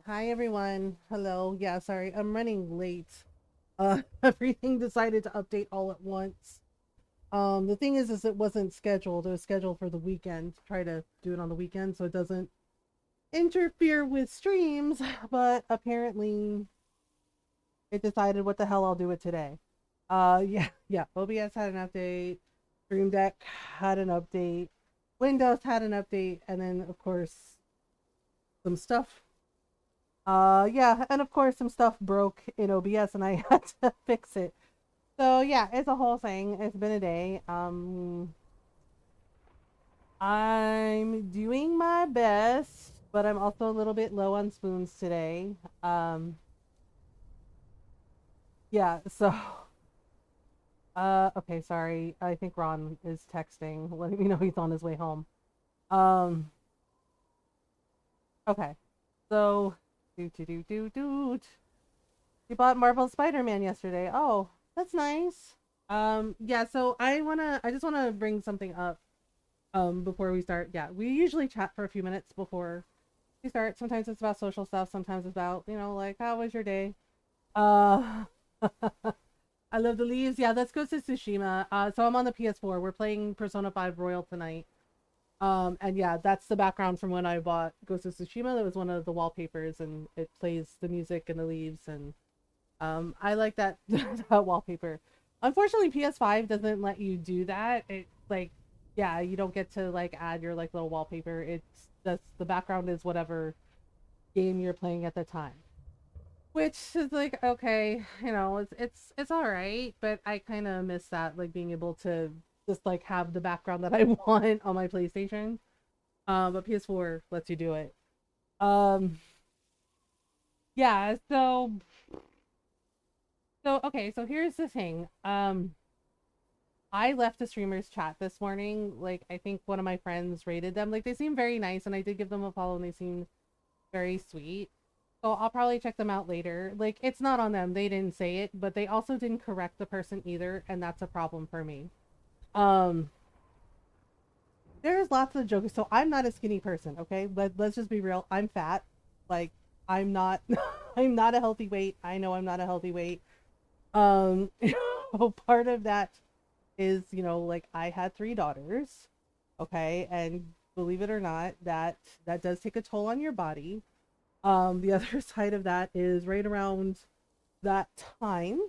Hi everyone. Hello. Yeah, sorry. I'm running late. Everything decided to update all at once. The thing is it wasn't scheduled. It was scheduled for the weekend. Try to do it on the weekend so it doesn't interfere with streams, but apparently it decided what the hell I'll do it today. Yeah. OBS had an update. Stream Deck had an update. Windows had an update, and then of course some stuff. Yeah, and of course some stuff broke in OBS and I had to fix it. So yeah, it's a whole thing. It's been a day. I'm doing my best, but I'm also a little bit low on spoons today. Um, yeah, so okay, sorry. I think Ron is texting, letting me know he's on his way home. Um, okay. So do. You bought Marvel Spider-Man yesterday. Oh, that's nice. Yeah, so I just wanna bring something up before we start. Yeah, we usually chat for a few minutes before we start. Sometimes it's about social stuff, sometimes it's about, like how was your day? Uh I love the leaves. Yeah, let's go to Tsushima. So I'm on the PS4. We're playing Persona 5 Royal tonight. And yeah, that's the background from when I bought Ghost of Tsushima. That was one of the wallpapers and it plays the music and the leaves and I like that that wallpaper. Unfortunately, PS5 doesn't let you do that. It like yeah, you don't get to like add your like little wallpaper. It's just the background is whatever game you're playing at the time. Which is like okay, it's all right, but I kind of miss that like being able to just like have the background that I want on my PlayStation. But PS4 lets you do it. Um yeah, so okay, so here's the thing. I left a streamer's chat this morning. Like, I think one of my friends rated them. Like, they seem very nice, and I did give them a follow, and they seemed very sweet. So I'll probably check them out later. Like, it's not on them. They didn't say it, but they also didn't correct the person either, and that's a problem for me. Um, there's lots of jokes. So I'm not a skinny person, okay? Let's just be real. I'm fat. Like, I'm not I'm not a healthy weight. I know I'm not a healthy weight. Um, part of that is, like I had three daughters, okay, and believe it or not, that does take a toll on your body. The other side of that is that time,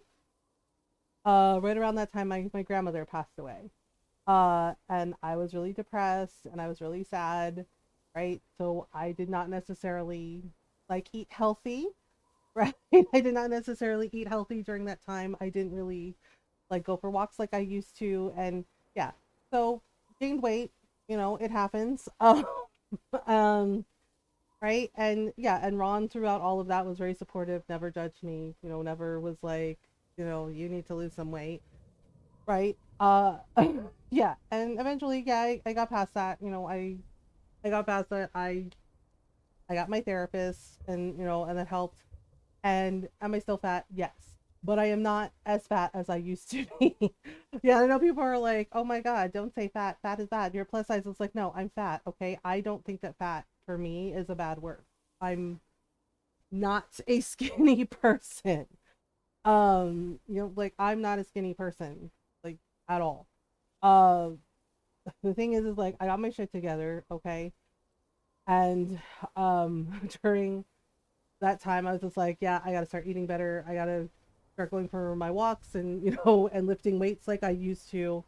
right around that time, my grandmother passed away. And I was really depressed and I was really sad, right? So I did not necessarily like eat healthy, right? I did not necessarily eat healthy during that time. I didn't really like go for walks like I used to, and yeah, so gained weight. It happens. Um, right, and yeah, and Ron throughout all of that was very supportive, never judged me. Never was like, you need to lose some weight, right? Yeah, and eventually, yeah, I got past that. I got past that. I got my therapist, and that helped. And am I still fat? Yes. But I am not as fat as I used to be. Yeah, I know people are like, oh my God, don't say fat. Fat is bad. You're plus size. It's like, no, I'm fat. Okay. I don't think that fat for me is a bad word. I'm not a skinny person. Like I'm not a skinny person, like at all. Uh, the thing is like I got my shit together, okay? And during that time I was just like, yeah, I gotta start eating better. I gotta start going for my walks and and lifting weights like I used to,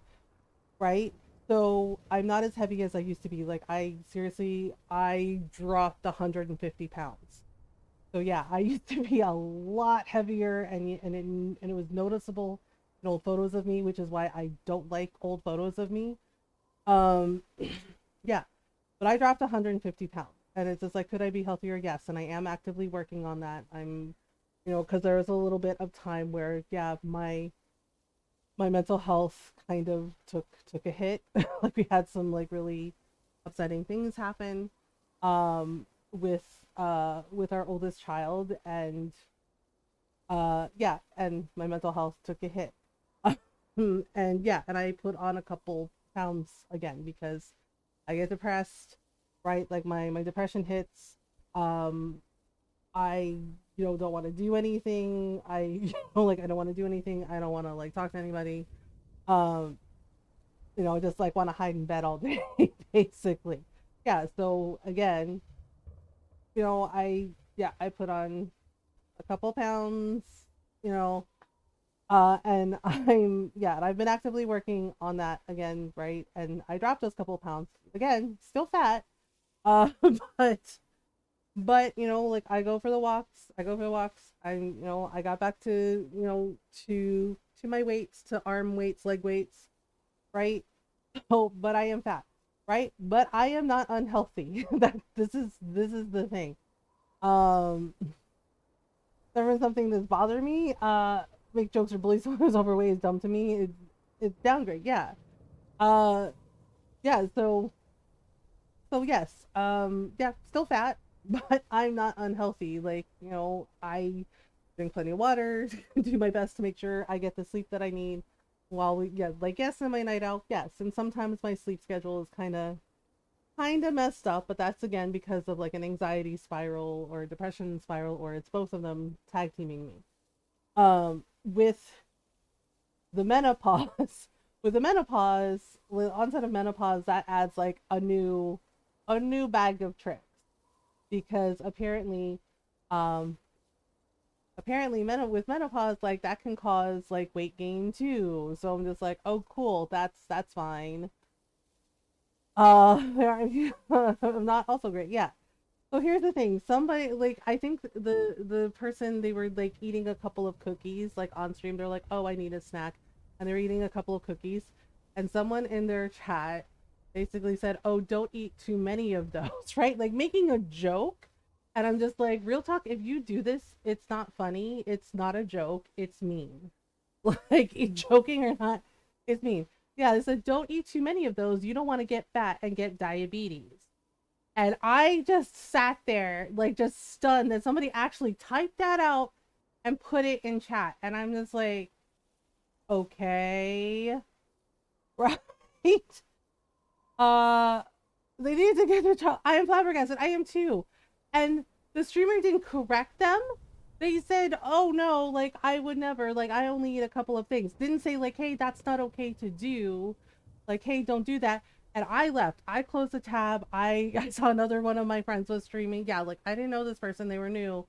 right? So I'm not as heavy as I used to be. Like I dropped 150 pounds. So yeah, I used to be a lot heavier and it was noticeable in old photos of me, which is why I don't like old photos of me. Um yeah, but I dropped 150 pounds. And it's just like, could I be healthier? Yes. And I am actively working on that. Because there was a little bit of time where, yeah, my mental health kind of took a hit. Like we had some like really upsetting things happen with with our oldest child and yeah, and my mental health took a hit. And yeah, and I put on a couple pounds again because I get depressed, right? Like my depression hits. Um, I, don't want to do anything. I, like, I don't want to do anything. I don't want to like talk to anybody. Um, just like want to hide in bed all day, basically. Yeah. So again, I put on a couple pounds, you know, and and I've been actively working on that again, right? And I dropped those couple pounds again, still fat, uh, but like I go for the walks. I got back to to my weights, to arm weights, leg weights, right? Oh, but I am fat, right? But I am not unhealthy. That this is the thing. Um, there was something that's bothered me. Make jokes or bully someone who's overweight is dumb to me. It's downgrade, yeah. Uh, yeah. So yes, yeah, still fat, but I'm not unhealthy. Like, I drink plenty of water, do my best to make sure I get the sleep that I need. While like, yes, in my night out, yes, and sometimes my sleep schedule is kind of messed up, but that's again because of like an anxiety spiral or a depression spiral, or it's both of them tag teaming me. With the menopause, with the onset of menopause, that adds like a new bag of tricks, because um with menopause, like, that can cause like weight gain too. So I'm just like, oh cool, that's fine. I'm not also great, yeah. So here's the thing. Somebody, like, I think the person, they were like eating a couple of cookies like on stream. They're like, "Oh, I need a snack." And they're eating a couple of cookies, and someone in their chat basically said, "Oh, don't eat too many of those." Right? Like, making a joke. And I'm just like, real talk, if you do this, it's not funny. It's not a joke. It's mean. Like, joking or not, it's mean. Yeah, they said, "Don't eat too many of those. You don't want to get fat and get diabetes." And I just sat there, like, just stunned that somebody actually typed that out and put it in chat. And I'm just like, okay, right? Uh, they need to get their child. I am flabbergasted. I am too. And the streamer didn't correct them. They said, "Oh no, like, I would never, like, I only eat a couple of things." Didn't say like, "Hey, that's not okay to do." Like, "Hey, don't do that." And I left. I closed the tab. I saw another one of my friends was streaming. Yeah, like, I didn't know this person. They were new.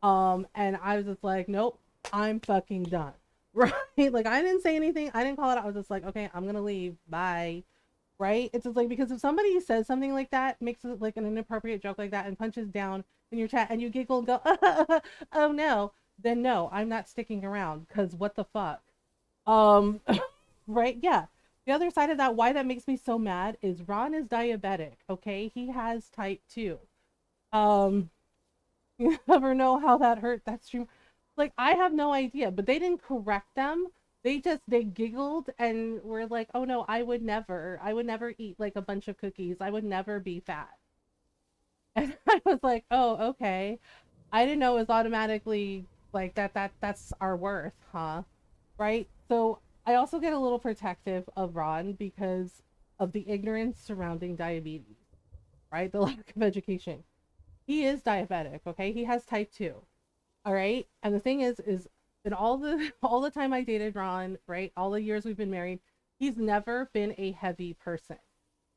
And I was just like, "Nope, I'm fucking done." Right? Like, I didn't say anything. I didn't call it out. I was just like, "Okay, I'm gonna leave. Bye." Right? It's just like, because if somebody says something like that, makes it like an inappropriate joke like that, and punches down in your chat, and you giggle and go, "Oh no," then no, I'm not sticking around, because what the fuck? Um, right? Yeah. The other side of that, why that makes me so mad, is Ron is diabetic. Okay, he has type 2. Um, you never know how that hurt that stream. Like, I have no idea, but they didn't correct them. They giggled and were like, "Oh no, I would never eat like a bunch of cookies. I would never be fat." And I was like, "Oh, okay. I didn't know it was automatically like that's our worth, huh?" Right? So I also get a little protective of Ron because of the ignorance surrounding diabetes, right? The lack of education. He is diabetic, okay? He has type 2. All right. And the thing is in all the all the time I dated Ron, right? All the years we've been married, he's never been a heavy person.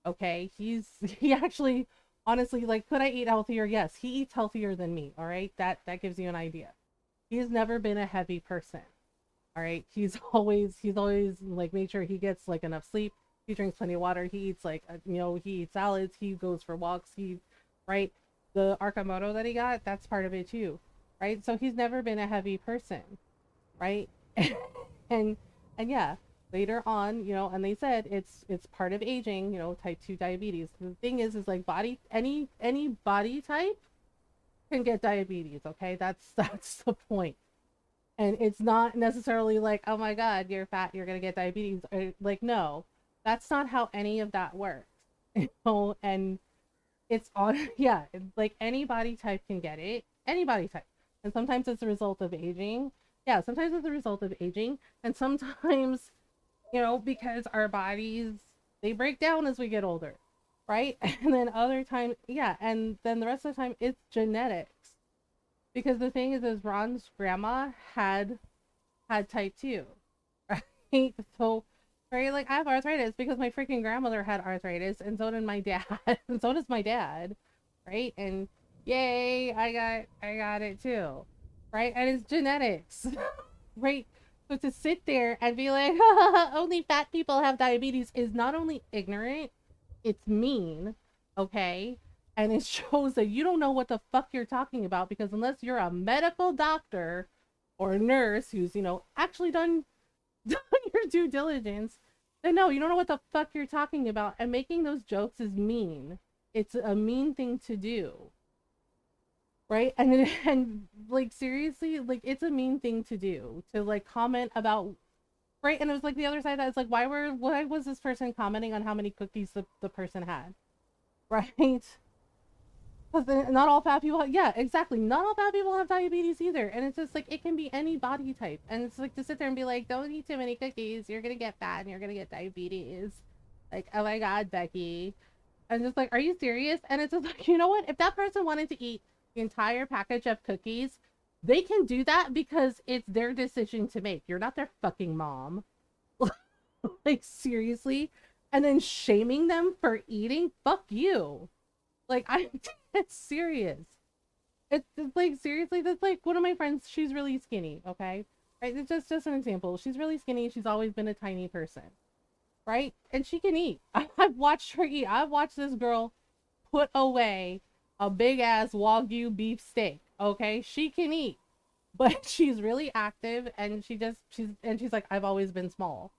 Okay? He actually, honestly, like, could I eat healthier? Yes, he eats healthier than me. All right? That gives you an idea. He's never been a heavy person. All right? He's always like made sure he gets like enough sleep. He drinks plenty of water. He eats like, he eats salads. He goes for walks. Right? The Arkamoto that he got, that's part of it too, right? So he's never been a heavy person, right? and and yeah, later on, and they said it's part of aging, type 2 diabetes. The thing is like, any body type can get diabetes, okay? That's the point. And it's not necessarily like, "Oh my god, you're fat, you're gonna get diabetes," or like, no, that's not how any of that works. And it's on, yeah, like, any body type can get it, any body type. And sometimes it's a result of aging. Yeah, sometimes it's a result of aging, and sometimes, because our bodies, they break down as we get older, right? And then other time, yeah, and then the rest of the time it's genetics. Because the thing is Ron's grandma had type 2, right? So, right, like I have arthritis because my freaking grandmother had arthritis, and so did my dad, and so does my dad, right? And yay, I got it too, right? And it's genetics, right? So to sit there and be like, only fat people have diabetes is not only ignorant, it's mean, okay? And it shows that you don't know what the fuck you're talking about, because unless you're a medical doctor or a nurse who's, actually done done your due diligence, then no, you don't know what the fuck you're talking about. And making those jokes is mean. It's a mean thing to do, right? And like seriously, like it's a mean thing to do to like comment about, right? And it was like the other side that it's like, why was this person commenting on how many cookies the person had, right? Because not all fat people yeah, exactly, not all fat people have diabetes either, and it's just like it can be any body type, and it's like to sit there and be like, don't eat too many cookies, you're gonna get fat and you're gonna get diabetes, like, oh my god, Becky. And just like, are you serious? And it's just like, you know what, if that person wanted to eat the entire package of cookies, they can do that because it's their decision to make. You're not their fucking mom. Like seriously. And then shaming them for eating, fuck you. Like I'm it's serious. It's like seriously, that's like one of my friends, she's really skinny, okay? Right? It's just an example. She's really skinny, she's always been a tiny person, right? And she can eat. I've watched her eat. I've watched this girl put away a big ass Wagyu beef steak, okay? She can eat. But she's really active, and she's like, I've always been small.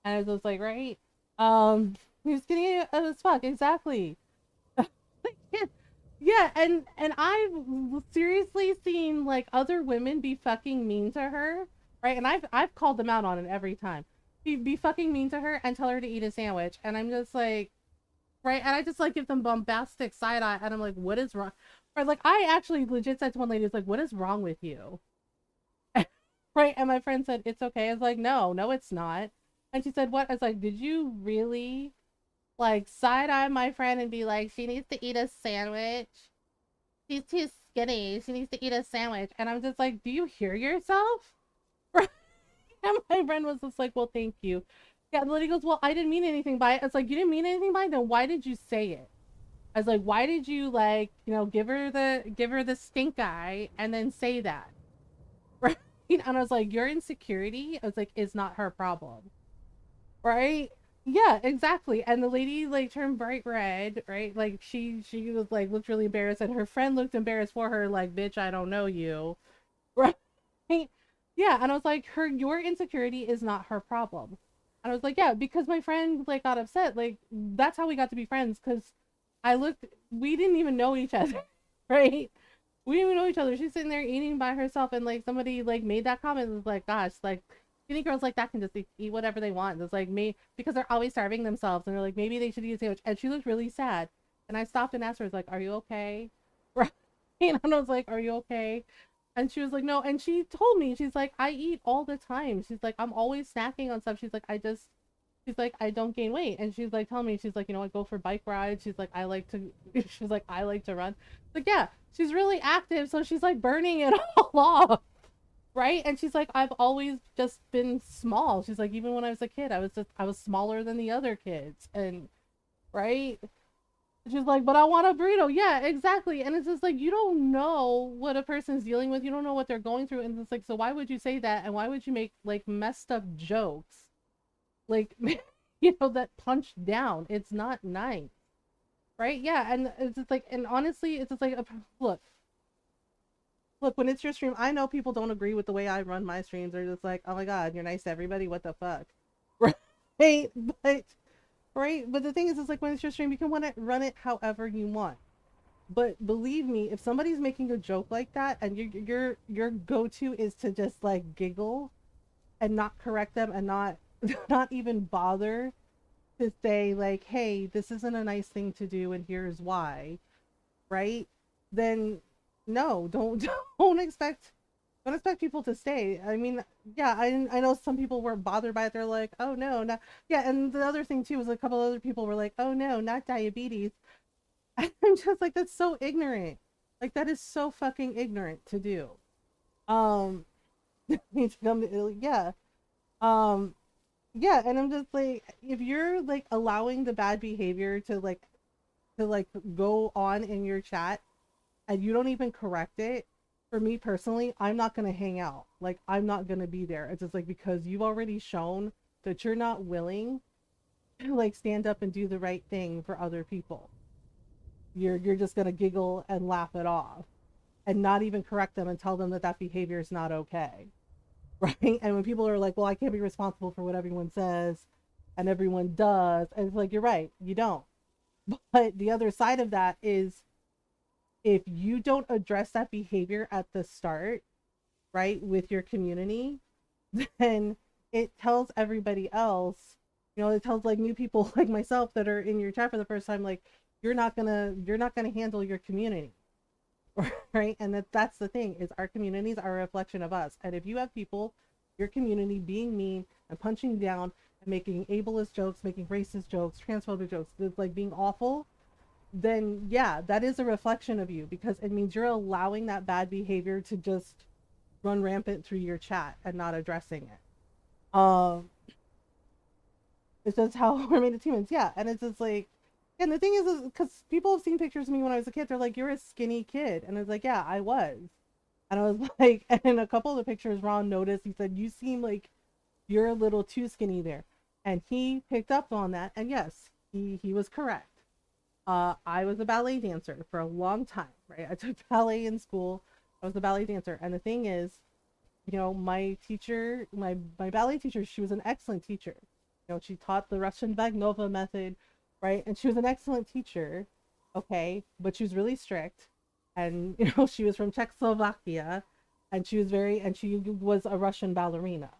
And I was just like, right? You're skinny as fuck, exactly. Yeah, and I've seriously seen like other women be fucking mean to her, right? And I've called them out on it every time. Be fucking mean to her and tell her to eat a sandwich, and I'm just like, right? And I just like give them bombastic side eye, and I'm like, what is wrong? Or like I actually legit said to one lady, it's like, what is wrong with you? Right? And my friend said, it's okay. I was like, no, it's not. And she said, what? I was like, did you really like side eye my friend and be like, she needs to eat a sandwich? She's too skinny. She needs to eat a sandwich. And I'm just like, do you hear yourself? And my friend was just like, well, thank you. Yeah, the lady goes, well, I didn't mean anything by it. It's like, you didn't mean anything by it? Then why did you say it? I was like, why did you like, give her the stink eye and then say that? Right? And I was like, your insecurity, I was like, is not her problem. Right? Yeah, exactly. And the lady like turned bright red, right? Like she was like looked really embarrassed, and her friend looked embarrassed for her, like, bitch, I don't know you. Right? Yeah, and I was like, your insecurity is not her problem. And I was like, yeah, because my friend like got upset. Like that's how we got to be friends, because we didn't even know each other, right? We didn't even know each other. She's sitting there eating by herself, and like somebody like made that comment. It was like, gosh, like skinny girls like that can just eat whatever they want. It's like me, because they're always starving themselves, and they're like, maybe they should eat a sandwich. And she looked really sad, and I stopped and asked her, I was like, are you okay? Right? And I was like, are you okay? And she was like, no. And she told me, she's like, I eat all the time. She's like, I'm always snacking on stuff. She's like, she's like, I don't gain weight. And she's like, tell me, she's like, I go for bike rides. She's like, she's like, I like to run. Like, yeah, she's really active. So she's like burning it all off. Right. And she's like, I've always just been small. She's like, even when I was a kid, I was smaller than the other kids. And right. She's like, but I want a burrito. Yeah, exactly. And it's just like, you don't know what a person's dealing with. You don't know what they're going through. And it's like, so why would you say that? And why would you make like messed up jokes? Like, that punch down. It's not nice. Right? Yeah. And it's just like, and honestly, it's just like, look, when it's your stream, I know people don't agree with the way I run my streams. They're just like, oh my God, you're nice to everybody. What the fuck? Right? But right? But the thing is, it's like when it's your stream, you can run it however you want. But believe me, if somebody's making a joke like that, and your go-to is to just like giggle and not correct them, and not not even bother to say like, hey, this isn't a nice thing to do, and here's why, right? Then no, don't expect people to stay. I mean, yeah, I know some people were bothered by it. They're like, oh no, not yeah. And the other thing too was a couple other people were like, oh no, not diabetes. I'm just like, that's so ignorant. Like that is so fucking ignorant to do. Um, needs to come to, yeah. Um, yeah, and I'm just like, if you're like allowing the bad behavior to like go on in your chat and you don't even correct it, for me personally, I'm not gonna hang out. Like I'm not gonna be there. It's just like because you've already shown that you're not willing to like stand up and do the right thing for other people. You're just gonna giggle and laugh it off and not even correct them and tell them that that behavior is not okay. Right? And when people are like, well, I can't be responsible for what everyone says and everyone does, and it's like, you're right, you don't. But the other side of that is if you don't address that behavior at the start, right, with your community, then it tells everybody else, you know, it tells like new people like myself that are in your chat for the first time, like, you're not gonna handle your community. Right? And that's the thing, is our communities are a reflection of us. And if you have people, your community, being mean and punching down and making ableist jokes, making racist jokes, transphobic jokes, like being awful, then yeah, that is a reflection of you, because it means you're allowing that bad behavior to just run rampant through your chat and not addressing it. It's just how we're made as humans. Yeah, and it's just like, and the thing is because people have seen pictures of me when I was a kid, they're like, you're a skinny kid, and I was like, yeah, I was. And I was like, and in a couple of the pictures Ron noticed, he said, you seem like you're a little too skinny there, and he picked up on that, and yes, he was correct. I was a ballet dancer for a long time, right? I took ballet in school. I was a ballet dancer. And the thing is, you know, my teacher, my ballet teacher, she was an excellent teacher. You know, she taught the Russian Bagnova method, right? And she was an excellent teacher, okay? But she was really strict. And, you know, she was from Czechoslovakia, and she was a Russian ballerina,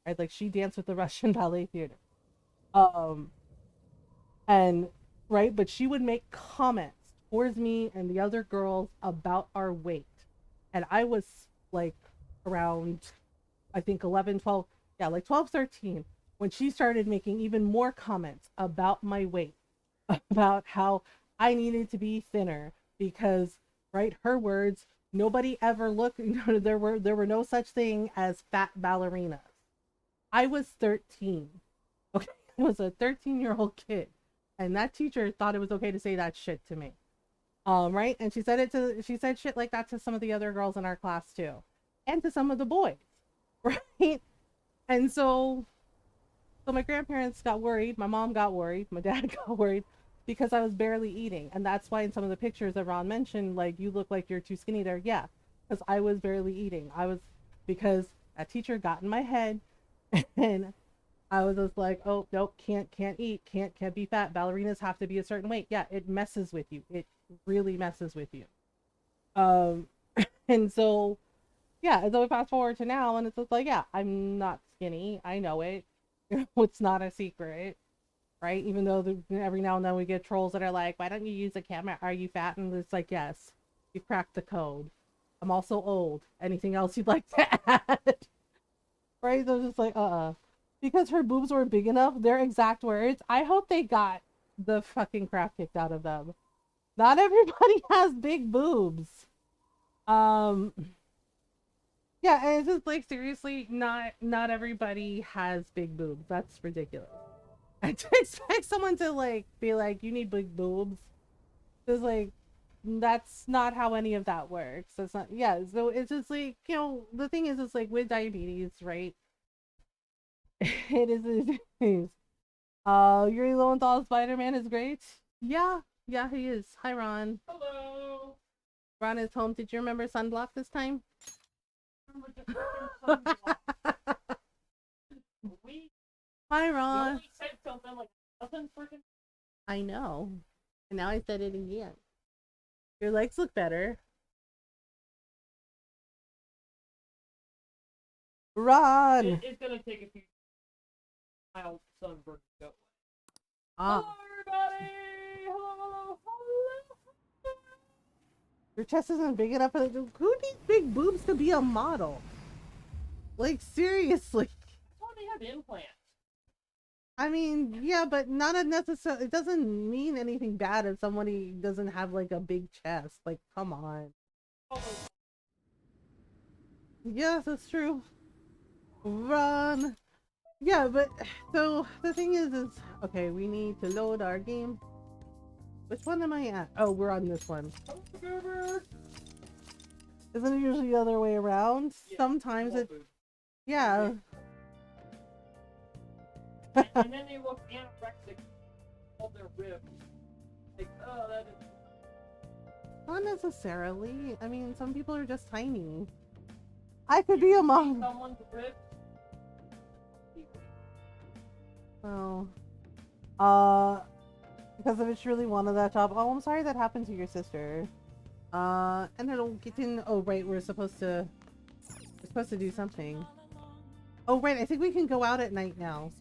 right? Like she danced with the Russian ballet theater. Um, and right, but she would make comments towards me and the other girls about our weight, and I was like around, I think 11, 12, yeah, like 12, 13, when she started making even more comments about my weight, about how I needed to be thinner because, right, her words, nobody ever looked, you know, there were no such thing as fat ballerinas. I was 13. Okay, I was a 13-year-old kid, and that teacher thought it was okay to say that shit to me. Right? And she said shit like that to some of the other girls in our class too, and to some of the boys, right? And so my grandparents got worried, my mom got worried, my dad got worried because I was barely eating, and that's why in some of the pictures that Ron mentioned, like, you look like you're too skinny there. Yeah, because I was barely eating. I was, because that teacher got in my head, and I was just like, oh nope, can't eat, can't be fat. Ballerinas have to be a certain weight. Yeah, it messes with you. It really messes with you. Um, and so yeah, and so we fast forward to now, and it's just like, yeah, I'm not skinny. I know it. It's not a secret, right? Even though every now and then we get trolls that are like, why don't you use a camera? Are you fat? And it's like, yes, you cracked the code. I'm also old. Anything else you'd like to add? Right? So just like, because her boobs were big enough, their exact words, I hope they got the fucking crap kicked out of them. Not everybody has big boobs. Um, yeah, and it's just like, seriously, not everybody has big boobs. That's ridiculous. And to expect someone to like be like, you need big boobs, is like, that's not how any of that works. That's not, yeah. So it's just like, you know, the thing is, it's like with diabetes, right? It is. Yuri Lowenthal Spider-Man is great. Yeah, yeah, he is. Hi, Ron. Hello. Ron is home. Did you remember sunblock this time? We Hi, Ron. only said something like nothing freaking. I know. And now I said it again. Your legs look better. Ron! It's gonna take a few mild sunburn to go away. Ah. Hello, everybody. Hello. Your chest isn't big enough. Who needs big boobs to be a model? Like, seriously. That's why they have implants. I mean, yeah, but not a necessary. It doesn't mean anything bad if somebody doesn't have like a big chest. Like, come on. Yes, that's true. Run. Yeah, but so the thing is okay, we need to load our game. Which one am I at? Oh, we're on this one. Isn't it usually the other way around? Yeah, Sometimes it. food. Yeah. And then they look anorexic on their ribs. Like, oh, that is. Not necessarily. I mean, some people are just tiny. I could be a mom. Someone's ribs. Oh. Because if it's really wanted that job. Oh, I'm sorry that happened to your sister. And it'll get in. Oh, right. We're supposed to do something. Oh, right. I think we can go out at night now.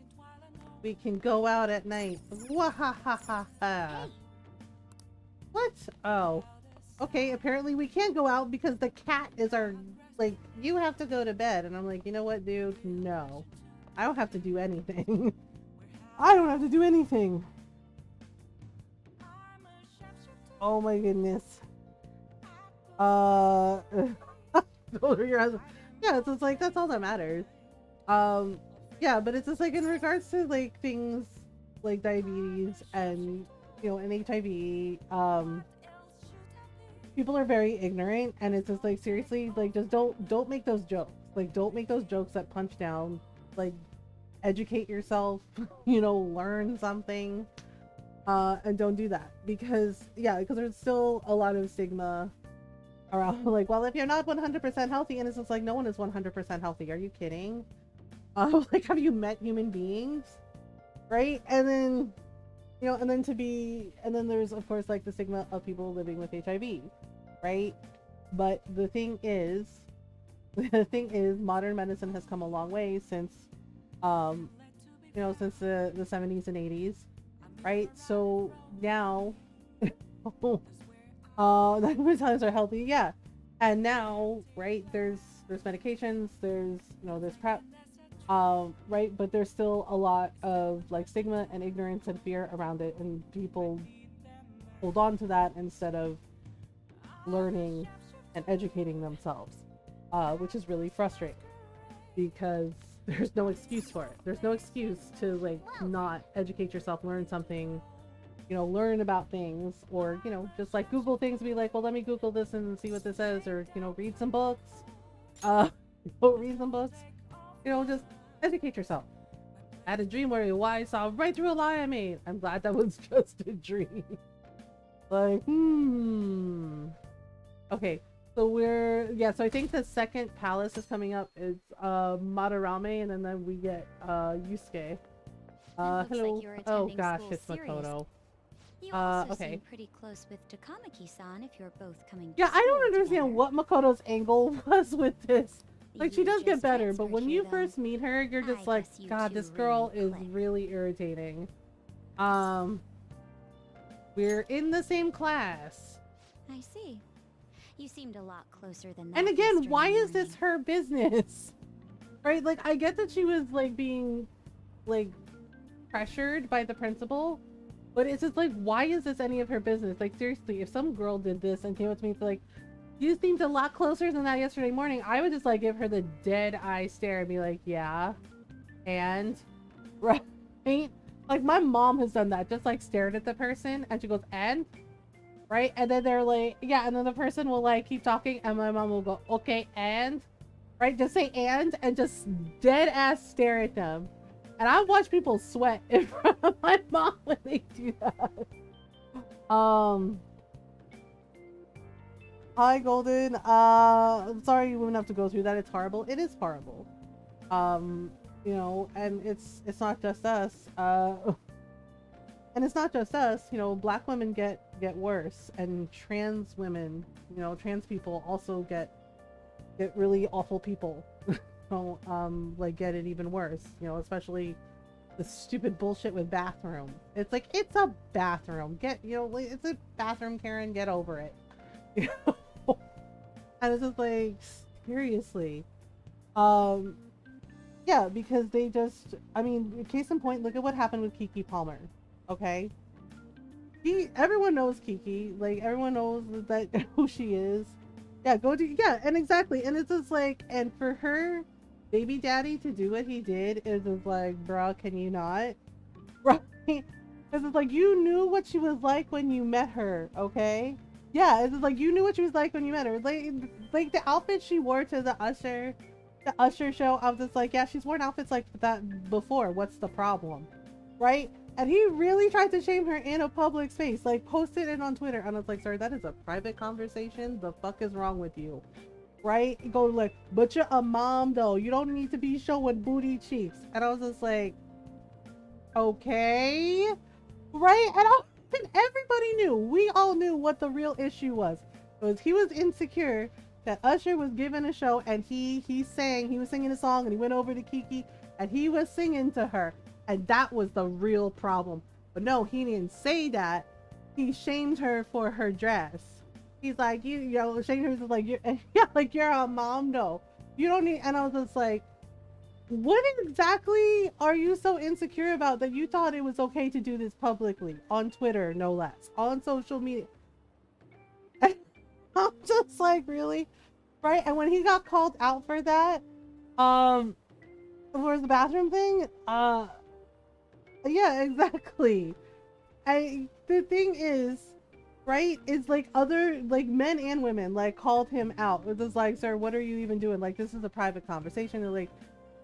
We can go out at night. Wahahaha. What? Oh. Okay, apparently we can't go out because the cat is our, like, you have to go to bed. And I'm like, you know what, dude? No. I don't have to do anything. I don't have to do anything. Oh my goodness. Go to your husband. Yeah, it's just like, that's all that matters. Yeah, but it's just like in regards to like things like diabetes and, you know, and HIV, people are very ignorant, and it's just like, seriously, like, just don't make those jokes. Like, don't make those jokes that punch down. Like, educate yourself, you know, learn something, and don't do that, because yeah, because there's still a lot of stigma around, like, well, if you're not 100% healthy, and it's just like, no one is 100% healthy. Are you kidding? Like, have you met human beings? Right? And then, you know, and then there's of course like the stigma of people living with HIV, right? But the thing is modern medicine has come a long way since, you know, since the 70s and 80s, right? So now, the times are healthy, yeah. And now, right, there's medications, there's, you know, there's PrEP, right, but there's still a lot of like stigma and ignorance and fear around it, and people hold on to that instead of learning and educating themselves, which is really frustrating because there's no excuse for it. There's no excuse to like not educate yourself, learn something, you know, learn about things, or, you know, just like Google things, be like, well, let me Google this and see what this says, or, you know, read some books, read some books, you know, just educate yourself. I had a dream where a Y saw right through a lie I made. I'm glad that was just a dream. Like, okay, so so I think the second palace is coming up. It's Madarame, and then we get Yusuke. Hello. Like oh gosh, it's Makoto. You also okay. seem pretty close with Takamaki-san if you're both coming. Yeah, I don't understand together. what Makoto's angle was with this. Like, she You does get just better, but transferred when here, you though. first meet her, you're just I like, guess you God, two this girl really is click. really irritating. We're in the same class. I see. You seemed a lot closer than that. And again, yesterday why is this morning. her business? Right? Like, I get that she was, like, being, like, pressured by the principal, but it's just like, why is this any of her business? Like, seriously, if some girl did this and came up to me like, you seemed a lot closer than that yesterday morning, I would just, like, give her the dead eye stare and be like, yeah, and, right? Like, my mom has done that, just, like, stared at the person, and she goes, and? Right? And then they're like, yeah, and then the person will, like, keep talking, and my mom will go, okay, and? Right? Just say and just dead ass stare at them. And I've watched people sweat in front of my mom when they do that. Hi, Golden. I'm sorry you wouldn't have to go through that. It's horrible. It is horrible. You know, and it's not just us. And it's not just us. You know, black women get worse, and trans women, you know, trans people also get really awful people. So, like, get it even worse. You know, especially the stupid bullshit with bathroom. It's like, it's a bathroom. You know, like, it's a bathroom, Karen. Get over it. You know? And it's just like, seriously. Yeah, because they just, I mean, case in point, look at what happened with Kiki Palmer. Okay? Everyone knows Kiki. Like, everyone knows that who she is. Yeah, go do, yeah, and exactly. And it's just like, and for her baby daddy to do what he did is just like, bro, can you not? Right? Because it's like, you knew what she was like when you met her, okay? Yeah, it's just like, you knew what she was like when you met her. Like the outfit she wore to the Usher show, I was just like, yeah, she's worn outfits like that before. What's the problem? Right? And he really tried to shame her in a public space, like posted it on Twitter. And I was like, sir, that is a private conversation. The fuck is wrong with you? Right? Go like, but you're a mom though. You don't need to be showing booty cheeks. And I was just like, okay. Right? And everybody knew. We all knew what the real issue was. It was he was insecure that Usher was given a show and he was singing a song and he went over to Kiki and he was singing to her. And that was the real problem. But no, he didn't say that. He shamed her for her dress. He's like, you know, shamed her like, yeah, like you're a mom, no. You don't need, and I was just like, what exactly are you so insecure about that you thought it was okay to do this publicly on Twitter, no less, on social media? And I'm just like, really? Right? And when he got called out for that, for the bathroom thing, yeah, exactly. The thing is, right, is like other like men and women like called him out. It was like, sir, what are you even doing? Like, this is a private conversation. And like,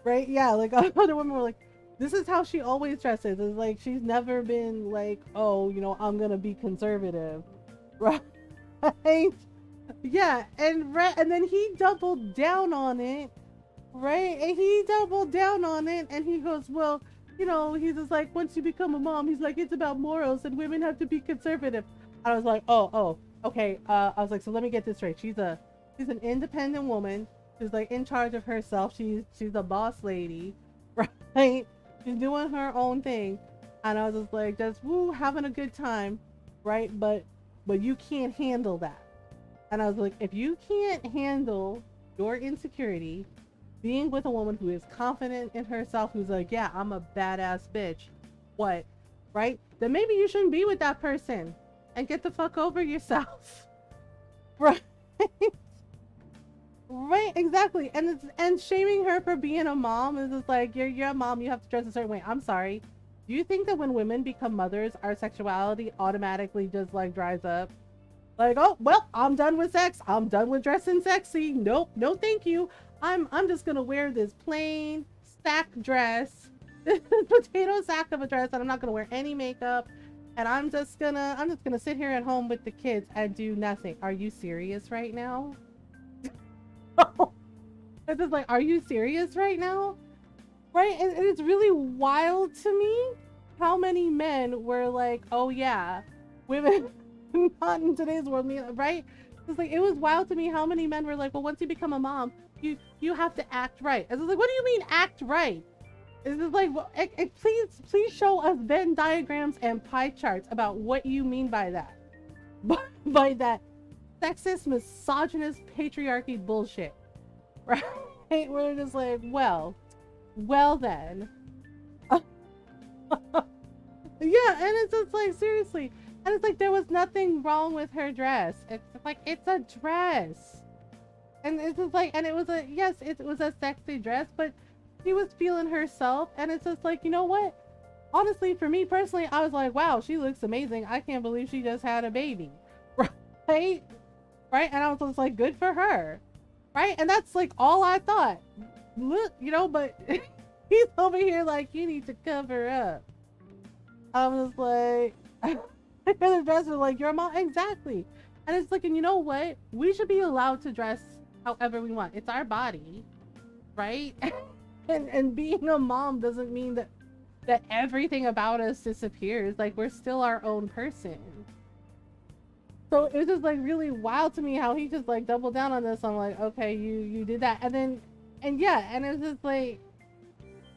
right, yeah, like other women were like, this is how she always dresses. It's like she's never been like, oh, you know, I'm gonna be conservative, right? Yeah, and then he doubled down on it, right? And he doubled down on it, and he goes, well, you know, he's just like, once you become a mom, he's like, it's about morals and women have to be conservative. I was like, oh, okay. I was like, so let me get this straight. She's an independent woman. She's like in charge of herself. She's a boss lady, right? She's doing her own thing. And I was just like, just woo, having a good time, right? But you can't handle that. And I was like, if you can't handle your insecurity, being with a woman who is confident in herself, who's like, yeah, I'm a badass bitch, what, right? Then maybe you shouldn't be with that person and get the fuck over yourself, right? Right, exactly. And shaming her for being a mom is just like, you're a mom, you have to dress a certain way. I'm sorry. Do you think that when women become mothers, our sexuality automatically just like dries up? Like, oh, well, I'm done with sex. I'm done with dressing sexy. Nope, no thank you. I'm just gonna wear this plain sack dress, this potato sack of a dress, and I'm not gonna wear any makeup. And I'm just gonna sit here at home with the kids and do nothing. Are you serious right now? It's just like, are you serious right now? Right? And it's really wild to me how many men were like, oh yeah, women not in today's world, right? It's like, it was wild to me how many men were like, well, once you become a mom, you have to act right. And it's like, what do you mean act right? It's just like, well, please show us Venn diagrams and pie charts about what you mean by that. By that sexist, misogynist, patriarchy bullshit. Right? We're just like, well then. Yeah, and it's just like, seriously. And it's like, there was nothing wrong with her dress. It's like, it's a dress. And it's just like, and it was it was a sexy dress, but she was feeling herself. And it's just like, you know what? Honestly, for me personally, I was like, wow, she looks amazing. I can't believe she just had a baby. Right? Right? And I was just like, good for her. Right? And that's like all I thought. Look, you know, but he's over here like, you need to cover up. I was like, the dress was like, your mom, exactly. And it's like, and you know what? We should be allowed to dress however we want. It's our body, right? and being a mom doesn't mean that everything about us disappears. Like, we're still our own person. So it was just like really wild to me how he just like doubled down on this. I'm like, okay, you did that. And yeah, and it was just like,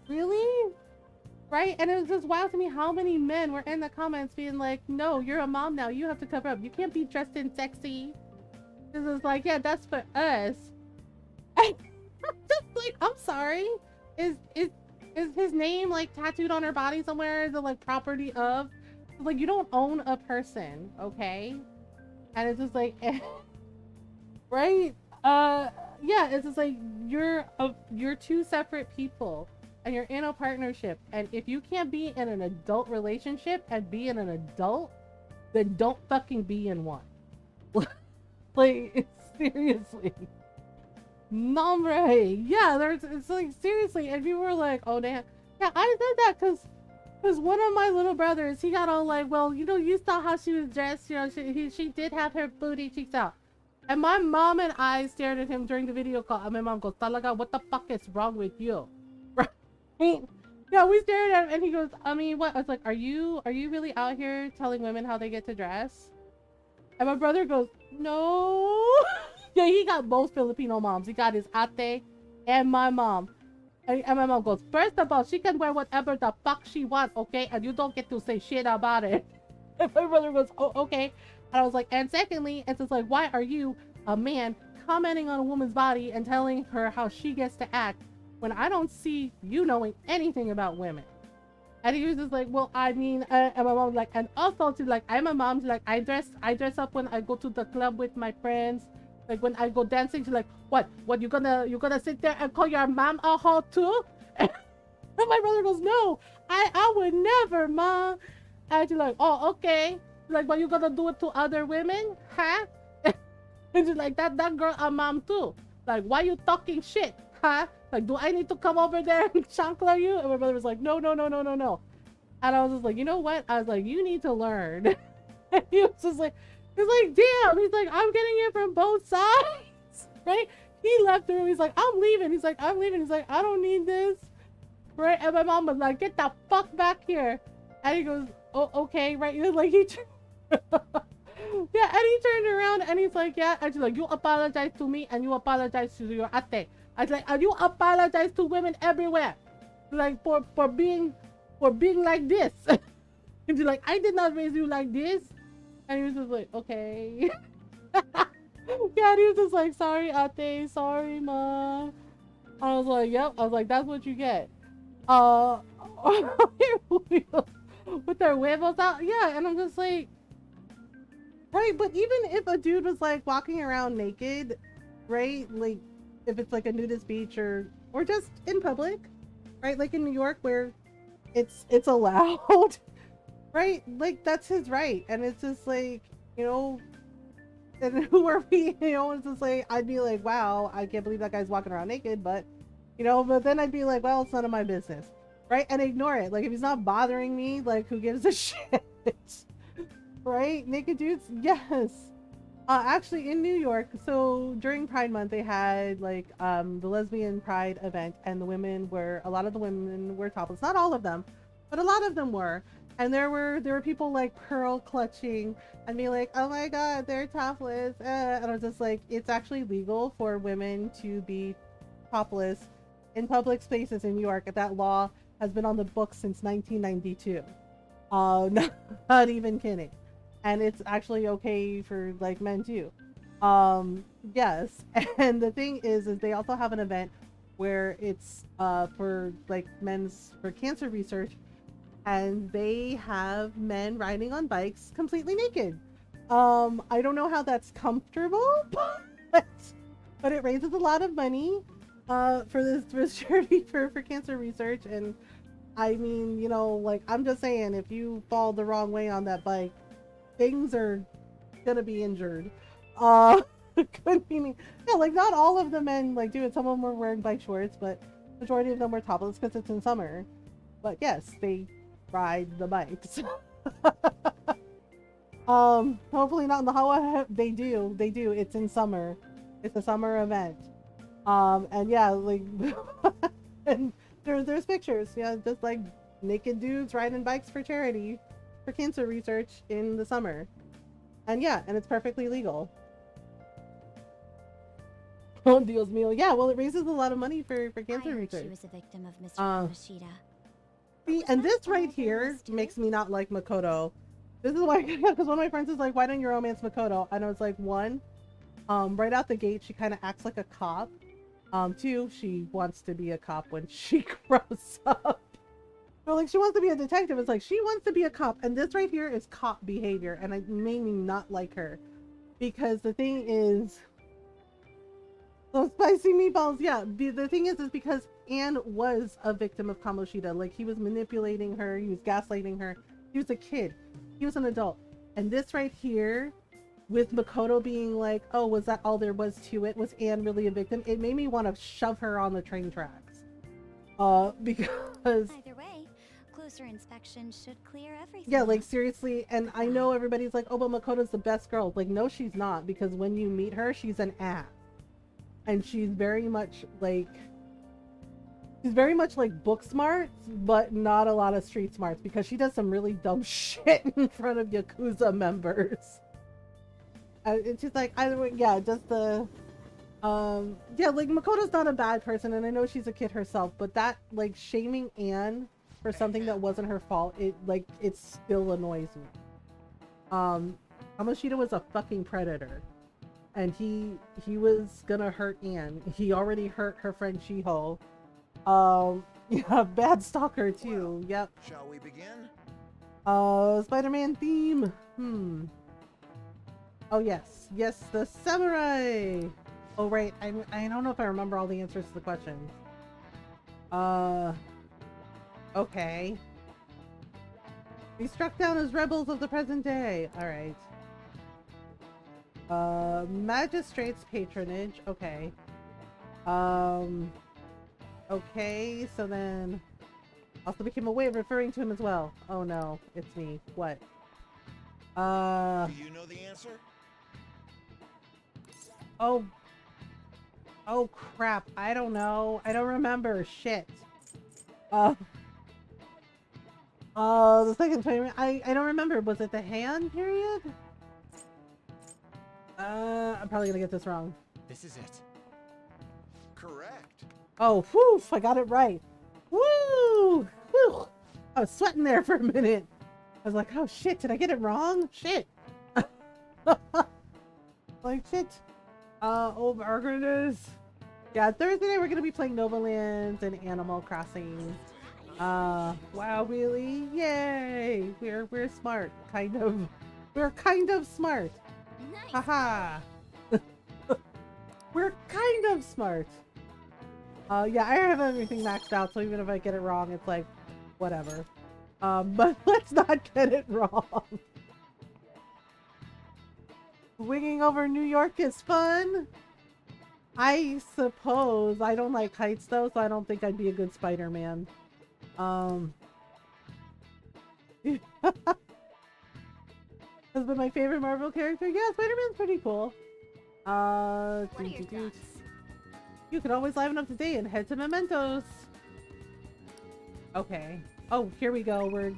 really? Right? And it was just wild to me how many men were in the comments being like, no, you're a mom now. You have to cover up. You can't be dressed in sexy. This is like, yeah, that's for us. And I'm just like, I'm sorry. Is his name like tattooed on her body somewhere? Is it like property of? Like, you don't own a person, okay? And it's just like, right? Yeah, it's just like you're two separate people and you're in a partnership. And if you can't be in an adult relationship and be in an adult, then don't fucking be in one. Like, seriously. Nombre. Yeah, it's like, seriously. And people were like, oh, damn. Yeah, I said that because one of my little brothers, he got all like, well, you know, you saw how she was dressed. You know, she did have her booty cheeks out. And my mom and I stared at him during the video call. And my mom goes, Talaga, what the fuck is wrong with you? Right? Yeah, we stared at him and he goes, I mean, what? I was like, are you really out here telling women how they get to dress? And my brother goes, no. Yeah, he got both Filipino moms. He got his ate and my mom. And my mom goes, first of all, she can wear whatever the fuck she wants, okay? And you don't get to say shit about it. And my brother goes, oh, okay. And I was like, and secondly, it's just like, why are you, a man, commenting on a woman's body and telling her how she gets to act when I don't see you knowing anything about women? And he was just like, well, I mean, and my mom was like, and also she's like, I'm a mom. She's like, I dress up when I go to the club with my friends. Like when I go dancing, she's like, what you gonna sit there and call your mom a hoe too? And my brother goes, no, I would never, mom. And she's like, oh, okay. She's like, but you gonna do it to other women, huh? And she's like, that girl a mom too. Like, why you talking shit, huh? Like, do I need to come over there and chancla you? And my brother was like, no. And I was just like, you know what? I was like, you need to learn. And he was just like, he's like, damn. He's like, I'm getting it from both sides, right? He left the room. He's like, I'm leaving. He's like, I'm leaving. He's like, I don't need this, right? And my mom was like, get the fuck back here. And he goes, oh, okay, right? He was like, yeah, and he turned around and he's like, yeah. And she's like, you apologize to me and you apologize to your ate. I was like, and you apologize to women everywhere, like for being like this. And she's like, I did not raise you like this. And he was just like, okay. Yeah, and he was just like, sorry, ate, sorry, ma. I was like, yep. I was like, that's what you get. With their huevos out. Yeah, and I'm just like, right, but even if a dude was like walking around naked, right? Like if it's like a nudist beach or just in public, right? Like in New York where it's allowed, right? Like that's his right. And it's just like, you know, and who are we? You know, it's just like, I'd be like, wow, I can't believe that guy's walking around naked, but you know, but then I'd be like, well, it's none of my business, right? And ignore it. Like if he's not bothering me, like who gives a shit? Right? Naked dudes? Yes. Actually in New York, so during Pride Month they had like the lesbian pride event, and a lot of the women were topless. Not all of them, but a lot of them were. And there were people like pearl clutching and be like, oh my god, they're topless. And I was just like, it's actually legal for women to be topless in public spaces in New York. That law has been on the books since 1992. Not even kidding. And it's actually okay for like men too. Yes. And the thing is they also have an event where it's for like for cancer research, and they have men riding on bikes completely naked. I don't know how that's comfortable, but it raises a lot of money for this charity for cancer research. And I mean, you know, like I'm just saying, if you fall the wrong way on that bike, things are gonna be injured. Could be me. Yeah, like not all of the men like do it. Some of them were wearing bike shorts, but majority of them were topless because it's in summer. But yes, they ride the bikes. Hopefully not in the Hawa. They do. It's in summer. It's a summer event. And yeah, like and there's pictures. Yeah, just like naked dudes riding bikes for charity for cancer research in the summer. And yeah, and it's perfectly legal. Oh, Dios mío. Yeah, well, it raises a lot of money for cancer research. She was a victim of Mr. Yamashita. See, and this right here makes me not like Makoto. This is why, because one of my friends is like, why don't you romance Makoto? And I was like, one, right out the gate, she kind of acts like a cop. Two, she wants to be a cop when she grows up. So like she wants to be a detective. It's like she wants to be a cop, and this right here is cop behavior, and it made me not like her. Because the thing is, Those spicy meatballs, yeah. The thing is because Anne was a victim of Kamoshida. Like, he was manipulating her, he was gaslighting her. He was a kid. He was an adult. And this right here, with Makoto being like, oh, was that all there was to it? Was Anne really a victim? It made me want to shove her on the train tracks. Because... Either way, closer inspection should clear everything. Yeah, like, seriously, and I know everybody's like, oh, but Makoto's the best girl. Like, no, she's not, because when you meet her, she's an ass. And she's very much like book smarts, but not a lot of street smarts, because she does some really dumb shit in front of Yakuza members. And she's like, either way, yeah, just the, yeah, like, Makoto's not a bad person, and I know she's a kid herself, but that, like, shaming Anne for something that wasn't her fault, it still annoys me. Kamoshida was a fucking predator. And he was gonna hurt Anne. He already hurt her friend Shiho. Yeah, bad stalker too. Well, yep. Shall we begin? Spider-Man theme. Oh yes, yes, the samurai. Oh right, I don't know if I remember all the answers to the questions. Okay. Be struck down as rebels of the present day. All right. Magistrate's patronage. Okay. Okay, so then also became a way of referring to him as well. Oh no, it's me. What? Do you know the answer? Oh crap. I don't know. I don't remember. Shit. The second time, I don't remember. Was it the hand period? I'm probably gonna get this wrong. This is it. Correct. Oh, whew, I got it right. Woo! Whew. I was sweating there for a minute. I was like, oh shit, did I get it wrong? Shit. Like, shit. Oh my goodness. Yeah, Thursday night we're gonna be playing Novalands and Animal Crossing. Wow, really? Yay! We're smart, kind of. We're kind of smart. Nice. Haha. We're kind of smart. Yeah, I have everything maxed out, so even if I get it wrong, it's like, whatever. But let's not get it wrong. Winging over New York is fun. I suppose. I don't like heights though, so I don't think I'd be a good Spider-Man. Has been my favorite Marvel character. Yeah, Spider-Man's pretty cool. What are your thoughts? You can always liven up today and head to Mementos. Okay. Oh, here we go. We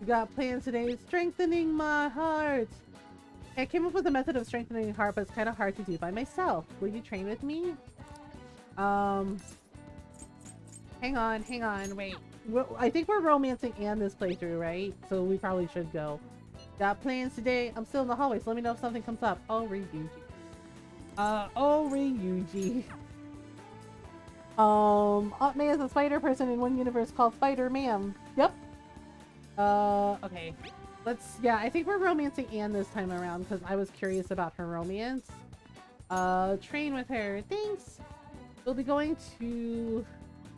got plans today. Strengthening my heart. I came up with a method of strengthening heart, but it's kind of hard to do by myself. Will you train with me? Hang on, wait. I think we're romancing Anne this playthrough, right? So we probably should go. Got plans today. I'm still in the hallway, so let me know if something comes up. Oh, Ryuji. Oh, Ryuji. Aunt May is a spider person in one universe called Spider-Man. Yep. Okay. Yeah, I think we're romancing Anne this time around because I was curious about her romance. Train with her. Thanks. We'll be going to...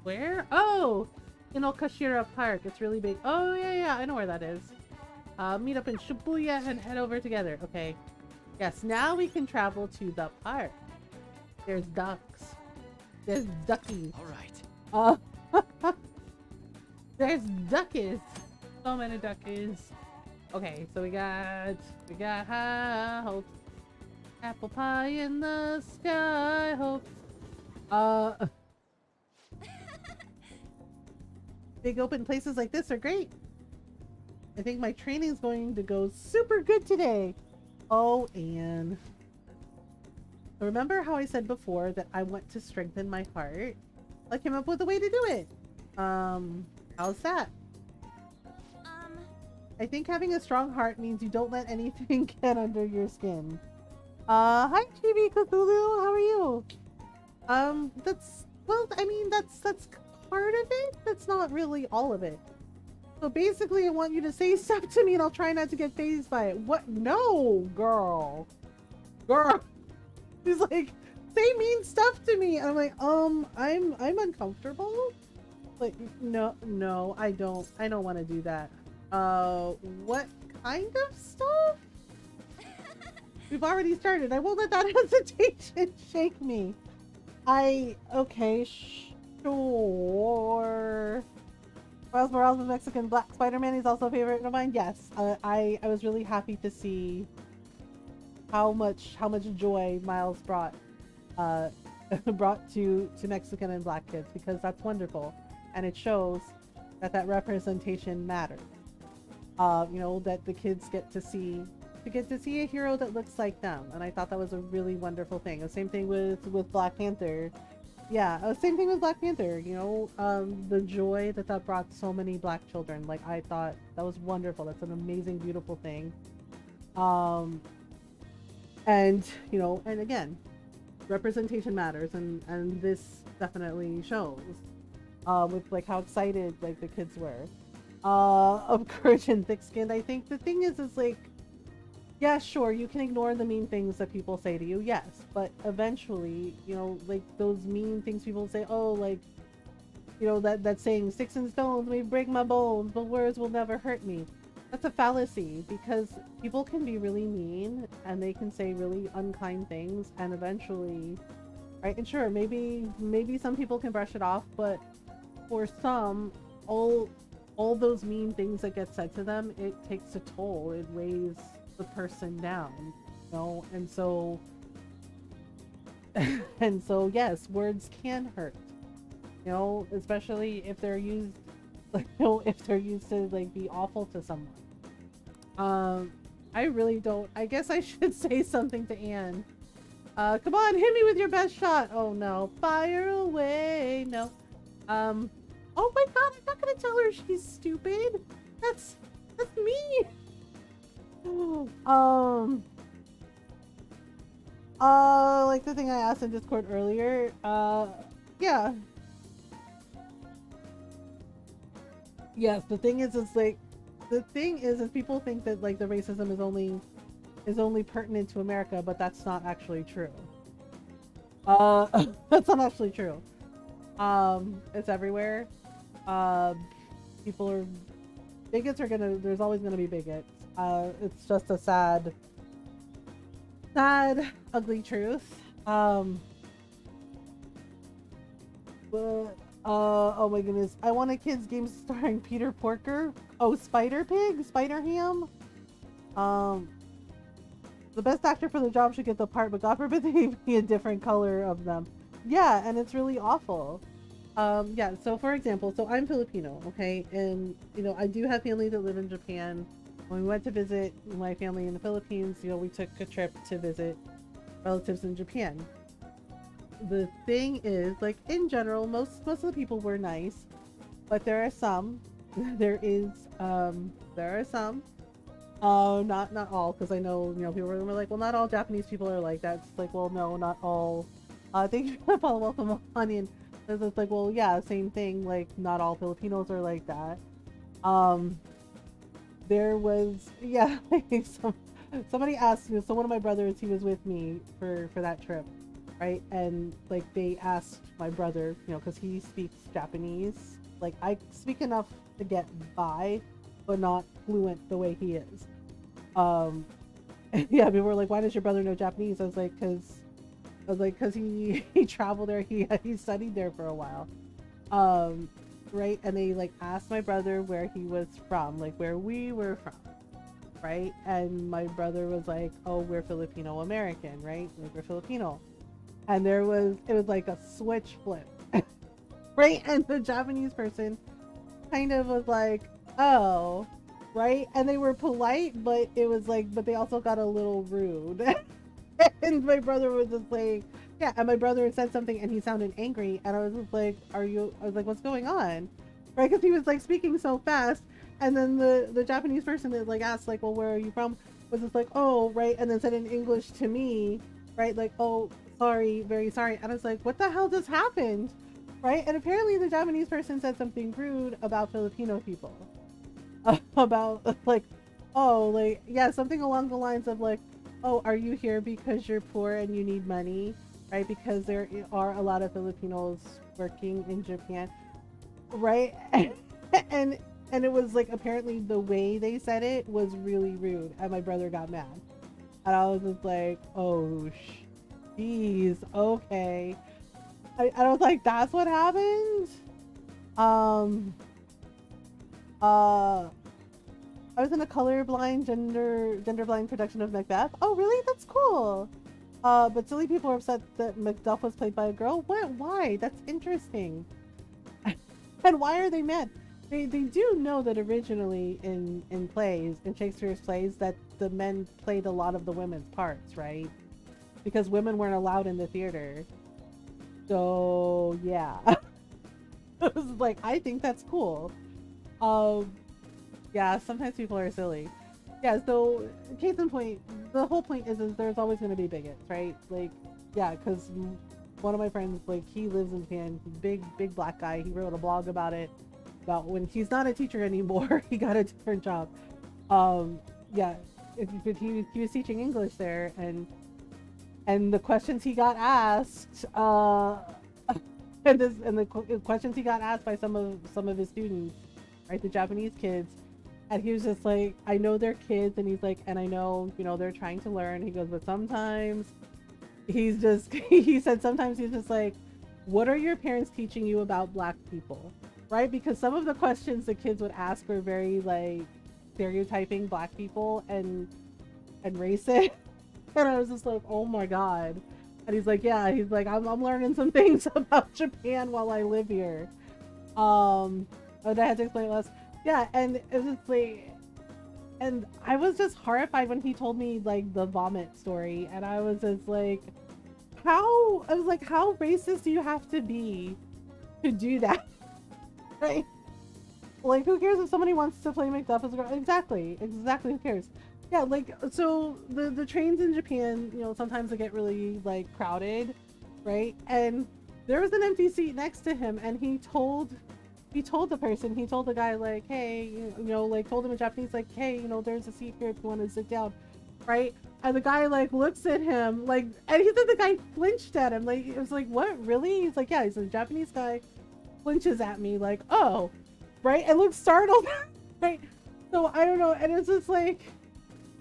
Where? Oh! In Okashira Park. It's really big. Oh, yeah, I know where that is. Meet up in Shibuya and head over together. Okay. Yes, now we can travel to the park. There's ducks. There's duckies. All right. There's duckies. So many duckies. Okay, so we got high hopes. Apple pie in the sky hopes. Big open places like this are great. I think my training's going to go super good today. Oh, Anne. Remember how I said before that I want to strengthen my heart? I came up with a way to do it. How's that? I think having a strong heart means you don't let anything get under your skin. Hi Chibi Cthulhu, how are you? That's part of it. That's not really all of it. So basically I want you to say stuff to me and I'll try not to get fazed by it. What? No, girl. He's like, say mean stuff to me. I'm like, I'm uncomfortable. Like, no, I don't want to do that. What kind of stuff? We've already started. I won't let that hesitation shake me. Okay, sure. Miles Morales is Mexican. Black Spider-Man is also a favorite of mine. Yes, I was really happy to see how much joy Miles brought to Mexican and Black kids, because that's wonderful, and it shows that representation matters. You know, that the kids get to see a hero that looks like them, and I thought that was a really wonderful thing. The same thing with Black Panther. Yeah, same thing with Black Panther. You know, the joy that brought so many Black children. Like, I thought that was wonderful. That's an amazing, beautiful thing. And you know, and again, representation matters, and this definitely shows. With like how excited like the kids were. Of Courage and Thick Skinned. I think the thing is like, yeah, sure, you can ignore the mean things that people say to you, yes, but eventually, you know, like those mean things people say, oh, like, you know, that saying, sticks and stones may break my bones, but words will never hurt me. That's a fallacy, because people can be really mean and they can say really unkind things, and eventually, right? And sure, maybe some people can brush it off, but for some, all those mean things that get said to them, it takes a toll. It weighs the person down, you know. And so yes, words can hurt, you know, especially if they're used, like, you know, if they're used to like be awful to someone. I really don't. I guess I should say something to Anne. Come on, hit me with your best shot. Oh no, fire away. No. Oh my god, I'm not gonna tell her she's stupid. That's me. Like the thing I asked in Discord earlier, yeah. Yes, the thing is people think that like the racism is only pertinent to America, but that's not actually true. That's not actually true. It's everywhere. Bigots are there's always gonna be bigots. It's just a sad, ugly truth. But, oh my goodness. I want a kid's game starring Peter Porker. Oh, Spider Pig? Spider Ham? The best actor for the job should get the part, but God forbid they be a different color of them. Yeah, and it's really awful. Yeah, so for example, so I'm Filipino, okay? And, you know, I do have family that live in Japan. When we went to visit my family in the Philippines, you know, we took a trip to visit relatives in Japan. The thing is, like, in general, most of the people were nice, but there are some, there are some, not all, because I know, you know, people were like, well, not all Japanese people are like that. It's like, well, no, not all. Thank you for the follow, welcome, Onion. It's like, well, yeah, same thing, like, not all Filipinos are like that. There was, yeah, somebody asked me, so one of my brothers, he was with me for that trip, right? And like they asked my brother, you know, because he speaks Japanese. Like, I speak enough to get by, but not fluent the way he is. Yeah, people were like, why does your brother know Japanese? I was like, because he traveled there, he studied there for a while. Right? And they like asked my brother where he was from, like where we were from, right? And my brother was like, oh, we're Filipino American, right? Like, we're Filipino. And it was like a switch flip. Right? And the Japanese person kind of was like, oh, right? And they were polite, but it was like, but they also got a little rude. And my brother was just like, yeah, and my brother said something and he sounded angry, and I was just like, I was like, what's going on? Right? Because he was like speaking so fast, and then the Japanese person that like asked like, well, where are you from? Was just like, oh, right, and then said in English to me, right, like, oh, sorry, very sorry. And I was like, what the hell just happened? Right? And apparently the Japanese person said something rude about Filipino people. About like, oh, like, yeah, something along the lines of like, oh, are you here because you're poor and you need money, right? Because there are a lot of Filipinos working in Japan, right? and and it was like apparently the way they said it was really rude, and my brother got mad, and I was just like, oh, jeez, okay. I was like, that's what happened. Um. I was in a colorblind, gender-blind production of Macbeth. Oh, really? That's cool. But silly people are upset that Macduff was played by a girl. What? Why? That's interesting. And why are they mad? They do know that originally in plays, in Shakespeare's plays, that the men played a lot of the women's parts, right? Because women weren't allowed in the theater. So yeah. It was like, I think that's cool. Yeah, sometimes people are silly. Yeah, so case in point, the whole point is there's always going to be bigots, right? Like, yeah, because one of my friends, like, he lives in Japan, big black guy. He wrote a blog about it, about when he's not a teacher anymore, he got a different job. Yeah, but he was teaching English there, and the questions he got asked, and the questions he got asked by some of his students, right, the Japanese kids. And he was just like, I know they're kids, and he's like, and I know, you know, they're trying to learn. He goes, but sometimes he's just, he said sometimes he's just like, what are your parents teaching you about black people? Right? Because some of the questions the kids would ask were very like stereotyping black people and racist. And I was just like, oh my God. And he's like, yeah, he's like, I'm learning some things about Japan while I live here. And I had to explain less. Yeah, and it was just like, and I was just horrified when he told me like the vomit story, and I was just like, how racist do you have to be to do that? Right? Like, who cares if somebody wants to play Macduff as a girl? Exactly, who cares? Yeah, like, so the trains in Japan, you know, sometimes they get really like crowded, right? And there was an empty seat next to him, and he told the guy, like, hey, you know, like, told him in Japanese, like, hey, you know, there's a seat here if you want to sit down, right? And the guy, like, looks at him, like, and he said the guy flinched at him, like, it was like, what, really? He's like, yeah, he's a Japanese guy, flinches at me, like, oh, right? And looks startled, right? So, I don't know, and it's just like,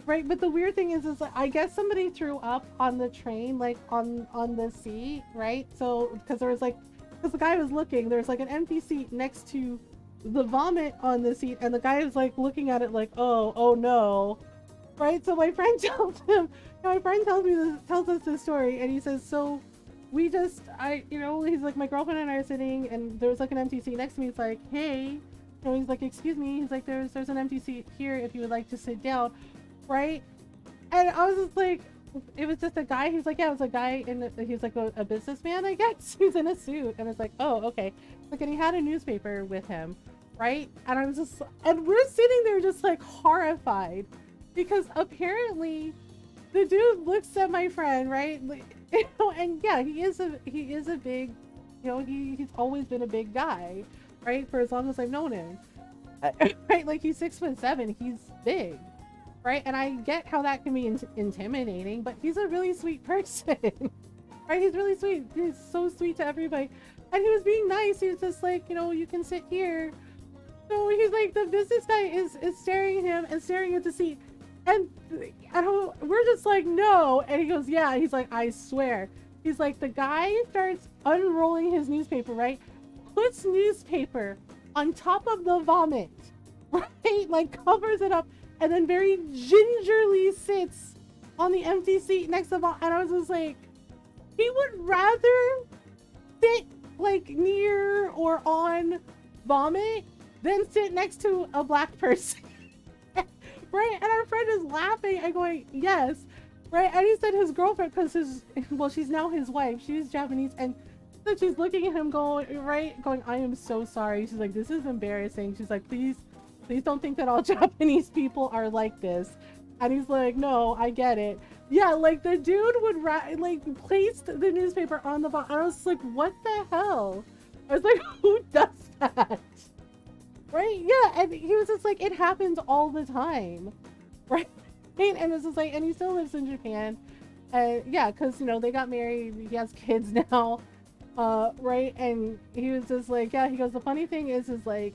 right? But the weird thing is like, I guess somebody threw up on the train, like, on the seat, right? So, because there was, like, because the guy was looking, there's like an empty seat next to the vomit on the seat, and the guy is like looking at it like, oh no, right? So my friend tells us this story, and he says, so we just, you know, he's like, my girlfriend and I are sitting, and there was like an empty seat next to me. It's like, hey, you know, he's like, excuse me, he's like, there's an empty seat here if you would like to sit down, right? And I was just like, it was just a guy. He's like, yeah, it was a guy he's like a businessman, I guess. He's in a suit, and it's like, oh, okay. Like, and he had a newspaper with him, right? And I was just, and we're sitting there just like horrified, because apparently the dude looks at my friend, right? Like, you know, and yeah, he is a big, you know, he's always been a big guy, right? For as long as I've known him, right? Like, he's 6'7", he's big. Right, and I get how that can be intimidating, but he's a really sweet person. Right, he's really sweet. He's so sweet to everybody, and he was being nice. He was just like, you know, you can sit here. So he's like, the business guy is staring at him and staring at the seat, and we're just like, no. And he goes, yeah. He's like, I swear. He's like, the guy starts unrolling his newspaper, right? Puts newspaper on top of the vomit, right? Like, covers it up. And then very gingerly sits on the empty seat next to and I was just like, he would rather sit like near or on vomit than sit next to a black person. Right? And our friend is laughing and going, yes. Right? And he said his girlfriend, because she's now his wife, she's Japanese, and so she's looking at him going, I am so sorry. She's like, this is embarrassing. She's like, please don't think that all Japanese people are like this. And he's like, no, I get it. Yeah, like, the dude would like placed the newspaper on the bottom. I was like, what the hell? I was like, who does that? Right? Yeah, and he was just like, it happens all the time. Right? And it's just like, and he still lives in Japan. And yeah, because, you know, they got married, he has kids now. Right? And he was just like, yeah, he goes, the funny thing is like,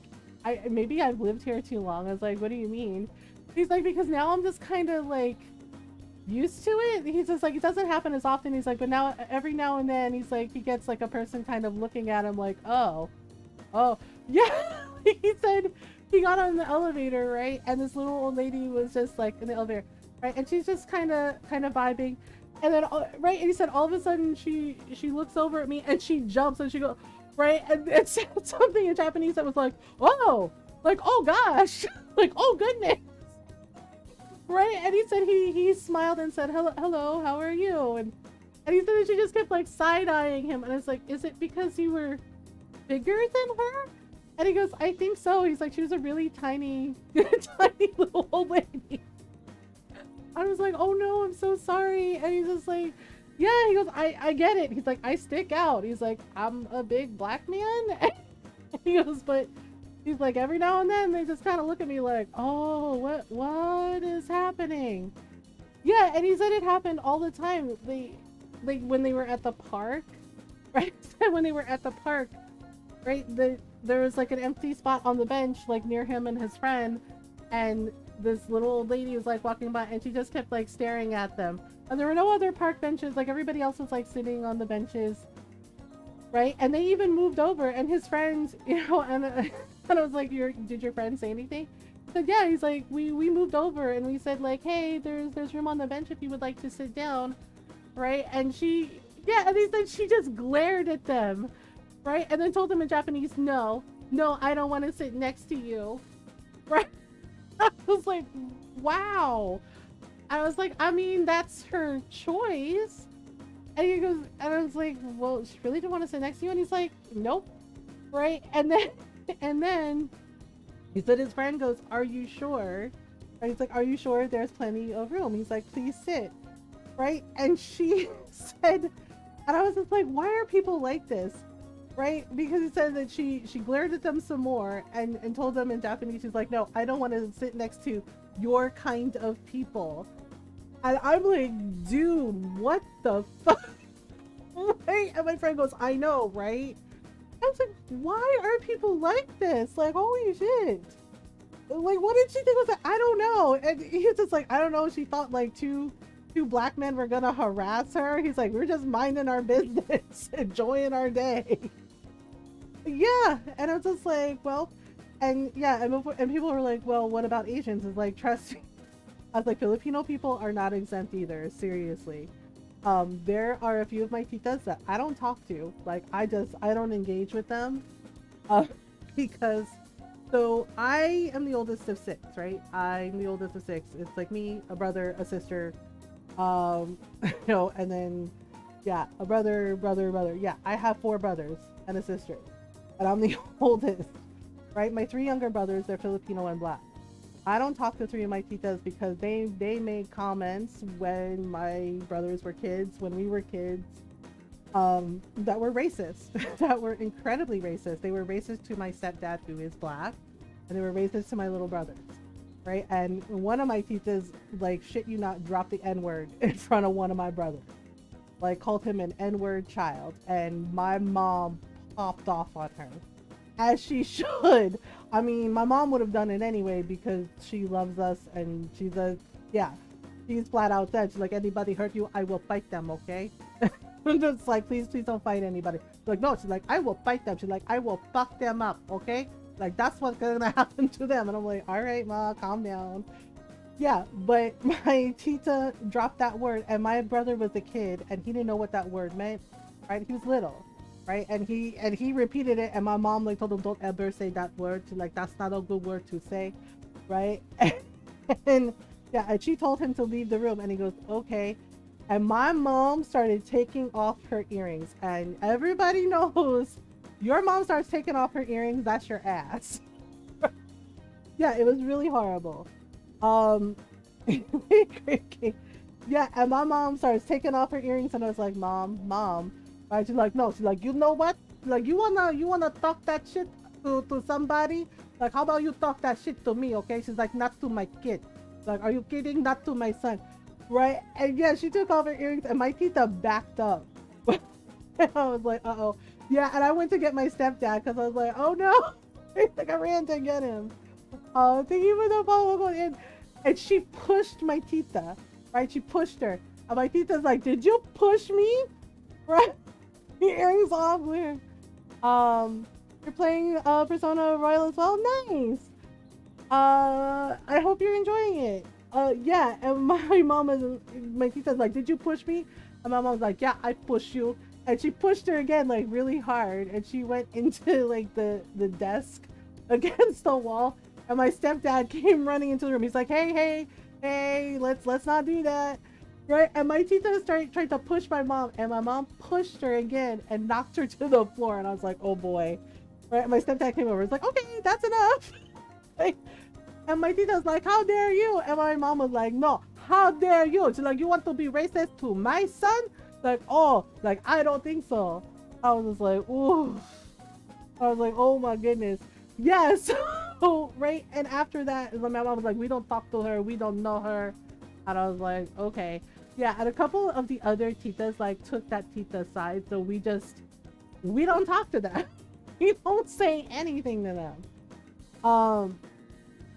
maybe I've lived here too long. I was like, what do you mean? He's like, because now I'm just kind of like used to it. He's just like, it doesn't happen as often. He's like, but now every now and then he's like, he gets like a person kind of looking at him like, oh, yeah. He said he got on the elevator, right? And this little old lady was just like in the elevator, right? And she's just kind of vibing. And then, right, and he said all of a sudden she looks over at me and she jumps and she goes, right, and it said something in Japanese that was like, oh, like, oh gosh, like, oh goodness, right? And he said he smiled and said, hello, how are you? And he said that she just kept like side-eyeing him, and I was like, is it because you were bigger than her? And he goes, I think so. He's like, she was a really tiny little old lady. I was like, oh no, I'm so sorry. And he's just like, yeah, he goes, I get it. He's like, I stick out. He's like, I'm a big black man. And he goes, but he's like, every now and then they just kind of look at me like, oh, what is happening? Yeah, and he said it happened all the time. Like when they were at the park, right? When they were at the park, right? There was like an empty spot on the bench, like near him and his friend, and this little old lady was like walking by and she just kept like staring at them. And there were no other park benches, like everybody else was like sitting on the benches, right? And they even moved over, and his friends, you know, and I was like, did your friend say anything? He said, yeah. He's like, we moved over and we said like, hey, there's room on the bench if you would like to sit down, right? And and he said she just glared at them, right? And then told them in Japanese, no, I don't want to sit next to you, right? I was like, wow. I was like, I mean, that's her choice. And he goes, and I was like, well, she really didn't want to sit next to you? And he's like, nope. Right? And then he said his friend goes, are you sure? And he's like, are you sure there's plenty of room? He's like, please sit. Right? And she said, and I was just like, why are people like this? Right? Because he said that she glared at them some more and told them in Japanese, she's like, no, I don't want to sit next to your kind of people. And I'm like, dude, what the fuck? Right? And my friend goes, I know, right? I was like, why are people like this? Like, holy shit. Like, what did she think was that? I don't know. And he's just like, I don't know. She thought like two black men were gonna harass her. He's like, we're just minding our business, enjoying our day. Yeah. And I was just like, well, and yeah, and people were like, well, what about Asians? It's like, trust me. I was like, Filipino people are not exempt either, seriously. There are a few of my titas that I don't talk to. Like, I don't engage with them. Because, so I am the oldest of 6, right? I'm the oldest of 6. It's like me, a brother, a sister, you know, and then, yeah, a brother. Yeah, I have 4 brothers and a sister. And I'm the oldest, right? My 3 younger brothers, they're Filipino and black. I don't talk to 3 of my titas because they made comments when my brothers were kids, when we were kids, that were racist, that were incredibly racist. They were racist to my stepdad, who is black, and they were racist to my little brothers, right? And one of my titas, like, shit you not, dropped the N-word in front of one of my brothers. Like, called him an N-word child, and my mom popped off on her. As she should. I mean, my mom would have done it anyway because she loves us, and she's flat out said, she's like, anybody hurt you, I will fight them, okay? I'm just like, please don't fight anybody. She's like, no, she's like, I will fight them. She's like, I will fuck them up, okay? Like, that's what's gonna happen to them. And I'm like, all right, ma, calm down. Yeah, but my tita dropped that word, and my brother was a kid, and he didn't know what that word meant, right? He was little. Right, and he repeated it, and my mom like told him, don't ever say that word. She's like, that's not a good word to say, right? And yeah, and she told him to leave the room, and he goes, okay. And my mom started taking off her earrings, and everybody knows your mom starts taking off her earrings, that's your ass. Yeah, it was really horrible. Yeah, and my mom starts taking off her earrings, and I was like, mom. Right? She's like, no. She's like, you know what? Like, you wanna talk that shit to somebody? Like, how about you talk that shit to me, okay? She's like, not to my kid. Like, are you kidding? Not to my son. Right? And yeah, she took off her earrings and my tita backed up. I was like, uh-oh. Yeah, and I went to get my stepdad because I was like, oh no. Like I ran to get him. Thank you for the follow going in. And she pushed my tita. Right? She pushed her. And my tita's like, did you push me? Right? The earrings off. Weird. You're playing Persona Royal as well? Nice. I hope you're enjoying it. Yeah, and my tita's like, did you push me? And my mom's like, yeah, I pushed you. And she pushed her again, like really hard. And she went into like the desk against the wall. And my stepdad came running into the room. He's like, hey, let's not do that. Right? And my tita tried to push my mom. And my mom pushed her again and knocked her to the floor. And I was like, oh boy. Right? And my stepdad came over. It's like, okay, that's enough. Like, and my tita's like, how dare you? And my mom was like, no, how dare you? She's like, you want to be racist to my son? Like, oh, like, I don't think so. I was just like, ooh. I was like, oh my goodness. Yes. So, right? And after that, my mom was like, we don't talk to her. We don't know her. And I was like, okay. Yeah, and a couple of the other titas, like, took that tita side. So we don't talk to them. We don't say anything to them.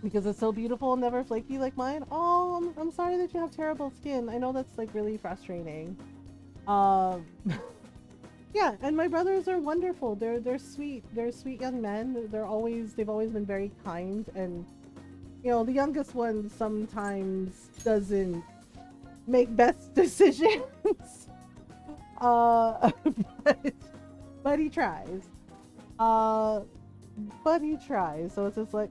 Because it's so beautiful and never flaky like mine. Oh, I'm sorry that you have terrible skin. I know that's like really frustrating. Yeah, and my brothers are wonderful. They're sweet. They're sweet young men. They've always been very kind, and you know, the youngest one sometimes doesn't make best decisions. but, but he tries. But he tries. So it's just like,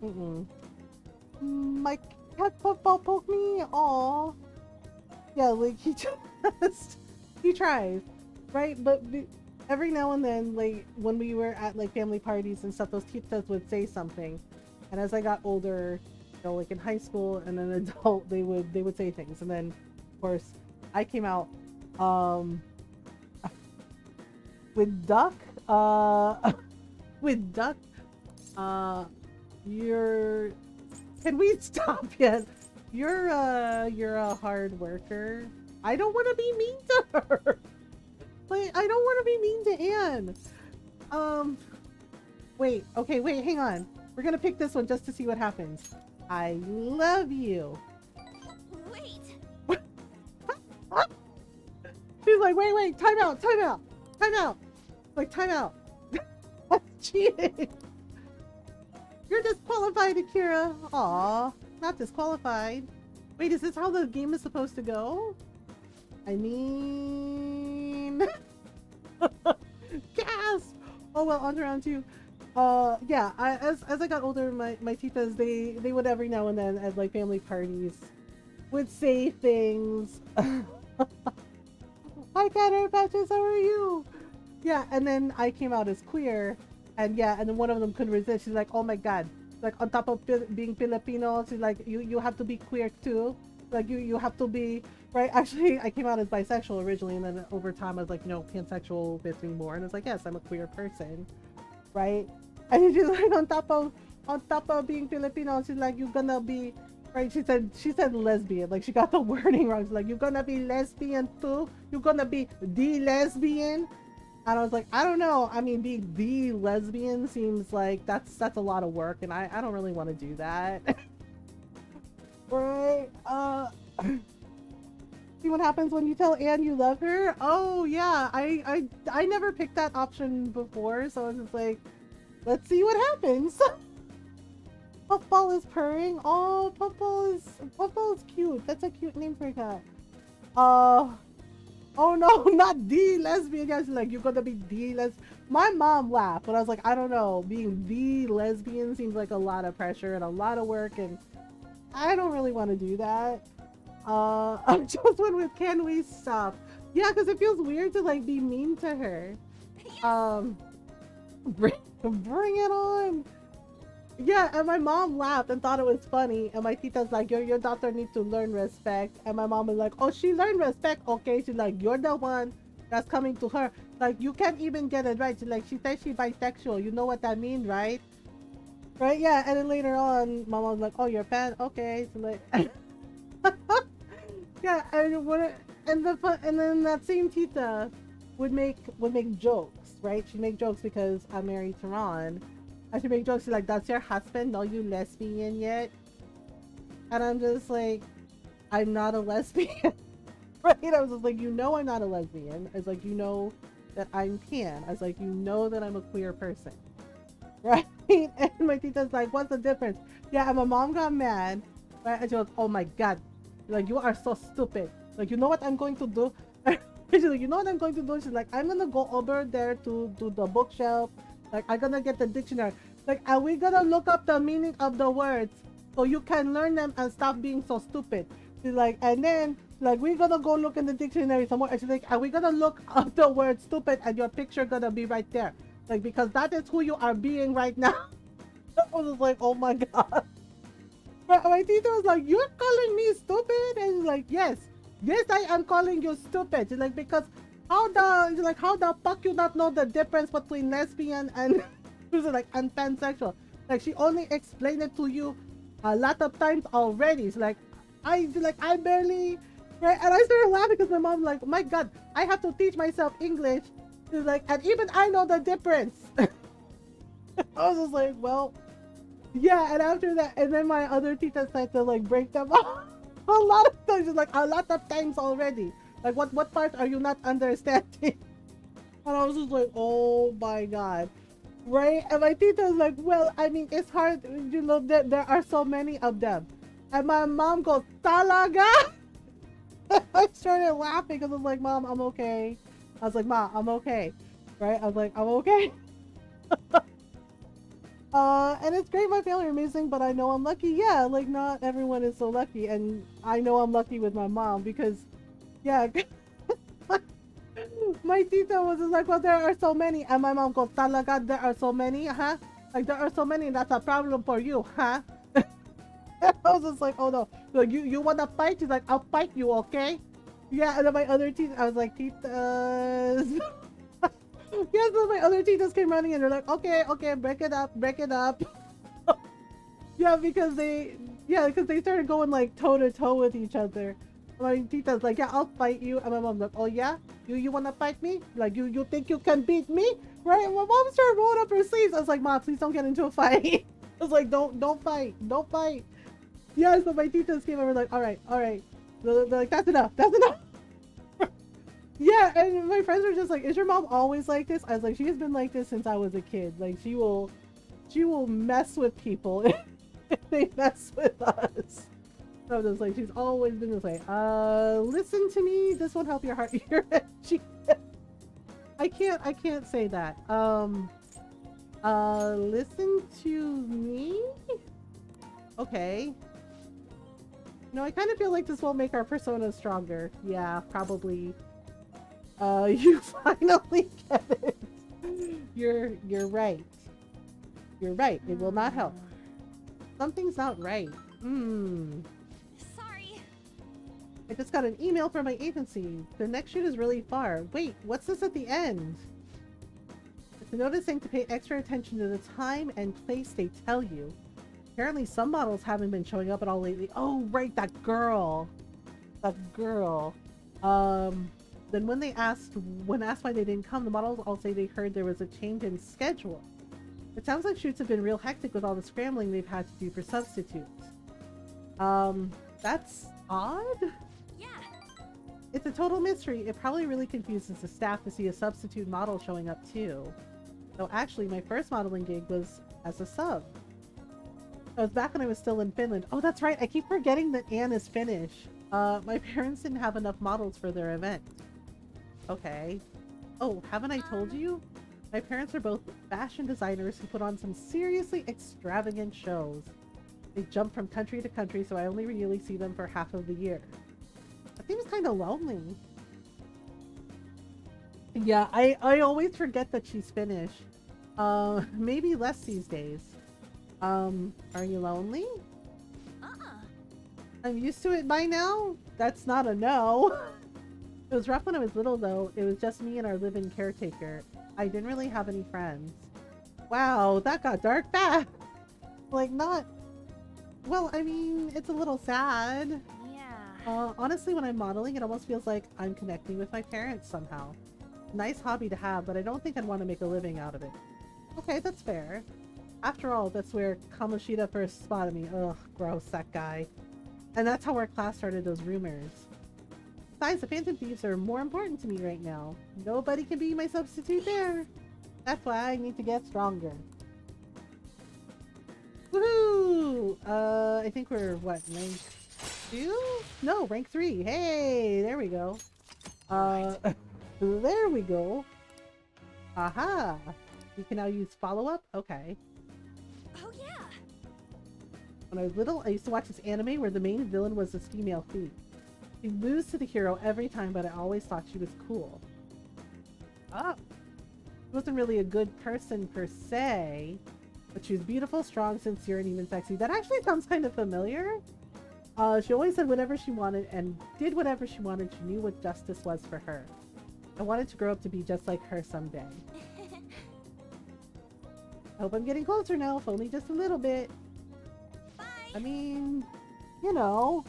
my cat football poked me. Aw. Yeah, like he tries, right? But every now and then, like when we were at like family parties and stuff, those titas would say something. And as I got older, you know, like in high school and an adult, they would say things. And then, of course, I came out with Duck. With Duck. Can we stop yet? You're a hard worker. I don't want to be mean to her. Like, I don't want to be mean to Anne. Wait, okay, wait, hang on. We're gonna pick this one just to see what happens. I love you. Wait. She's like, wait, time out. Like, time out. That's cheating. You're disqualified, Akira. Aw, not disqualified. Wait, is this how the game is supposed to go? I mean... Gasp! Oh well, on to round two. Yeah, as I got older, my titas, they would every now and then at like family parties would say things. Hi, Catter Patches, how are you? Yeah, and then I came out as queer. And yeah, and then one of them couldn't resist. She's like, oh my god. Like, on top of being Filipino, she's like, you have to be queer too. Like, you have to be, right? Actually, I came out as bisexual originally, and then over time I was like, no, pansexual fits me more. And it's like, yes, I'm a queer person, right? And she's like, on top of being Filipino, she's like, you're gonna be, right? She said lesbian. Like, she got the wording wrong. She's like, you're gonna be lesbian too? You're gonna be the lesbian? And I was like, I don't know. I mean, being the lesbian seems like that's a lot of work, and I don't really want to do that. Right? See what happens when you tell Anne you love her? Oh yeah, I never picked that option before, so I was just like, let's see what happens. Puffball is purring. Oh, Puffball is cute. That's a cute name for a cat. Oh no, not the lesbian. Guys, like, you're gonna be the lesbian. My mom laughed, but I was like, I don't know. Being the lesbian seems like a lot of pressure and a lot of work, and I don't really want to do that. I just went with, can we stop? Yeah, because it feels weird to like be mean to her. Bring it on. Yeah, and my mom laughed and thought it was funny, and my tita's like, your daughter needs to learn respect. And my mom was like, oh, she learned respect. Okay, she's like, you're the one that's coming to her. Like, you can't even get it right. She's like, she says she's bisexual. You know what that means, right? Right? Yeah. And then later on, my mom was like, oh, you're pan. Okay. So like, Yeah, and then that same tita would make jokes, right? She'd make jokes because I'm married to Ron. And she'd make jokes, she's like, "That's your husband? No, you lesbian yet?" And I'm just like, I'm not a lesbian. Right? I was just like, you know I'm not a lesbian. I was like, you know that I'm pan. I was like, you know that I'm a queer person. Right? And my tita's like, what's the difference? Yeah, and my mom got mad. Right? And she goes, oh my god. Like, you are so stupid. Like, you know what I'm going to do? She's like, you know what I'm going to do? She's like, I'm gonna go over there to the bookshelf. Like, I'm gonna get the dictionary. Like, are we gonna look up the meaning of the words so you can learn them and stop being so stupid? She's like, and then, like, we're gonna go look in the dictionary somewhere. And she's like, are we gonna look up the word stupid and your picture gonna be right there? Like, because that is who you are being right now. I was just like, oh my god. But my teacher was like, you're calling me stupid? And like, yes, I am calling you stupid. She's like, because how the fuck you not know the difference between lesbian and like and pansexual? Like, she only explained it to you a lot of times already. She's like, I barely, right? And I started laughing because my mom's like, oh my god, I have to teach myself English. She's like, and even I know the difference. I was just like, well, yeah. And after that, and then my other teacher started to like break them up a lot of times. She's like, a lot of times already. Like, what part are you not understanding? And I was just like, oh my god, right? And my teacher was like, well, I mean, it's hard, you know, there are so many of them. And my mom goes, talaga? I started laughing because I was like, Mom, I'm okay. I was like, Ma, I'm okay. Right? I was like, I'm okay. And it's great my family are amazing, but I know I'm lucky. Yeah, like, not everyone is so lucky. And I know I'm lucky with my mom because, yeah, my tita was just like, well, there are so many. And my mom goes, talaga, there are so many, huh? Like, there are so many, that's a problem for you, huh? I was just like, oh no. Like, you wanna fight? She's like, I'll fight you, okay? Yeah, and then my other teachers, I was like, titas. Yeah, so my other teachers came running and they're like, okay, break it up. Yeah, because they started going like toe to toe with each other. My tita's like, yeah, I'll fight you. And my mom's like, oh yeah? You wanna fight me? Like, you think you can beat me? Right? And my mom started rolling up her sleeves. I was like, Mom, please don't get into a fight. I was like, don't fight. Yeah, so my teachers came over like, all right. They're like, that's enough. Yeah, and my friends were just like, is your mom always like this? I was like, she has been like this since I was a kid. Like, she will mess with people if they mess with us. So I was just like, she's always been this way. Listen to me. This won't help your heart. I can't say that. Listen to me? Okay. No, I kind of feel like this will make our persona stronger. Yeah, probably. You finally get it. You're right. You're right. It will not help. Something's not right. Sorry. I just got an email from my agency. The next shoot is really far. Wait, what's this at the end? It's a notice saying to pay extra attention to the time and place they tell you. Apparently some models haven't been showing up at all lately. Oh, right, that girl. Then when asked why they didn't come, the models all say they heard there was a change in schedule. It sounds like shoots have been real hectic with all the scrambling they've had to do for substitutes. That's odd? Yeah. It's a total mystery. It probably really confuses the staff to see a substitute model showing up too. So actually, my first modeling gig was as a sub. It was back when I was still in Finland. Oh, that's right. I keep forgetting that Anne is Finnish. My parents didn't have enough models for their event. Okay. Oh, haven't I told you? My parents are both fashion designers who put on some seriously extravagant shows. They jump from country to country, so I only really see them for half of the year. That seems kind of lonely. Yeah, I always forget that she's Finnish. Maybe less these days. Are you lonely? I'm used to it by now? That's not a no. It was rough when I was little though. It was just me and our live-in caretaker. I didn't really have any friends. Wow, that got dark fast. Like, not... Well, I mean, it's a little sad. Yeah. Honestly, when I'm modeling, it almost feels like I'm connecting with my parents somehow. Nice hobby to have, but I don't think I'd want to make a living out of it. Okay, that's fair. After all, that's where Kamoshida first spotted me. Ugh, gross, that guy. And that's how our class started those rumors. Besides, the Phantom Thieves are more important to me right now. Nobody can be my substitute there. That's why I need to get stronger. Woohoo! I think we're, what, rank 2? No, rank 3. Hey, there we go. There we go. Aha! We can now use follow-up? Okay. Oh yeah. When I was little, I used to watch this anime where the main villain was this female thief. She loses to the hero every time, but I always thought she was cool. Oh. She wasn't really a good person per se, but she was beautiful, strong, sincere, and even sexy. That actually sounds kind of familiar. She always said whatever she wanted and did whatever she wanted. She knew what justice was for her. I wanted to grow up to be just like her someday. I hope I'm getting closer now, if only just a little bit. Bye. I mean, you know,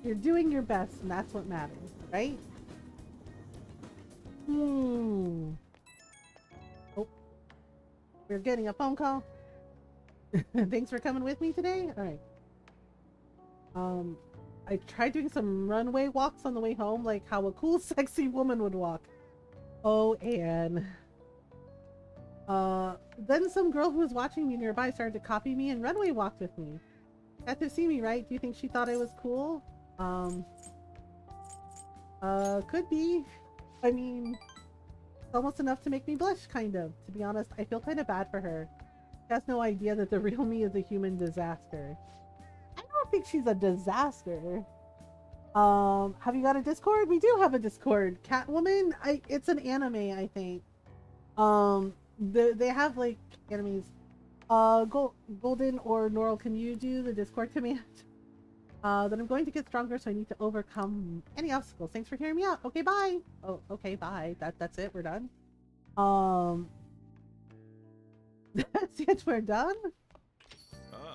you're doing your best and that's what matters, right? Oh, we're getting a phone call. Thanks for coming with me today. All right. I tried doing some runway walks on the way home, like how a cool, sexy woman would walk. Oh, Anne. Then some girl who was watching me nearby started to copy me and runway walked with me. Had to see me, right? Do you think she thought I was cool? Could be. I mean, it's almost enough to make me blush, kind of. To be honest, I feel kind of bad for her. She has no idea that the real me is a human disaster. I don't think she's a disaster. Have you got a Discord? We do have a Discord. Catwoman? It's an anime, I think. They have like animes. Golden or Noral, can you do the Discord command? Then I'm going to get stronger, so I need to overcome any obstacles. Thanks for hearing me out. Okay, bye. Oh, okay, bye. That's it. We're done. That's it. We're done.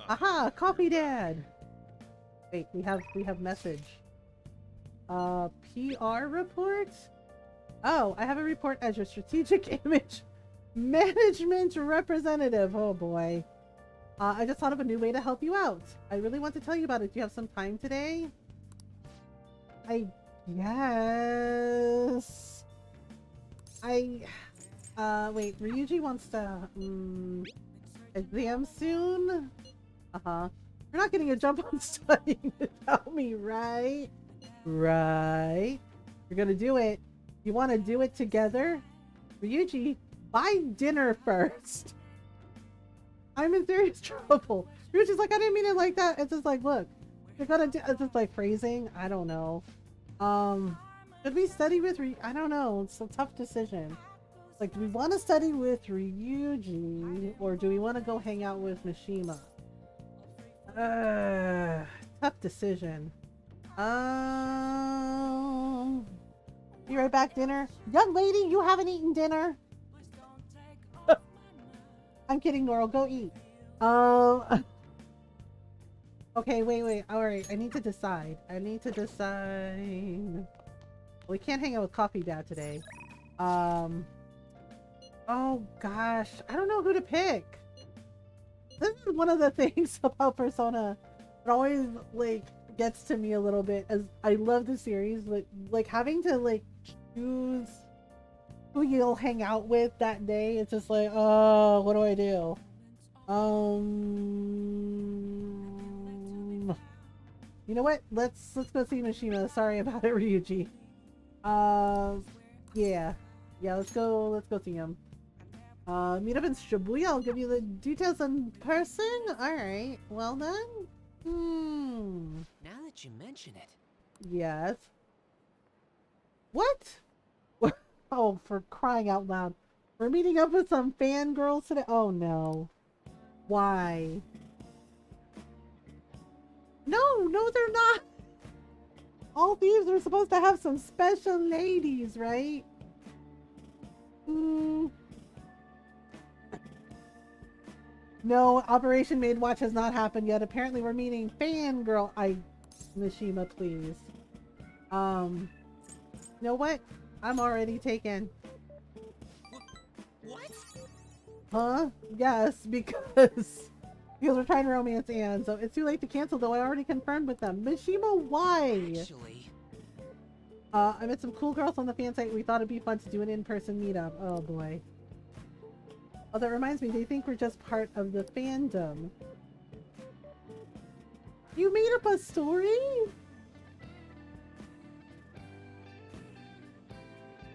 Aha! Coffee Dad. Wait, we have message. PR report. Oh, I have a report as your strategic image management representative. Oh boy. I just thought of a new way to help you out. I really want to tell you about it. Do you have some time today? I guess. Wait, Ryuji wants to, exam soon? Uh-huh. You're not getting a jump on studying without me, right? Right. You're gonna do it. You want to do it together? Ryuji, buy dinner first. I'm in serious trouble. Ryuji's like, I didn't mean it like that. It's just like, look, you're gonna do, it's just like phrasing. I don't know. Should we study with I don't know. It's a tough decision. Like, do we want to study with Ryuji or do we want to go hang out with Mishima? Tough decision. Be right back, dinner. Young lady, you haven't eaten dinner. I'm kidding, Noral. Go eat. Okay, wait. Alright, I need to decide. We can't hang out with Coffee Dad today. Oh gosh. I don't know who to pick. This is one of the things about Persona that always, like, gets to me a little bit, as I love the series, but, like, having to, like, choose who you'll hang out with that day, it's just like, oh, what do I do? You know what? Let's go see Mishima. Sorry about it, Ryuji. Yeah, let's go see him. Meet up in Shibuya. I'll give you the details in person. All right. Well then. Now that you mention it. Yes. What? Oh, for crying out loud. We're meeting up with some fangirls today. Oh no. Why? No, they're not. All thieves are supposed to have some special ladies, right? No, Operation Maid Watch has not happened yet. Apparently we're meeting fangirl. Mishima, please. You know what? I'm already taken. What? Huh? Yes, because we're trying to romance Anne, so it's too late to cancel, though I already confirmed with them. Mishima, why? Actually, I met some cool girls on the fan site. We thought it'd be fun to do an in-person meetup. Oh boy. Oh, that reminds me, they think we're just part of the fandom. You made up a story?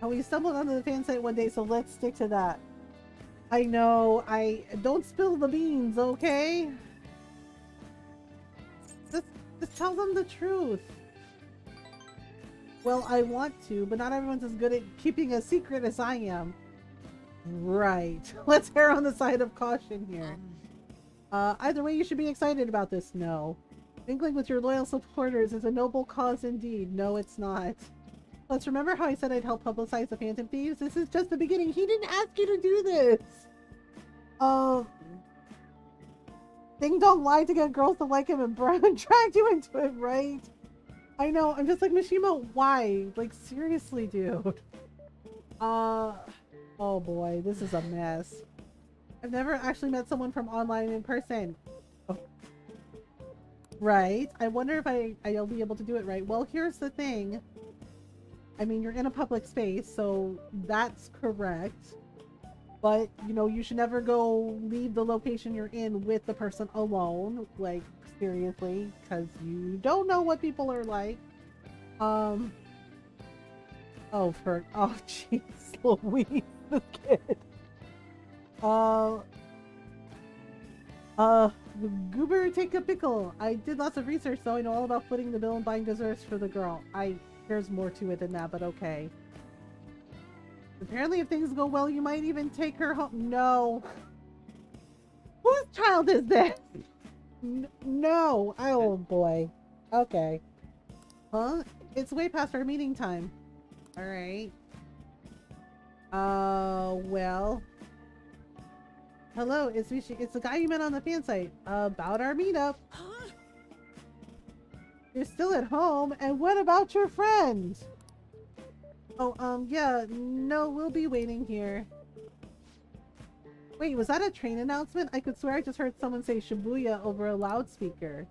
Oh, we stumbled onto the fan site one day, so let's stick to that. I know, don't spill the beans, okay? Just tell them the truth. Well, I want to, but not everyone's as good at keeping a secret as I am. Right. Let's err on the side of caution here. Either way, you should be excited about this. No. Mingling with your loyal supporters is a noble cause indeed. No, it's not. Let's remember how I said I'd help publicize the Phantom Thieves? This is just the beginning. He didn't ask you to do this. Ding dong lied to get girls to like him and dragged you into it, right? I know. I'm just like, Mishima, why? Like, seriously, dude. Oh boy, this is a mess. I've never actually met someone from online in person. Oh. Right. I wonder if I'll be able to do it right. Well, here's the thing. I mean, you're in a public space, so that's correct. But, you know, you should never go leave the location you're in with the person alone. Like, seriously, because you don't know what people are like. Oh, jeez, Louise, the kid. Goober, take a pickle. I did lots of research, so I know all about footing the bill and buying desserts for the girl. There's more to it than that, but okay. Apparently, if things go well, you might even take her home. No. Whose child is this? No. Oh, boy. Okay. Huh? It's way past our meeting time. Alright. Well. Hello, it's the guy you met on the fan site. About our meetup. huh? You're still at home, and what about your friend? Oh, yeah, no, we'll be waiting here. Wait, was that a train announcement? I could swear I just heard someone say Shibuya over a loudspeaker.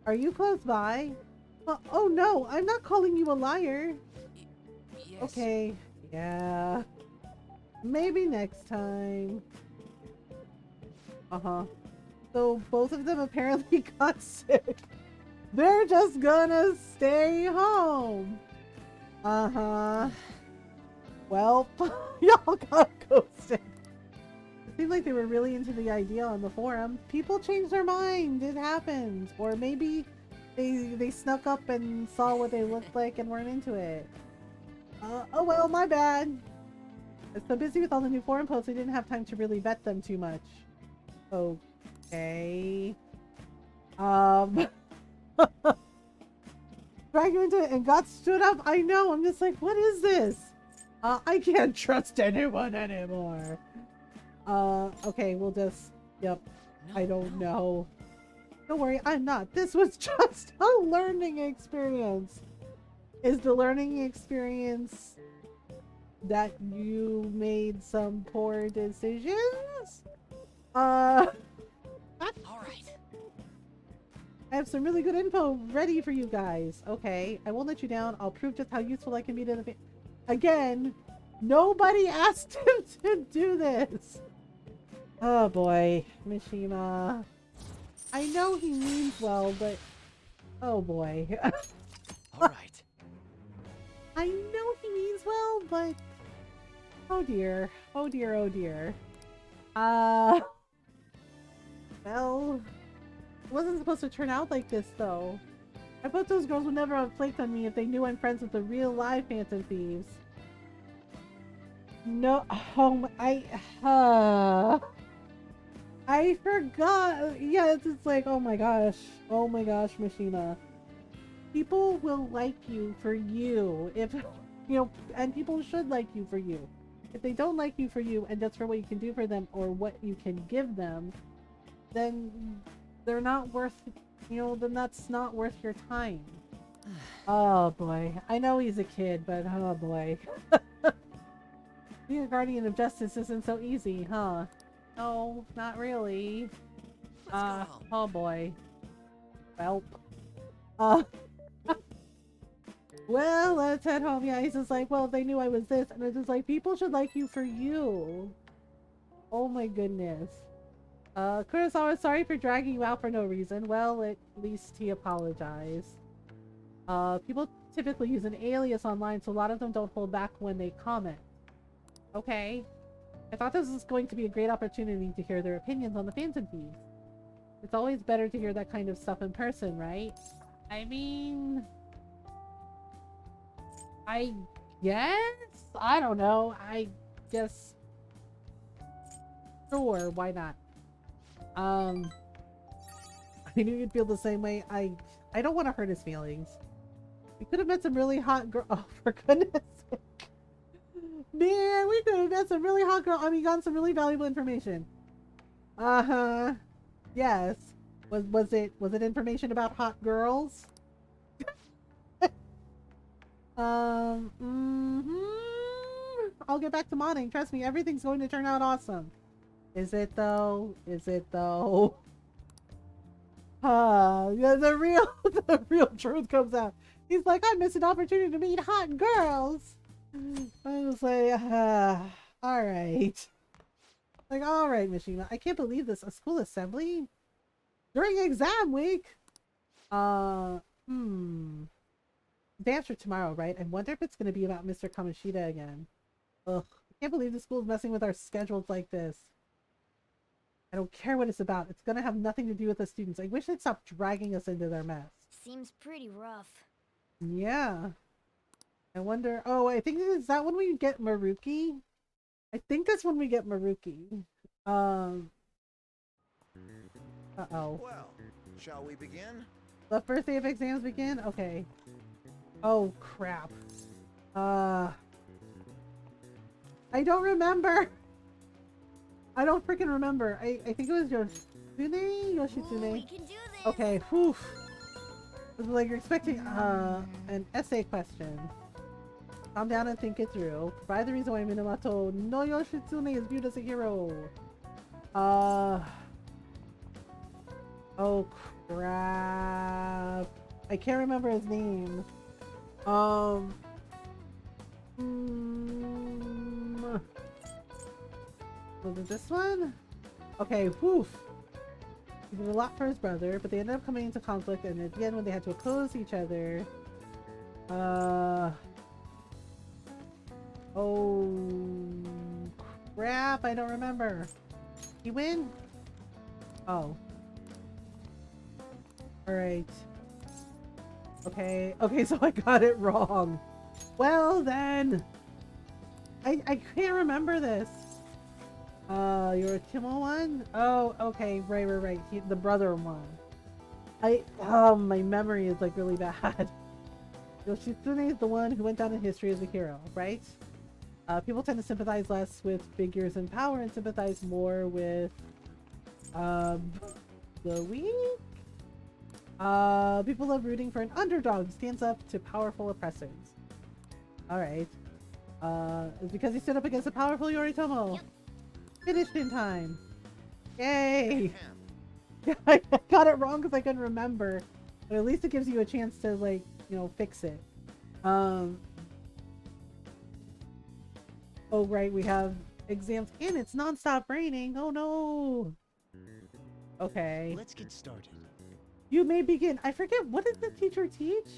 Are you close by? Oh no, I'm not calling you a liar. Yes. Okay, yeah. Maybe next time. Uh-huh. So both of them apparently got sick. They're just gonna stay home. Uh-huh. Well, y'all got ghosted. It seemed like they were really into the idea on the forum. People change their mind. It happens. Or maybe they snuck up and saw what they looked like and weren't into it. Oh well, my bad. I was so busy with all the new forum posts I didn't have time to really vet them too much. Okay. Drag you into it and got stood up. I know. I'm just like, what is this? I can't trust anyone anymore. Okay, we'll just. Yep. No, I don't no. know. Don't worry, I'm not. This was just a learning experience. Is the learning experience that you made some poor decisions? All right. I have some really good info ready for you guys. Okay, I won't let you down. I'll prove just how useful I can be to the Again, nobody asked him to do this. Oh boy, Mishima. I know he means well, but oh boy. All right. I know he means well, but oh dear. Oh dear, oh dear. Well, it wasn't supposed to turn out like this, though. I thought those girls would never have flaked on me if they knew I'm friends with the real live Phantom Thieves. No, I forgot. Yeah, it's just like, oh my gosh, Mishima. People will like you for you if, you know, and people should like you for you. If they don't like you for you and just for what you can do for them or what you can give them, then they're not worth, you know, then that's not worth your time. Oh boy. I know he's a kid, but oh boy. Being a guardian of justice isn't so easy, huh? No, not really. Let's go home. Oh boy. Welp. Uh, well, let's head home. Yeah, he's just like, well, they knew I was this. And it's just like, people should like you for you. Oh my goodness. Kurosawa, sorry for dragging you out for no reason. Well, at least he apologized. People typically use an alias online, so a lot of them don't hold back when they comment. Okay. I thought this was going to be a great opportunity to hear their opinions on the Phantom piece. It's always better to hear that kind of stuff in person, right? I mean... I guess? I don't know. I guess... Sure, why not? I knew you'd feel the same way. I don't want to hurt his feelings. We could have met some really hot girl. Oh, for goodness sake. Man, we could have met some really hot girl. I mean, gotten some really valuable information. Uh-huh. Yes. Was it information about hot girls? I'll get back to modding. Trust me, everything's going to turn out awesome. Is it though? Is it though? Yeah, the real truth comes out. He's like, I missed an opportunity to meet hot girls. I was like, all right. Like, all right, Mishima. I can't believe this. A school assembly? During exam week? Day after tomorrow, right? I wonder if it's going to be about Mr. Kamoshida again. Ugh. I can't believe the school's messing with our schedules like this. I don't care what it's about. It's going to have nothing to do with the students. I wish they'd stop dragging us into their mess. Seems pretty rough. Yeah. I wonder... Oh, I think is that when we get Maruki? I think that's when we get Maruki. Uh-oh. Well, shall we begin? The first day of exams begin? Okay. Oh, crap. I don't remember. I don't freaking remember. I think it was Yoshitsune? Ooh, we can do this. Okay, whew. It was like you're expecting an essay question. Calm down and think it through. Provide the reason why Minamoto no Yoshitsune is viewed as a hero. Oh crap. I can't remember his name. Was it this one? Okay, whew. He did a lot for his brother, but they ended up coming into conflict, and at the end when they had to oppose each other, oh crap, I don't remember. He win? Oh. Alright. Okay, so I got it wrong. Well then! I can't remember this. You're a Timo one? Oh, okay, right. The brother one. My memory is like really bad. Yoshitsune is the one who went down in history as a hero, right? People tend to sympathize less with figures in power and sympathize more with, the weak? People love rooting for an underdog who stands up to powerful oppressors. Alright. It's because he stood up against a powerful Yoritomo. Yep. Finished in time. Yay! Yeah, I got it wrong because I couldn't remember. But at least it gives you a chance to, like, you know, fix it. Oh, right, we have exams and it's non-stop raining. Oh, no! Okay. Let's get started. You may begin. I forget, what did the teacher teach?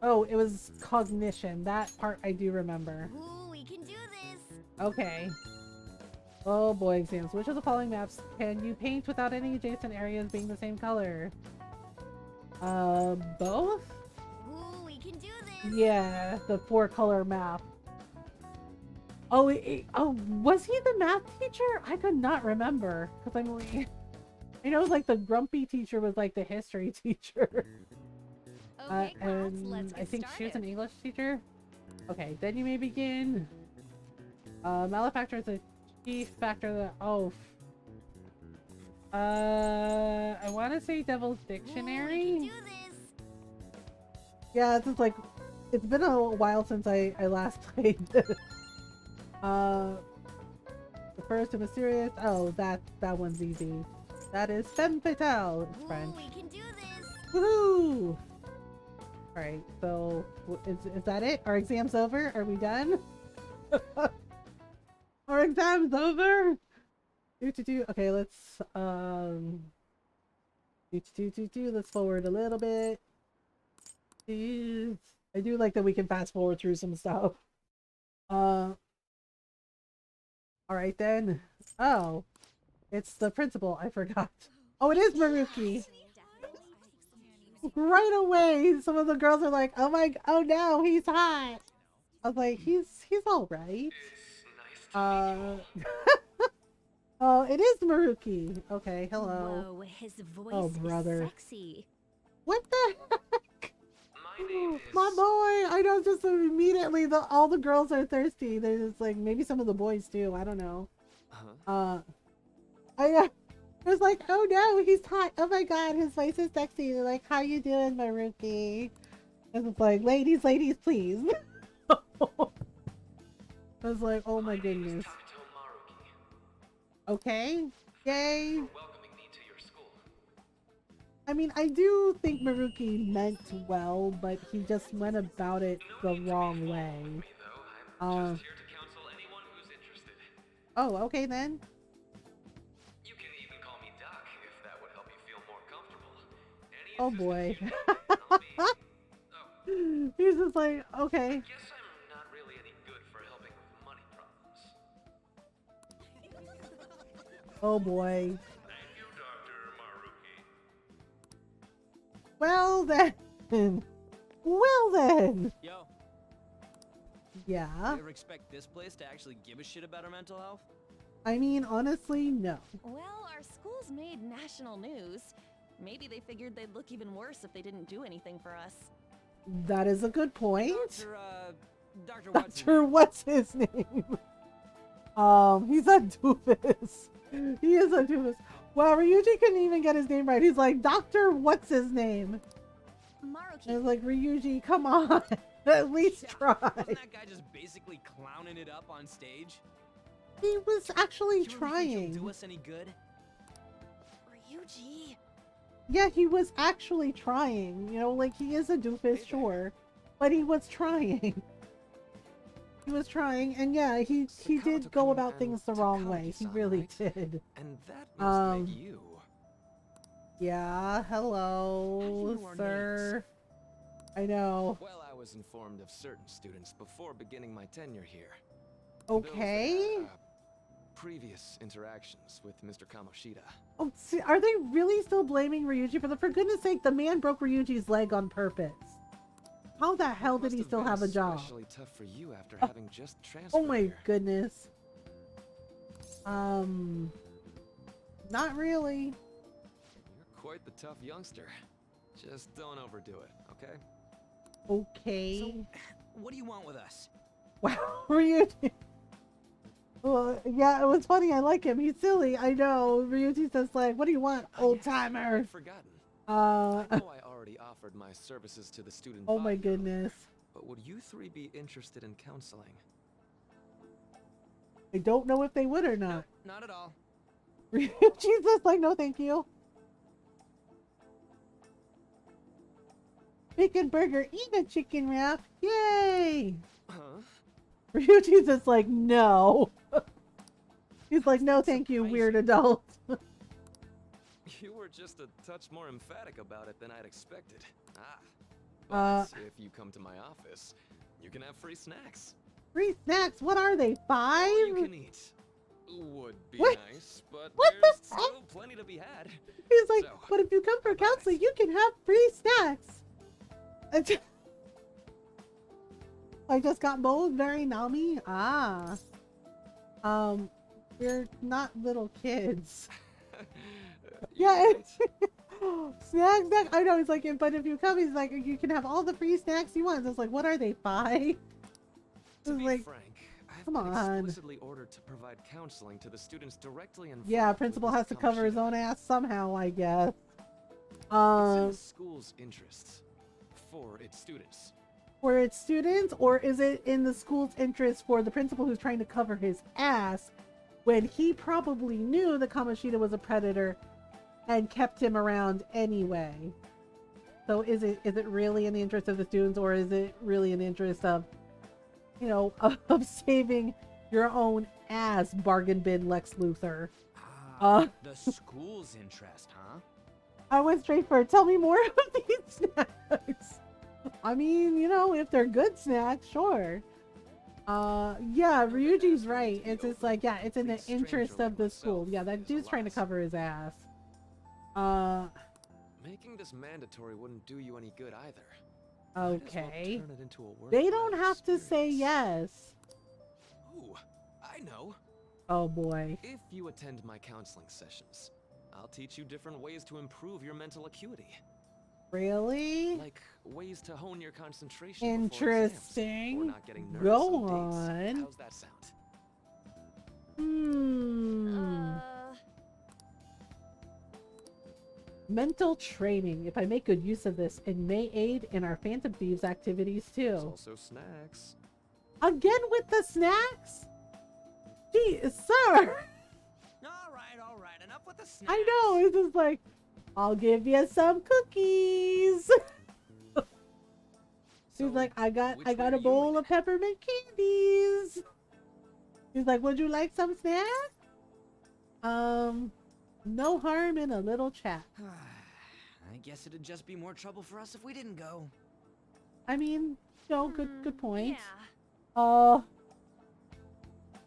Oh, it was cognition. That part I do remember. Ooh, we can do this. Okay. Oh boy, exams. Which of the following maps can you paint without any adjacent areas being the same color? Both? Ooh, we can do this. Yeah, the 4-color map. Oh, oh, was he the math teacher? I could not remember. Because I'm like... I know like the grumpy teacher was like the history teacher. Okay, class, And let's get I think she was an started. English teacher. Okay, then you may begin. Malefactor is a chief factor that... Oh. I want to say Devil's Ooh, we can Dictionary. do this. Yeah, it's just like it's been a while since I last played this. The first and mysterious. Oh, that one's easy. That is femme fatale. It's Ooh, French. we can do this. Woohoo! All right, so is that it? Our exam's over. Are we done? Our exam's over. Do. Okay, let's do. Let's forward a little bit. Jeez. I do like that we can fast forward through some stuff. All right then. Oh, it's the principal. I forgot. Oh, it is Maruki. Right away, some of the girls are like, "Oh my, oh no, he's hot." I was like, "He's all right." Oh, it is Maruki. Okay, hello. Whoa, his voice Oh, brother. is sexy. What the heck? My boy. I know, just immediately all the girls are thirsty. They're just like, maybe some of the boys too. I don't know. I was like, oh no, he's hot. Oh my god, his voice is sexy. They're like, how you doing, Maruki? And it's like, ladies, please. I was like, oh my goodness. Okay, yay. I mean, I do think Maruki meant well, but he just went about it the wrong way. Oh, okay then. You can even call me Doc if that would help you feel more comfortable. Any Oh boy. Oh, He's just like, okay. guess I'm not really any good for helping with money problems. Oh boy. Thank you, Dr. Maruki. Well then. Well then. Yo, Yeah. you ever expect this place to actually give a shit about our mental health? I mean, honestly, no. Well, our school's made national news. Maybe they figured they'd look even worse if they didn't do anything for us. That is a good point. Dr. Watson. Dr. What's his name? He's a doofus. He is a doofus. Well, Ryuji couldn't even get his name right. He's like, Dr. What's his name? Maruki. And I was like, Ryuji, come on. At least try. Wasn't that guy just basically clowning it up on stage? He was actually Do you really think he'll do trying. us any good? Ryuji. Yeah, he was actually trying. You know, like, he is a doofus, sure. But he was trying. He was trying, and yeah, he did go about things the wrong way. He really did. And that must make you. Yeah, hello, How do you know our sir. I know. Well, I was informed of certain students before beginning my tenure here. Those that Okay. had, previous interactions with Mr. Kamoshida. Oh, see, are they really still blaming Ryuji for goodness sake, the man broke Ryuji's leg on purpose. How the hell did Must he have still been have a job? Especially tough for you after having just transferred Oh my here. goodness. Not really. You're quite the tough youngster. Just don't overdo it, okay? Okay. So, what do you want with us? Wow, Ryuji. Well, yeah, it was funny. I like him. He's silly. I know. Ryuji's just like, what do you want, old timer? I'd forgotten. Uh, I know I already offered my services to the student oh my body group, goodness. but would you three be interested in counseling? I don't know if they would or not. Not at all. Ryuji's just like, no, thank you. Bacon burger, eat a chicken wrap. Yay! Huh? Ryuji's just like, no. He's like, no, thank you, weird adult. You were just a touch more emphatic about it than I'd expected. Ah. But if you come to my office, you can have free snacks. Free snacks? What are they? 5? All you can eat. Would be What? nice, but What the there's heck? still plenty to be had. He's like, So, but if you come for how about counseling, it? you can have free snacks. I just got mold, very Nami. Ah. We're not little kids. You're Yeah. right. Snack. I know. He's like, but if you come, he's like, you can have all the free snacks you want. It's like, what are they? 5? To It's be like, frank, I've Come been on. explicitly ordered to provide counseling to the students directly involved. Yeah, with principal Ms. has to cover his own Kamoshida. ass somehow, I guess. It's in the school's interests for its students. For its students, or is it in the school's interest for the principal who's trying to cover his ass when he probably knew that Kamoshida was a predator and kept him around anyway? So is it really in the interest of the students, or is it really in the interest of, you know, of saving your own ass, bargain bin Lex Luthor? The school's interest, huh? I went straight for it. Tell me more of these snacks. I mean, you know, if they're good snacks, sure. Yeah, Ryuji's right. It's just like, yeah, it's in the interest of the school. Yeah, that dude's trying to cover his ass. Making this mandatory wouldn't do you any good either. Okay. Turn it into a They don't worthwhile have to say experience. yes. Ooh, I know. Oh boy. If you attend my counseling sessions, I'll teach you different ways to improve your mental acuity. Really? Like ways to hone your concentration. Interesting. Or not getting nervous Go on dates. on. How's that sound? Mental training. If I make good use of this, it may aid in our Phantom Thieves activities There's too. also snacks. Again with the snacks? Gee, sir! All right, enough with the snacks. I know, it's just like, I'll give you some cookies. He's like, I got a bowl of peppermint candies. He's like, would you like some snacks? No harm in a little chat. I guess it'd just be more trouble for us if we didn't go. I mean, no, good point. Yeah.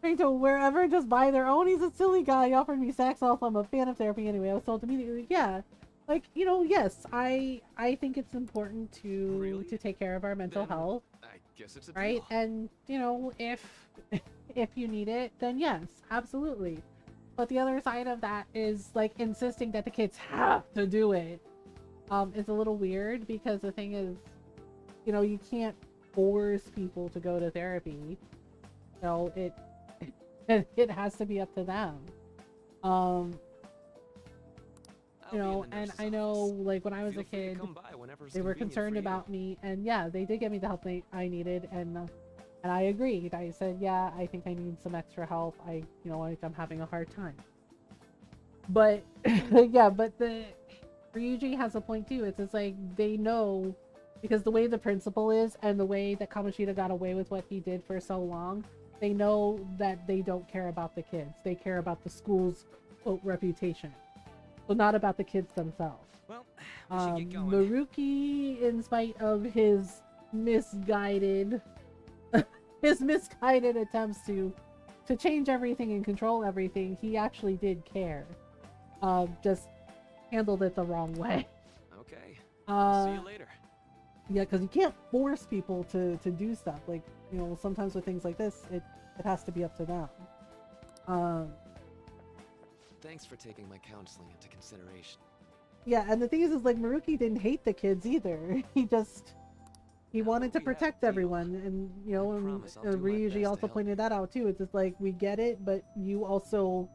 Trying to wherever just buy their own. He's a silly guy. He offered me sex off. I'm a fan of therapy anyway. I was told immediately, yeah. Like, you know, yes, I think it's important to take care of our mental health, I guess it's a right? deal. And you know, if you need it, then yes, absolutely. But the other side of that is like insisting that the kids have to do it. It's a little weird because the thing is, you know, you can't force people to go to therapy. You know, it has to be up to them. You know, and I know, like, when I was a kid, they were concerned about me, and yeah, they did give me the help I needed, and I agreed. I said, yeah, I think I need some extra help. You know, like, I'm having a hard time. But, yeah, but the Ryuji has a point too. It's just like, they know, because the way the principal is, and the way that Kamoshida got away with what he did for so long, they know that they don't care about the kids. They care about the school's, quote, reputation. So not about the kids themselves. Well, we should get going. Maruki, in spite of his misguided attempts to change everything and control everything, he actually did care. Just handled it the wrong way. Okay. See you later. Yeah, because you can't force people to do stuff. Like, you know, sometimes with things like this, it has to be up to them. Thanks for taking my counseling into consideration. Yeah, and the thing is like, Maruki didn't hate the kids either. He wanted to protect everyone, and you know, and Ryuji also pointed that out too. It's just like, we get it, but you also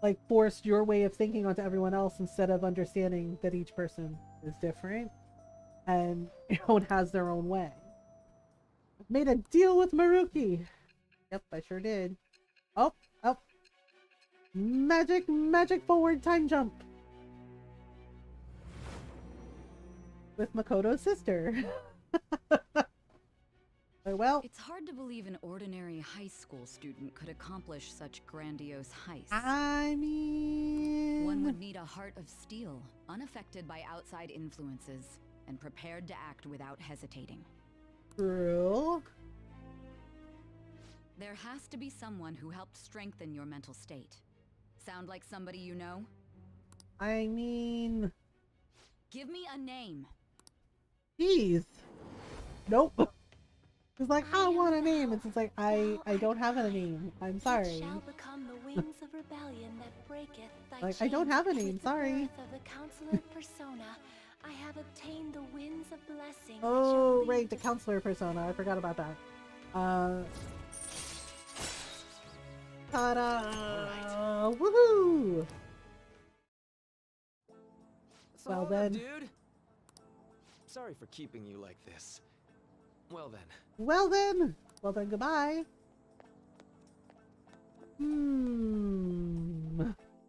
like forced your way of thinking onto everyone else instead of understanding that each person is different and, you know, has their own way. Made a deal with Maruki. Yep, I sure did. Oh. Magic forward time jump. With Makoto's sister. Well, it's hard to believe an ordinary high school student could accomplish such grandiose heists. I mean, one would need a heart of steel, unaffected by outside influences, and prepared to act without hesitating. True. There has to be someone who helped strengthen your mental state. Sound like somebody you know? I mean, give me a name. Jeez. Nope. It's like, I want a name. It's just like, I don't have a name. I'm sorry. Shall become the wings of rebellion that breaketh thy Like, I don't have a name. with the Sorry. birth of the counselor persona. I have obtained the winds of blessing. Oh, right, the counselor persona. I forgot about that. Ta-da! Woohoo! So Well hold then. up, dude. Sorry for keeping you like this. Well then. Well then. Well then, goodbye.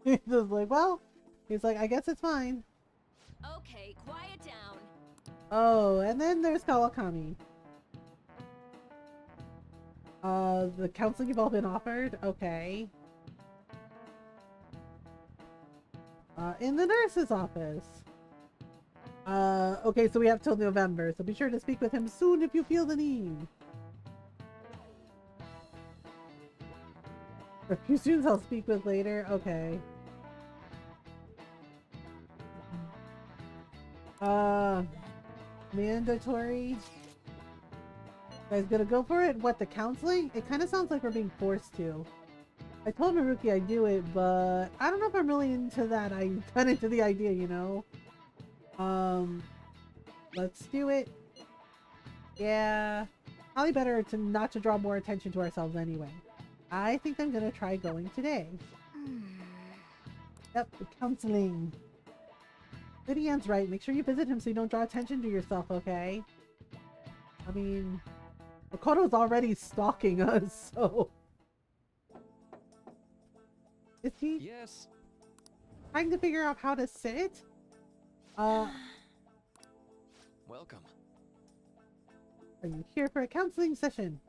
He's just like, well, he's like, I guess it's fine. Okay, quiet down. Oh, and then there's Kawakami. The counseling you've all been offered? Okay. In the nurse's office. Okay, so we have till November, so be sure to speak with him soon if you feel the need. A few students I'll speak with later. Okay. Mandatory. You guys gonna go for it? What, the counseling? It kind of sounds like we're being forced to. I told Maruki I'd do it, but I don't know if I'm really into that. I'm kind of into the idea, you know? Let's do it. Yeah. Probably better to not to draw more attention to ourselves anyway. I think I'm gonna try going today. Yep, the counseling. Lydia Ann's right. Make sure you visit him so you don't draw attention to yourself, okay? I mean, Makoto's already stalking us, so... Is he Yes. trying to figure out how to sit? Welcome. Are you here for a counseling session?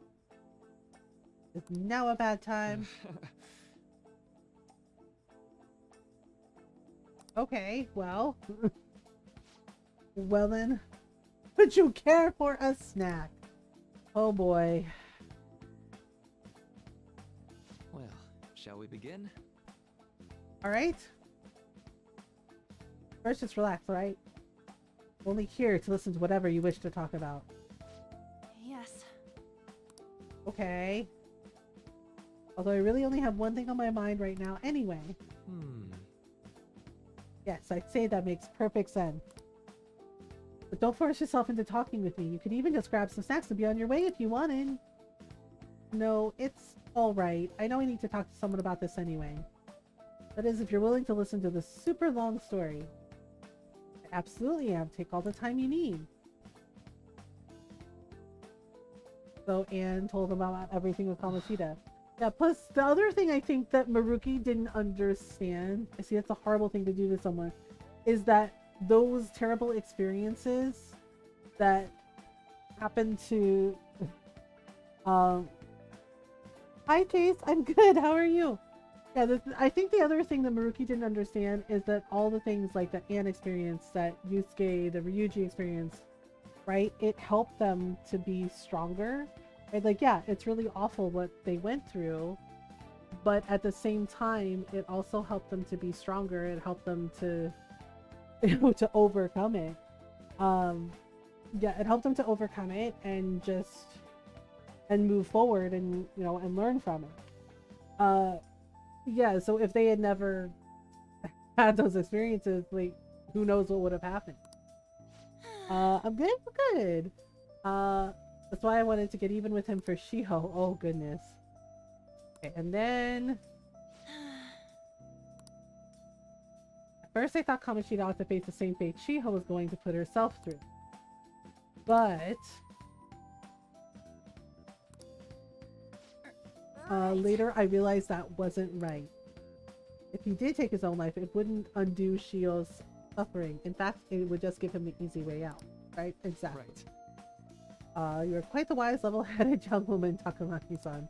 Is now a bad time? Okay, well. Well then. Would you care for a snack? Oh boy. Well, shall we begin? Alright. First, just relax, alright? Only here to listen to whatever you wish to talk about. Yes. Okay. Although I really only have one thing on my mind right now anyway. Yes, I'd say that makes perfect sense. But don't force yourself into talking with me. You could even just grab some snacks and be on your way if you wanted. No, it's alright. I know I need to talk to someone about this anyway. That is, if you're willing to listen to this super long story. I absolutely am. Take all the time you need. So Anne told him about everything with Kamoshida. Yeah, plus the other thing I think that Maruki didn't understand, I see that's a horrible thing to do to someone, is that those terrible experiences that happen to hi Chase, I'm good, how are you? Yeah, I think the other thing that Maruki didn't understand is that all the things like that Anne experienced, that Yusuke, the Ryuji experience, right? It helped them to be stronger. Right? Like, yeah, it's really awful what they went through, but at the same time, it also helped them to be stronger. It helped them to, you know, to overcome it. Yeah, it helped them to overcome it and and move forward and, you know, and learn from it. Yeah, so if they had never had those experiences, like, who knows what would have happened. I'm good, good. That's why I wanted to get even with him for Shiho. Oh, goodness. Okay, and then... At first I thought Kamoshida ought to face the same fate Shiho was going to put herself through. But... later I realized that wasn't right. If he did take his own life, it wouldn't undo Shio's suffering. In fact, it would just give him the easy way out. Right? Exactly. Right. You're quite the wise, level-headed young woman, Takamaki-san.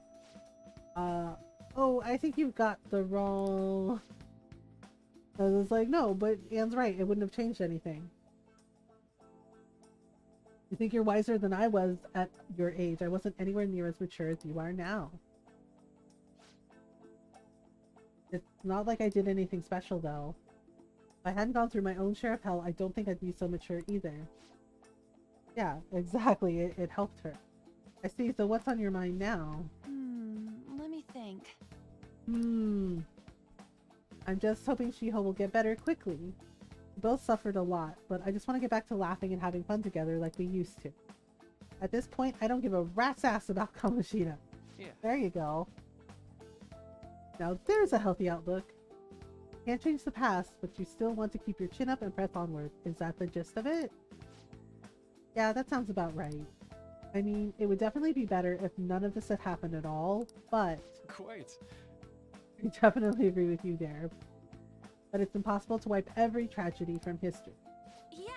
Oh, I think you've got the wrong... I was like, no, but Anne's right. It wouldn't have changed anything. You think you're wiser than I was at your age. I wasn't anywhere near as mature as you are now. It's not like I did anything special, though. If I hadn't gone through my own share of hell, I don't think I'd be so mature either. Yeah, exactly. It helped her. I see. So what's on your mind now? Let me think. I'm just hoping Shiho will get better quickly. We both suffered a lot, but I just want to get back to laughing and having fun together like we used to. At this point, I don't give a rat's ass about Kamoshida. Yeah. There you go. Now there's a healthy outlook. Can't change the past, but you still want to keep your chin up and press onward. Is that the gist of it? Yeah, that sounds about right. I mean, it would definitely be better if none of this had happened at all, but... Quite. I definitely agree with you there. But it's impossible to wipe every tragedy from history. Yeah.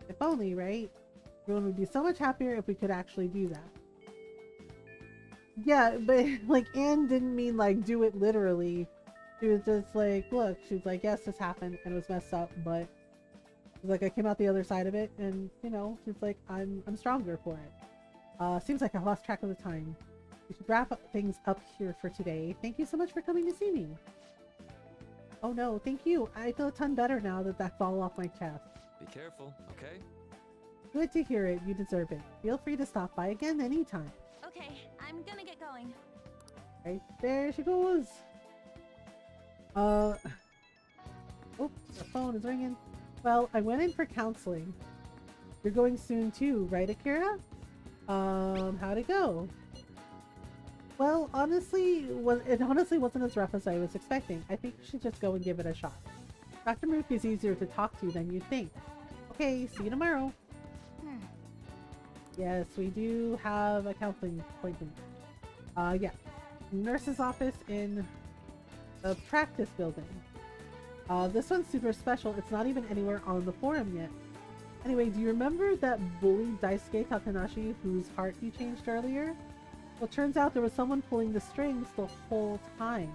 If only, right? Everyone would be so much happier if we could actually do that. Yeah, but like Anne didn't mean like do it literally. She was just like, look, she was like, yes, this happened and it was messed up, but she's like, I came out the other side of it, and you know, she's like, I'm stronger for it. Seems like I've lost track of the time. We should wrap up things up here for today. Thank you so much for coming to see me. Oh no, thank you. I feel a ton better now that that's all off my chest. Be careful, okay? Good to hear it. You deserve it. Feel free to stop by again anytime. Okay, I'm gonna get going. Right there she goes. Oh, the phone is ringing. Well, I went in for counseling. You're going soon too, right, Akira? How'd it go? Well, honestly, it honestly wasn't as rough as I was expecting. I think you should just go and give it a shot. Dr. Mook is easier to talk to than you think. Okay, see you tomorrow. Yes, we do have a counseling appointment. Yeah. Nurse's office in the practice building. This one's super special. It's not even anywhere on the forum yet. Anyway, do you remember that bully Daisuke Takanashi whose heart you changed earlier? Well, turns out there was someone pulling the strings the whole time.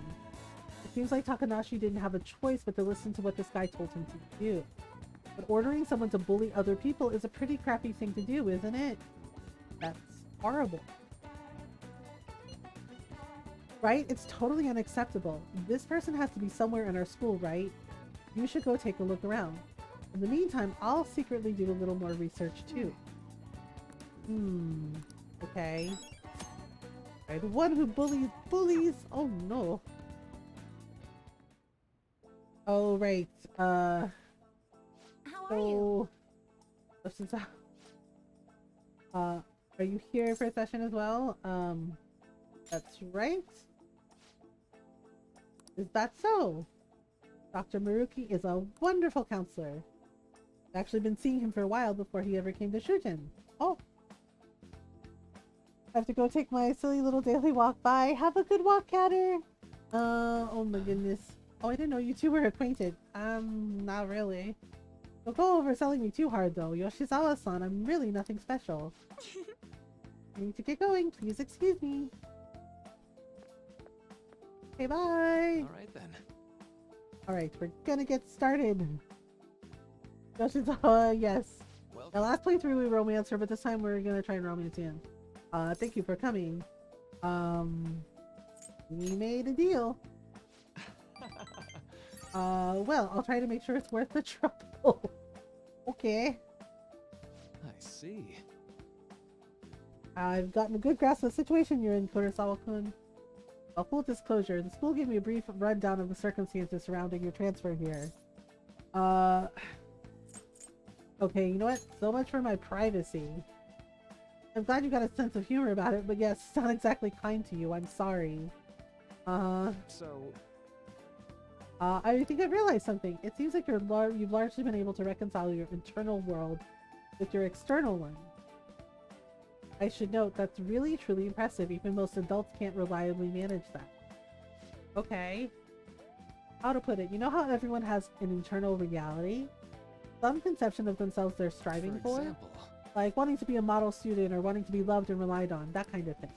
It seems like Takanashi didn't have a choice but to listen to what this guy told him to do. But ordering someone to bully other people is a pretty crappy thing to do, isn't it? That's horrible. Right? It's totally unacceptable. This person has to be somewhere in our school, right? You should go take a look around. In the meantime, I'll secretly do a little more research too. Okay. Right, the one who bullies. Oh no. Oh right. How are you? Listen, are you here for a session as well? That's right. Is that so? Dr. Maruki is a wonderful counselor. I've actually been seeing him for a while before he ever came to Shujin. Oh. I have to go take my silly little daily walk. Bye. Have a good walk, Catter. Oh my goodness. Oh, I didn't know you two were acquainted. Not really. Don't go overselling me too hard though. Yoshizawa-san, I'm really nothing special. I need to get going. Please excuse me. Okay, bye. Alright then. Alright, we're gonna get started. Yoshizawa, yes. Welcome. The last playthrough we romanced her, but this time we're gonna try and romance Ian. Thank you for coming. We made a deal. Well, I'll try to make sure it's worth the trouble. Okay. I see. I've gotten a good grasp of the situation you're in, Kurosawa-kun. A full disclosure, the school gave me a brief rundown of the circumstances surrounding your transfer here. Okay, you know what? So much for my privacy. I'm glad you got a sense of humor about it, but yes, it's not exactly kind to you. I'm sorry. So... I think I've realized something. It seems like you've largely been able to reconcile your internal world with your external one. I should note that's really truly impressive. Even most adults can't reliably manage that. Okay. How to put it? You know how everyone has an internal reality? Some conception of themselves they're striving for? example. Like wanting to be a model student or wanting to be loved and relied on. That kind of thing.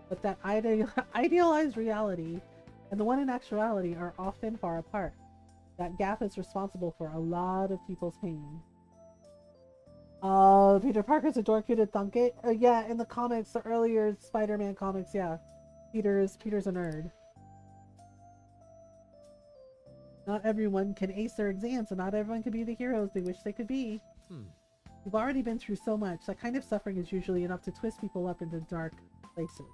But that idealized reality and the one in actuality are often far apart. That gap is responsible for a lot of people's pain. Peter Parker's a dork who did thunk it. Yeah, in the comics, the earlier Spider-Man comics, yeah. Peter's a nerd. Not everyone can ace their exams, and not everyone can be the heroes they wish they could be. You've already been through so much. That kind of suffering is usually enough to twist people up into dark places.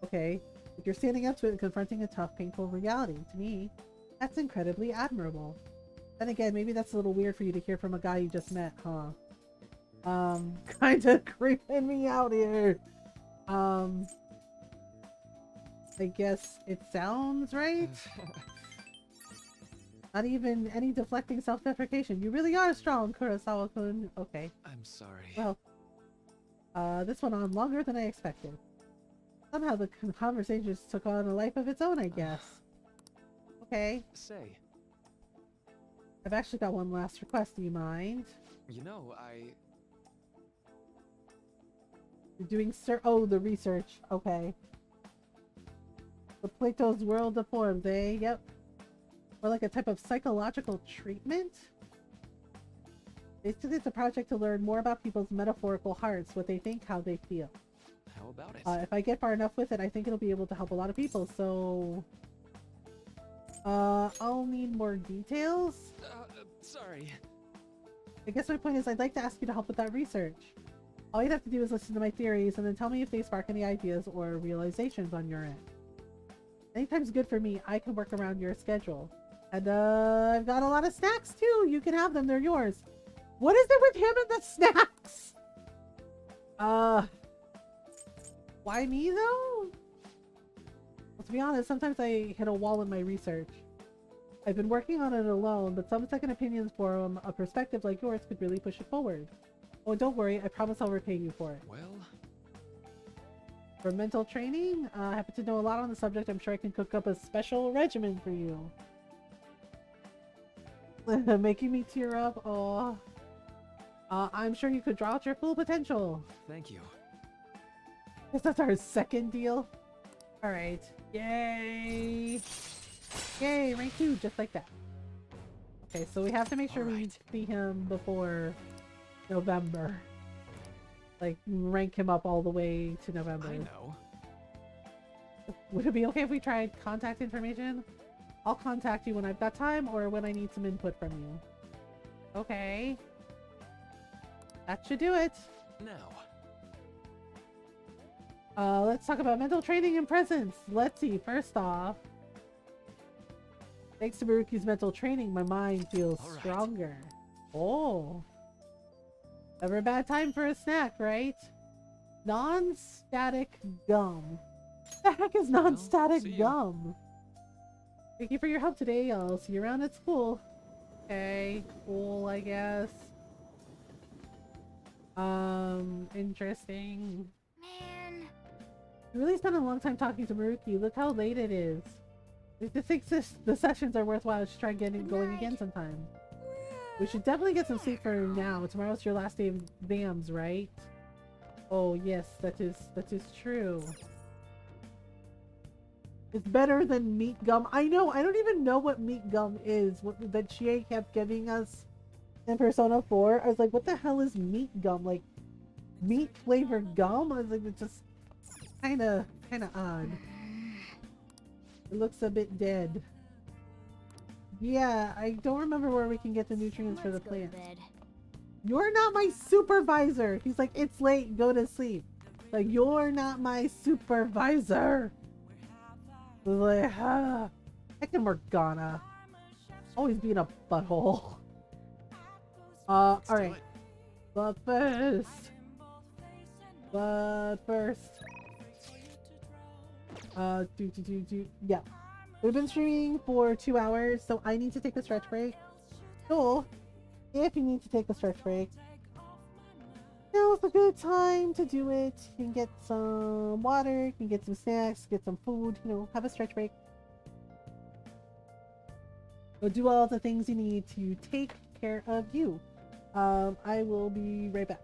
Okay. If you're standing up to it and confronting a tough, painful reality, to me, that's incredibly admirable. Then again, maybe that's a little weird for you to hear from a guy you just met, huh? Kind of creeping me out here. I guess it sounds right. Not even any deflecting self-deprecation. You really are strong, Kurosawa-kun. Okay. I'm sorry. Well, this went on longer than I expected. Somehow the conversation just took on a life of its own, I guess. Okay. Say, I've actually got one last request. Do you mind? you know, You're doing the research. Okay. The Plato's world of forms, eh? Yep. Or like a type of psychological treatment? Basically, it's a project to learn more about people's metaphorical hearts, what they think, how they feel. how about it? If I get far enough with it, I think it'll be able to help a lot of people, so... I'll need more details? Sorry. I guess my point is I'd like to ask you to help with that research. All you'd have to do is listen to my theories and then tell me if they spark any ideas or realizations on your end. Anytime's good for me. I can work around your schedule. And I've got a lot of snacks too. You can have them. They're yours. What is it with him and the snacks? Why me though? Well, to be honest, sometimes I hit a wall in my research. I've been working on it alone, but some second opinions from a perspective like yours could really push it forward. Oh, and don't worry, I promise I'll repay you for it. Well... For mental training, I happen to know a lot on the subject. I'm sure I can cook up a special regimen for you. Making me tear up. Oh, I'm sure you could draw out your full potential. Thank you. Guess that's our second deal. All right. Yay! Yay! Rank 2, just like that. Okay, so we have to make sure we see him before November. Like, rank him up all the way to November. I know. Would it be okay if we tried contact information? I'll contact you when I've got time or when I need some input from you. Okay. That should do it. Now. Let's talk about mental training and presence. Let's see. First off, thanks to Maruki's mental training, my mind feels stronger. Oh. Never a bad time for a snack, right? Non-static gum. What the heck is non-static gum? Thank you for your help today. I'll see you around at school. Okay, cool, I guess. Interesting. Man. We really spent a long time talking to Maruki. Look how late it is. I just think the sessions are worthwhile. Just try getting going again sometime. We should definitely get some sleep for now. Tomorrow's your last day of exams, right? Oh yes, that is true. It's better than meat gum. I know, I don't even know what meat gum is. What that Chie kept giving us in Persona 4. I was like, what the hell is meat gum? Like meat flavored gum? I was like, it's just kinda odd. It looks a bit dead. Yeah, I don't remember where we can get the nutrients for the plant. You're not my supervisor. He's like, it's late, go to sleep. Like, you're not my supervisor. Like, heck and Morgana. Always being a butthole. Alright. But first. Yeah. We've been streaming for 2 hours, so I need to take a stretch break. So, if you need to take a stretch break, now's a good time to do it. You can get some water, you can get some snacks, get some food, you know, have a stretch break. Go do all the things you need to take care of you. I will be right back.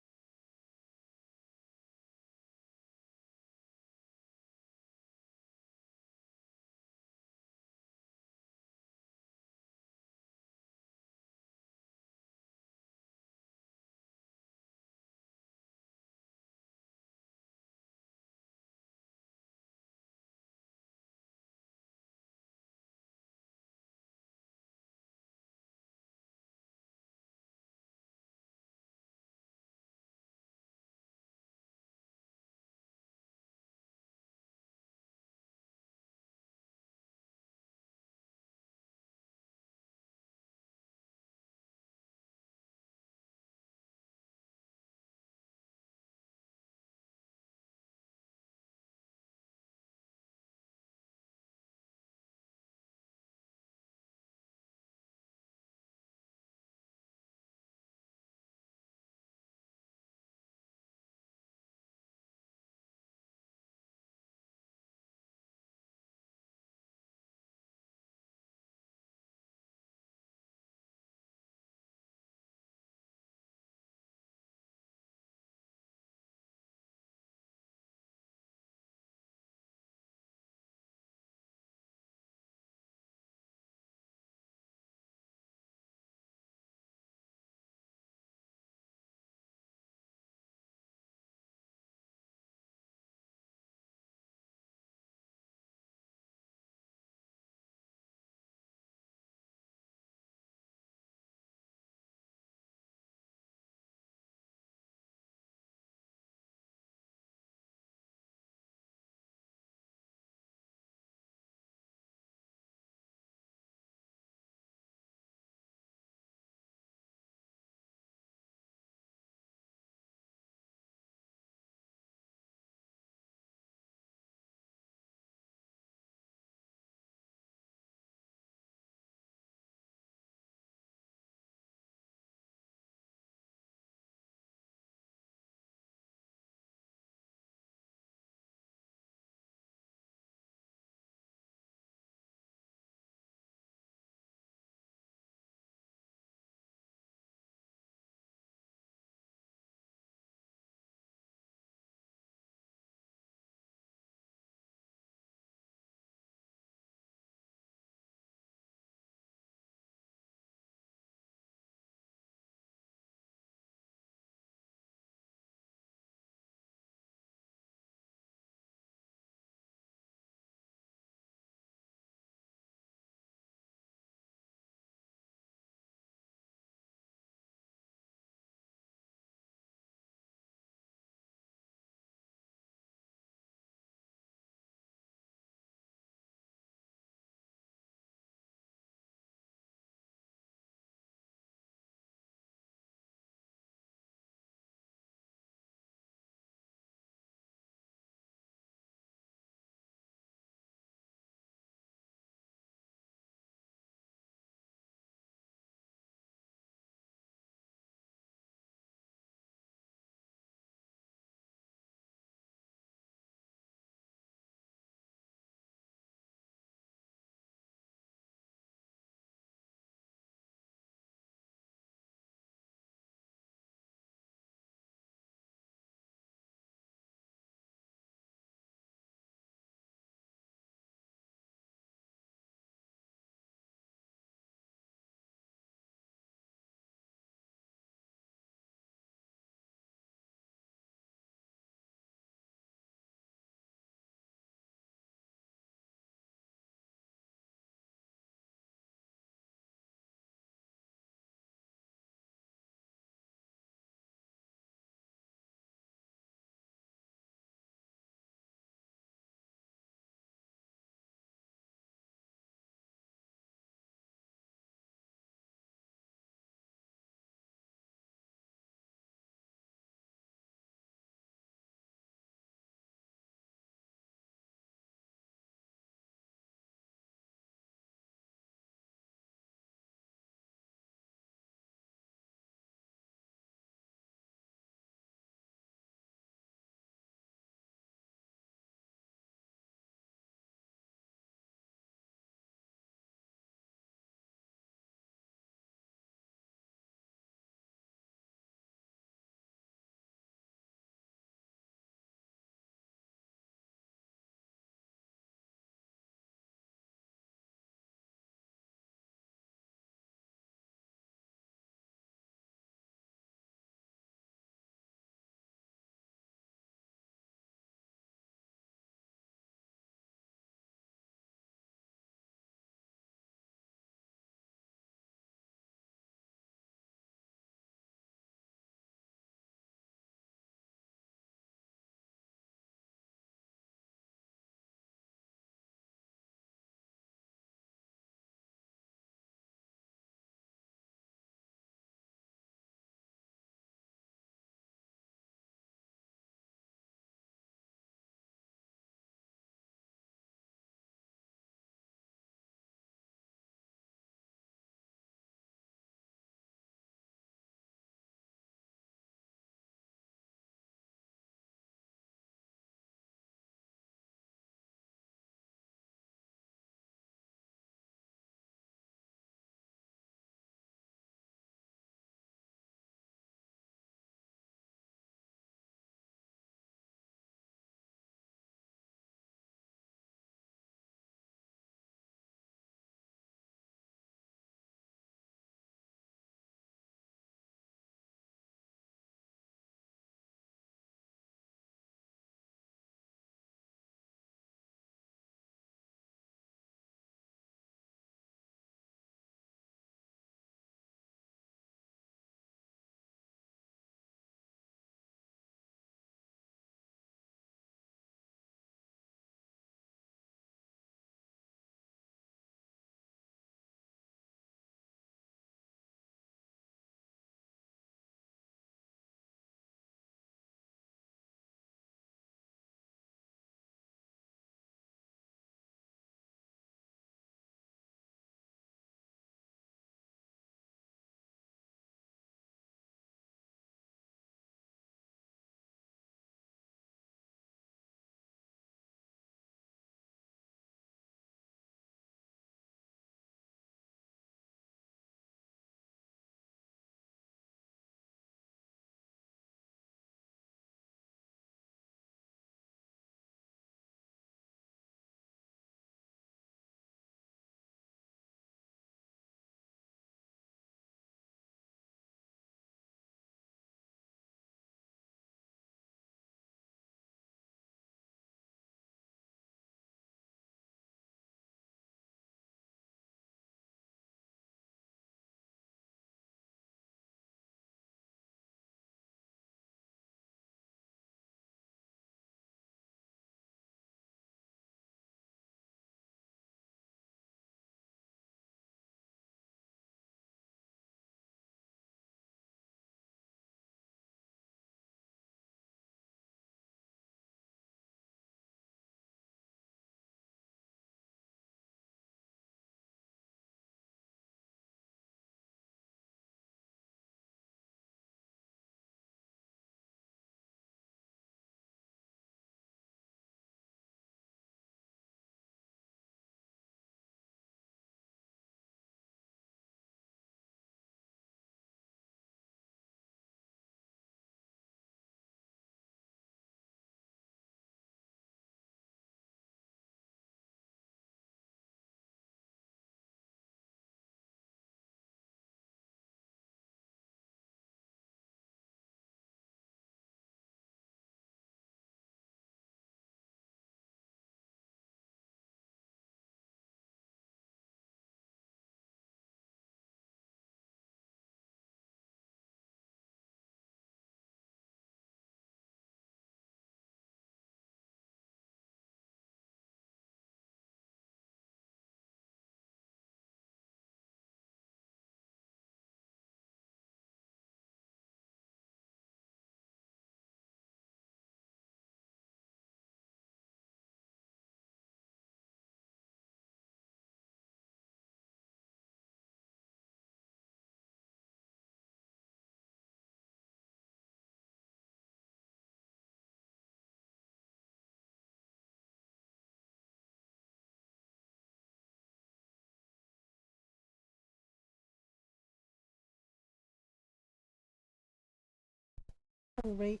Alright.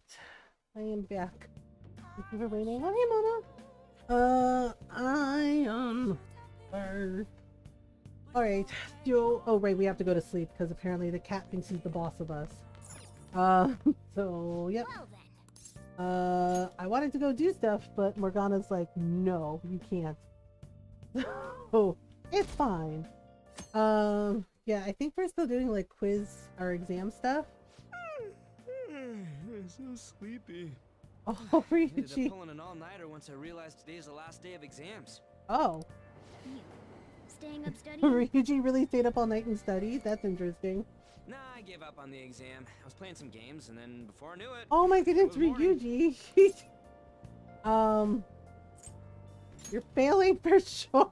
I am back. Thank you for waiting. Oh, hey, Mona. I am... Alright. Oh, right, we have to go to sleep because apparently the cat thinks he's the boss of us. So, yep. I wanted to go do stuff, but Morgana's like, no, you can't. So, it's fine. Yeah, I think we're still doing like quiz or exam stuff. I'm so sleepy. Oh, Ended up Ryuji. pulling an all-nighter once I realized today's the last day of exams. Oh. Staying up studying? Ryuji really stayed up all night and studied? That's interesting. Nah, I gave up on the exam. I was playing some games, and then before I knew it... Oh my goodness, it was morning. Ryuji. You're failing for sure.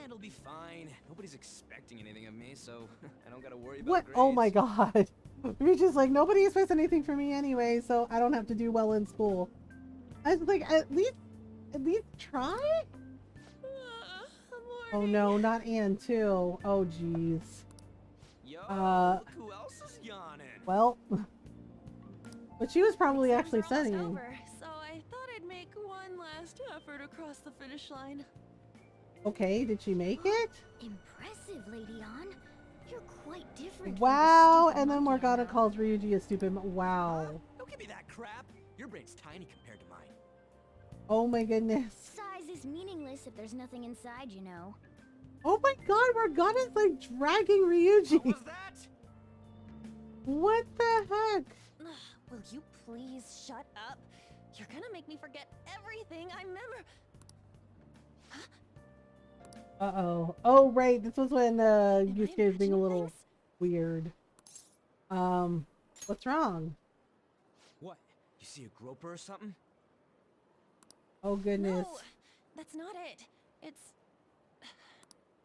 It'll be fine. Nobody's expecting anything of me, so I don't gotta worry about What? grades. Oh my god. Ryuji's like, nobody expects anything from me anyway, so I don't have to do well in school. I was like, at least try? Oh no, not Anne too. Oh jeez. Yo, look who else is yawning? Well, but she was probably actually Exams are almost studying. over, so I thought I'd make one last effort across the finish line. Okay, did she make it? Impressive, Lady Ann. You're quite different. Wow, from the and then stupid Morgana monkey calls Ryuji a stupid wow. Don't give me that crap. Your brain's tiny compared to mine. Oh my goodness. Size is meaningless if there's nothing inside, you know. Oh my god, Morgana's like dragging Ryuji. What was that? What the heck? Will you please shut up? You're gonna make me forget everything I remember. Uh-oh. Oh, right. This was when Am I Yusuke was being a imagining little things? weird. What's wrong? What? You see a groper or something? Oh goodness. No, that's not it. It's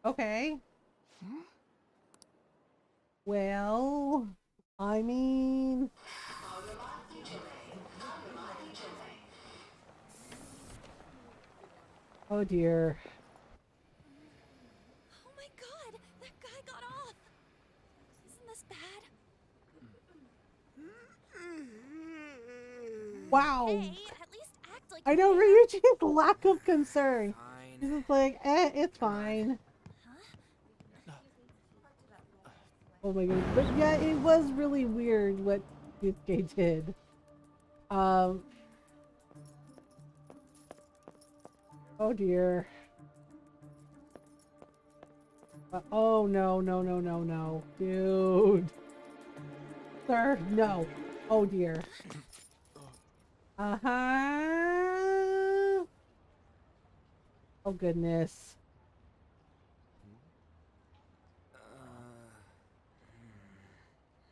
Okay. Well, I mean... Oh dear. oh my god, that guy got off. Isn't this bad? Wow. Hey, at least act like I know you care. Ryuji's lack of concern. He's Fine. just like, it's fine. Oh my goodness. But yeah, it was really weird what Yusuke did. Oh dear. Oh no, no, no, no, no. Dude. Sir, no. Oh dear. Uh-huh. Oh goodness.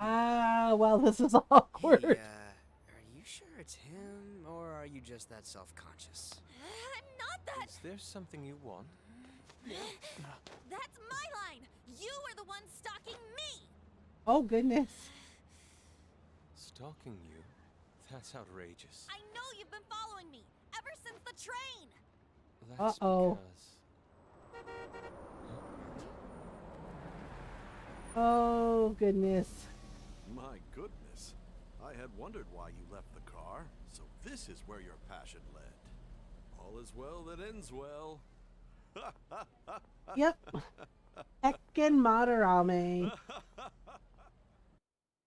Ah, well, this is awkward. Hey, are you sure it's him, or are you just that self-conscious? Not that. Is there something you want? That's my line. You are the one stalking me. Oh goodness. Stalking you? That's outrageous. I know you've been following me ever since the train. That's Uh-oh. because... Oh goodness. My goodness. I had wondered why you left the car, so this is where your passion led. All is well that ends well. Yep. Heckin' Madarame.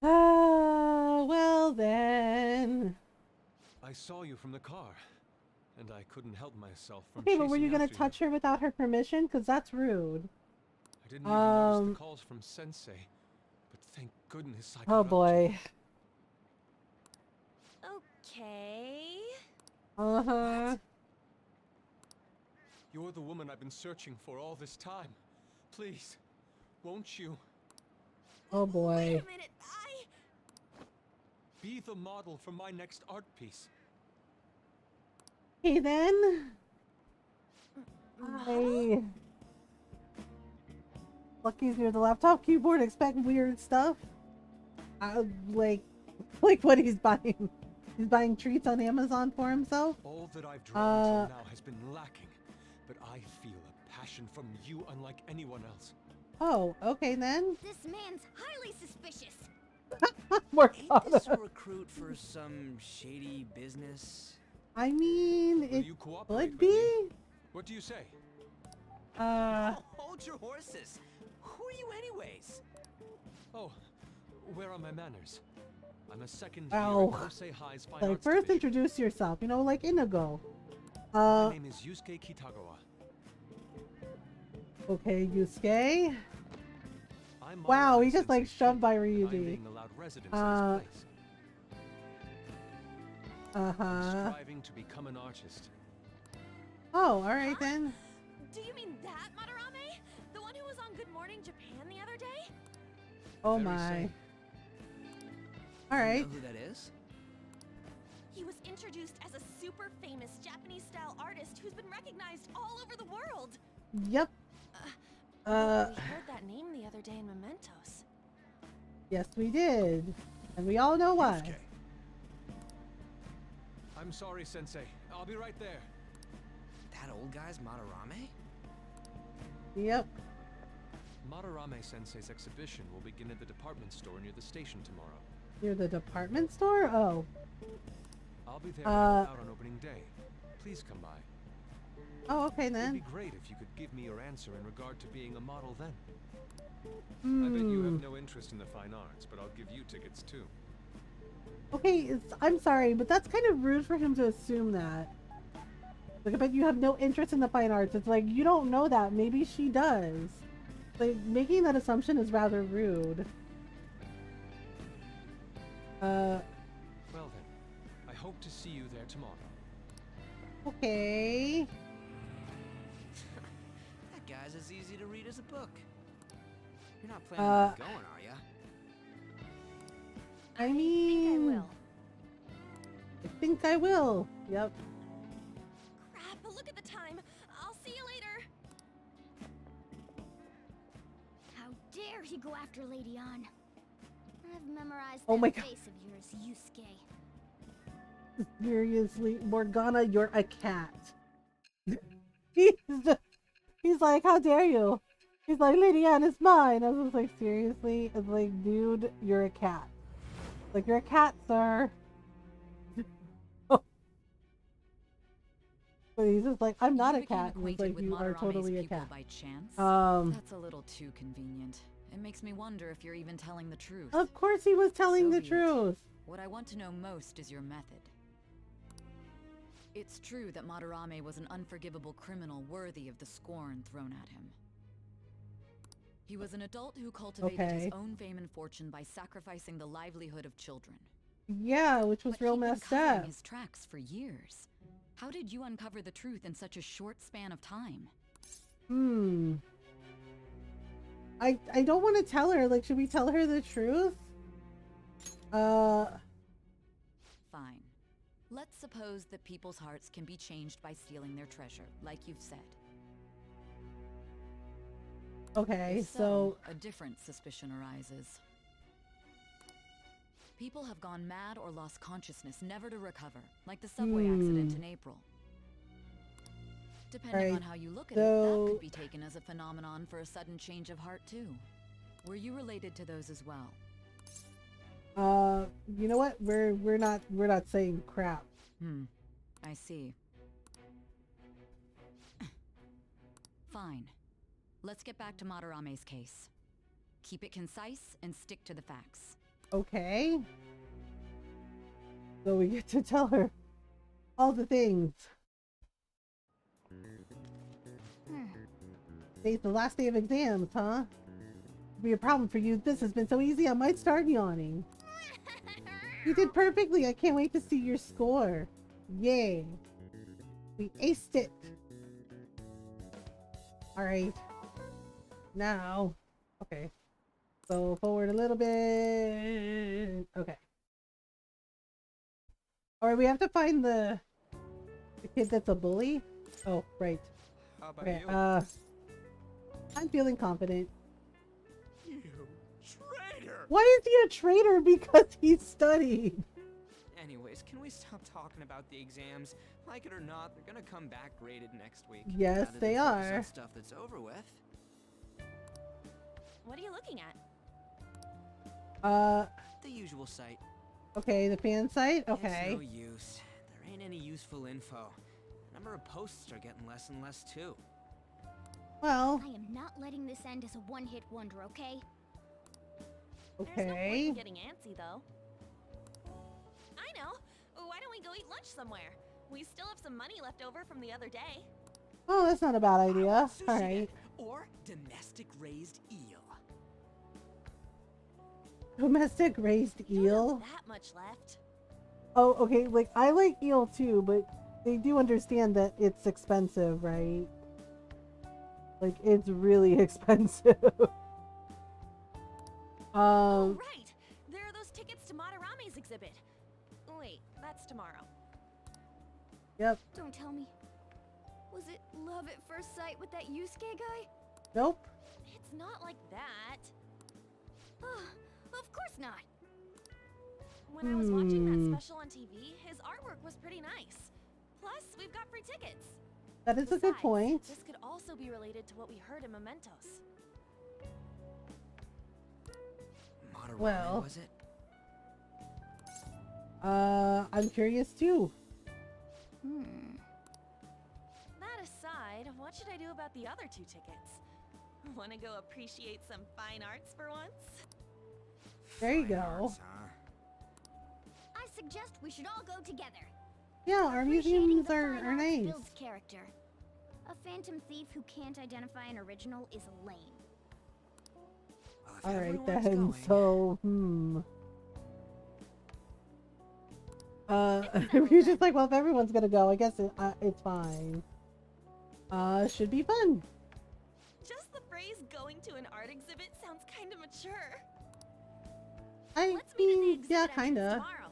Ah, well then. I saw you from the car, and I couldn't help myself from Okay, but were you chasing gonna after touch her without her permission? Because that's rude. I didn't even notice the calls from Sensei, but thank goodness I Oh got up to boy. Okay. Uh-huh. You're the woman I've been searching for all this time. Please, won't you Oh Wait boy. a minute. be the model for my next art piece? Okay then. I... Lucky's near the laptop keyboard. Expect weird stuff. Like what he's buying. He's buying treats on Amazon for himself. All that I've drawn until now has been lacking, but I feel a passion from you unlike anyone else. Oh, okay then. This man's highly suspicious. Ain't this a recruit for some shady business? I mean, Will it you cooperate could with me? be. What do you say? Oh, hold your horses. Who are you anyways? Oh, where are my manners? I'm a second Ow. year at Osei High's Fine Like, Arts first Division. introduce yourself, you know, like Inigo. My name is Yusuke Kitagawa. Okay, Yusuke. I'm Wow, Madarame he just like Sensei's shoved by pupil, and I'm Ryuji. being allowed residence at his place. I'm striving to become an artist. Oh, alright then. Do you mean that Madarame? The one who was on Good Morning Japan the other day? Oh Very my. same. Alright. You know who that is? He was introduced as a super famous Japanese-style artist who's been recognized all over the world. Yep. We heard that name the other day in Mementos. Yes we did. And we all know why. Yusuke. I'm sorry, Sensei. I'll be right there. That old guy's Madarame? Yep. Madarame Sensei's exhibition will begin at the department store near the station tomorrow. Near the department store? Oh. I'll be there out on opening day. Please come by. Oh, okay It'd then. be great if you could give me your answer in regard to being a model then. I bet you have no interest in the fine arts, but I'll give you tickets too. Okay, I'm sorry, but that's kind of rude for him to assume that. Like, I bet you have no interest in the fine arts. It's like, you don't know that. Maybe she does. Like, making that assumption is rather rude. Well then, I hope to see you there tomorrow. Okay. That guy's as easy to read as a book. You're not planning on going, are ya? I mean... I think I will. Yep. Crap, look at the time. I'll see you later. How dare he go after Lady Ann? I've memorized Oh that my God. face of yours, Yusuke. Seriously, Morgana, you're a cat. He's like, how dare you? He's like, Lady Ann is mine. I was just like, seriously? It's like, dude, you're a cat. Like, you're a cat, sir. But he's just like, I'm not a cat. And it's like, you are totally a cat. By chance? That's a little too convenient. It makes me wonder if you're even telling the truth. Of course he was telling the be it. truth. What I want to know most is your method. It's true that Madarame was an unforgivable criminal worthy of the scorn thrown at him. He was an adult who cultivated his own fame and fortune by sacrificing the livelihood of children. Yeah, which was real messed up. His tracks for years. How did you uncover the truth in such a short span of time? I don't want to tell her. Like, should we tell her the truth? Fine. Let's suppose that people's hearts can be changed by stealing their treasure, like you've said. Okay, If so a different suspicion arises. People have gone mad or lost consciousness, never to recover, like the subway accident in April. Depending on how you look at it, that could be taken as a phenomenon for a sudden change of heart too. Were you related to those as well? You know what? We're not saying crap. I see. Fine. Let's get back to Madarame's case. Keep it concise and stick to the facts. Okay. So we get to tell her all the things. Today's the last day of exams, huh? It'll be a problem for you. This has been so easy, I might start yawning. You did perfectly. I can't wait to see your score. Yay. We aced it. Alright. Now. Okay. So forward a little bit. Okay. Alright, we have to find the kid that's a bully. Oh, right. How about Okay, you? I'm feeling confident. You traitor! Why is he a traitor? Because he studied. Anyways, can we stop talking about the exams? Like it or not, they're gonna come back graded next week. Yes, Rather than they focus are. on stuff that's over with. What are you looking at? The usual site. Okay, the fan site? Okay. It's no use. There ain't any useful info. The number of posts are getting less and less too. Well. I am not letting this end as a one-hit wonder, okay? Okay. There's no point in getting antsy, though. I know. Why don't we go eat lunch somewhere? We still have some money left over from the other day. Oh, that's not a bad idea. Sushi All right. Or domestic raised eel. Domestic raised Don't have eel. that much left. Oh, okay. Like, I like eel too, but they do understand that it's expensive, right? Like, it's really expensive. Oh, right. There are those tickets to Madarame's exhibit. Wait, that's tomorrow. Yep. Don't tell me. Was it love at first sight with that Yusuke guy? Nope. It's not like that. Of course not. When I was watching that special on TV, his artwork was pretty nice. Plus, we've got free tickets. That is a good point. This could also be related to what we heard in Mementos. Madarame, Well. was it? I'm curious too. That aside, what should I do about the other 2 tickets? Want to go appreciate some fine arts for once? There you Fine go. arts, huh? I suggest we should all go together. Yeah, our Appreciating museums the are fine arts nice. builds character. A phantom thief who can't identify an original is lame. Well, if Alright everyone's then, going, so, we're just like, well, if everyone's gonna go, I guess it's fine. Should be fun. Just the phrase going to an art exhibit sounds kind of mature. I Let's meet at the mean, exhibit yeah, entrance kinda. tomorrow.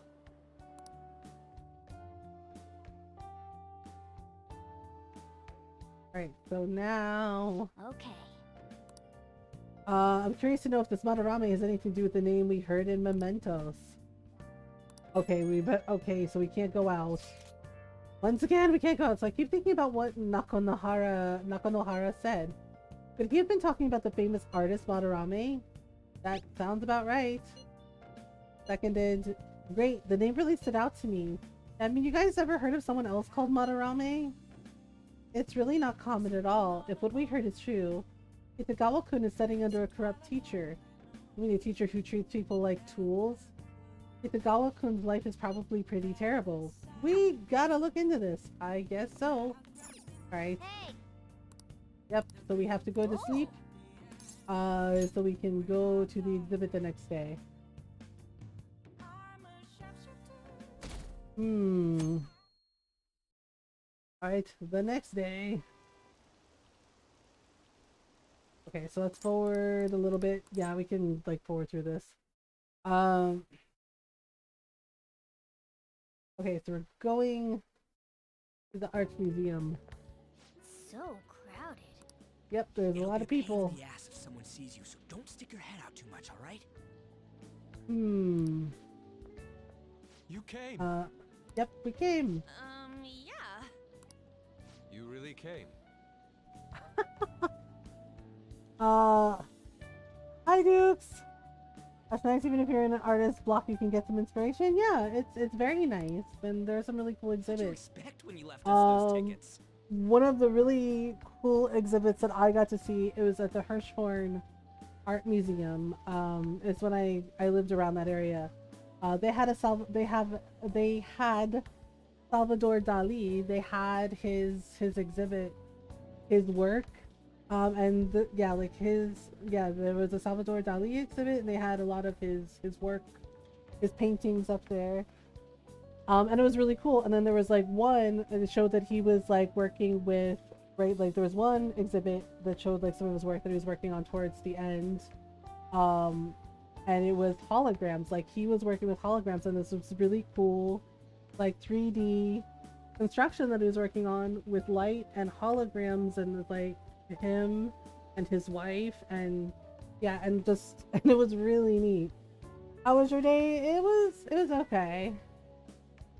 Alright, so now, Okay. I'm curious to know if this Madarame has anything to do with the name we heard in Mementos. Okay, so we can't go out. Once again, we can't go out. So I keep thinking about what Nakanohara said. Could he have been talking about the famous artist Madarame? That sounds about right. Seconded. Great, the name really stood out to me. I mean, you guys ever heard of someone else called Madarame? It's really not common at all. If what we heard is true, Itagawa-kun is studying under a corrupt teacher. I mean, a teacher who treats people like tools. Itagawa-kun's life is probably pretty terrible. We gotta look into this. I guess so. Alright. Hey, Yep, so we have to go to sleep. So we can go to the exhibit the next day. Alright, the next day. Okay, so let's forward a little bit. Yeah, we can like forward through this. Okay, so we're going to the Arts Museum. so crowded. Yep, there's a lot of people. It'll be a pain in the ass if someone sees you, so don't stick your head out too much, all right? You came. Yep, we came. Yeah. You really came. Hi Dukes! That's nice. Even if you're in an artist block, you can get some inspiration. Yeah, it's very nice. And there are some really cool What did you exhibits. expect when you left us those tickets? One of the really cool exhibits that I got to see, it was at the Hirshhorn Art Museum. It's when I lived around that area. They had Salvador Dali. They had his exhibit, his work. There was a Salvador Dali exhibit, and they had a lot of his work, his paintings up there. And it was really cool. And then there was like one that showed that he was like working with, right? Like there was one exhibit that showed like some of his work that he was working on towards the end. And it was holograms. Like he was working with holograms, and this was really cool, like 3D construction that he was working on with light and holograms, and like him and his wife, and yeah, and it was really neat. How was your day? It was okay.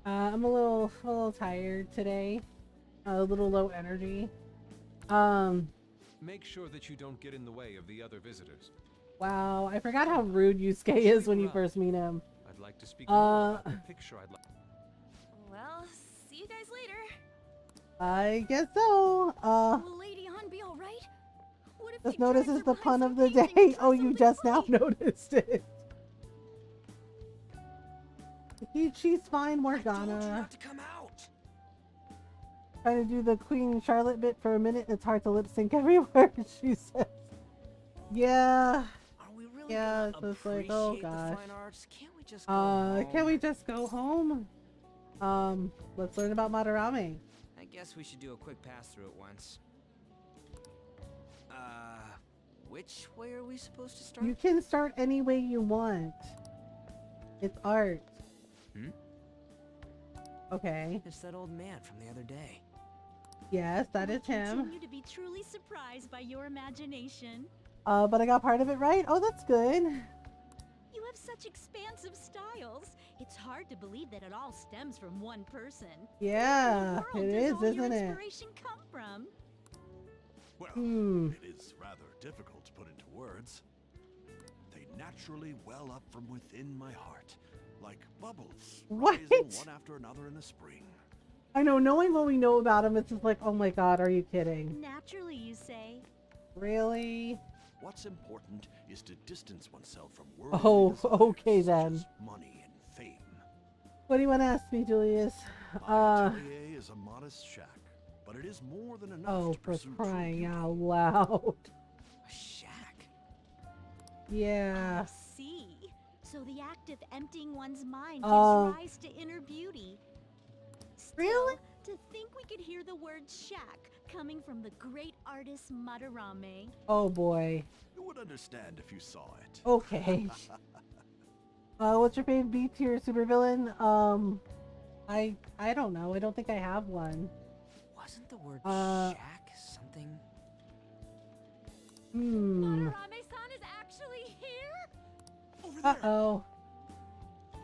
I'm a little tired today, a little low energy. Make sure that you don't get in the way of the other visitors. Wow, I forgot how rude Yusuke is when you first meet him. like to speak more about the picture I'd like. Well, see you guys later. I guess so. Will Lady Ann be all right? What if Just they tried notices to the buy pun some of the painting day. and try Oh, you something just now funny? noticed it. She's fine, I told you Morgana. not to come out. Trying to do the Queen Charlotte bit for a minute, and it's hard to lip sync every word she says. Yeah. Are we really Yeah, gonna it's just like, oh appreciate the gosh. fine arts? Can't we just go home? Can we just go home? Let's learn about Madarame. I guess we should do a quick pass through it once. Which way are we supposed to start? You can start any way you want. It's art. Okay. It's that old man from the other day. Yes, that I is him. continue to be truly surprised by your imagination. But I got part of it right. Oh, that's good. You have such expansive styles. It's hard to believe that it all stems from one person. Yeah, Where it in the is, world does all isn't your it? inspiration come from? Well, it is rather difficult to put into words. They naturally well up from within my heart, like bubbles What? rising one after another in the spring. I know, knowing what we know about him, it's just like, oh my god, are you kidding? Naturally, you say. Really? What's important is to distance oneself from Oh, worldly desires, okay such then. as money and fame. What do you want to ask me, Julius? My atelier is a modest shack, but it is more than enough Oh, to for pursue true crying beauty. out loud. A shack? Yeah. I see. So the act of emptying one's mind gives Oh. rise to inner beauty. Still, Really? to think we could hear the word shack coming from the great artist Madarame. Oh boy. You would understand if you saw it. Okay. What's your favorite B tier supervillain? I don't know. I don't think I have one. Wasn't the word Uh, shack something? Madarame-san is actually here? Over there. Uh-oh.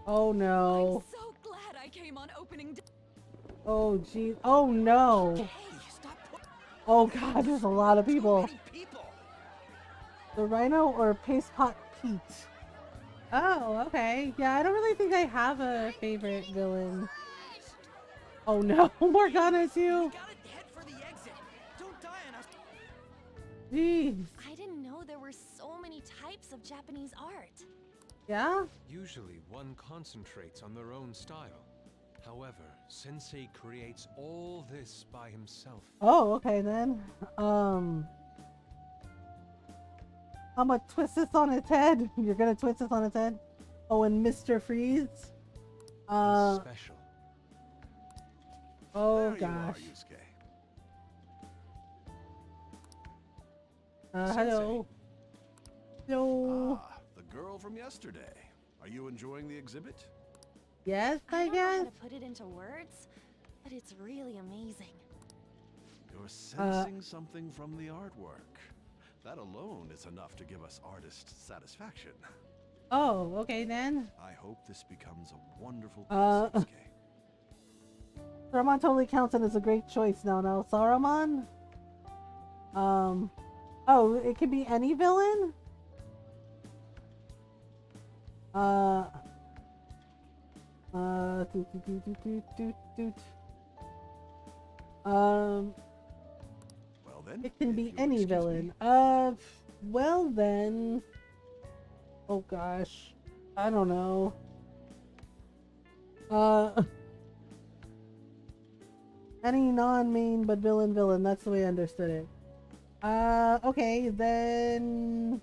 Oh no. I'm so glad I came on opening day. Oh geez. Oh no. Hey, stop. Oh god, there's a lot of Too people. many people. The Rhino or Paste Pot Pete? Oh, okay. Yeah, I don't really think I have a favorite villain. Oh no, Morgana too. You gotta head for the exit. Don't die on us. Jeez. I didn't know there were so many types of Japanese art. Yeah? Usually one concentrates on their own style. However, Sensei creates all this by himself. Oh, okay then. I'm gonna twist this on its head. You're gonna twist this on its head? Oh, and Mr. Freeze? He's special. Oh there gosh. you are, Yusuke. Hello. Hello. Ah, the girl from yesterday. Are you enjoying the exhibit? Yes, I I don't know how guess. to put it into words, but it's really amazing. You're sensing something from the artwork. That alone is enough to give us artist satisfaction. Oh, okay then. I hope this becomes a wonderful piece, Uh, Yusuke. Saruman totally counts and is a great choice now. No, Saruman? Oh, it can be any villain? Doot. Well then, It can if be you'll any excuse villain. me. Well then. Oh gosh. I don't know. Any non-main but villain. That's the way I understood it. Okay, then.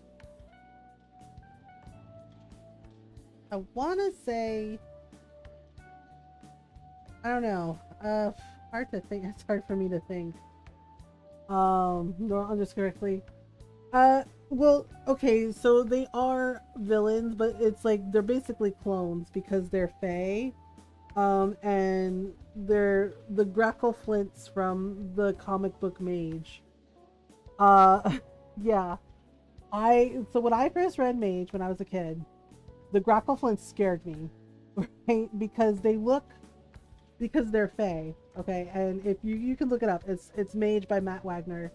I wanna say. I don't know. Hard to think. It's hard for me to think. No, just correctly. Well, okay, so they are villains, but it's like they're basically clones because they're Fae. And they're the Grackle Flints from the comic book Mage. Yeah. So when I first read Mage when I was a kid, the Grackle Flints scared me. Right? Because they're Fae. Okay, and if you can look it up, it's Mage by Matt Wagner.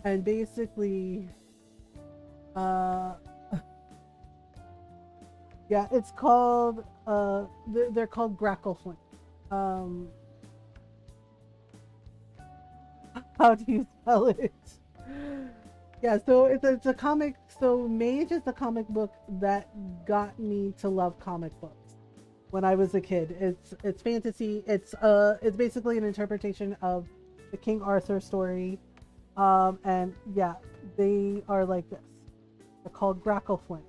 And basically Yeah, it's called they're called Grackleflint. How do you spell it? Yeah, so it's a comic. So Mage is the comic book that got me to love comic books when I was a kid. It's fantasy. It's basically an interpretation of the King Arthur story. And yeah, they are like this. They're called Grackleflint,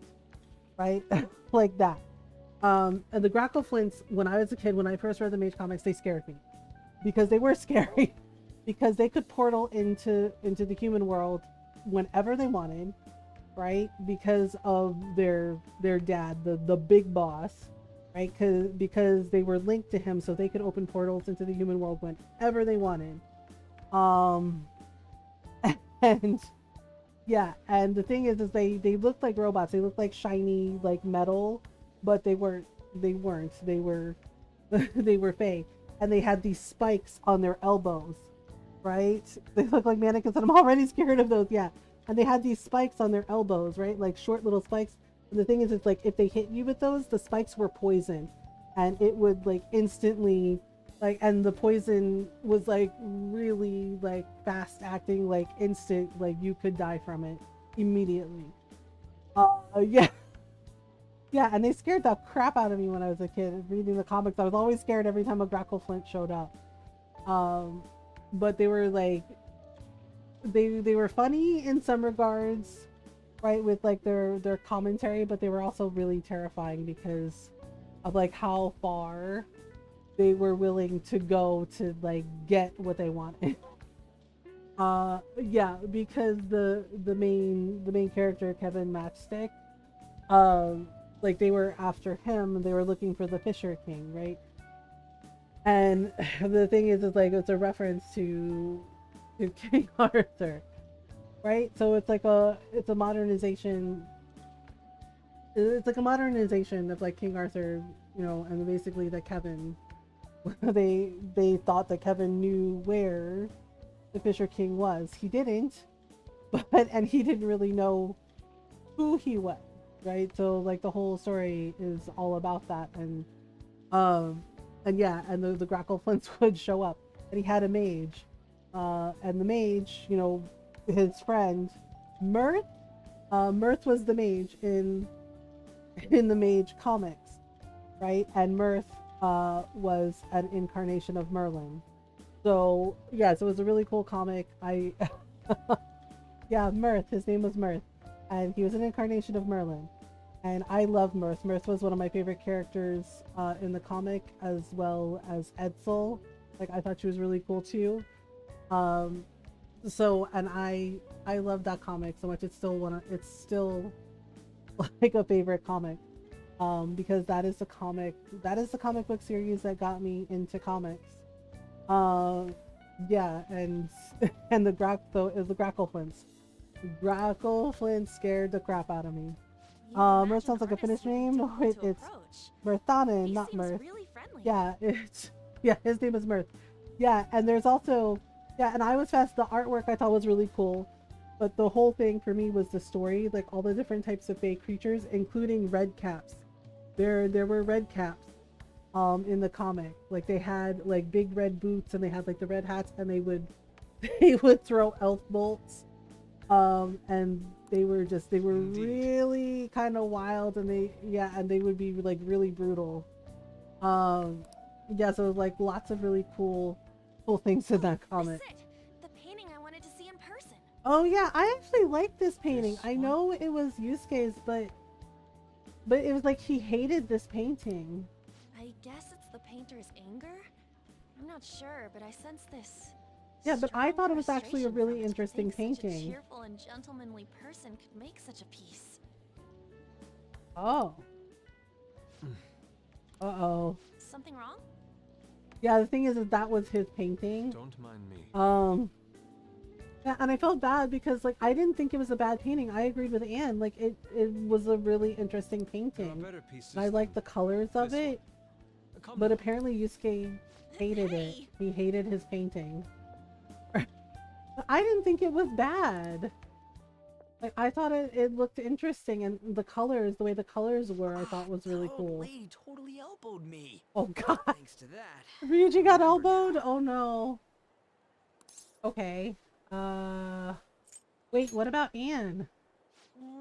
right? Like that. And the Grackleflints, when I was a kid, when I first read the Mage comics, they scared me because they were scary. Because they could portal into the human world whenever they wanted, right? Because of their dad, the big boss, right? Because they were linked to him, so they could open portals into the human world whenever they wanted. And yeah, and the thing is they looked like robots. They looked like shiny like metal, but they weren't. They were they were fey, and they had these spikes on their elbows. Right? They look like mannequins and I'm already scared of those. Yeah. And they had these spikes on their elbows, right? Like short little spikes. And the thing is, it's like if they hit you with those, the spikes were poison. And it would like instantly like, and the poison was like really like fast acting, like instant, like you could die from it immediately. Yeah. Yeah, and they scared the crap out of me when I was a kid reading the comics. I was always scared every time a Grackleflint showed up. But they were like they were funny in some regards, right, with like their commentary, but they were also really terrifying because of like how far they were willing to go to like get what they wanted. Yeah, because the main character, Kevin Matchstick, like they were after him, they were looking for the Fisher King, right? And the thing is like it's a reference to King Arthur, right? So it's a modernization. It's like a modernization of like King Arthur, you know, and basically that Kevin, they thought that Kevin knew where the Fisher King was. He didn't, and he didn't really know who he was, right? So like the whole story is all about that, and yeah, and the Grackleflints would show up, and he had a mage, and the mage, you know, his friend Mirth, Mirth was the mage in the Mage comics, right? And Mirth was an incarnation of Merlin. So yeah, so it was a really cool comic. Yeah, Mirth, his name was Mirth, and he was an incarnation of Merlin. And I love Mirth. Mirth was one of my favorite characters in the comic, as well as Edsel. Like I thought she was really cool too. So, and I love that comic so much. It's still like a favorite comic, because that is the comic book series that got me into comics. Yeah, and the Grackleflints. Grackleflint scared the crap out of me. Mirth sounds like a Finnish name. No, it's Mirthanen, not Mirth. Really friendly. Yeah, his name is Mirth. Yeah, and there's also, yeah, and I was fast. The artwork I thought was really cool, but the whole thing for me was the story, like all the different types of fake creatures, including red caps. There were red caps in the comic. Like they had like big red boots, and they had like the red hats, and they would throw elf bolts. And they were really kind of wild, and they would be like really brutal. Yeah, so like lots of really cool things in that comic. The painting I wanted to see in person. Oh yeah, I actually like this painting. I know it was Yusuke's, but it was like he hated this painting. I guess it's the painter's anger? I'm not sure, but I sense this. Yeah, but I thought it was actually a really interesting painting. Such a cheerful and gentlemanly person could make such a piece. Oh. Uh-oh. Something wrong? Yeah, the thing is that was his painting. Don't mind me. Yeah, and I felt bad because like I didn't think it was a bad painting. I agreed with Anne. Like it was a really interesting painting. And I liked the colors of it. But apparently Yusuke hated it. He hated his painting. I didn't think it was bad. Like, I thought it looked interesting, and the colors, the way the colors were, I thought was really cool. Lady totally elbowed me. Oh god. Thanks to that. Ryuji got Remember elbowed? now. Oh no. Okay. Wait, what about Anne?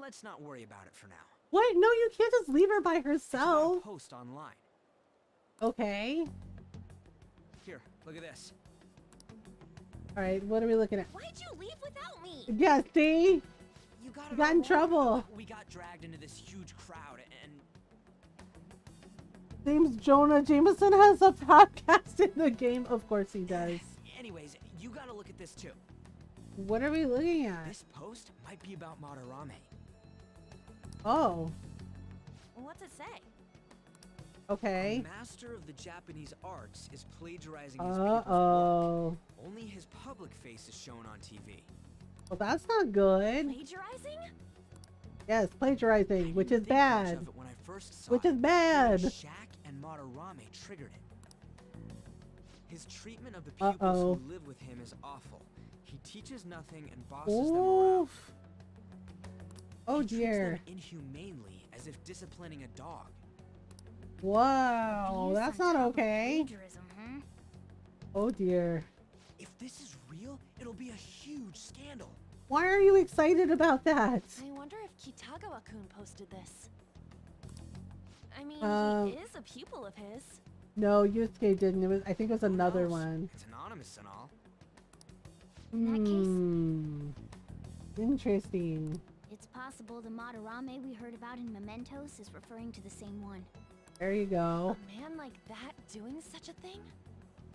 Let's not worry about it for now. What? No, you can't just leave her by It's about a herself. post online. Okay. Here, look at this. Alright, what are we looking at? Why'd you leave without me? Yeah, see? You got, You got in trouble. We got dragged into this huge crowd and Name's Jonah Jameson has a podcast in the game. Of course he does. anyways, you gotta look at this too. What are we looking at? This post might be about Madarame. Oh, What's it say? okay. A master of the Japanese arts is plagiarizing his people's work. Uh-oh. Only his public face is shown on TV. Well, that's not good. Plagiarizing? Yes, plagiarizing, which is Think much bad. of it when I first saw Which it, is but bad. Shaq and Madarame triggered it. His treatment of the pupils Uh-oh. who live with him is awful. He teaches nothing and bosses them around. Oof. Oh He treats dear. them inhumanely, as if disciplining a dog. Wow, Use that's on not top of okay. plagiarism, huh? Oh dear. If this is real, it'll be a huge scandal. Why are you excited about that? I wonder if Kitagawa-kun posted this. I mean, Um, he is a pupil of his. No, Yusuke didn't. It was, I think it was Who another knows? one. It's anonymous and all. In that case- Hmm. Interesting. It's possible the Madarame we heard about in Mementos is referring to the same one. There you go. A man like that doing such a thing?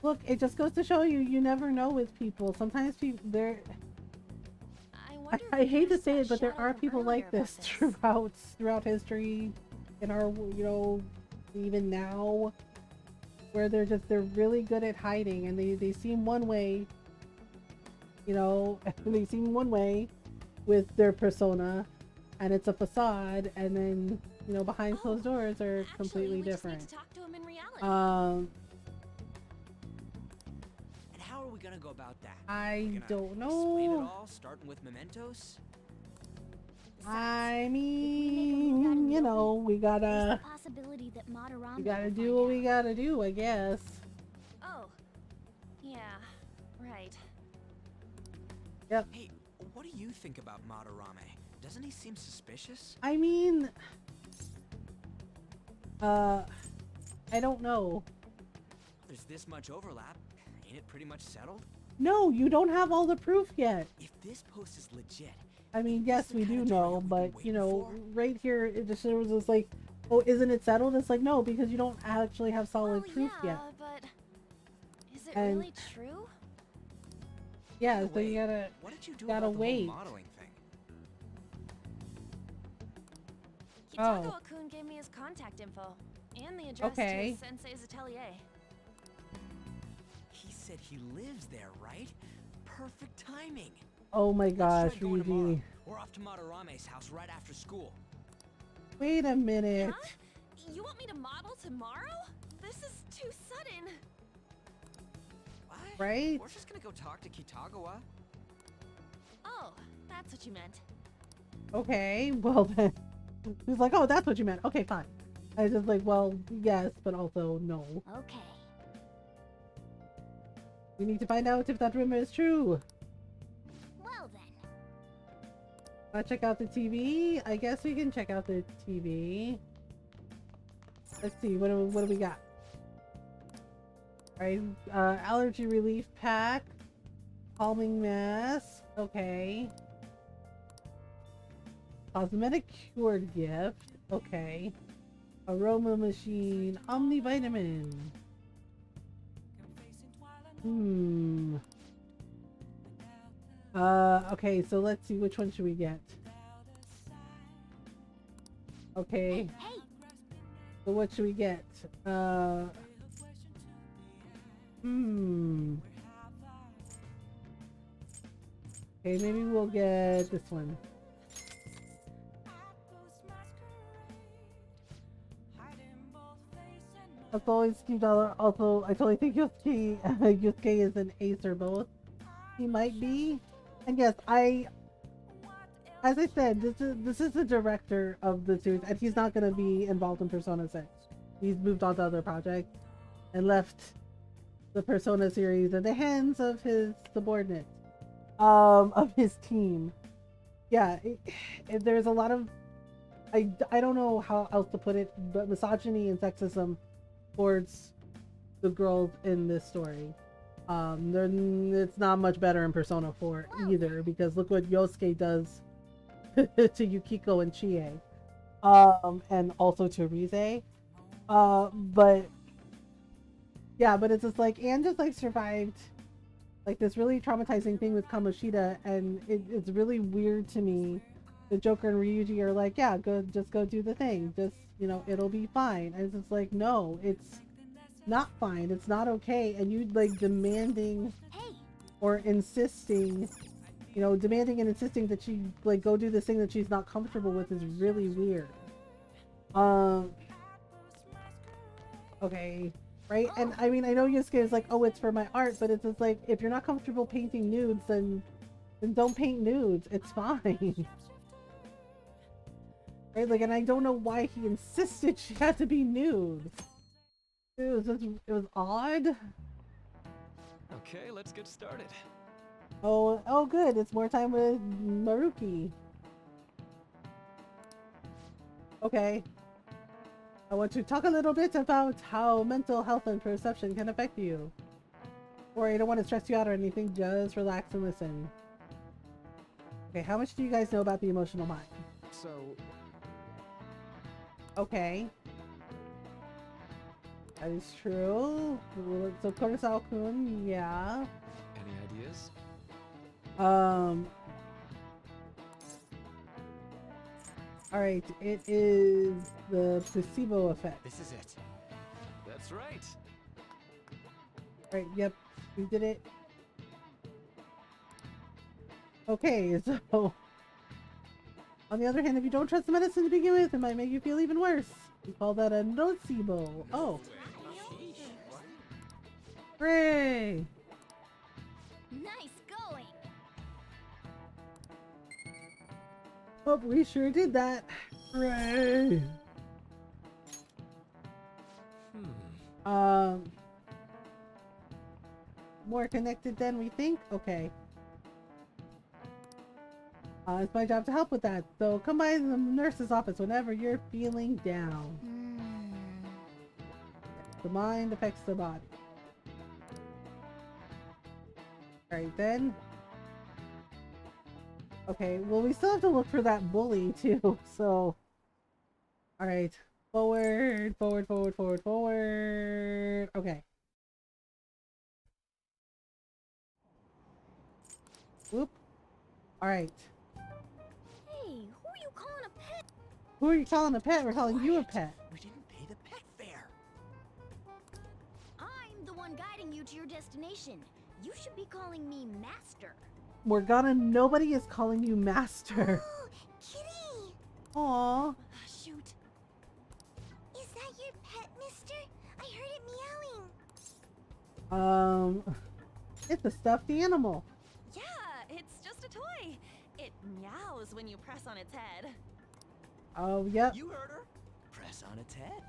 Look, it just goes to show you, you never know with people. Sometimes people, they're, I wonder if I hate to there's say that it, but there shadow are from people earlier like about this throughout history, in our, even now, where they're really good at hiding, and they seem one way, they seem one way with their persona, and it's a facade, and then, behind closed doors are Actually, completely we just need different. to talk to him in reality. Um, And how are we gonna go about that? I We're gonna don't Explain it know. all, starting with Mementos. I move out in mean, the open, we There's gotta, the possibility that Madarame we gotta will do find what we out. gotta do, I guess. Oh. Yeah, right. Hey, what do you think about Madarame? Doesn't he seem suspicious? I mean, I don't know. There's this much overlap. Ain't it pretty much settled? No, you don't have all the proof yet. If this post is legit, I mean, ain't yes, this the we kinda do drama know, we've but, been waiting for? right here, it was just like, oh, isn't it settled? It's like, no, because you don't actually have solid Well, proof yeah, yet. but is it And- really true? Yeah, By the so you way, gotta, what did you do gotta about the wait. whole modeling thing? Oh. Kitagawa-kun gave me his contact info and the address to Okay. his sensei's atelier. He said he lives there, right? Perfect timing. Oh my Let's gosh, try going tomorrow. Ryuji. We're off to Madarame's house right after school. Wait a minute. Huh? You want me to model tomorrow? This is too sudden. What? Right? We're just gonna go talk to Kitagawa. Oh, that's what you meant. Okay, well then. He's like, oh, that's what you meant. Okay, fine. I was just like, well, yes, but also no. Okay. We need to find out if that rumor is true. Well then. Wanna check out the TV? I guess we can check out the TV. Let's see, what do we got? Alright, allergy relief pack. Calming mask. Okay. Cosmetic cure gift. Okay. Aroma machine. Omnivitamin. Okay, so let's see, which one should we get? Okay. Hey, So what should we get? Okay, maybe we'll get this one. That's always $2. Also, I totally think Yusuke, Yusuke is an ace or both. He might be. And yes, I as I said, this is the director of the series, and he's not gonna be involved in Persona 6. He's moved on to other projects and left the Persona series in the hands of his subordinates, of his team. Yeah, there's a lot of, I don't know how else to put it, but misogyny and sexism towards the girls in this story. It's not much better in Persona 4 either, because look what Yosuke does to Yukiko and Chie, and also to Rize. But yeah, but it's just like Anne just like survived like this really traumatizing thing with Kamoshida, and it's really weird to me. The Joker and Ryuji are like, yeah, just go do the thing, just, you know, it'll be fine. And it's just like, no, it's not fine, it's not okay. And you like demanding or insisting, you know, demanding and insisting that she like go do this thing that she's not comfortable with is really weird. Okay, right? And I mean, I know Yusuke is like, oh, it's for my art, but it's just like, if you're not comfortable painting nudes, then don't paint nudes. It's fine. Right? Like, and I don't know why he insisted she had to be nude. It was odd. Okay, let's get started. Oh, good. It's more time with Maruki. Okay. I want to talk a little bit about how mental health and perception can affect you. Or I don't want to stress you out or anything, just relax and listen. Okay, how much do you guys know about the emotional mind? So... Okay. That is true. So Kurosawa-kun, yeah. Any ideas? Alright, it is the placebo effect. This is it. That's right. Right, yep, we did it. Okay, so on the other hand, if you don't trust the medicine to begin with, it might make you feel even worse. We call that a nocebo. Oh. Hooray! Nice going. Oh, we sure did that. Hooray! More connected than we think? Okay. It's my job to help with that, so come by the nurse's office whenever you're feeling down. The mind affects the body. Alright then. Okay, well we still have to look for that bully too, so... Alright, forward, forward, forward, forward, forward. Okay. Whoop. Alright. Hey, who are you calling a pet? Who are you calling a pet? We're calling you a pet. We didn't pay the pet fare. I'm the one guiding you to your destination. You should be calling me Master. Morgana, nobody is calling you Master. Oh, kitty! Aww. Shoot. Is that your pet, mister? I heard it meowing. It's a stuffed animal. Yeah, it's just a toy. It meows when you press on its head. Oh, yep. You heard her. Press on its head.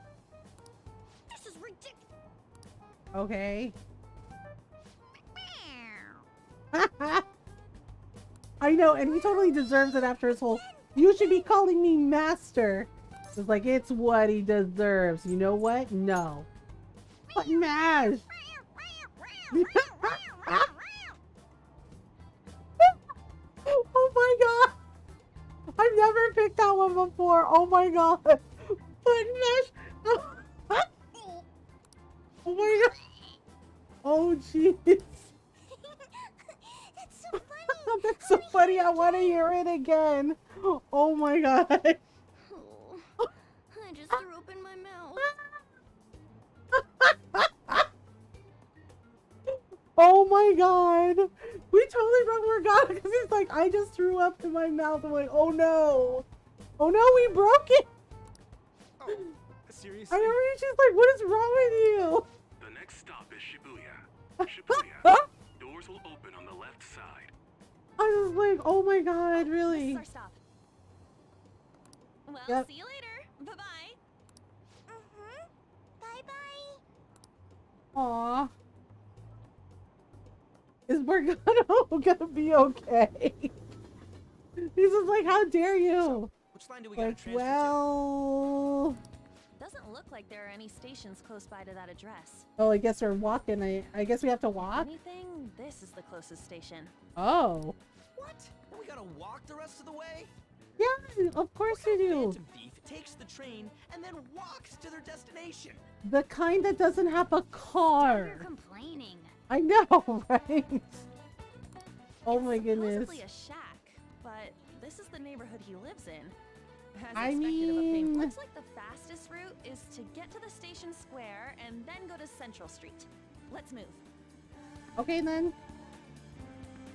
This is ridiculous. Okay. I know, and he totally deserves it after his whole, you should be calling me Master. It's like, it's what he deserves. You know what? No. But Mash! Oh my god! I've never picked that one before. Oh my god! But Mash! Oh my god! Oh jeez! It's so funny. That's so funny. I want to hear it again. Oh my god! Oh, I just threw up in my mouth. Oh my god! We totally broke Morgana because he's like, I just threw up in my mouth. I'm like, oh no! Oh no, we broke it! Oh, seriously? I remember she's like, what is wrong with you? The next stop is Shibuya. Shibuya. Doors will open on the left side. I was like, oh my god, really? This is our stop. Well, Yep. see you later. Bye-bye. Bye-bye. Aw. Is Morgana gonna be okay? He's just like, how dare you? So, which line do we gotta Like, transfer well... Doesn't look like there are any stations close by to that address. Oh, I guess we're walking. I guess we have to walk? Anything? This is the closest station. Oh. What? And we gotta walk the rest of the way? Yeah, of course we do. Phantom Thief takes the train and then walks to their destination. The kind that doesn't have a You're car. complaining. I know, right? Oh my goodness. Supposedly a shack, but this is the neighborhood he lives in. As I expected of a pimp, mean- looks like the fastest route is to get to the station square and then go to Central Street. Let's move. Okay then.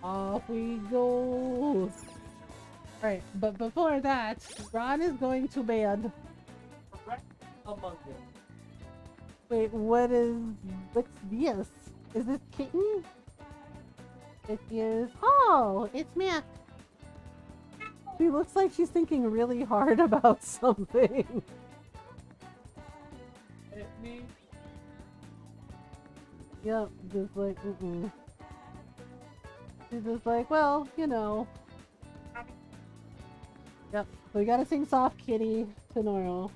Off we go. Alright, but before that, Ron is going to bed. Correct among them. Wait, what's this? Is this kitten? It is. Oh, it's Mac. She looks like she's thinking really hard about something. Hit me. Yep, just like, She's just like, well, you know. Yep, so we gotta sing Soft Kitty to Noro.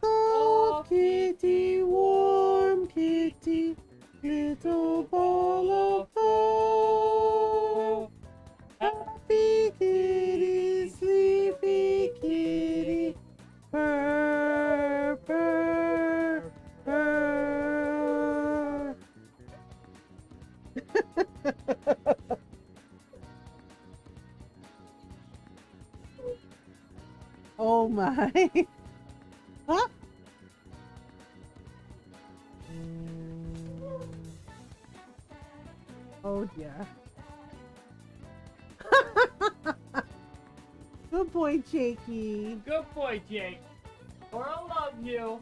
Soft kitty, warm kitty, little ball of fur. Happy kitty, sleepy kitty, purr, purr, purr. Oh my. Huh? Oh dear. Good boy, Jakey. Good boy, Jake. Or I love you.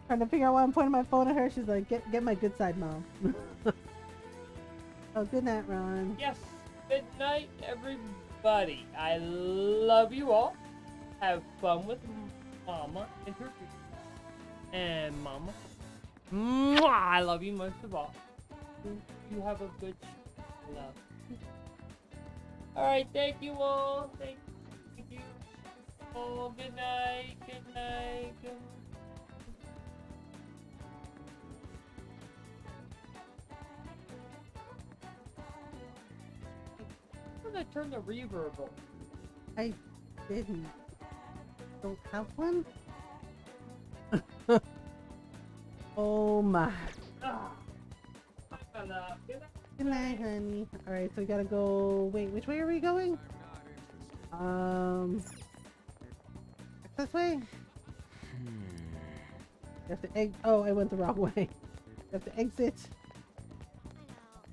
Trying to figure out why I'm pointing my phone at her. She's like, get my good side, Mom. Oh, good night, Ron. Yes. Good night, everybody. I love you all. Have fun with Mama and her people. And Mama, mwah, I love you most of all. You have a good love. Alright, thank you all. Thank you. Oh, good night. Good night. Good night. I'm gonna turn the reverb on. I didn't. Don't have one? Oh my. Ah. Good night, honey. Alright, so we gotta go. Wait, which way are we going? This way? You have to oh, I went the wrong way. You have to exit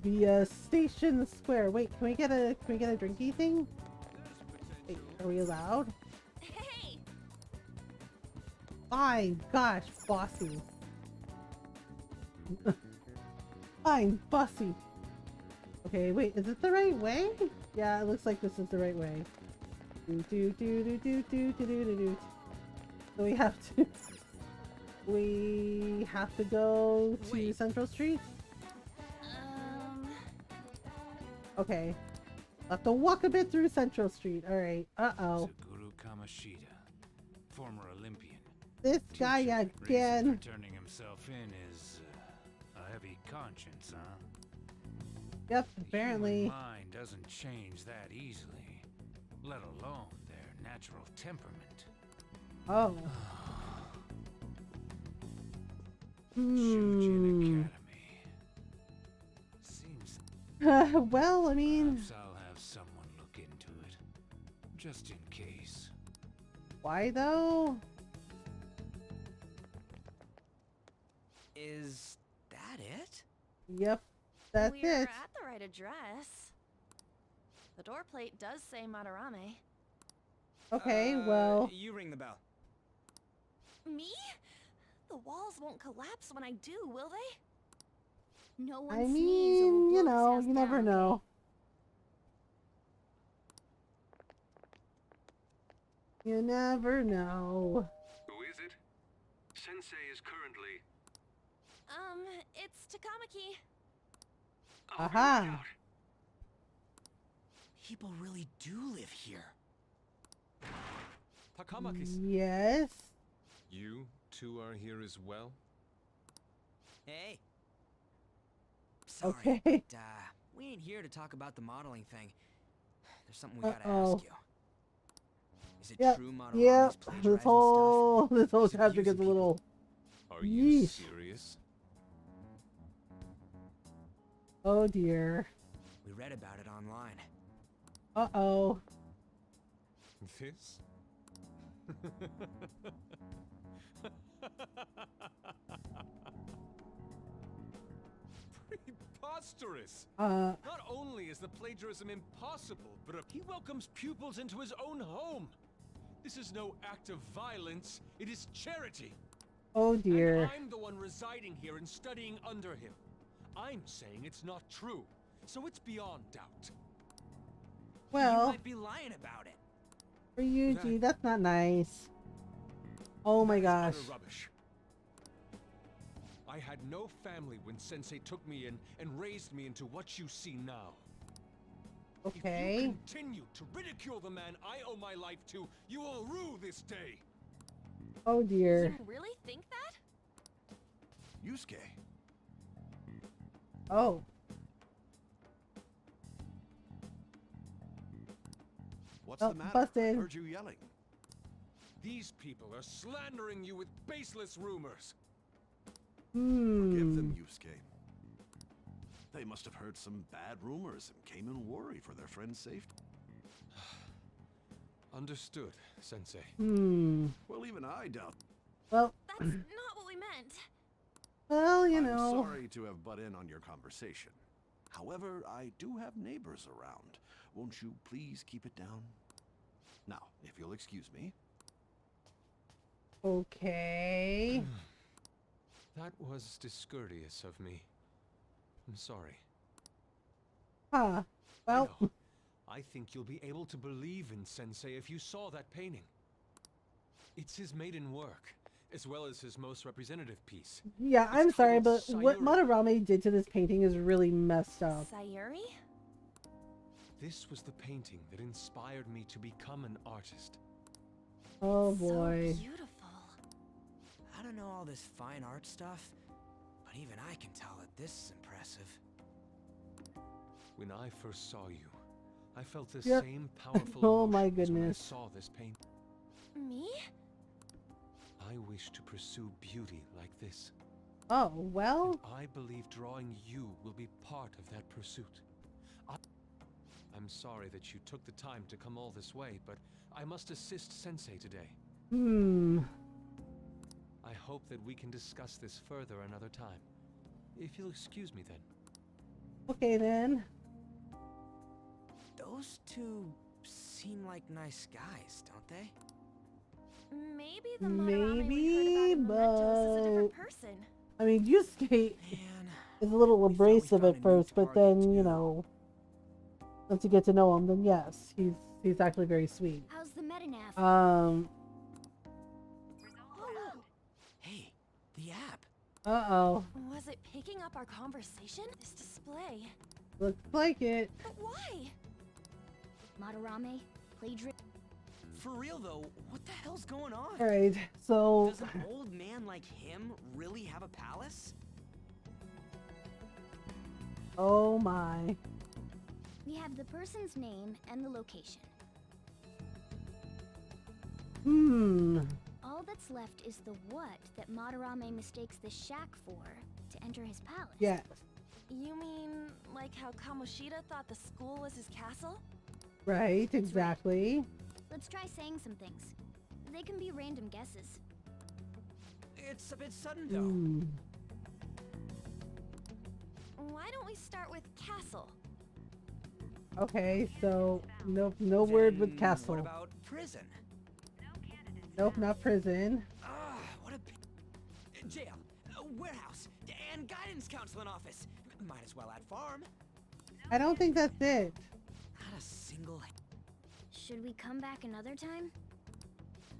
the station square. Wait, can we get a drinky thing? Wait, are we allowed? Hey! Fine, gosh, bossy. Fine, bossy. Okay, wait, is it the right way? Yeah, it looks like this is the right way. Do do do do do do do do do. So we have to go to Wait. Central Street? Okay. I'll have to walk a bit through Central Street. Alright. Uh-oh. Guru Kamashita, former Olympian. This guy Reason again. for turning himself in is a heavy conscience, huh? Yep, The apparently. human mind doesn't change that easily, let alone their natural temperament. Oh. Shujin Academy. Seems Well, I mean, perhaps I'll have someone look into it, just in case. why though? Is that it? Yep, that's We're it. at the right address. The door plate does say Madarame. Okay, well, You ring the bell. Me? The walls won't collapse when I do, will they? No one I sneeze or mean, we'll you blow this know, house you never down, know. okay? You never know. Who is it? Sensei is currently... It's Takamaki. I'll be Aha. right out. People really do live here. Takamaki-san, Yes. you two are here as well? Hey. Sorry, Okay. but, we ain't here to talk about the modeling thing. There's something we gotta ask you. Is it Yep. true Madarami's Yep. plagiarizing This whole He's chapter abusing gets a little. Are you Yeesh. serious? Oh dear. We read about it online. Uh-oh. This? Preposterous! Uh. Not only is the plagiarism impossible, but he welcomes pupils into his own home. This is no act of violence, it is charity. Oh And dear. I'm the one residing here and studying under him. I'm saying it's not true, so it's beyond doubt. You Well, might be lying about it. for Yuji, that's not nice. Oh my That is gosh. utter rubbish. I had no family when Sensei took me in and raised me into what you see now. If Okay. you continue to ridicule the man I owe my life to, you will rue this day. Oh dear. You really think that? Yusuke, Oh. what's Oh, the matter? busted. I heard you yelling. These people are slandering you with baseless rumors. Forgive them, Hmm. Yusuke. They must have heard some bad rumors and came in worried for their friend's safety. Understood, Sensei. Hmm. Well, even I doubt. Well. That's not what we meant. Well, you I'm know. sorry to have butt in on your conversation. However, I do have neighbors around. Won't you please keep it down? Now, if you'll excuse me. Okay. That was discourteous of me. I'm sorry. Huh. Well. I know. I think you'll be able to believe in Sensei if you saw that painting. It's his maiden work, as well as his most representative piece. Yeah, It's I'm sorry, but titled what Sayuri. Madarame did to this painting is really messed up. Sayuri? This was the painting that inspired me to become an artist. Oh boy. So beautiful. I don't know all this fine art stuff, but even I can tell that this is impressive. When I first saw you, I felt the Yep. same powerful Oh my emotions when I goodness. saw this paint. Me? I wish to pursue beauty like this. Oh, well. And I believe drawing you will be part of that pursuit. I'm sorry that you took the time to come all this way, but I must assist Sensei today. Hmm. I hope that we can discuss this further another time. If you'll excuse me then. Okay then. Those two seem like nice guys, don't they? Maybe the Madarame we Maybe, heard about in Mementos is a different but person. I mean, Yusuke Man, is a little we thought we abrasive found at a new first, but target, then, you too. know, once you get to know him, then yes, he's actually very sweet. How's the metanav? Hey, the app. Uh-oh. Was it picking up our conversation? This display. Looks like it. But why? Madarame, plagiarism. For real though, what the hell's going on? Alright, so Does an old man like him really have a palace? oh my. We have the person's name and the location. Hmm. All that's left is the what that Madarame mistakes the shack for to enter his palace. Yes. You mean like how Kamoshida thought the school was his castle? Right, exactly. Let's try saying some things. They can be random guesses. It's a bit sudden though. Hmm. Why don't we start with castle? Okay, so no word with Then castle. What about prison? Nope, not prison. Ah, what a jail, warehouse, and guidance counseling office. Might as well add farm. I don't think that's it. Not a single. Should we come back another time?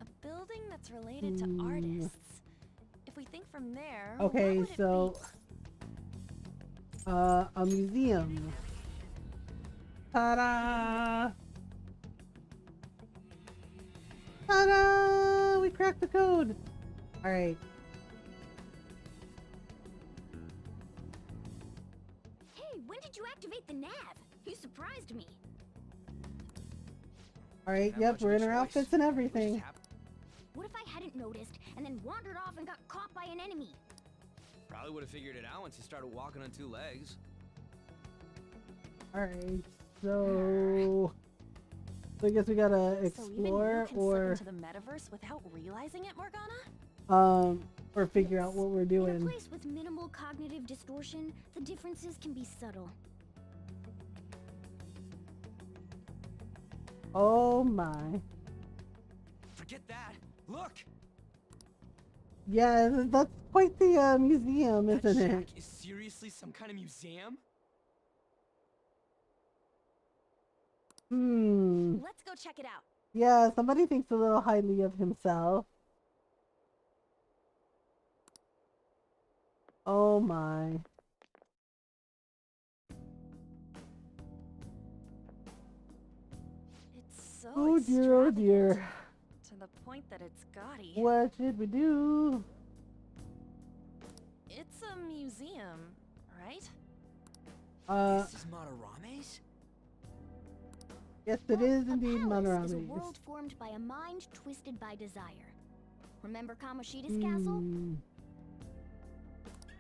A building that's related to artists. If we think from there, Okay, what would so it be? a museum. Ta-da! Ta-da! We cracked the code. All right. Hey, when did you activate the nav? You surprised me. All right. Yep, we're in our outfits and everything. What if I hadn't noticed and then wandered off and got caught by an enemy? Probably would have figured it out once you started walking on two legs. All right. So I guess we gotta explore or into the metaverse without realizing it, Morgana? or figure out what we're In a doing. place with minimal cognitive distortion, the differences can be subtle. Oh my. Forget that. Look. Yeah, that's quite the museum, That isn't shack it? is seriously some kind of museum? Let's go check it out. Yeah, somebody thinks a little highly of himself. Oh my. It's so Oh dear, oh dear. to the point that it's gaudy. What should we do? It's a museum, right? This is Matarame's? Yes, it is A indeed palace is a Madarame. world formed by a mind twisted by desire. Remember Kamoshida's castle?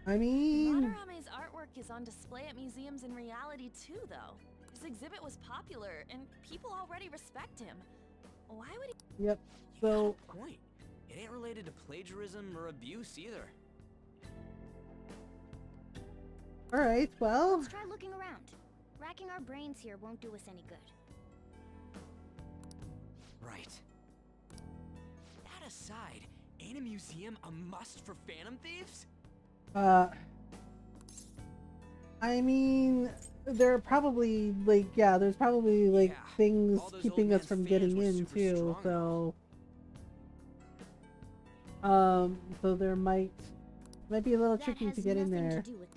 I mean, Matarame's artwork is on display at museums in reality too, though. His exhibit was popular, and people already respect him. Why would he? yep. You So, got a point. It ain't related to plagiarism or abuse either. all right. Well, Let's try looking around. Racking our brains here won't do us any good. Right. That aside, ain't a museum a must for Phantom Thieves? I mean, there are probably like, yeah, there's probably like Yeah, things all those keeping old us from man's getting fans were in super too. strong So there might be a little That tricky has to get in nothing there. to do with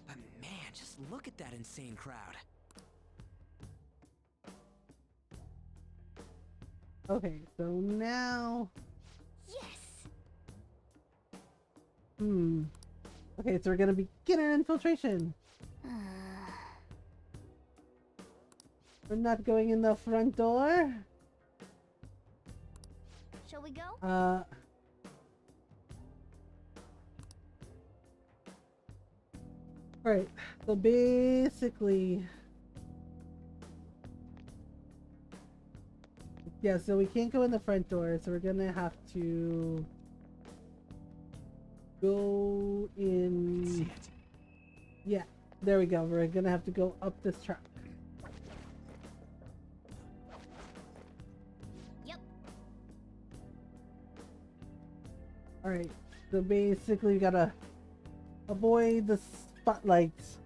But man, just look at that insane crowd. Okay, so now, yes. okay, so we're gonna begin our infiltration. We're not going in the front door. Shall we go? Right, so basically, yeah, so we can't go in the front door, so we're gonna have to go in. See it. Yeah, there we go. We're gonna have to go up this track. Yep. Alright, so basically we gotta avoid the spotlights.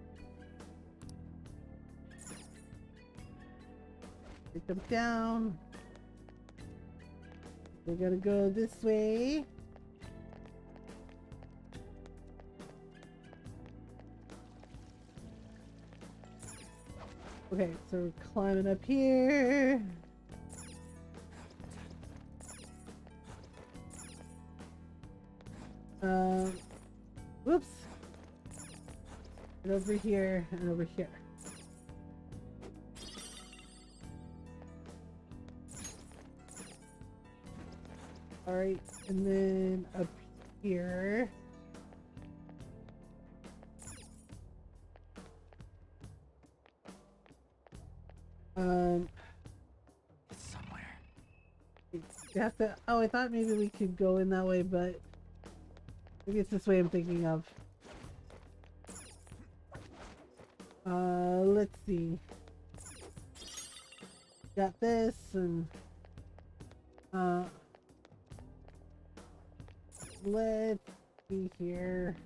Take them down. We're gonna go this way. Okay, so we're climbing up here. Whoops. And over here, and over here. Alright, and then up here. It's somewhere. You have to. Oh, I thought maybe we could go in that way, but maybe it's this way I'm thinking of. Let's see. Got this, and let's see here.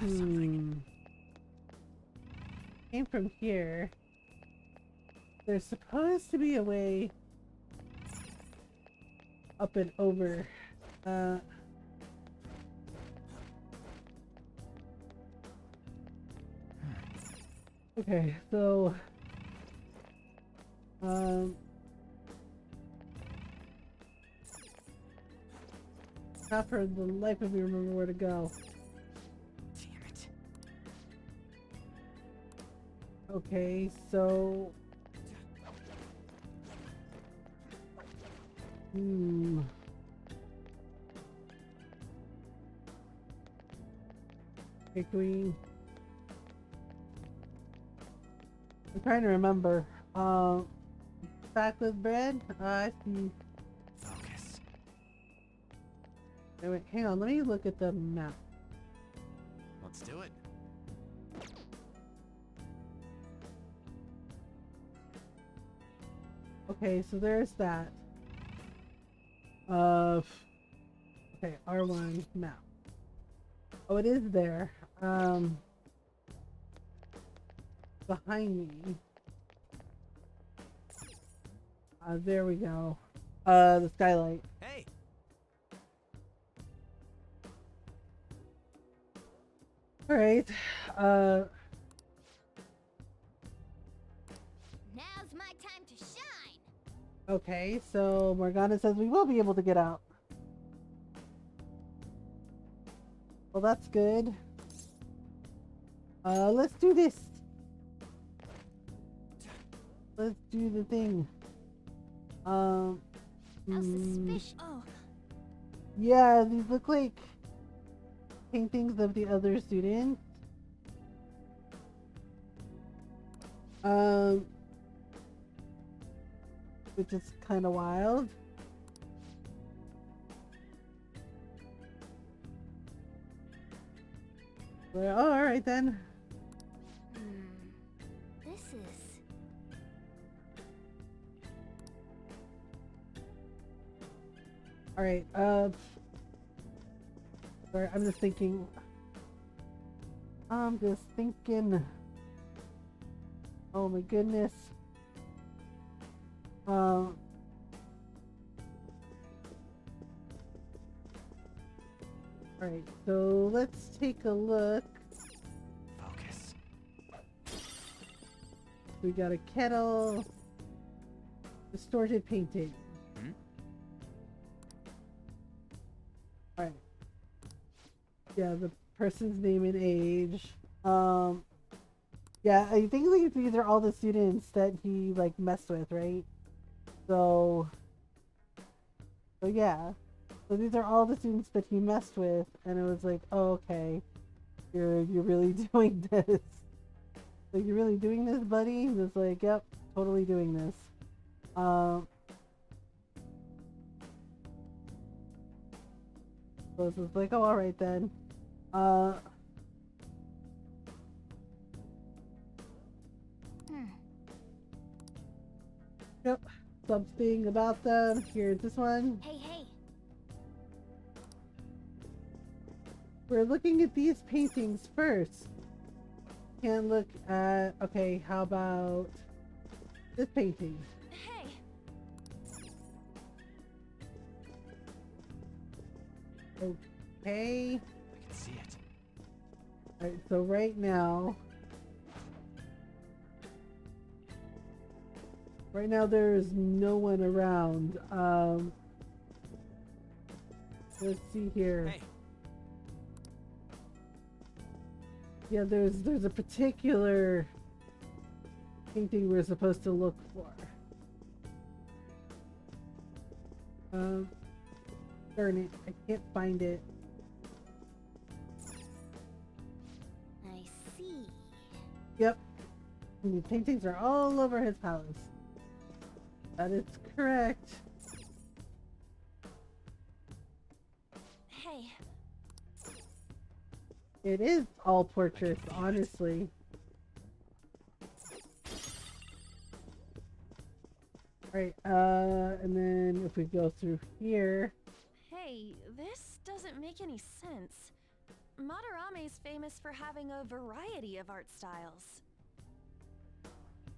have something. Came from here. There's supposed to be a way up and over. Okay, so not for the life of me remember where to go. Damn it. Okay, so okay, Queen. I'm trying to remember. Back with bread? I see. Focus. Wait, hang on, let me look at the map. Let's do it. Okay, so there's that. Okay, R1 map. Oh, it is there. Behind me. There we go. The skylight. Hey. All right. Now's my time to shine. Okay, so Morgana says we will be able to get out. Well, that's good. Let's do this. Let's do the thing. How suspicious. Oh, Yeah, these look like paintings of the other students. Which is kind of wild. Well, oh, all right then. this is. All right. Sorry, I'm just thinking. Oh my goodness. Alright, so let's take a look. Focus. We got a kettle. Distorted painting. Alright. Yeah, the person's name and age. Yeah, I think like these are all the students that he like messed with, right? So yeah. So these are all the students that he messed with, and it was like, oh, okay, you're really doing this. So you're really doing this, buddy? He was like, yep, totally doing this. So it's just like, oh, all right then. Yep, something about them. Here's this one. Hey, hey. We're looking at these paintings first. Can't look at. Okay, how about this painting? Hey. Okay. I can see it. Alright, so right now. Right now there's no one around. Let's see here. Hey. Yeah, there's a particular painting we're supposed to look for. Darn it, I can't find it. I see. Yep. And the paintings are all over his palace. That is correct. Hey. It is all portraits, honestly. Right, and then if we go through here. Hey, this doesn't make any sense. Madarame is famous for having a variety of art styles.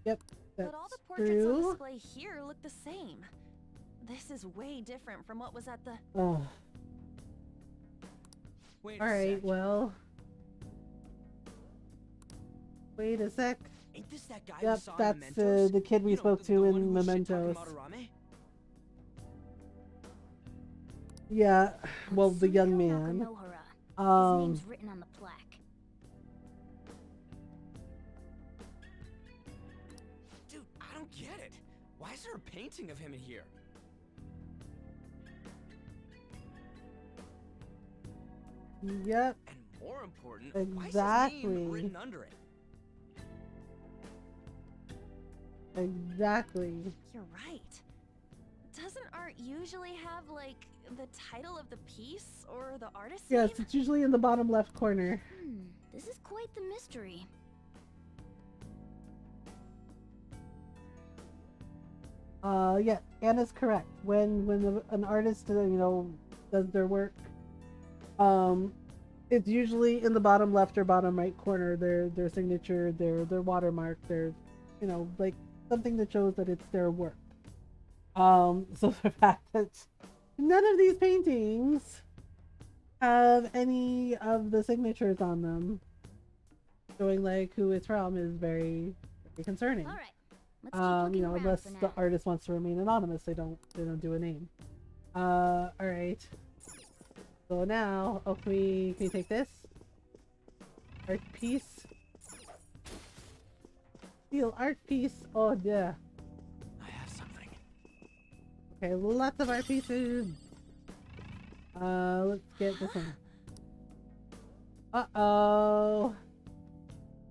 Yep, that's But all the portraits on true. display here look the same. This is way different from what was at the... Oh. Wait All a right, sec. well. Wait a sec. Ain't this that guy Yep, we saw in that's Mementos? the kid we You know, spoke the to one in who was Mementos. shit-talking Madarame? Yeah, well, the young Sunko man. Nakanohara. His name's written on the plaque. Dude, I don't get it. Why is there a painting of him in here? Yep. And more important, why Exactly. is his name written under it? Exactly. You're right. Doesn't art usually have, like, the title of the piece or the artist's Yes, name? it's usually in the bottom left corner. This is quite the mystery. Yeah, Anna's correct. When an artist, does their work, it's usually in the bottom left or bottom right corner. Their signature, their watermark, their, like something that shows that it's their work. So the fact that none of these paintings have any of the signatures on them, showing like who it's from, is very, very concerning. All right. Let's keep looking around Unless for now. the artist wants to remain anonymous, they don't do a name. All right. So now, can we take this art piece? Steel art piece. Oh yeah. I have something. Okay, lots of art pieces. Let's get this one. Uh-oh.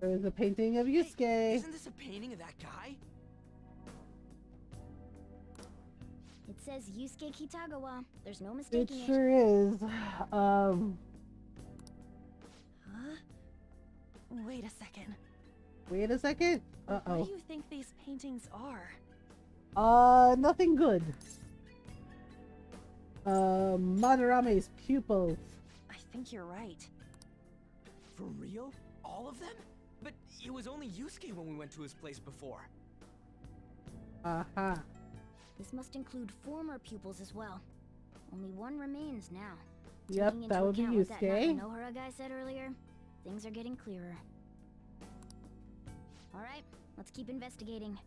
There's a painting of Yusuke. Hey, isn't this a painting of that guy? It says Yusuke Kitagawa. There's no It mistaking it. sure is. Huh? Wait a second. Wait a second. What Uh-oh. do you think these paintings are? Nothing good. Madarame's pupils. I think you're right. For real? All of them? But it was only Yusuke when we went to his place before. Aha. This must include former pupils as well. Only one remains now. Yep, Taking that into would be account what that Yusuke. Nakanohara guy said earlier, things are getting clearer. All right, let's keep investigating.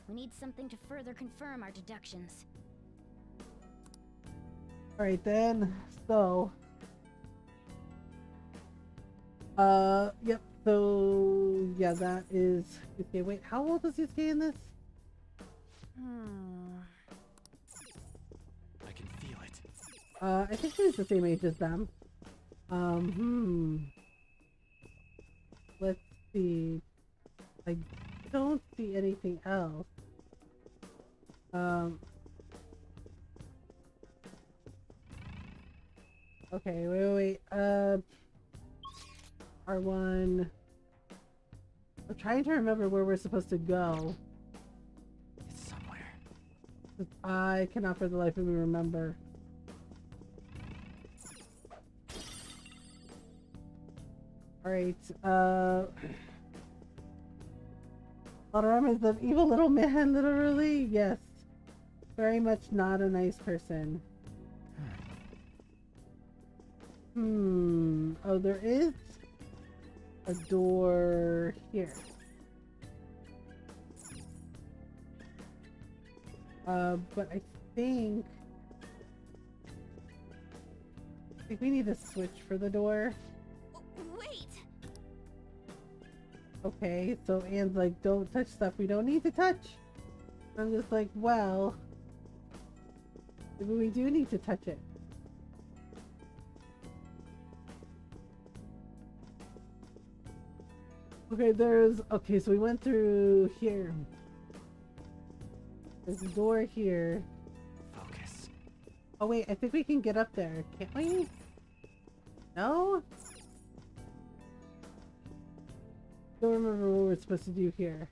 We need something to further confirm our deductions. Alright then. So. Yep. So, yeah, that is Yusuke. Wait, how old is Yusuke in this? I can feel it. I think he's the same age as them. Let's see. I don't see anything else. Okay, wait. R1. I'm trying to remember where we're supposed to go. It's somewhere. I cannot for the life of me remember. Alright, Madarame is an evil little man, literally. Yes. Very much not a nice person. Oh, there is a door here. But I think we need a switch for the door. Wait! Okay, so Anne's like, don't touch stuff we don't need to touch. I'm just like, well, maybe we do need to touch it. Okay, okay, so we went through here. There's a door here. Focus. Oh wait, I think we can get up there, can't we? No? Don't remember what we're supposed to do here.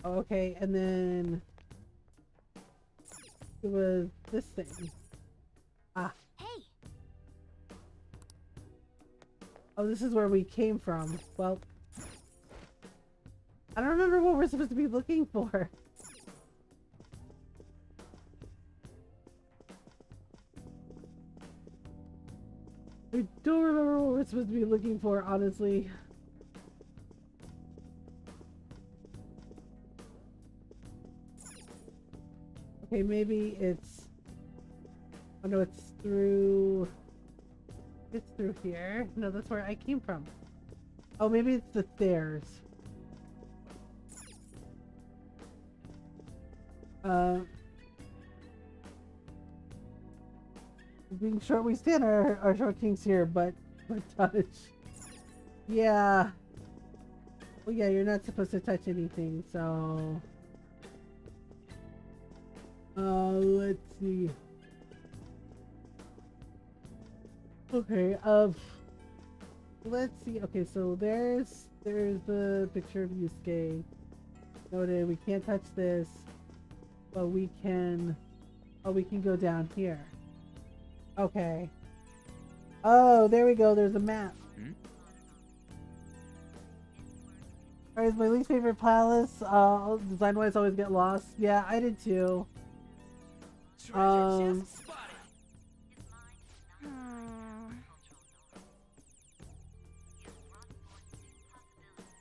Okay, and then it was this thing? Ah. Hey. Oh, this is where we came from. Well, I don't remember what we're supposed to be looking for. I don't remember what we're supposed to be looking for, honestly. Okay, maybe it's... Oh no, it's through... It's through here. No, that's where I came from. Oh, maybe it's the stairs. Being short, we stand our short kings here, but touch. Yeah. Well, yeah, you're not supposed to touch anything, so... let's see. Okay, let's see. Okay, so there's the picture of Yusuke. Noted, we can't touch this, but we can go down here. Okay. Oh, there we go. There's a map. Alright, my least favorite palace. Design-wise, always get lost. Yeah, I did too.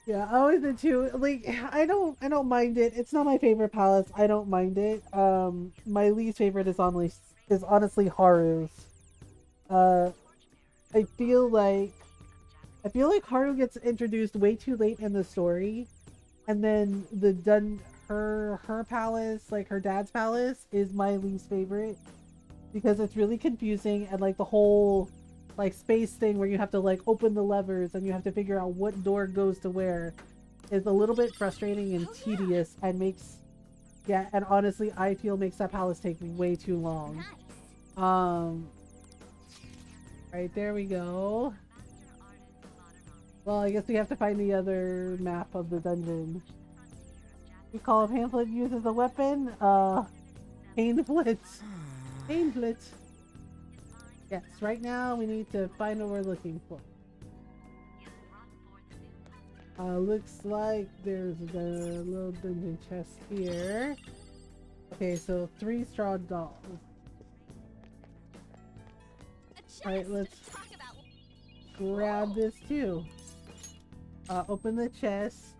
Yeah, I always did too. Like, I don't mind it. It's not my favorite palace. I don't mind it. My least favorite is honestly Haru's. I feel like Haru gets introduced way too late in the story, and then her palace, like her dad's palace, is my least favorite because it's really confusing, and like the whole like space thing where you have to like open the levers and you have to figure out what door goes to where is a little bit frustrating and tedious and and honestly I feel makes that palace take way too long. Right, there we go. Well, I guess we have to find the other map of the dungeon. We call a pamphlet used as a weapon. Painflet. Painflet. Yes, right now we need to find what we're looking for. Looks like there's a little dungeon chest here. Okay, so 3 straw dolls. Alright, let's grab this too. Open the chest.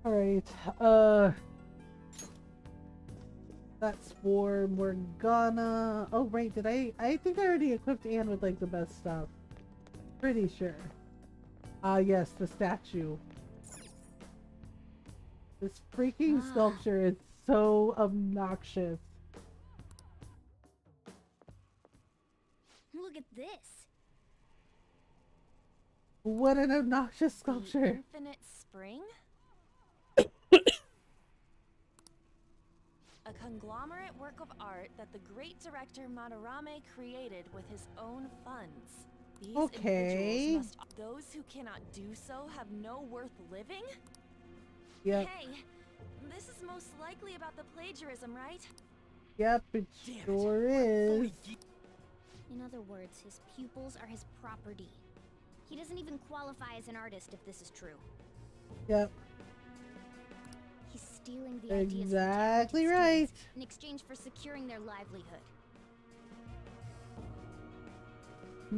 Alright, that's for Morgana. Oh right, I think I already equipped Anne with like the best stuff. Pretty sure. Yes, the statue. This freaking sculpture is so obnoxious. Look at this. What an obnoxious sculpture. The infinite spring? A conglomerate work of art that the great director Madarame created with his own funds. These individuals must... Those who cannot do so have no worth living? Yep. Hey, this is most likely about the plagiarism, right? Yep, it sure is. In other words, his pupils are his property. He doesn't even qualify as an artist if this is true. Yep. He's stealing the ideas exactly right. In exchange for securing their livelihood. I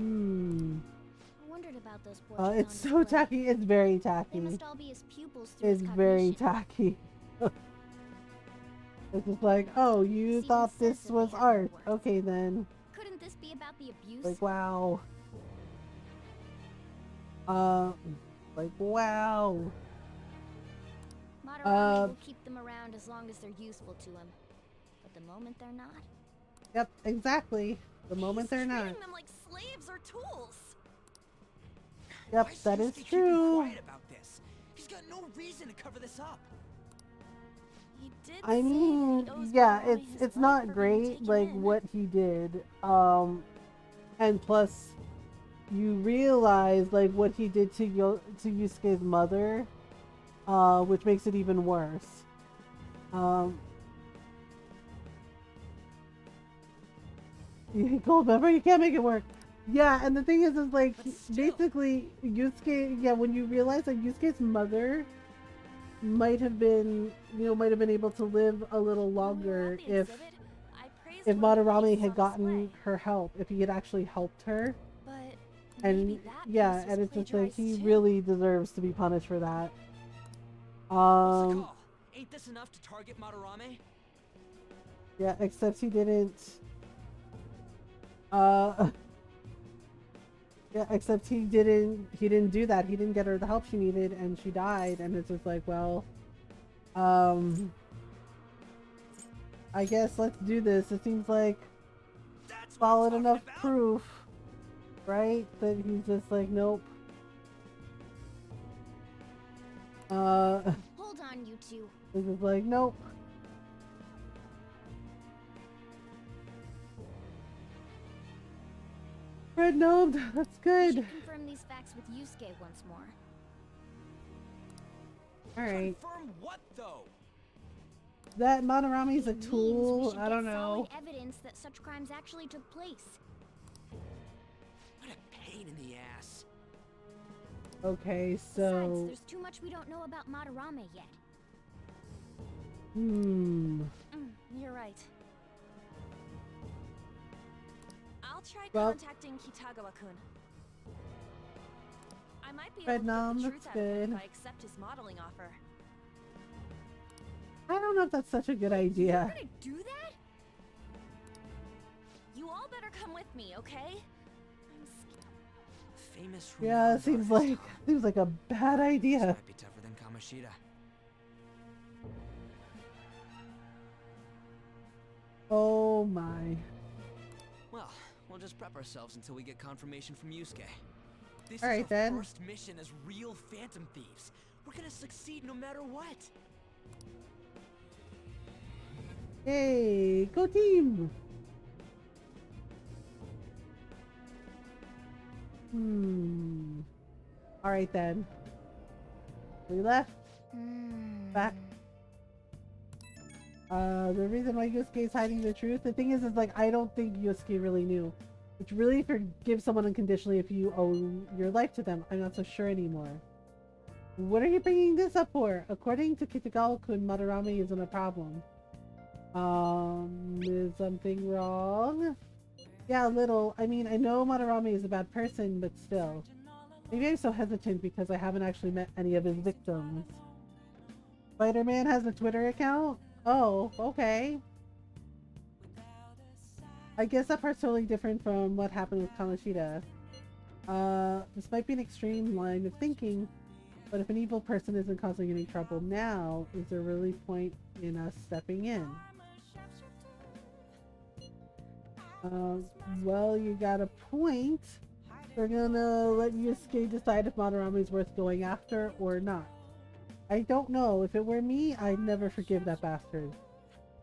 wondered about those portraits. It's so tacky. It's very tacky. They must all be his pupils through it's his very tacky. It's just like, oh, you thought this was art. Okay then. Couldn't this be about the abuse? Like, wow. Like, wow. Madarame will keep them around as long as they're useful to him. But the moment they're not... Yep, exactly. The moment they're not. Treating them like slaves or tools. Yep, that is true. Quiet about this. He's got no reason to cover this up. He did I mean, yeah, it's not great like what he did. And plus you realize like what he did to Yusuke's mother which makes it even worse. Gold member, you can't make it work. Yeah, and the thing is like, basically, Yusuke, yeah, when you realize that Yusuke's mother might have been, might have been able to live a little longer if Madarame had gotten her help, if he had actually helped her. And yeah, and it's just like, he really deserves to be punished for that. What's the call? Ain't this enough to target Madarame? Yeah, except he didn't. Yeah, except he didn't do that. He didn't get her the help she needed, and she died. And it's just like, well, I guess let's do this. It seems like solid enough proof, right? That he's just like, nope. Hold on, you two. He's just like, nope. Red gnome, that's good. We should confirm these facts with Yusuke once more. Alright. Confirm what though? That Madarame is a tool. I don't know. Solid evidence that such crimes actually took place. What a pain in the ass. Okay, so. Besides, there's too much we don't know about Madarame yet. You're right. I'll try Well, contacting Kitagawa-kun. I might be Red able to Nom, get the that's truth out of him good. if I accept his modeling offer. I don't know if that's such a good idea. You're gonna do that? You all better come with me, okay? I'm scared. Famous Yeah, it seems like a bad idea. This might be tougher than Kamoshida. Oh my. Well, we'll just prep ourselves until we get confirmation from Yusuke. This All right, is our then. first mission as real Phantom Thieves. We're gonna succeed no matter what. Hey, go team! Alright then. We left. Back. The reason why Yusuke is hiding the truth, the thing is like, I don't think Yusuke really knew. Which really forgive someone unconditionally if you owe your life to them. I'm not so sure anymore. What are you bringing this up for? According to Kitagawa-kun, Madarame isn't a problem. Is something wrong? Yeah, a little. I mean, I know Madarame is a bad person, but still. Maybe I'm so hesitant because I haven't actually met any of his victims. Spider-Man has a Twitter account? Oh, okay. I guess that part's totally different from what happened with Kamoshida. This might be an extreme line of thinking, but if an evil person isn't causing any trouble now, is there really point in us stepping in? Well, you got a point. We're gonna let Yusuke decide if Madarame is worth going after or not. I don't know. If it were me, I'd never forgive that bastard.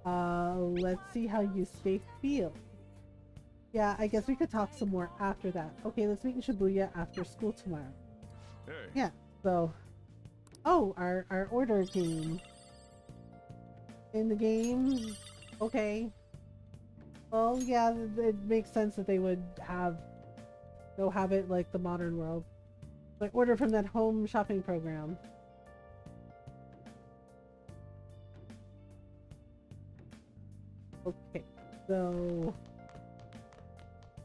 Let's see how Yusuke feels. Yeah, I guess we could talk some more after that. Okay, let's meet in Shibuya after school tomorrow. Hey. Yeah, so... Oh, our order game. In the game? Okay. Well, yeah, it makes sense that they would have it like the modern world. Like order from that home shopping program. Okay, so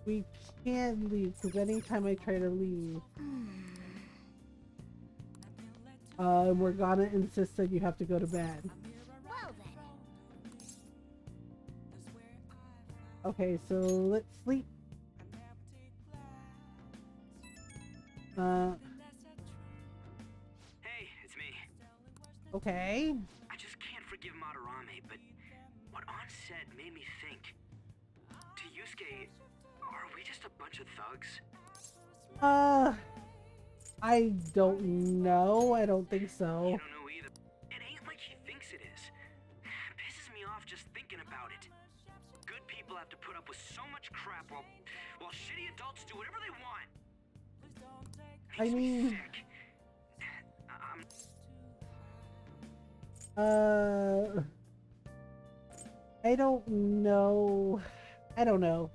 we can't leave because anytime I try to leave, we're gonna insist that you have to go to bed. Well then. Okay, so let's sleep. Hey, it's me. Okay. I just can't forgive Madarame, but what Ann said made me think. To Yusuke, are we just a bunch of thugs? I don't know. I don't think so. You don't know either. It ain't like he thinks it is. Pisses me off just thinking about it. Good people have to put up with so much crap while shitty adults do whatever they want. I mean, I don't know. I don't know.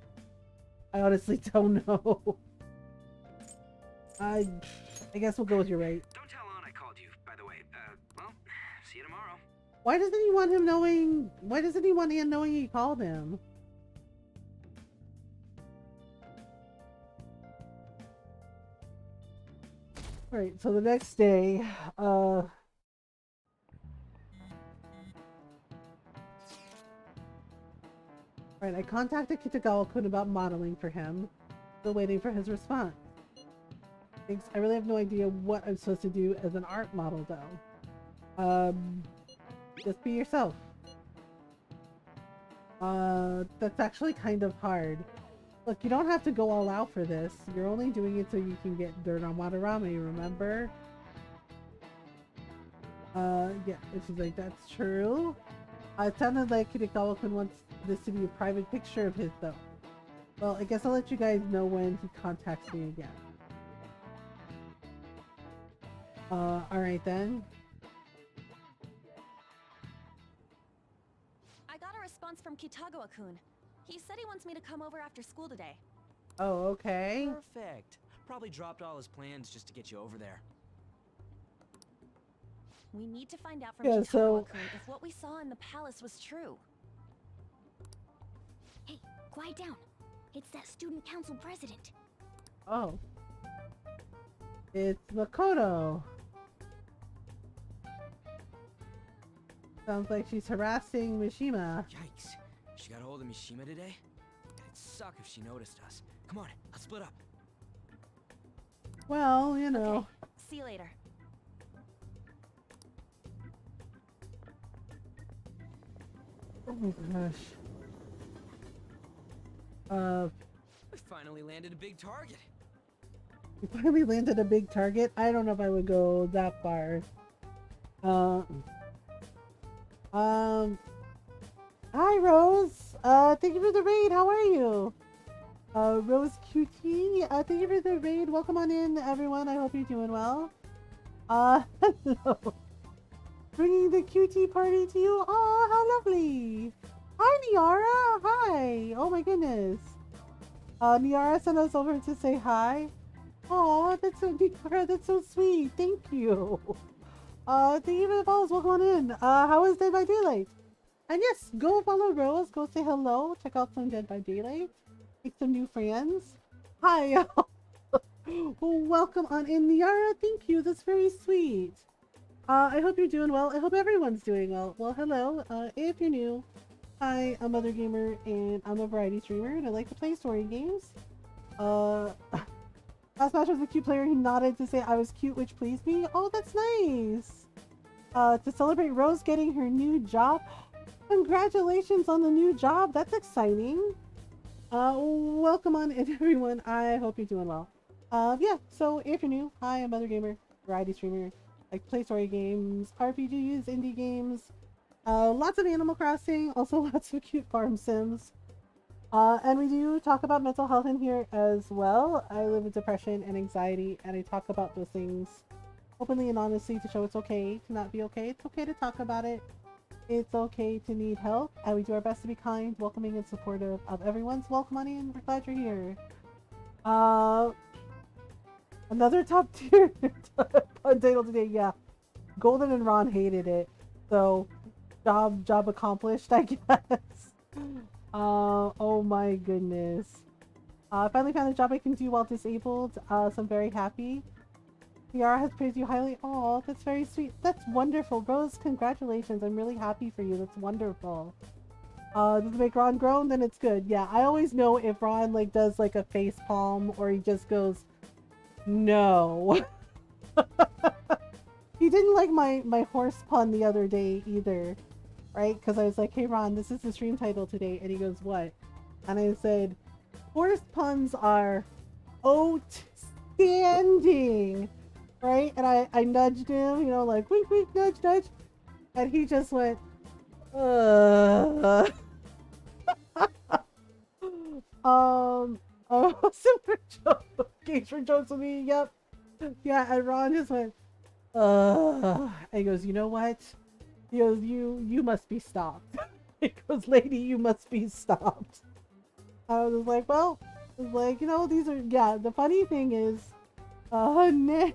I honestly don't know. I guess we'll go with your right. Don't tell Ann I called you, by the way. Well, see you tomorrow. Why doesn't he want him knowing? Why doesn't he want Ann knowing he called him? Alright, so the next day, Alright, I contacted Kitagawa-kun about modeling for him. Still waiting for his response. Thanks. I really have no idea what I'm supposed to do as an art model, though. Just be yourself. That's actually kind of hard. Look, you don't have to go all out for this. You're only doing it so you can get dirt on Madarame, remember? Yeah, and she's like, that's true. It sounded like Kitagawa-kun wants this to be a private picture of his, though. Well, I guess I'll let you guys know when he contacts me again. Alright then. I got a response from Kitagawa-kun. He said he wants me to come over after school today. Oh, okay. Perfect. Probably dropped all his plans just to get you over there. We need to find out from Yeah, Kitagawa-kun if what we saw in the palace was true. Hey, quiet down. It's that student council president. Oh. It's Makoto. Sounds like she's harassing Mishima. Yikes. She got a hold of Mishima today? It'd suck if she noticed us. Come on, let's split up. Well, you know. Okay. See you later. Oh my gosh. We finally landed a big target. We finally landed a big target. I don't know if I would go that far. Hi Rose. Thank you for the raid. How are you? Rose QT. Thank you for the raid. Welcome on in, everyone. I hope you're doing well. Hello. Bringing the QT party to you. Oh, how lovely. Hi, Niara. Hi. Oh my goodness. Niara sent us over to say hi. Oh, that's so Niara. That's so sweet. Thank you. Thank you for the follows. Welcome on in. How is Dead by Daylight? And yes, go follow Rose. Go say hello. Check out some Dead by Daylight. Make some new friends. Hi. Welcome on in, Niara. Thank you. That's very sweet. I hope you're doing well. I hope everyone's doing well. Well, hello. If you're new, hi, I'm Mothergamer, and I'm a variety streamer, and I like to play story games. Last match was a cute player. He nodded to say I was cute, which pleased me. Oh, that's nice. To celebrate Rose getting her new job. Congratulations on the new job. That's exciting. Welcome on in, everyone. I hope you're doing well. Yeah, so if you're new, hi, I'm Mothergamer, variety streamer. I play story games, RPGs, indie games, lots of Animal Crossing, also lots of cute farm sims. And we do talk about mental health in here as well. I live with depression and anxiety, and I talk about those things openly and honestly to show it's okay to not be okay. It's okay to talk about it. It's okay to need help, and we do our best to be kind, welcoming, and supportive of everyone's welcome on in. We're glad you're here. Another top tier title today, yeah. Golden and Ron hated it, so job accomplished, I guess. Oh my goodness. I finally found a job I can do while disabled, so I'm very happy. Tiara has praised you highly. Oh, that's very sweet. That's wonderful. Rose, congratulations. I'm really happy for you. That's wonderful. Does it make Ron groan? Then it's good. Yeah, I always know if Ron like does like a face palm or he just goes, no. He didn't like my horse pun the other day either, right? Because I was like, hey Ron, this is the stream title today. And he goes, what? And I said, horse puns are outstanding, right? And I nudged him, you know, like wink wink nudge nudge. And he just went, super joke. Gauge for jokes with me, yep. Yeah, and Ron just went, and he goes, you know what? He goes, you must be stopped. He goes, lady, you must be stopped. I was like, well, it's like, you know, these are, yeah, the funny thing is, funny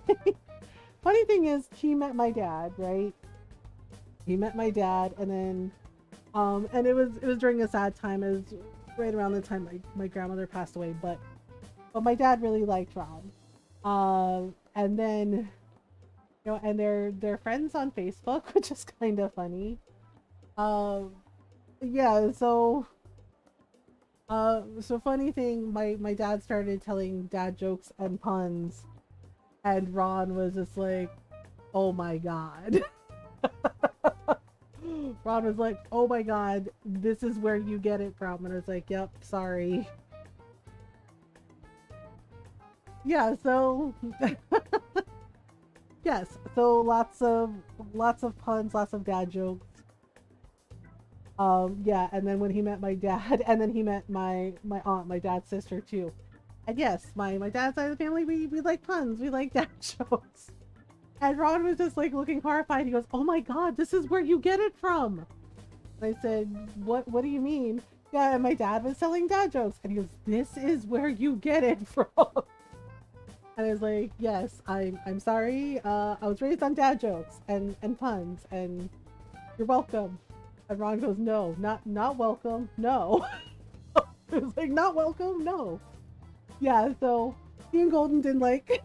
thing is, he met my dad, right? He met my dad, and then, and it was during a sad time. It was right around the time my grandmother passed away, but my dad really liked Ron. And then, you know, and they're friends on Facebook, which is kind of funny. Yeah, so funny thing, my dad started telling dad jokes and puns, and Ron was just like, oh my god. Ron was like, oh my god, this is where you get it from. And I was like, yep, sorry. Yeah, so yes, so lots of puns, lots of dad jokes. Yeah, and then when he met my dad, and then he met my aunt, my dad's sister too. And yes, my dad's side of the family, we like puns, we like dad jokes. And Ron was just like looking horrified. He goes, oh my god, this is where you get it from. And I said, what do you mean? Yeah, and my dad was telling dad jokes. And he goes, this is where you get it from. And I was like, yes, I'm sorry. I was raised on dad jokes and puns, and you're welcome. And Ron goes, no, not welcome, no. It was like, not welcome, no. Yeah, so he and Golden didn't like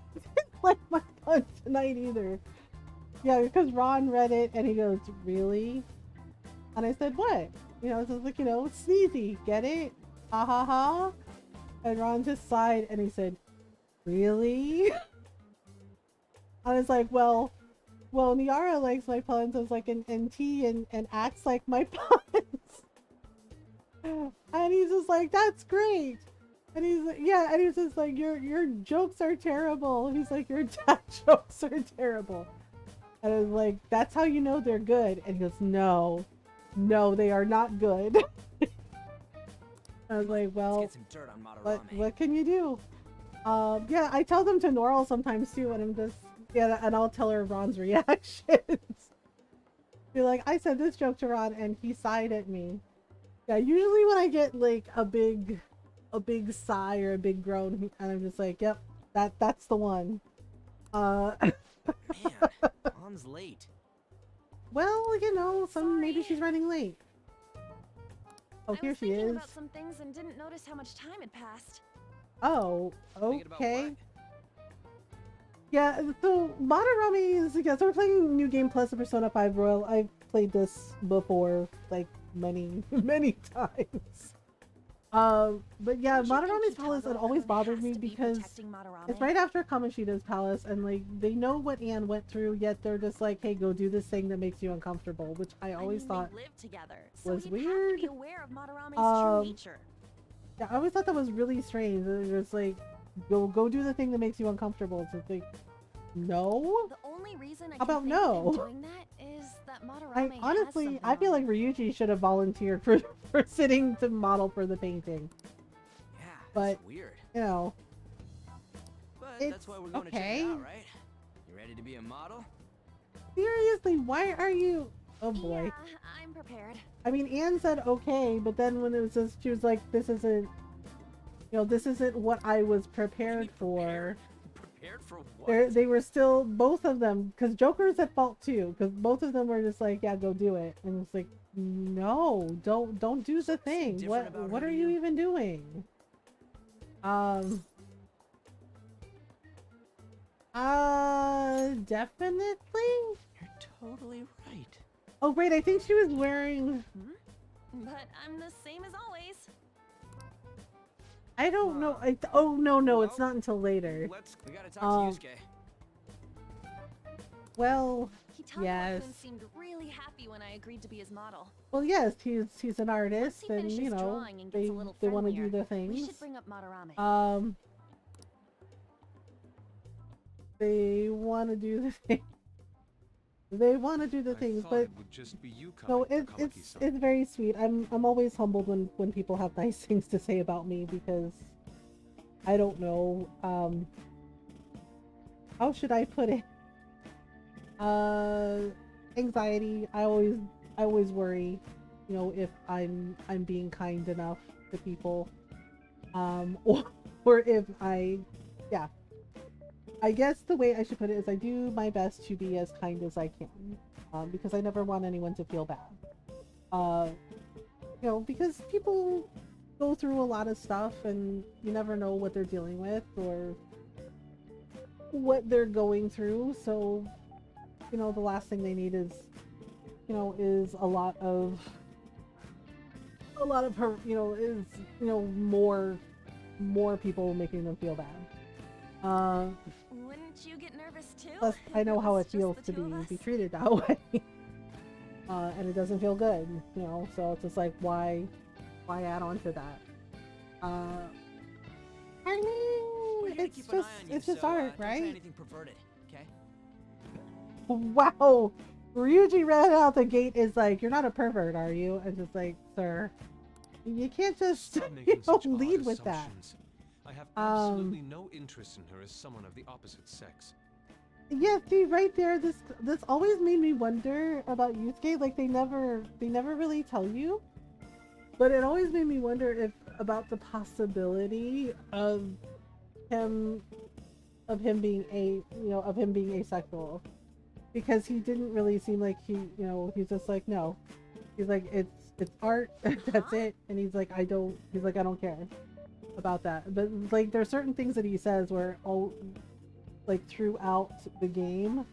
my pun tonight either. Yeah, because Ron read it and he goes, really? And I said, what? You know, so it's like, you know, Sneezy, get it? Ha ha ha. And Ron just sighed and he said, really? I was like, well, Niara likes my puns. I was like, and T and acts like my puns. And he's just like, that's great. And he's like, yeah, and he's just like, your jokes are terrible. He's like, your dad jokes are terrible. And I was like, that's how you know they're good. And he goes, no, they are not good. I was like, well, what can you do? Yeah, I tell them to Norl sometimes too, and I'm just, yeah, and I'll tell her Ron's reactions. Be like, I said this joke to Ron and he sighed at me. Yeah, usually when I get like a big sigh or a big groan, and I'm just like, yep, that's the one. Man, Mom's late. Well, you know, maybe she's running late. Oh, here she is. I was thinking about some things and didn't notice how much time had passed. Oh, okay. Yeah, so Madarame is, yeah, so we're playing New Game Plus of Persona 5 Royal. I've played this before, like, many times. But yeah, Madarame's Palace, it always bothered me because it's right after Kamoshida's Palace, and like, they know what Anne went through, yet they're just like, hey, go do this thing that makes you uncomfortable, which I always thought was weird. Yeah, I always thought that was really strange. It was like, go do the thing that makes you uncomfortable. It's like, no? The only reason I How about no? doing that is that Madarame honestly, I feel like Ryuji should have volunteered for sitting to model for the painting. Yeah, but that's weird. You know, but that's why we're going to check it out, right? You ready to be a model? Seriously, why are you? Oh boy. Yeah, I'm prepared. I mean, Anne said okay, but then when it was just, she was like, this isn't, you know, this isn't what I was prepared for. Prepared for what? They were still, both of them, because Joker is at fault too, because both of them were just like, yeah, go do it. And it's like, no, don't do the thing. What are you even doing? Definitely. You're totally right. Oh, great, I think she was wearing... But I'm the same as always. I don't know. Oh, no, it's not until later. We gotta talk to Yusuke. Well, Kitagawa yes. seemed really happy when I agreed to be his model. Well, yes, he's an artist, and you know, they want to do their things. We should bring up Madarame. They want to do the thing. They want to do the things, but no, it's very sweet. I'm always humbled when people have nice things to say about me, because I don't know, how should I put it? anxiety. I always worry, you know, if I'm being kind enough to people, or if yeah. I guess the way I should put it is I do my best to be as kind as I can, because I never want anyone to feel bad. You know, because people go through a lot of stuff and you never know what they're dealing with or what they're going through. So, you know, the last thing they need is, you know, is a lot of her, you know, is, you know, more people making them feel bad. Wouldn't you get nervous too? Plus, I know how it feels to be treated that way. And it doesn't feel good, you know, so it's just like, why add on to that? I mean, it's just art, right? Don't try anything perverted, okay? Wow, Ryuji right out the gate is like, you're not a pervert, are you? And just like, sir, you can't just lead with that. I have absolutely no interest in her as someone of the opposite sex. Yeah, see, right there, this always made me wonder about Yusuke. Like, they never really tell you, but it always made me wonder about the possibility of him being asexual, because he didn't really seem like he's just like, no, he's like, it's art. That's it. And he's like, I don't care about that. But like, there's certain things that he says where like throughout the game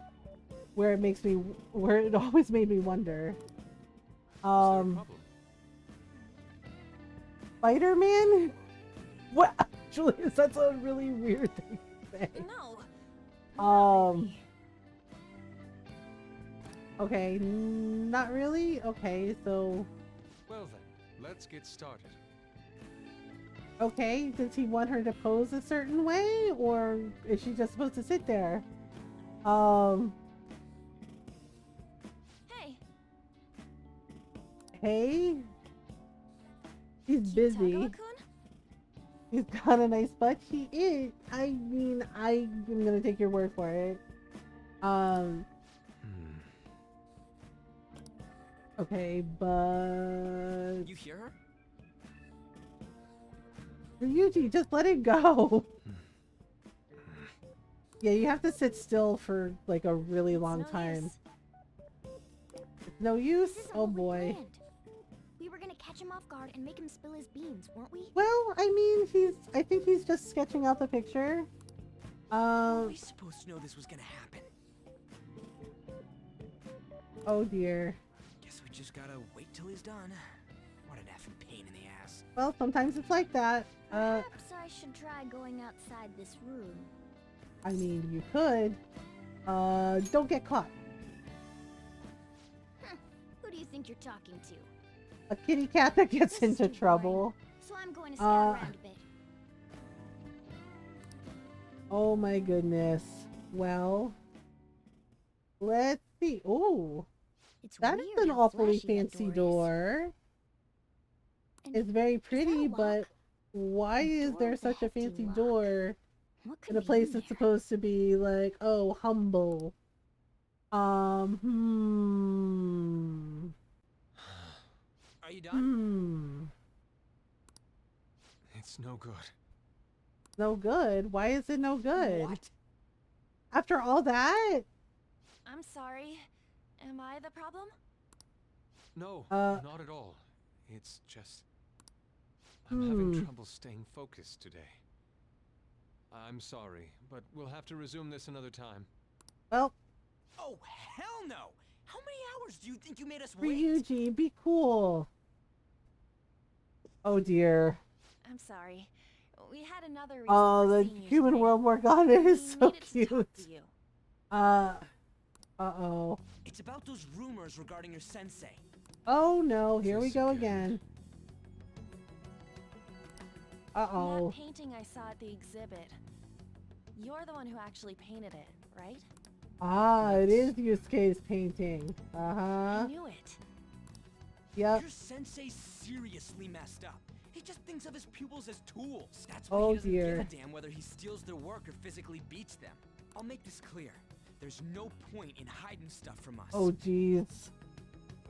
where it always made me wonder. Spider-Man? What? Actually, that's a really weird thing to say. No. Okay, not really? Okay, so... Well then, let's get started. Okay, does he want her to pose a certain way, or is she just supposed to sit there? Hey. Hey? He's busy. He's got a nice butt. He is. I mean, I'm gonna take your word for it. Okay, but... You hear her? Ryuji, just let it go. Yeah, you have to sit still for like a really long time. It's no use? Oh boy. We were gonna catch him off guard and make him spill his beans, weren't we? Well, I mean, I think he's just sketching out the picture. How were we supposed to know this was gonna happen? Oh dear. Guess we just gotta wait till he's done. What an effing pain in the ass. Well, sometimes it's like that. Perhaps I should try going outside this room. I mean, you could. Don't get caught. Who do you think you're talking to? A kitty cat that gets into trouble. So I'm going to scout around a bit. Oh my goodness. Well, let's see. Oh, that is an awfully fancy door. It's very pretty, but why is there such a fancy door in a place that's supposed to be like, oh, humble? Are you done? It's no good. No good? Why is it no good? What? After all that? I'm sorry. Am I the problem? No, not at all. It's just... I'm having trouble staying focused today. I'm sorry, but we'll have to resume this another time. Well... Oh, hell no! How many hours do you think you made us wait? Ryuji, be cool. Oh dear. I'm sorry. We had another reason. Oh, the human world Morgana is so cute. Uh-oh. It's about those rumors regarding your sensei. Oh no, here we go again. Uh-oh. That painting I saw at the exhibit. You're the one who actually painted it, right? Ah, it is Yusuke's painting. I knew it. Yep. Your sensei's seriously messed up. He just thinks of his pupils as tools. That's why Oh he doesn't dear. give a damn whether he steals their work or physically beats them. I'll make this clear. There's no point in hiding stuff from us. Oh, jeez.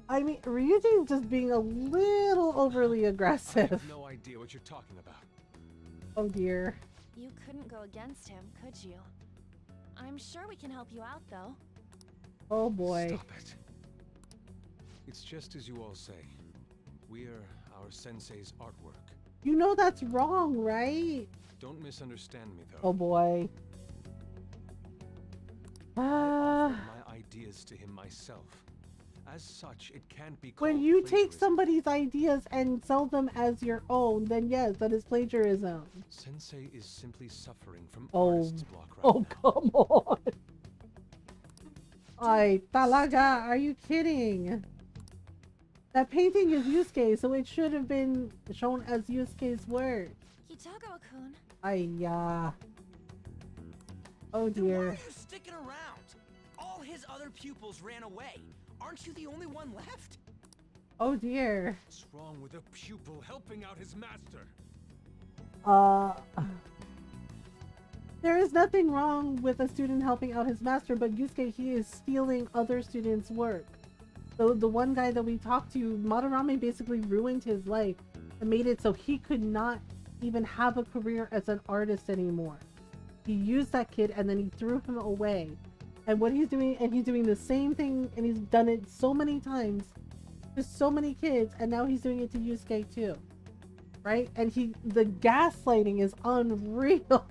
I mean, Ryuji's just being a little overly aggressive. I have no idea what you're talking about. Oh, dear. You couldn't go against him, could you? I'm sure we can help you out, though. Oh, boy. Stop it. It's just as you all say. We're our sensei's artwork. You know that's wrong, right? Don't misunderstand me, though. Oh, boy. I offered my ideas to him myself. As such, it can't be called When you take plagiarism. somebody's ideas and sell them as your own, then yes, that is plagiarism. Sensei is simply suffering from Oh, artist's block right now. come on. Ay, talaga, are you kidding? That painting is Yusuke, so it should have been shown as Yusuke's work. Kitagawa-kun. Ay, yeah. Oh, Then why are dear. you sticking around? All his other pupils ran away. Aren't you the only one left? Oh, dear. What's wrong with a pupil helping out his master? There is nothing wrong with a student helping out his master, but Yusuke, he is stealing other students' work. So the one guy that we talked to, Madarame basically ruined his life and made it so he could not even have a career as an artist anymore. He used that kid and then he threw him away. And what he's doing, and he's doing the same thing, and he's done it so many times to so many kids, and now he's doing it to Yusuke too. Right? And the gaslighting is unreal.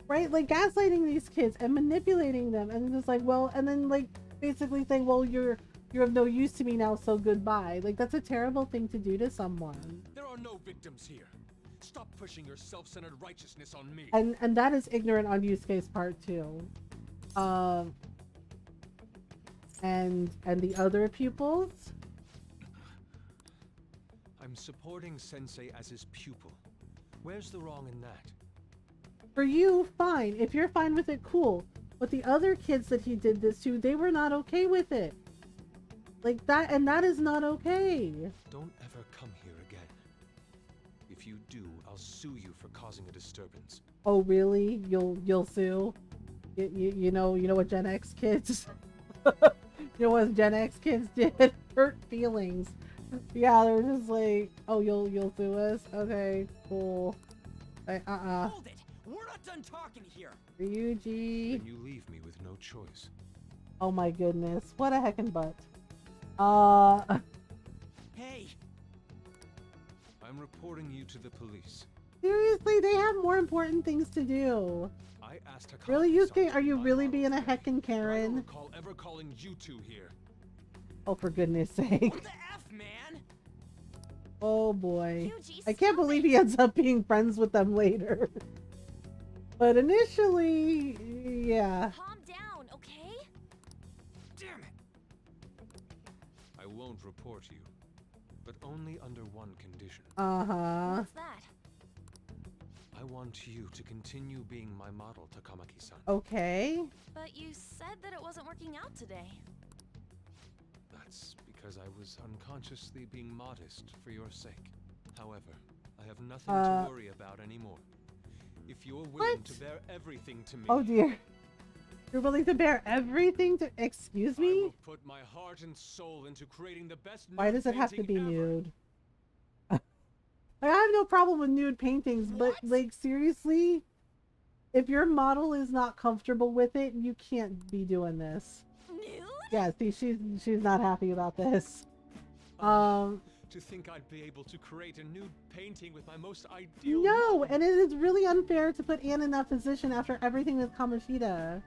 Right? Like gaslighting these kids and manipulating them, and just like, well, and then like basically saying, well, you're of no use to me now, so goodbye. Like, that's a terrible thing to do to someone. There are no victims here. Stop pushing your self-centered righteousness on me. And that is ignorant on Yusuke's part too. And the other pupils? I'm supporting Sensei as his pupil. Where's the wrong in that? For you, fine. If you're fine with it, cool. But the other kids that he did this to, they were not okay with it. Like that, and that is not okay. Don't ever come here again. If you do, I'll sue you for causing a disturbance. Oh, really? You'll sue? You know what Gen X kids you know what Gen X kids did? Hurt feelings. Yeah, they're just like, oh, you'll sue us? Okay, cool. Hold it! We're not done talking here. Ryuji. Then you leave me with no choice. Oh my goodness. What a heckin' butt. Hey! I'm reporting you to the police. Seriously, they have more important things to do. I asked Hakata Really, Yusuke? Are you really being a heckin' I don't Karen? recall ever calling you two here. Oh, for goodness sake. What the F, man? Oh boy. Yuji, I can't stop believe it. he ends up being friends with them later. But initially, yeah. Calm down, okay? Damn it! I won't report you, but only under one condition. Uh-huh. What's that? I want you to continue being my model, Takamaki-san. Okay. But you said that it wasn't working out today. That's because I was unconsciously being modest for your sake. However, I have nothing to worry about anymore. If you're willing to bear everything to me, Oh dear. You're willing to bear everything to... Excuse I me? will put my heart and soul into creating the best Why nude does it have to painting be ever. nude? I have no problem with nude paintings, but like seriously, if your model is not comfortable with it, you can't be doing this. Nude? Yeah, see, she's not happy about this. To think I'd be able to create a nude painting with my most ideal No, model. and it is really unfair to put Anne in that position after everything with Kamoshida.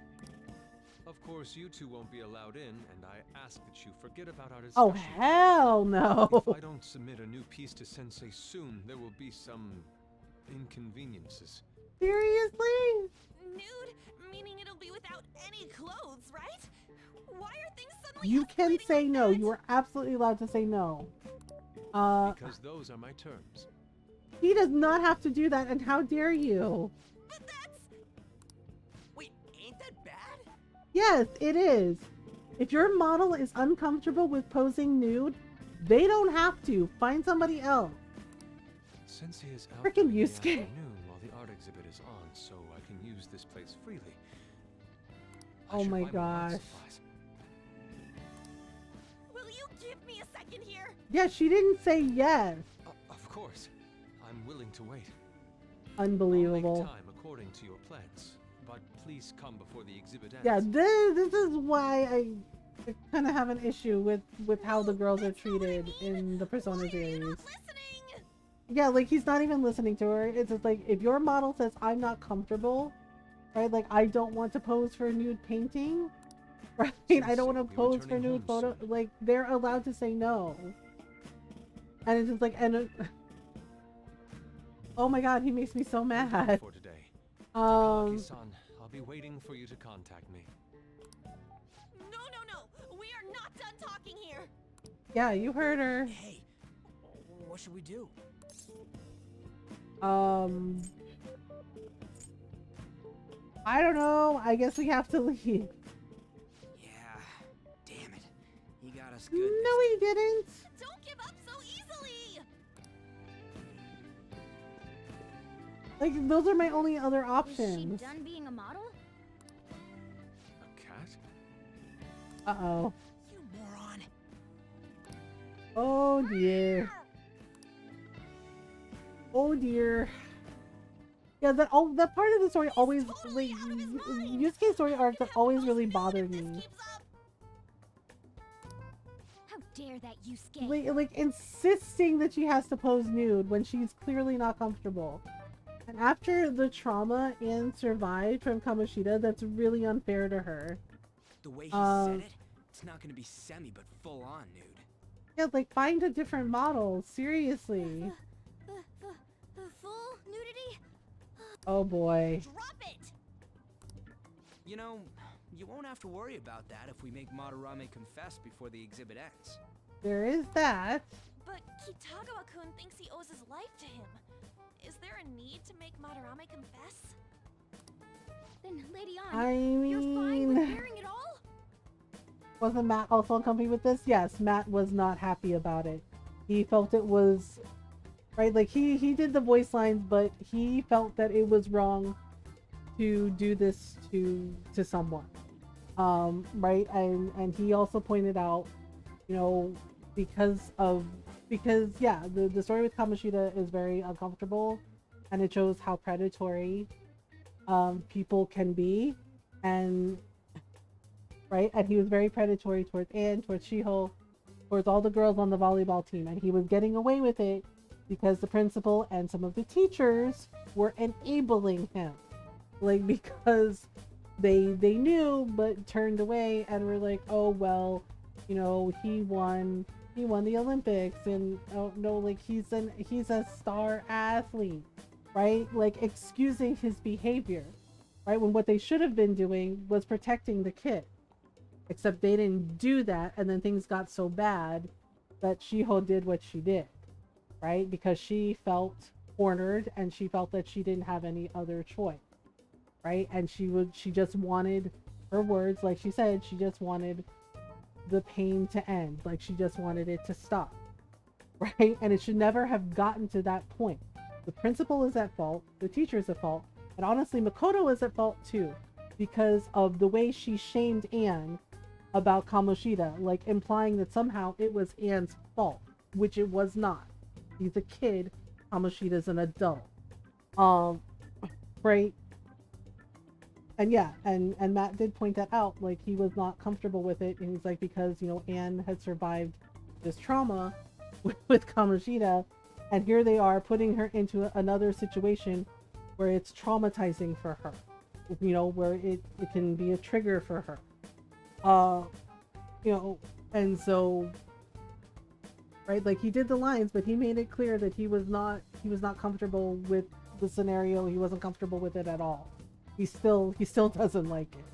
Of course, you two won't be allowed in, and I ask that you forget about our Oh discussion. hell no! If I don't submit a new piece to Sensei soon, there will be some inconveniences. Seriously? Nude? Meaning it'll be without any clothes, right? Why are things suddenly You can escalating say like no. that? You are absolutely allowed to say no. Because those are my terms. He does not have to do that, and how dare you? But that's... Wait, ain't that bad? Yes, it is. If your model is uncomfortable with posing nude, they don't have to. Find somebody else. Sensei is out Frickin' during the Yusuke. afternoon while the art exhibit is on, so I can use this place freely. Oh my gosh. Will you give me a second here? Yeah, she didn't say yes. Of course. I'm willing to wait. Unbelievable. I'll make time according to your plans, but please come before the exhibit ends. Yeah, this is why I kind of have an issue with how the girls are treated in the Persona series. Yeah, like he's not even listening to her. It's just like, if your model says I'm not comfortable, right? Like I don't want to pose for a nude painting, right? I don't want to pose for nude photo. Like they're allowed to say no. And it's just like, oh my god, he makes me so mad. For today. I'll be waiting for you to contact me. No. We are not done talking here. Yeah, you heard her. Hey, what should we do? I don't know. I guess we have to leave. Yeah, damn it. He got us good. No, he didn't. Don't give up so easily. Like, those are my only other Is options. she done being a model? A cat? Uh-oh. You moron. Oh dear. Oh dear. Yeah, that part of the story always, like, Yusuke's story arc that always really bothered me. How dare that Yusuke? Like insisting that she has to pose nude when she's clearly not comfortable. And after the trauma Anne survived from Kamoshida, that's really unfair to her. The way he said it, it's not gonna be semi, but full on nude. Yeah, like find a different model, seriously. Full nudity? Oh boy. Drop it. You know, you won't have to worry about that if we make Madarame confess before the exhibit ends. There is that. But Kitagawa-kun thinks he owes his life to him. Is there a need to make Madarame confess? Then, Lady Ann, I you're fine with mean, bearing it all? wasn't Matt also accompanied with this? Yes, Matt was not happy about it. He felt it was, right, like he did the voice lines, but he felt that it was wrong to do this to someone. Right, and he also pointed out, you know, because yeah, the story with Kamoshida is very uncomfortable, and it shows how predatory people can be, and right, and he was very predatory towards Anne, towards Shiho, towards all the girls on the volleyball team, and he was getting away with it because the principal and some of the teachers were enabling him, like, because they knew but turned away and were like, oh well, you know, he won the Olympics, and oh no, like he's a star athlete, right? Like excusing his behavior, right? When what they should have been doing was protecting the kid. Except they didn't do that, and then things got so bad that Shiho did what she did, right? Because she felt cornered and she felt that she didn't have any other choice, right? And she just wanted, her words, like she said, she just wanted the pain to end, like she just wanted it to stop, right? And it should never have gotten to that point. The principal is at fault, the teacher is at fault, and honestly Makoto is at fault too, because of the way she shamed Anne about Kamoshida, like implying that somehow it was Anne's fault, which it was not. He's a kid, Kamoshida's an adult. Right? And yeah, and Matt did point that out, like he was not comfortable with it, and he's like, because, you know, Anne had survived this trauma with Kamoshida, and here they are putting her into another situation where it's traumatizing for her, you know, where it can be a trigger for her. You know, and so, right, like he did the lines, but he made it clear that he was not comfortable with the scenario. He wasn't comfortable with it at all. He still doesn't like it.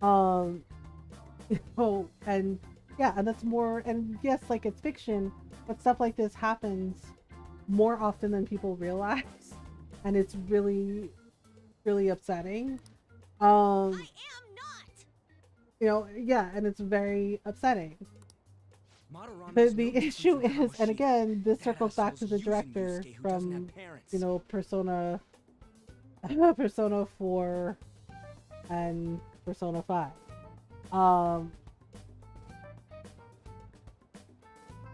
You know, and yeah, and that's more, and yes, like it's fiction, but stuff like this happens more often than people realize, and it's really, really upsetting. You know, yeah, and it's very upsetting. But the issue is, and again, this circles back to the director from, you know, Persona 4 and Persona 5.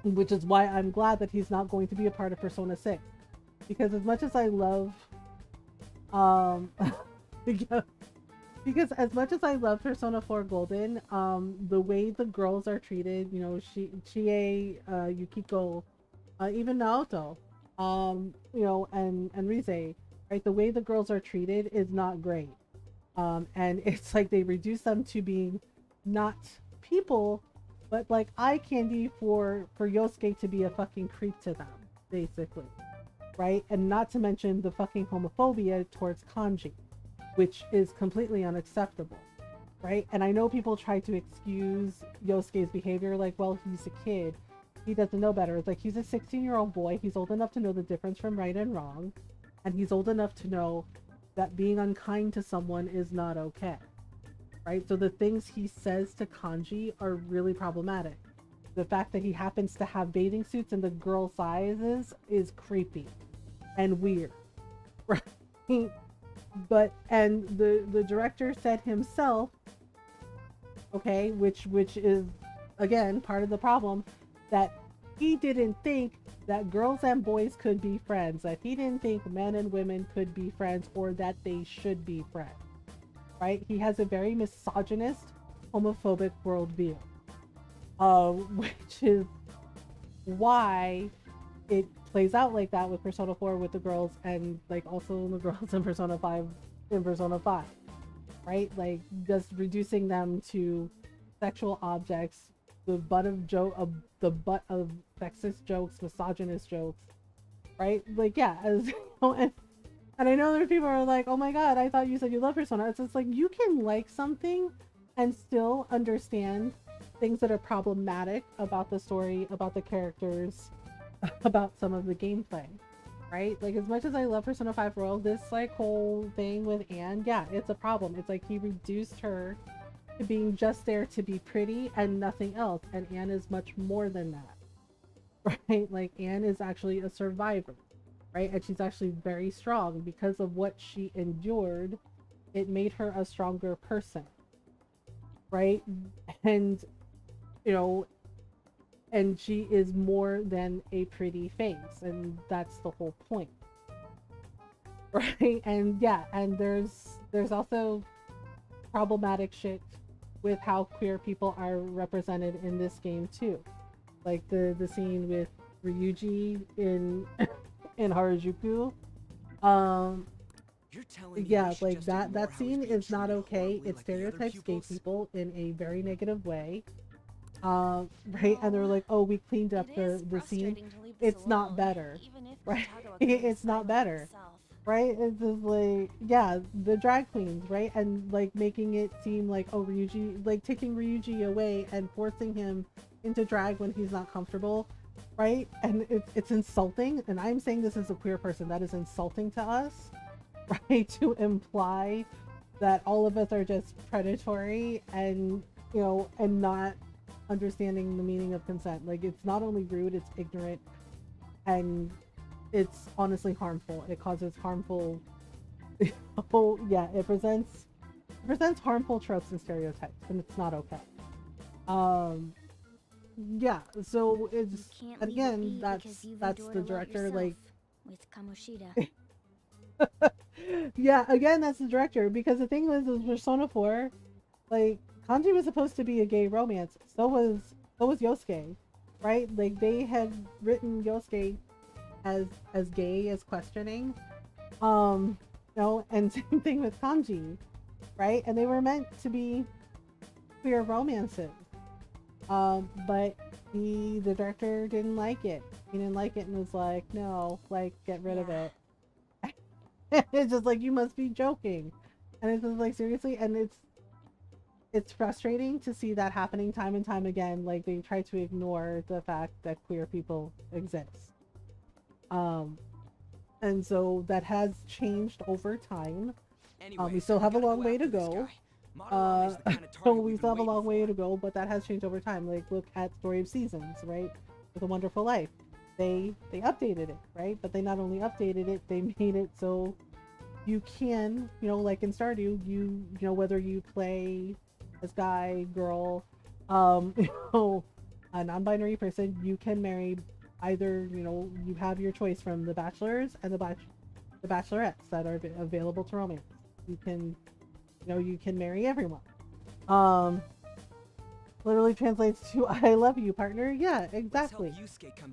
Which is why I'm glad that he's not going to be a part of Persona 6. Because as much as I love, because as much as I love Persona 4 Golden, the way the girls are treated, you know, Chie, Yukiko, even Naoto, you know, and Rise, right? The way the girls are treated is not great. And it's like they reduce them to being not people, but like eye candy for Yosuke to be a fucking creep to them, basically, right? And not to mention the fucking homophobia towards kanji, which is completely unacceptable, right? And I know people try to excuse Yosuke's behavior, like, well, he's a kid, he doesn't know better. It's like, he's a 16-year-old boy, he's old enough to know the difference from right and wrong, and he's old enough to know that being unkind to someone is not okay. Right? So the things he says to Kanji are really problematic. The fact that he happens to have bathing suits in the girl sizes is creepy and weird. Right? But, and the director said himself, okay, which is, again, part of the problem, that he didn't think that girls and boys could be friends, that he didn't think men and women could be friends, or that they should be friends. Right? He has a very misogynist, homophobic worldview, which is why it plays out like that with Persona 4 with the girls, and like also the girls in Persona 5 right? Like just reducing them to sexual objects, the butt of sexist jokes, misogynist jokes, right? Like, yeah, as you know, and I know there are people who are like, oh my god, I thought you said you love Persona. It's just like, you can like something and still understand things that are problematic about the story, about the characters, about some of the gameplay, right? Like, as much as I love Persona 5 Royal, this like whole thing with Anne, yeah, it's a problem. It's like he reduced her to being just there to be pretty and nothing else, and Anne is much more than that, right? Like, Anne is actually a survivor, right? And she's actually very strong because of what she endured. It made her a stronger person, right? And, you know, and she is more than a pretty face, and that's the whole point, right? And yeah, and there's also problematic shit with how queer people are represented in this game too, like the scene with Ryuji in Harajuku. You're telling me Yeah, we should like just that ignore how scene he's being is not treated okay. horribly It like the other stereotypes gay pupils? people in a very negative way. Right? And they're like, oh, we cleaned up the scene. It's not better, right? It's not better, right? It's just like, yeah, the drag queens, right? And like making it seem like, oh, Ryuji, like taking Ryuji away and forcing him into drag when he's not comfortable, right? And it's insulting. And I'm saying this as a queer person, that is insulting to us, right? To imply that all of us are just predatory and, you know, and not understanding the meaning of consent. Like, it's not only rude, it's ignorant, and it's honestly harmful. It causes harmful oh yeah, it presents harmful tropes and stereotypes, and it's not okay. Yeah, so it's, and again, that's the director, like, with Kamoshida. yeah, again, that's the director, because the thing was Persona 4, like, Kanji was supposed to be a gay romance. So was Yosuke, right? Like, they had written Yosuke as gay, as questioning. You know, and same thing with Kanji, right? And they were meant to be queer romances. But the director didn't like it. He didn't like it and was like, no, like, get rid of it. It's just like, you must be joking. And it's just like, seriously? And it's frustrating to see that happening time and time again. Like, they try to ignore the fact that queer people exist. And so that has changed over time. We still have a long way to go. We still have a long way to go, but that has changed over time. Like, look at Story of Seasons, right? With A Wonderful Life. They updated it, right? But they not only updated it, they made it so you can, you know, like in Stardew, you know, whether you play as guy, girl, you know, a non-binary person, you can marry either, you know, you have your choice from the bachelors and the bachelorettes that are available to romance. You can, you know, you can marry everyone. Literally translates to "I love you, partner." Yeah, exactly.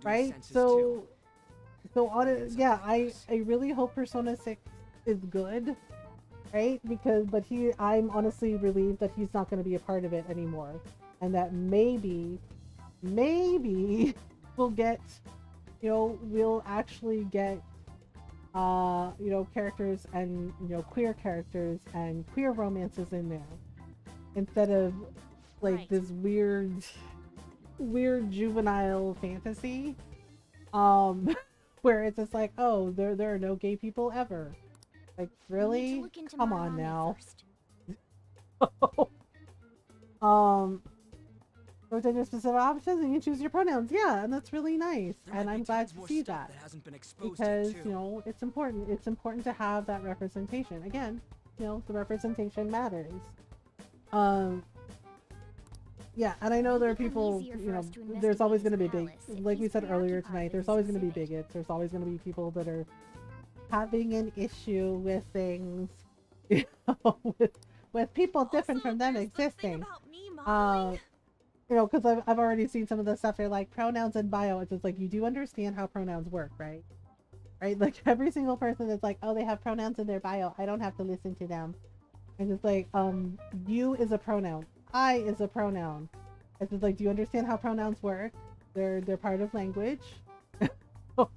Right? So on it, yeah, I really hope Persona 6 is good, right? Because I'm honestly relieved that he's not going to be a part of it anymore, and that maybe we'll get, you know, we'll actually get you know, characters and, you know, queer characters and queer romances in there instead of like this weird juvenile fantasy where it's just like, oh, there are no gay people ever. Like, really? Come on now. Gender specific options and you choose your pronouns. Yeah, and that's really nice. And I'm glad to see that. Because, you know, it's important. It's important to have that representation. Again, you know, the representation matters. Yeah, and I know there are people, you know, there's always going to be like we said earlier tonight, there's always going to be bigots. There's always going to be people that are having an issue with things, you know, with people different from them existing. You know, because I've already seen some of the stuff. They're like, pronouns in bio. It's just like, you do understand how pronouns work, right? Right? Like, every single person that's like, oh, they have pronouns in their bio, I don't have to listen to them. And it's like, you is a pronoun. I is a pronoun. It's just like, do you understand how pronouns work? They're part of language.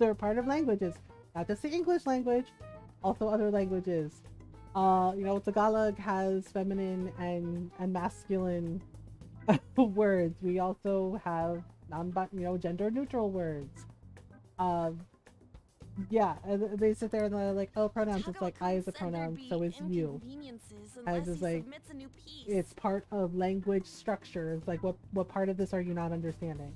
They're part of languages. Not just the English language, also other languages. You know, Tagalog has feminine and masculine words. We also have you know, gender neutral words. Yeah, and they sit there and they're like, oh, pronouns. It's like, I is a pronoun, so is you. And it's just like, it's part of language structure. It's like, what part of this are you not understanding?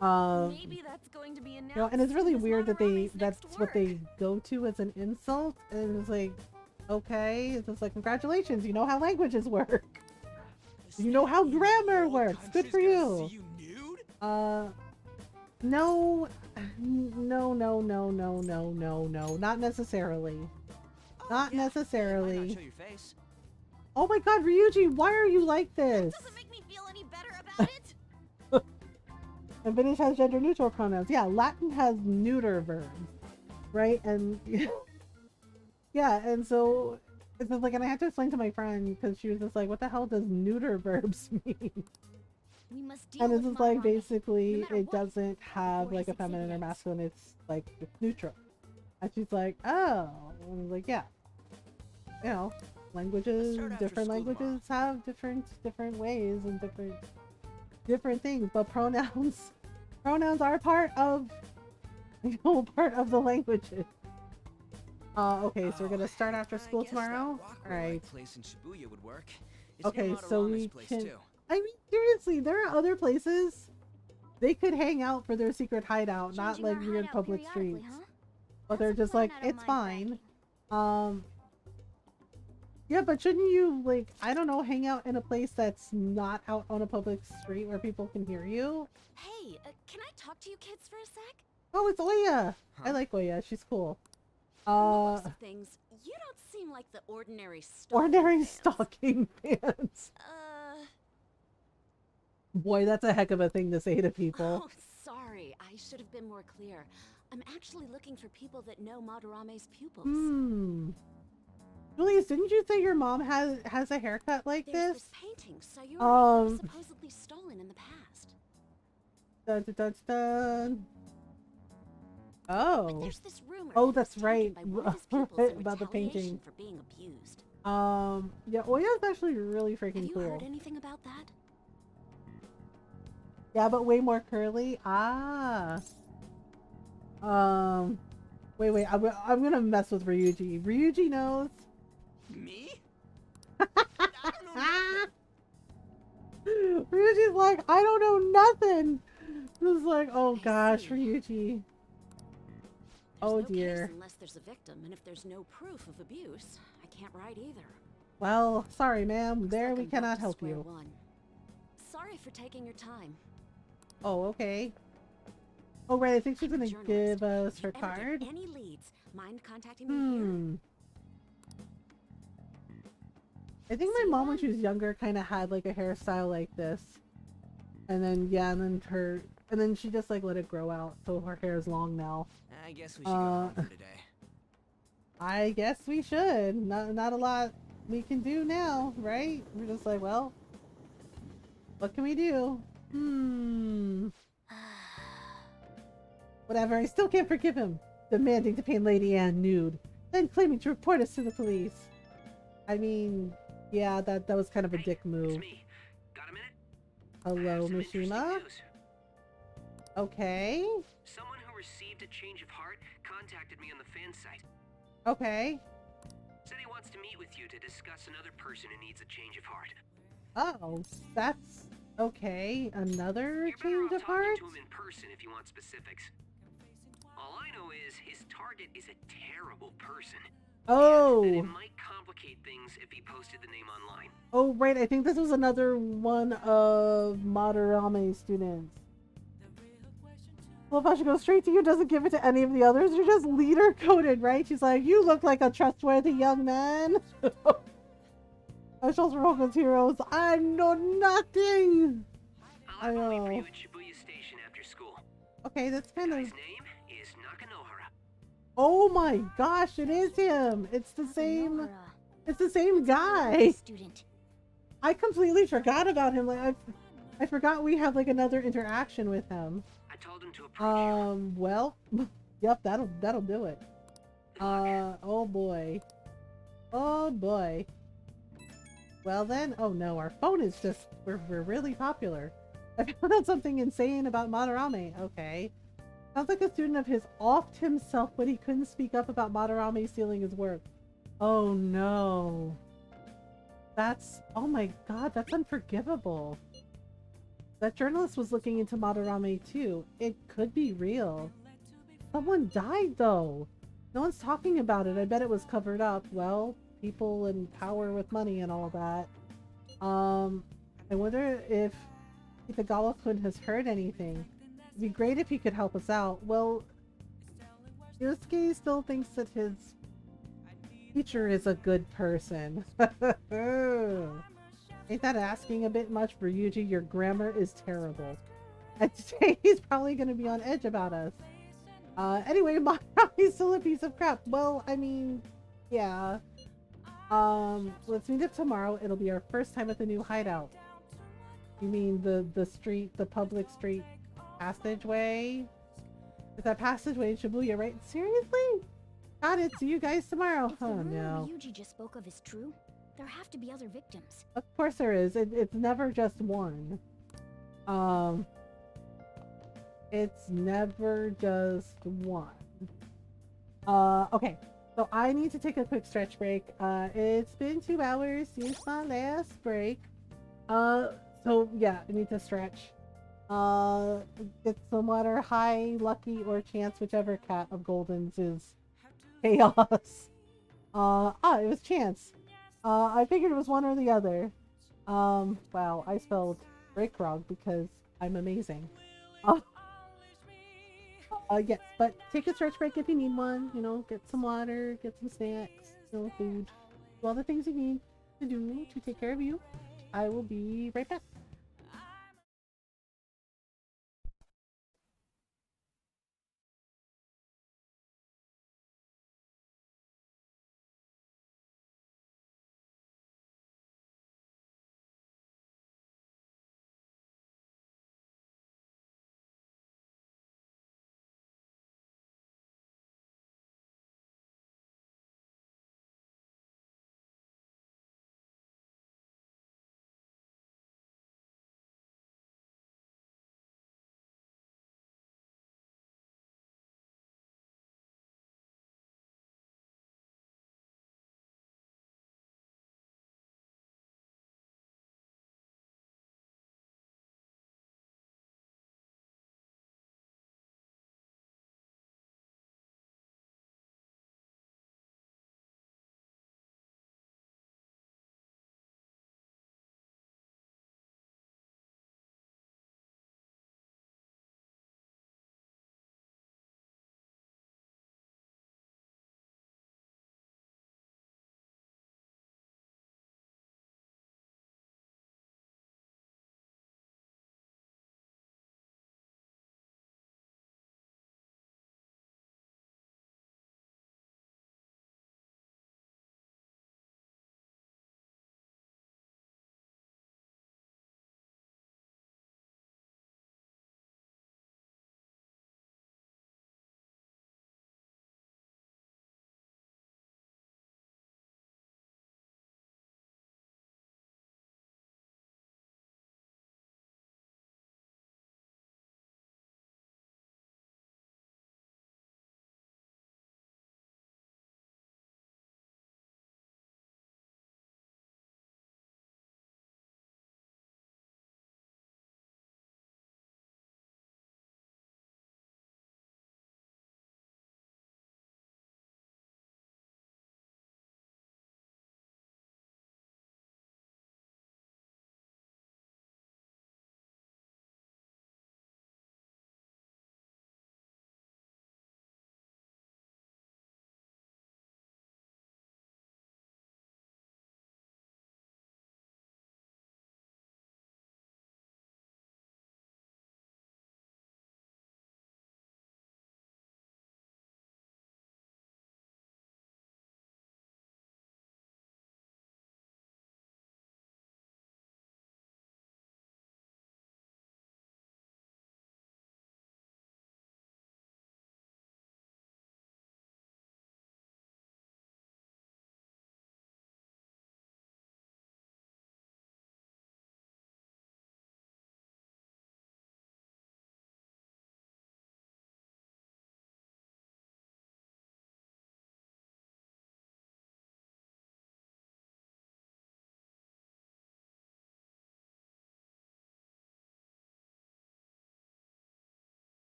Maybe that's going to be announced, you know, and it's really weird that that's what they go to as an insult. And it's like, okay, it's just like, congratulations, you know how languages work. You know how grammar works. Good for you. No, not necessarily. Not necessarily. Oh my God, Ryuji, why are you like this? That doesn't make me feel any better about it. And Finnish has gender neutral pronouns. Yeah, Latin has neuter verbs, right? And yeah, and so it's just like, and I had to explain to my friend because she was just like, what the hell does neuter verbs mean? We must deal and it's with just like, Madarame, basically, no it doesn't have like a feminine or masculine. It's like, it's neutral. And she's like, oh, and I was like, yeah, you know, languages, different languages have different ways and different things, but pronouns are part of, you know, part of the languages. Okay, so we're gonna start after school tomorrow. All right. Okay, so we can. I mean, seriously, there are other places they could hang out for their secret hideout, not like weird public streets. Huh? But they're just like, it's fine. Yeah, but shouldn't you, like, I don't know, hang out in a place that's not out on a public street where people can hear you? Hey, can I talk to you kids for a sec? Oh, it's Oya. I like Oya. She's cool. Most of things, you don't seem like the ordinary stalking fans. Boy, that's a heck of a thing to say to people. Oh, sorry. I should have been more clear. I'm actually looking for people that know Madarame's pupils. Julius, didn't you say your mom has a haircut like There's this? painting, Sayuri, that was Um, supposedly stolen in the past. Dun, dun, dun, dun. Oh. There's this rumor Oh, that it was that's taken right. by one of his pupils in About the retaliation painting. for being abused. Yeah, Oya's actually really freaking Have you cool. heard anything about that? Yeah, but way more curly. Wait. I'm gonna mess with Ryuji. Ryuji knows. Me? Ryuji's like, I don't know nothing. It's like, oh gosh, Ryuji. There's Oh no dear. case unless there's a victim, and if there's no proof of abuse, I can't write either. Well, sorry, ma'am. There like we I'm cannot back to help square you. one. Sorry for taking your time. Oh, okay. Oh, right. I think she's I'm a gonna journalist. give us If her you ever card. get any leads, mind contacting me here? I think my mom, when she was younger, kind of had like a hairstyle like this, and then yeah, and then she just like let it grow out, so her hair is long now. I guess we should go home for today. I guess we should. Not a lot we can do now, right? We're just like, well, what can we do? Whatever. I still can't forgive him, demanding to paint Lady Anne nude, then claiming to report us to the police. I mean, yeah, that was kind of a dick move. It's me. Got a minute? Hello, Some interesting Mishima. news. Okay. Someone who received a change of heart contacted me on the fan site. Okay. Said he wants to meet with you to discuss another person who needs a change of heart. Oh, that's okay. Another You're better change off of heart? talking to him in person if you want specifics. All I know is his target is a terrible person. Oh. And it might complicate things if he posted the name online. Oh, right. I think this was another one of Madarame's students. Well, if I should go straight to you, doesn't give it to any of the others. You're just leader coded, right? She's like, you look like a trustworthy young man. I shall Rogan's heroes. I know nothing. I'll have him wait for you at Shibuya Station after school. Okay, that's kind of. His name is Nakanohara. Oh my gosh, it is him. It's the same. It's the same guy. Student. I completely forgot about him. Like I forgot we had like another interaction with him. I told him to approach you. Well, yep, that'll do it. Oh boy. Oh boy. Well then, oh no, our phone is just, we're really popular. I found out something insane about Madarame. Okay. Sounds like a student of his offed himself, but he couldn't speak up about Madarame stealing his work. Oh no. That's, oh my god, that's unforgivable. That journalist was looking into Madarame too. It could be real. Someone died though. No one's talking about it. I bet it was covered up. Well, people in power with money and all that. I wonder if Itagawa-kun has heard anything. It'd be great if he could help us out. Well, Yusuke still thinks that his teacher is a good person. Ain't that asking a bit much for Yuji? Your grammar is terrible. I'd say he's probably going to be on edge about us. Anyway, Madarami's still a piece of crap. Well, I mean, yeah. Let's meet up tomorrow. It'll be our first time at the new hideout. You mean the street, the public street passageway? Is that passageway in Shibuya, right? Seriously? Got it. See you guys tomorrow. If the Oh rumor no. Yuji just spoke of is true, there have to be other victims. Of course there is. It's never just one. It's never just one. Okay. So I need to take a quick stretch break. It's been 2 hours since my last break. So yeah, I need to stretch. Get some water. High, lucky, or chance, whichever cat of Golden's is chaos. It was chance. I figured it was one or the other. Wow, I spelled break wrong because I'm amazing. Yes, but take a stretch break if you need one. You know, get some water, get some snacks, food, do all the things you need to do to take care of you. I will be right back.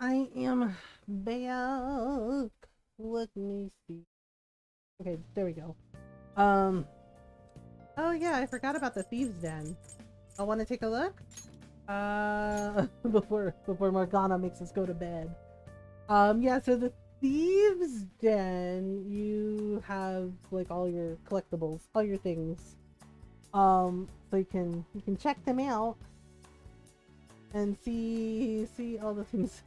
I am back. Let me see. Okay, there we go. Oh yeah, I forgot about the Thieves' Den. I want to take a look. Before Morgana makes us go to bed. Yeah, so the Thieves' Den, you have like all your collectibles, all your things. So you can check them out and see all the things.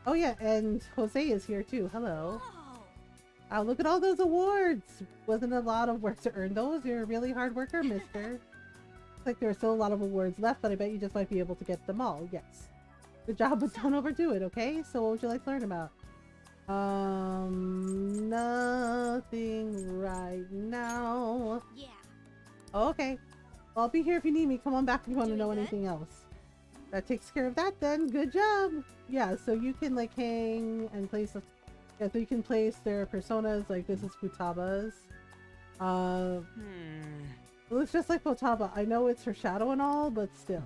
Oh yeah, and Jose is here too. Hello. Look at all those awards. Wasn't a lot of work to earn those. You're a really hard worker, mister. Looks like there are still a lot of awards left, but I bet you just might be able to get them all. Yes. Good job, but don't overdo it, okay? So what would you like to learn about? Nothing right now. Yeah. Okay. Well, I'll be here if you need me. Come on back if you want to know anything else. That takes care of that then. Good job. Yeah, so you can like hang and place yeah, so you can place their personas, like this is Futaba's. It looks just like Futaba. I know it's her shadow and all, but still.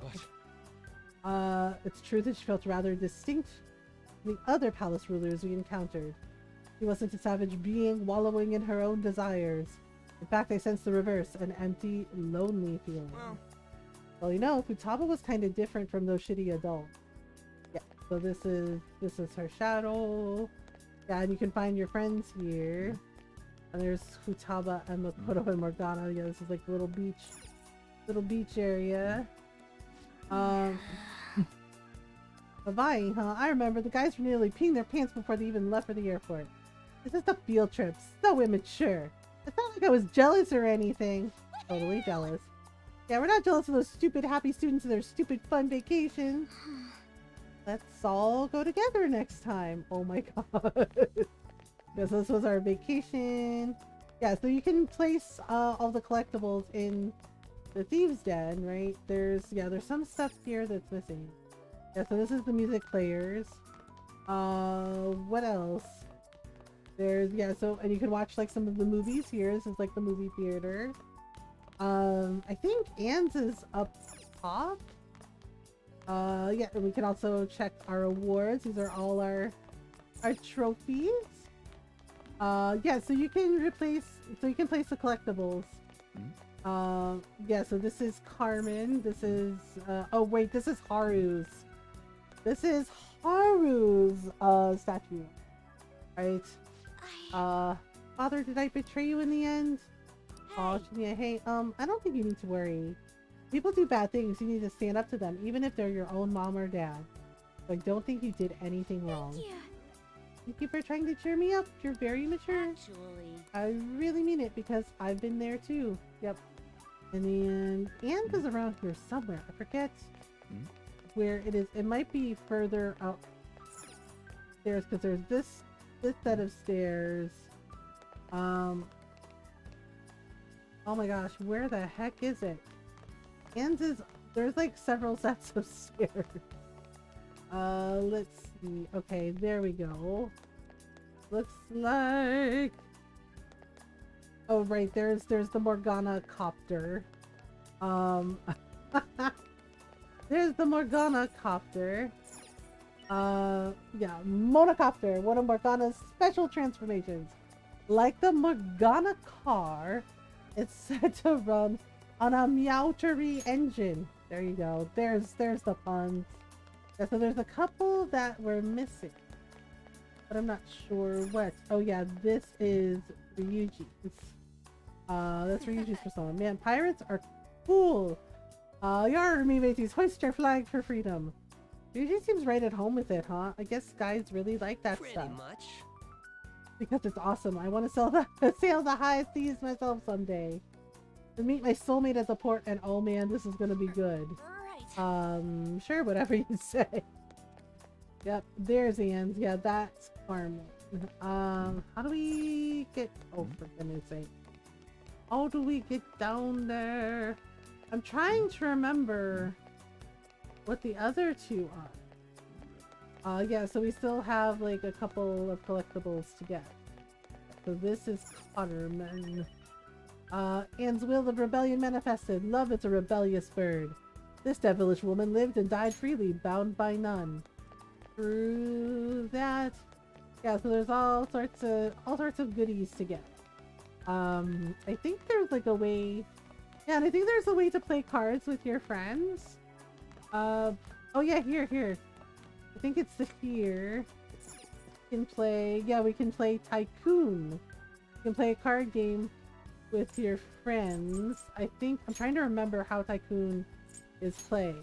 It's true that she felt rather distinct from the other palace rulers we encountered. She wasn't a savage being wallowing in her own desires. In fact, I sensed the reverse, an empty, lonely feeling. Well, you know, Futaba was kind of different from those shitty adults. Yeah, so this is her shadow. Yeah, and you can find your friends here. And there's Futaba and Makoto and Morgana. Yeah, this is like a little beach area. Hawaii, huh? I remember the guys were nearly peeing their pants before they even left for the airport. It's just a field trip. So immature. It's not like I was jealous or anything. Totally jealous. Yeah, we're not jealous of those stupid happy students and their stupid fun vacation. Let's all go together next time. Oh my god. Yes, this was our vacation. Yeah, so you can place all the collectibles in the Thieves' Den, right? There's some stuff here that's missing. Yeah, so this is the music players. What else? There's, and you can watch like some of the movies here. This is like the movie theater. I think Anne's is up top. Yeah, and we can also check our awards. These are all our trophies. Yeah, so you can place the collectibles. Yeah, so this is Carmen. This is oh wait, this is Haru's. This is Haru's statue. Right? Father, did I betray you in the end? Oh, Shinya, hey, I don't think you need to worry. People do bad things, you need to stand up to them, even if they're your own mom or dad. Like, don't think you did anything wrong. Thank you for trying to cheer me up. You're very mature. Actually, I really mean it because I've been there too. Yep. And then Anne is around here somewhere. I forget where it is. It might be further up stairs because there's this set of stairs. Oh my gosh, where the heck is it? Anne's is, there's like several sets of stairs. Let's see. Okay, there we go. Looks like, oh right, there's the Morgana copter. There's the Morgana copter. Yeah, monocopter, one of Morgana's special transformations. Like the Morgana car, it's said to run on a Meowtery engine. There you go. There's the puns. Yeah, so there's a couple that we're missing, but I'm not sure what. Oh yeah, this is Ryuji's. That's Ryuji's persona. Man, pirates are cool. Yar, me mateys, hoist your flag for freedom. Ryuji seems right at home with it, huh? I guess guys really like that stuff. Pretty much. Because it's awesome. I want to sail the high seas myself someday. To meet my soulmate at the port, and oh man, this is gonna be good. Right. Sure, whatever you say. Yep, there's Anne's. Yeah, that's Carmen. How do we get? Oh, for goodness sake! How do we get down there? I'm trying to remember what the other two are. Yeah, so we still have like a couple of collectibles to get. So this is Carmen. Anne's will of rebellion manifested. Love is a rebellious bird. This devilish woman lived and died freely, bound by none. through that. Yeah, so there's all sorts of goodies to get. I think there's like a way. Yeah, and I think there's a way to play cards with your friends. Oh yeah, here. I think it's here. We can play. Yeah, we can play Tycoon. You can play a card game with your friends. I think I'm trying to remember how Tycoon is played.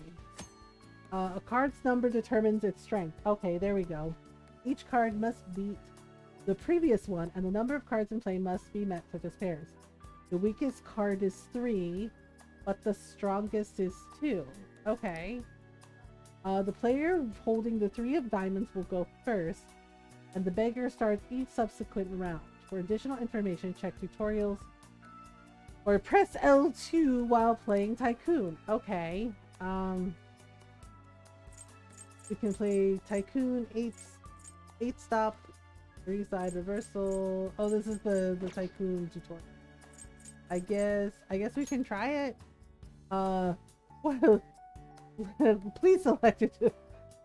A card's number determines its strength. Okay, there we go. Each card must beat the previous one, and the number of cards in play must be met, such as pairs. The weakest card is 3, but the strongest is 2. Okay. The player holding the 3 of diamonds will go first, and the beggar starts each subsequent round. For additional information, check tutorials or press L2 while playing Tycoon. Okay. We can play Tycoon 8 stop, 3-side reversal. Oh, this is the Tycoon tutorial. I guess we can try it. Well, please select it.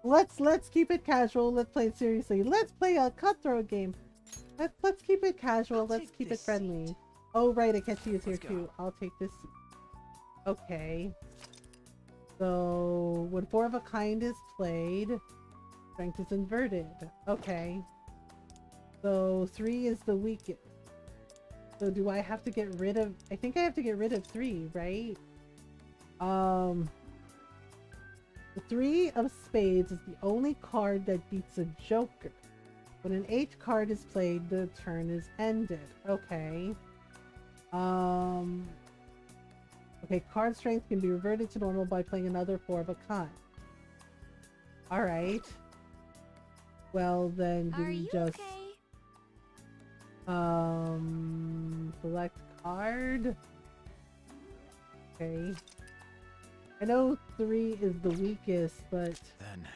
Let's keep it casual. Let's play it seriously. Let's play a cutthroat game. Let's keep it casual. Let's keep it friendly. Oh right, Akechi is here too. I'll take this seat. Okay. So when 4 of a kind is played, strength is inverted. Okay. So 3 is the weakest. So do I have to get rid of? I think I have to get rid of 3, right? The 3 of spades is the only card that beats a joker. When an 8 card is played, the turn is ended. Okay. Okay, card strength can be reverted to normal by playing another 4 of a kind. Alright. Well then, do we just... select card? Okay. I know 3 is the weakest, but... Then,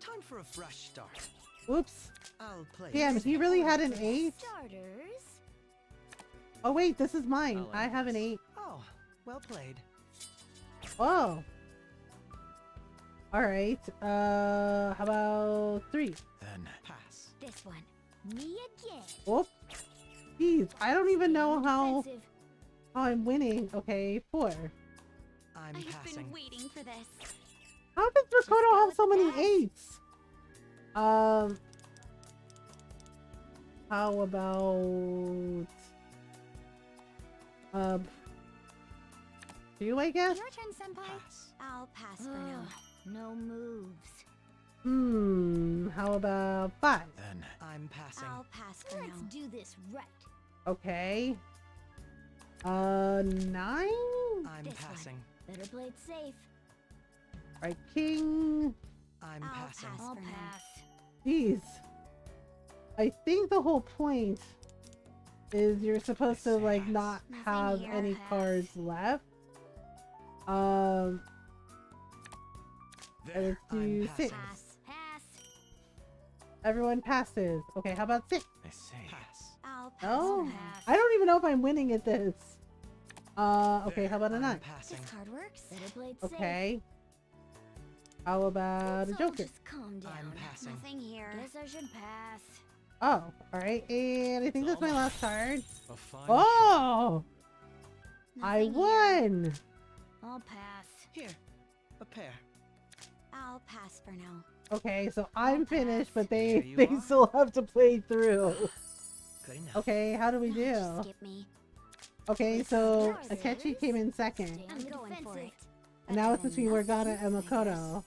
time for a fresh start. Whoops. I'll play. Damn, he really had an 8? Starters. Oh wait, this is mine. I have an 8. Oh, well played. Oh. Alright, how about 3? Then pass. This one. Me again. Whoop. Jeez, I don't even know how I'm winning. Okay, 4. I'm I've passing. been waiting for this. How does Ricoto have so many 8s? How about 2, I guess? Your turn, Senpai. Pass. I'll pass for now. No moves. How about 5? Then I'm passing. I'll pass for now. Let's do this right. Okay. 9? I'm This passing. One. Better play it safe. Right, king. I'm I'll passing. pass I'll for now. pass. Jeez. I think the whole point is you're supposed to like not have here. any Pass. cards left. There. Let's do 6. Pass. Pass. Everyone passes. Okay, how about 6? I say. Pass. I'll pass. No, Pass. I don't even know if I'm winning at this. Okay, how about a 9? I'm passing. This card works. Better play it safe. Okay. How about a Let's all joker? just calm down. I'm passing. Nothing here. Guess I should pass. Oh, alright, and I think that's my last card. A fine Oh! I Nothing here. won! I'll pass. Here, a pair. I'll pass for now. Okay, so I'm finished, but There they you are. still have to play through. Good enough. Okay, how do we Just do? skip me. Okay, so Yours. Akechi came in second. Stay on the defensive. And now it's Better between than Morgana and nothing, I Makoto.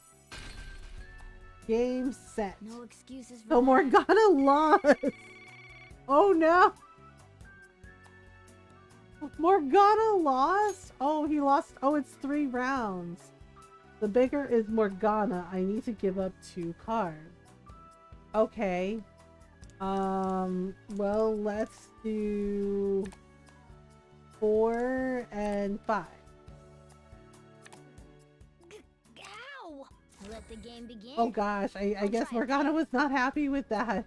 Game set. No excuses for So that. Morgana lost! Oh no! Morgana lost? Oh, he lost. Oh, it's 3 rounds. The bigger is Morgana. I need to give up 2 cards. Okay. Well, let's do 4 and 5. Ow! Let the game begin. Oh gosh, I guess Morgana was not happy with that.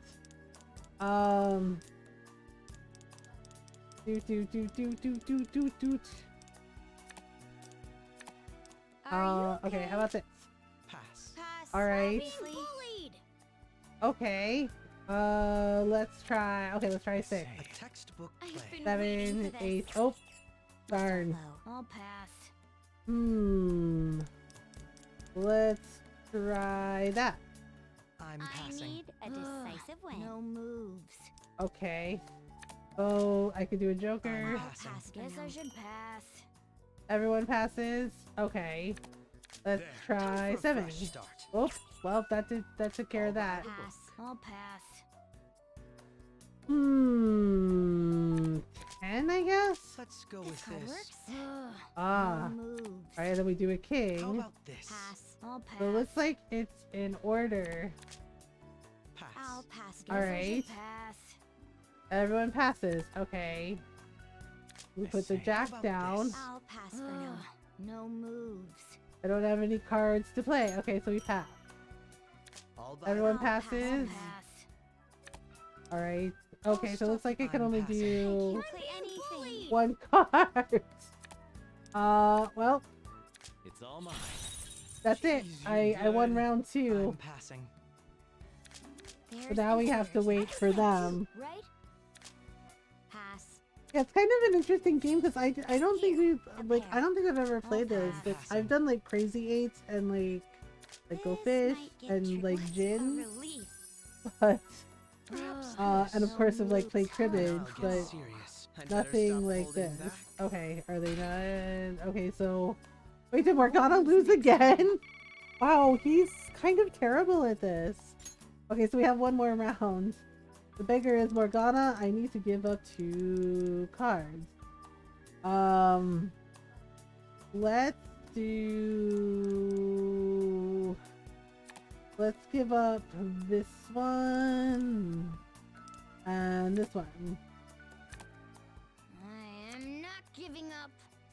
Okay, how about this? Pass. Pass. All right. Obviously. Bullied. Okay. Let's try. Okay, let's try 6. A textbook I've play. been 7, waiting for 8. this. Oh, darn. I'll pass. Let's try that. I'm I passing. need a decisive win. No moves. Okay. Oh, I could do a Joker. I'm passing. Pass. Guess I should pass. Everyone passes. Okay. Let's There, try time for a 7. fresh start. Oh, well, that took care of that. Pass. I'll pass. 10, I guess? Let's go This with card this. works. Ah. No moves. Alright, then we do a How king. about this? Pass. I'll pass. So it looks like it's in order. Pass. I'll pass. Guess I Alright. should pass. Everyone passes. Okay. We I put the say, how jack about down. this? I'll pass for now. No moves. I don't have any cards to play. Okay, so we pass. All by Everyone I'll pass. passes. Pass. Alright. Okay, so it looks like I can I'm only passing. do Play anything. 1 card. Well, It's all mine. that's it. Jeez, I you're won good. round 2. I'm passing. So now we have to wait for them. Right? Pass. Yeah, it's kind of an interesting game because I don't think we've like I don't think I've ever played this. pass. But I've done like Crazy 8s and like Go Fish and like Gin, but and of course I've like played cribbage, I'll get but serious. I'd better nothing stop like holding this. back. Okay, are they done? Okay, so wait, did Morgana lose again? Wow, he's kind of terrible at this. Okay, so we have one more round. The beggar is Morgana. I need to give up 2 cards. Let's give up this one and this one. I am not giving up.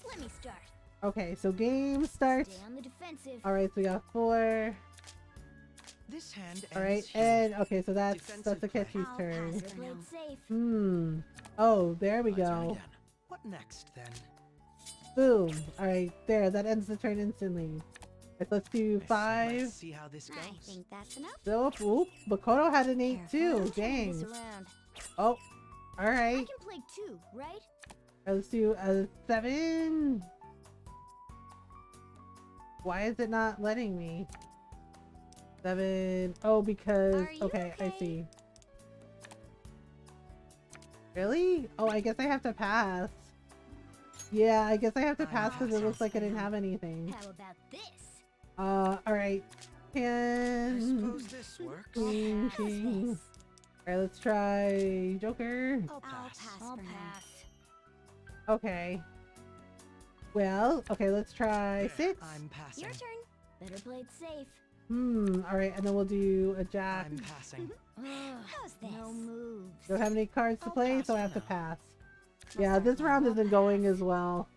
Let me start. Okay, so game starts. Stay on the defensive. Alright, so we got 4. This hand Alright, ends here. and okay, so that's Defensive a play. Ketchy's I'll turn. pass for now. Safe. Oh, there we My turn go. again. What next then? Boom. Alright, there, that ends the turn instantly. Right, let's do Let's 5. see how this I goes. think that's enough. Nope, oop, Makoto had an 8 Careful, too. I'll turn this Dang. around. Oh, I alright. can play 2, right? Let's do a 7. Why is it not letting me? 7. Oh, because Are you okay, I okay? see. Really? Oh, I guess I have to pass. Yeah, I guess I have to I'm pass because it looks passing. like I didn't have anything. How about this? Alright. I 10. suppose this works. King, Pass king. this. Alright, let's try Joker. I'll I'll pass. pass I'll for now. pass. Okay. Well, okay, let's try There, 6. I'm passing. Your turn. Better play it safe. Alright, and then we'll do a jack. I'm passing. How's this? No moves. Don't have any cards to I'll play, pass so I for have to now. pass. Yeah, this round isn't going as well.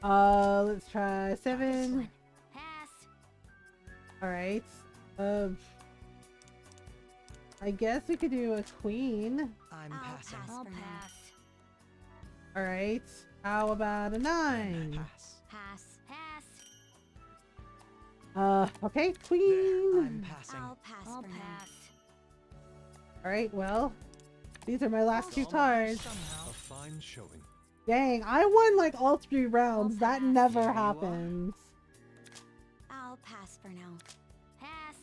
Let's try This 7. one. Pass. Alright. I guess we could do a queen. I'm I'll passing. pass. I'll for now. pass. Alright. How about a 9? Pass. Pass. Pass. Okay, There, queen. I'm passing. I'll pass I'll for now. pass. Alright, well, these are my last 2 It's all cards. somehow. A fine showing. Dang, I won like all 3 rounds. That pass. never Here you are. happens. I'll pass for now. Pass.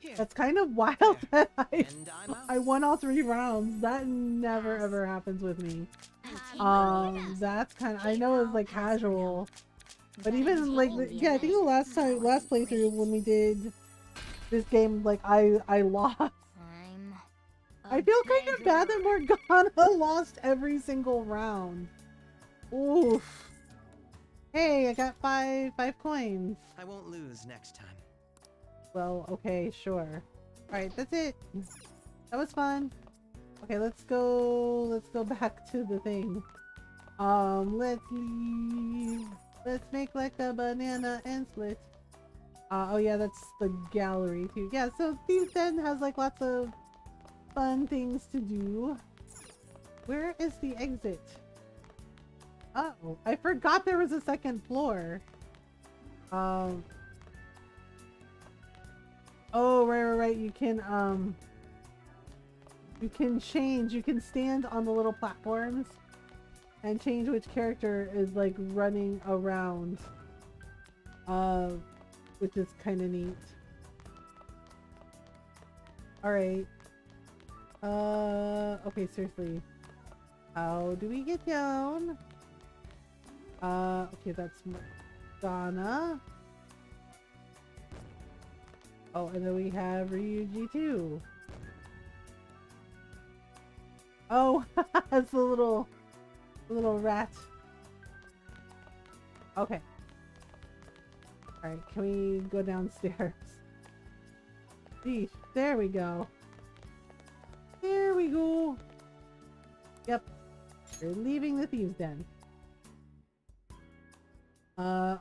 Here. That's kind of wild There. that And I'm out. I won all 3 rounds. That never ever happens with me. That's kind of, I know it's like casual, but even like, yeah, I think the last playthrough when we did this game, like I lost. I'm I feel kind of bad that Morgana lost every single round. Oof. Hey, I got 5 5 coins. I won't lose next time. Well, okay, sure. Alright, that's it. That was fun. Okay, let's go back to the thing. Let's leave. Let's make like a banana and split. Oh yeah, that's the gallery too. Yeah, so Thieves' Den has like lots of fun things to do. Where is the exit? Oh, I forgot there was a 2nd floor. Oh, right. You can change. You can stand on the little platforms and change which character is like running around. Which is kind of neat. All right. Okay, seriously. How do we get down? Okay, that's Madonna. Oh, and then we have Ryuji too. Oh, it's a little rat. Okay. Alright, can we go downstairs? Sheesh, there we go. There we go. Yep. We're leaving the thieves' den.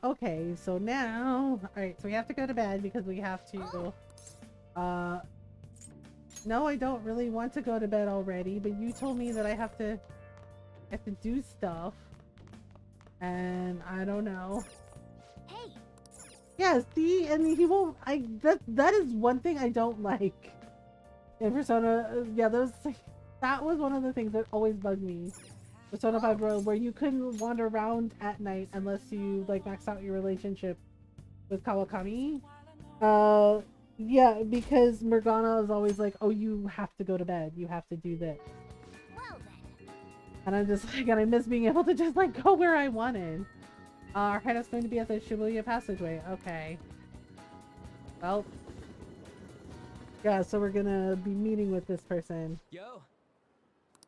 Okay, so now... Alright, so we have to go to bed because we have to... No, I don't really want to go to bed already, but you told me that I have to do stuff. And I don't know. Hey! Yeah, see? And he won't... That is one thing I don't like. In Persona... Yeah, that was one of the things that always bugged me. Persona 5 Road, where you couldn't wander around at night unless you like maxed out your relationship with Kawakami. Yeah, because Morgana is always like, oh, you have to go to bed, you have to do this. Well then. And I'm just like, and I miss being able to just like go where I wanted. Our hideout's going to be at the Shibuya passageway. Okay. Well. Yeah, so we're gonna be meeting with this person. Yo.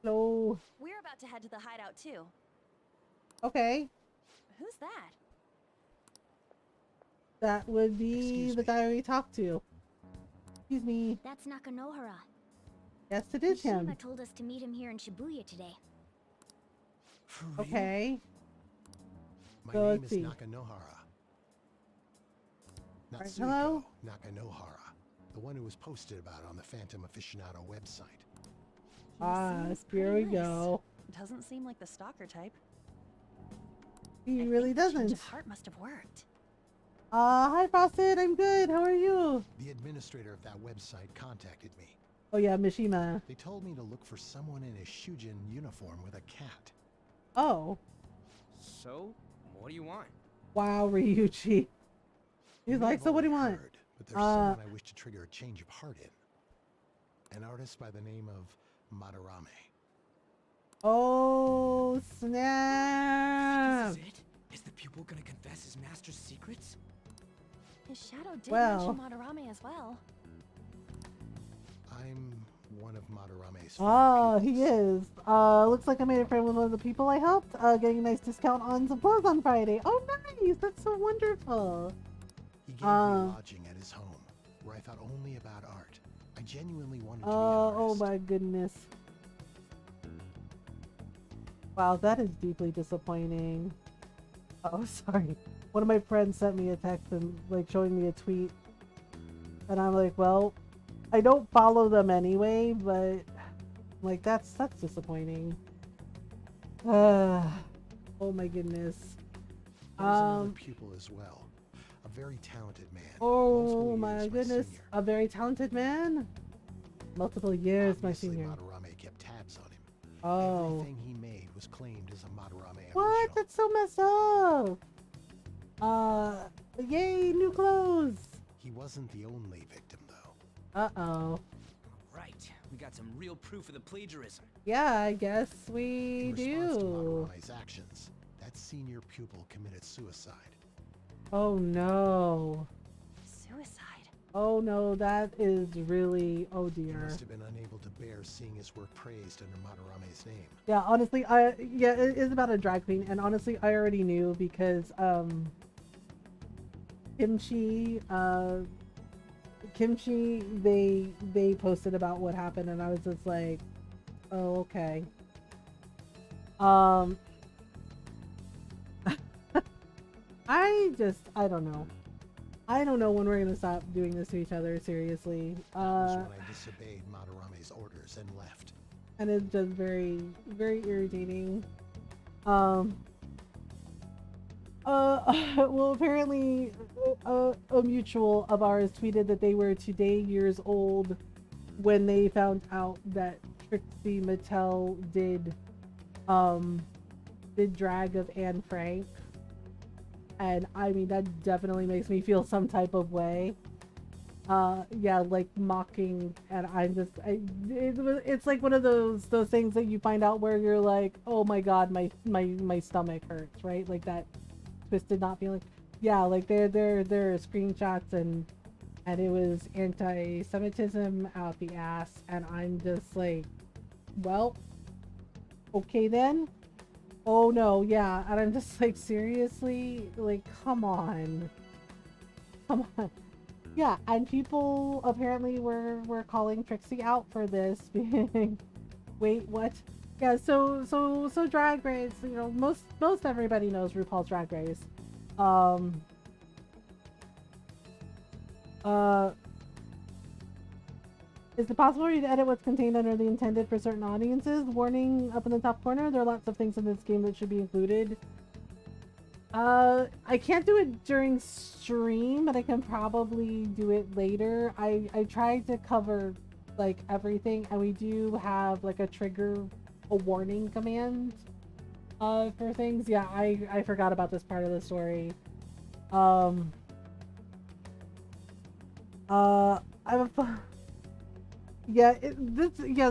Hello. We're about to head to the hideout too. Okay. Who's that? That would be the guy we talked to. Excuse me. That's Nakanohara. Yes, it is him. Mishima told us to meet him here in Shibuya today. Okay. My So name let's is see. Nakanohara. Right, Natsuko hello? Nakanohara, the one who was posted about on the Phantom Aficionado website. Here we go. Doesn't seem like the stalker type. He I really think the change doesn't. of heart must have worked. Hi Frosted, I'm good. How are you? The administrator of that website contacted me. Oh yeah, Mishima. They told me to look for someone in a Shujin uniform with a cat. Oh. So, what do you want? Wow, Ryuji. He's You may like, have so what do you already want? heard, but there's someone I wish to trigger a change of heart in. An artist by the name of Madarame. Oh snap! This is it? Is the pupil gonna confess his master's secrets? His shadow did Well. mention Madarame as well. I'm one of Madarame's Oh, he is. Looks like I made a friend with one of the people I helped. Getting a nice discount on some clothes on Friday. Oh, nice! That's so wonderful. He gave me lodging at his home, where I thought only about art. I genuinely wanted to be an artist. Oh my goodness. Wow, that is deeply disappointing. Oh, sorry. One of my friends sent me a text and like showing me a tweet. And I'm like, well, I don't follow them anyway, but like that's disappointing. Oh my goodness. There was another pupil as well. A very talented man. Oh multiple my years goodness. senior. A very talented man? Multiple years, Obviously, my senior. Madarame kept tabs on him. Oh. Everything he made was claimed as a Madarame What? original. That's so messed up. Yay, new clothes. He wasn't the only victim, though. Uh-oh. Right. We got some real proof of the plagiarism. Yeah, I guess we In response to do. Madarame's actions, that senior pupil committed suicide. Oh no. Suicide. Oh no, that is really, oh He dear. must have been unable to bear seeing his work praised under Madarame's name. Yeah, honestly, yeah, it is about a drag queen, and honestly, I already knew because, Kimchi, they posted about what happened, and I was just like, oh, okay. I don't know. I don't know when we're gonna stop doing this to each other, seriously. That was when I disobeyed Madarame's orders and left. And it's just very, very irritating. well, apparently, a mutual of ours tweeted that they were today years old when they found out that Trixie Mattel did drag of Anne Frank. And I mean, that definitely makes me feel some type of way. Yeah, like mocking, and I'm just, it's like one of those things that you find out where you're like, oh my god, my stomach hurts, right? Like that twisted not feeling. Yeah, like there are screenshots and it was anti-Semitism out the ass, and I'm just like, well, okay then. Oh no, yeah, and I'm just like, seriously, like, come on. Yeah, and people apparently were calling Trixie out for this being, wait, what? Yeah, so Drag Race, you know, most everybody knows RuPaul's Drag Race. Is it possible for you to edit what's contained under the intended for certain audiences? Warning up in the top corner, there are lots of things in this game that should be included. I can't do it during stream, but I can probably do it later. I tried to cover like everything, and we do have like a warning command for things. Yeah, I forgot about this part of the story. I'm a yeah,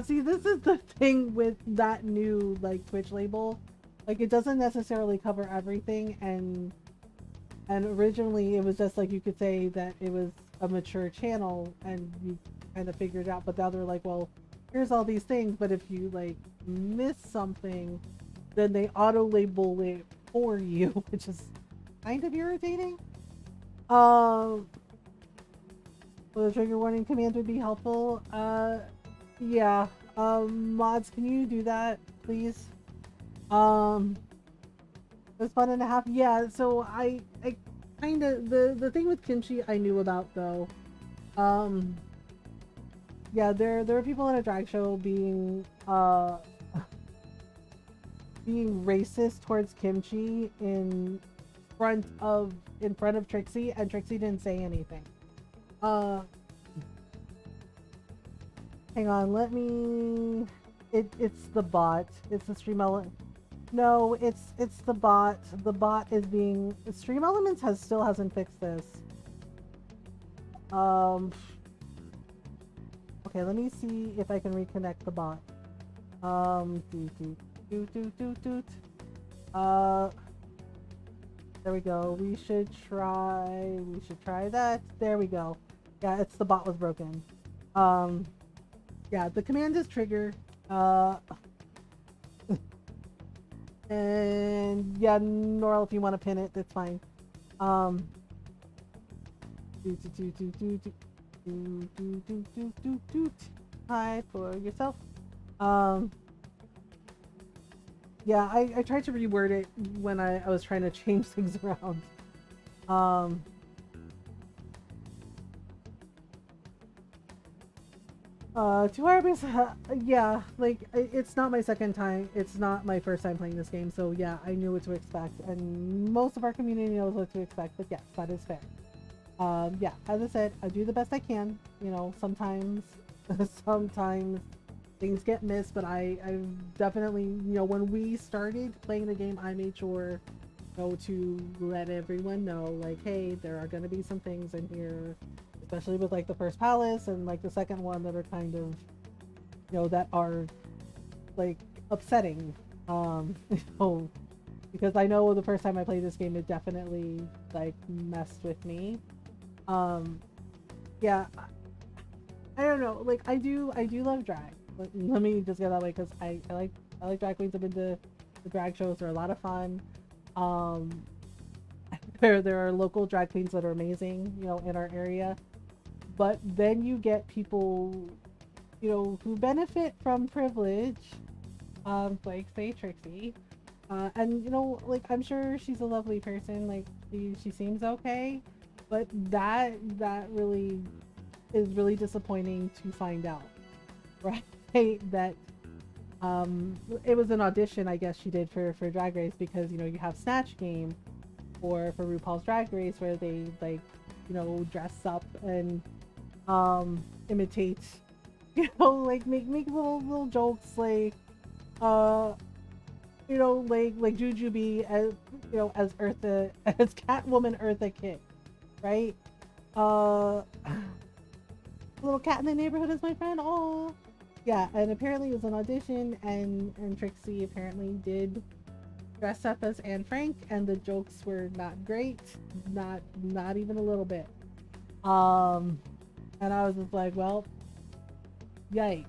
see, this is the thing with that new like Twitch label. Like, it doesn't necessarily cover everything, and originally it was just like you could say that it was a mature channel and you kind of figured it out, but now they're like, well, here's all these things, but if you like miss something, then they auto label it for you, which is kind of irritating. Well, the trigger warning command would be helpful. Yeah. Mods, can you do that, please? It's 1.5. Yeah, so I kind of, the thing with kimchi I knew about though. Yeah, there are people in a drag show being racist towards kimchi in front of Trixie, and Trixie didn't say anything. Hang on, let me, it's the bot. It's the stream element. No, it's the bot. The bot is being, Stream Elements still hasn't fixed this. Okay, let me see if I can reconnect the bot. There we go. We should try that. There we go. Yeah, it's the bot was broken. Yeah, the command is trigger. And yeah, Norl, if you want to pin it, that's fine. Hi for yourself. Yeah, I tried to reword it when I was trying to change things around. To Arabic, yeah, like, it's not my second time, it's not my first time playing this game, so yeah, I knew what to expect, and most of our community knows what to expect, but yes, that is fair. Yeah, as I said, I do the best I can, you know, sometimes things get missed, but I definitely, you know, when we started playing the game, I made sure, you know, to let everyone know, like, hey, there are gonna be some things in here, especially with like the first palace and like the second one, that are kind of, you know, that are like upsetting. You know, because I know the first time I played this game, it definitely like messed with me. Yeah, I don't know, like, I do love drag. Let me just get that way, because I like drag queens. I've been to the drag shows, they're a lot of fun. There are local drag queens that are amazing, you know, in our area. But then you get people, you know, who benefit from privilege, like say Trixie, and you know, like, I'm sure she's a lovely person, like she seems okay, but that really is really disappointing to find out, right? That it was an audition, I guess she did for Drag Race, because, you know, you have Snatch Game, for RuPaul's Drag Race, where they like, you know, dress up and imitate, you know, like make little jokes like you know, like Jujubee as, you know, as Eartha, as Catwoman Eartha Kitt, right? Little cat in the neighborhood is my friend. Oh, yeah. And apparently it was an audition, and Trixie apparently did dress up as Anne Frank, and the jokes were not great, not even a little bit. And I was just like, well, yikes.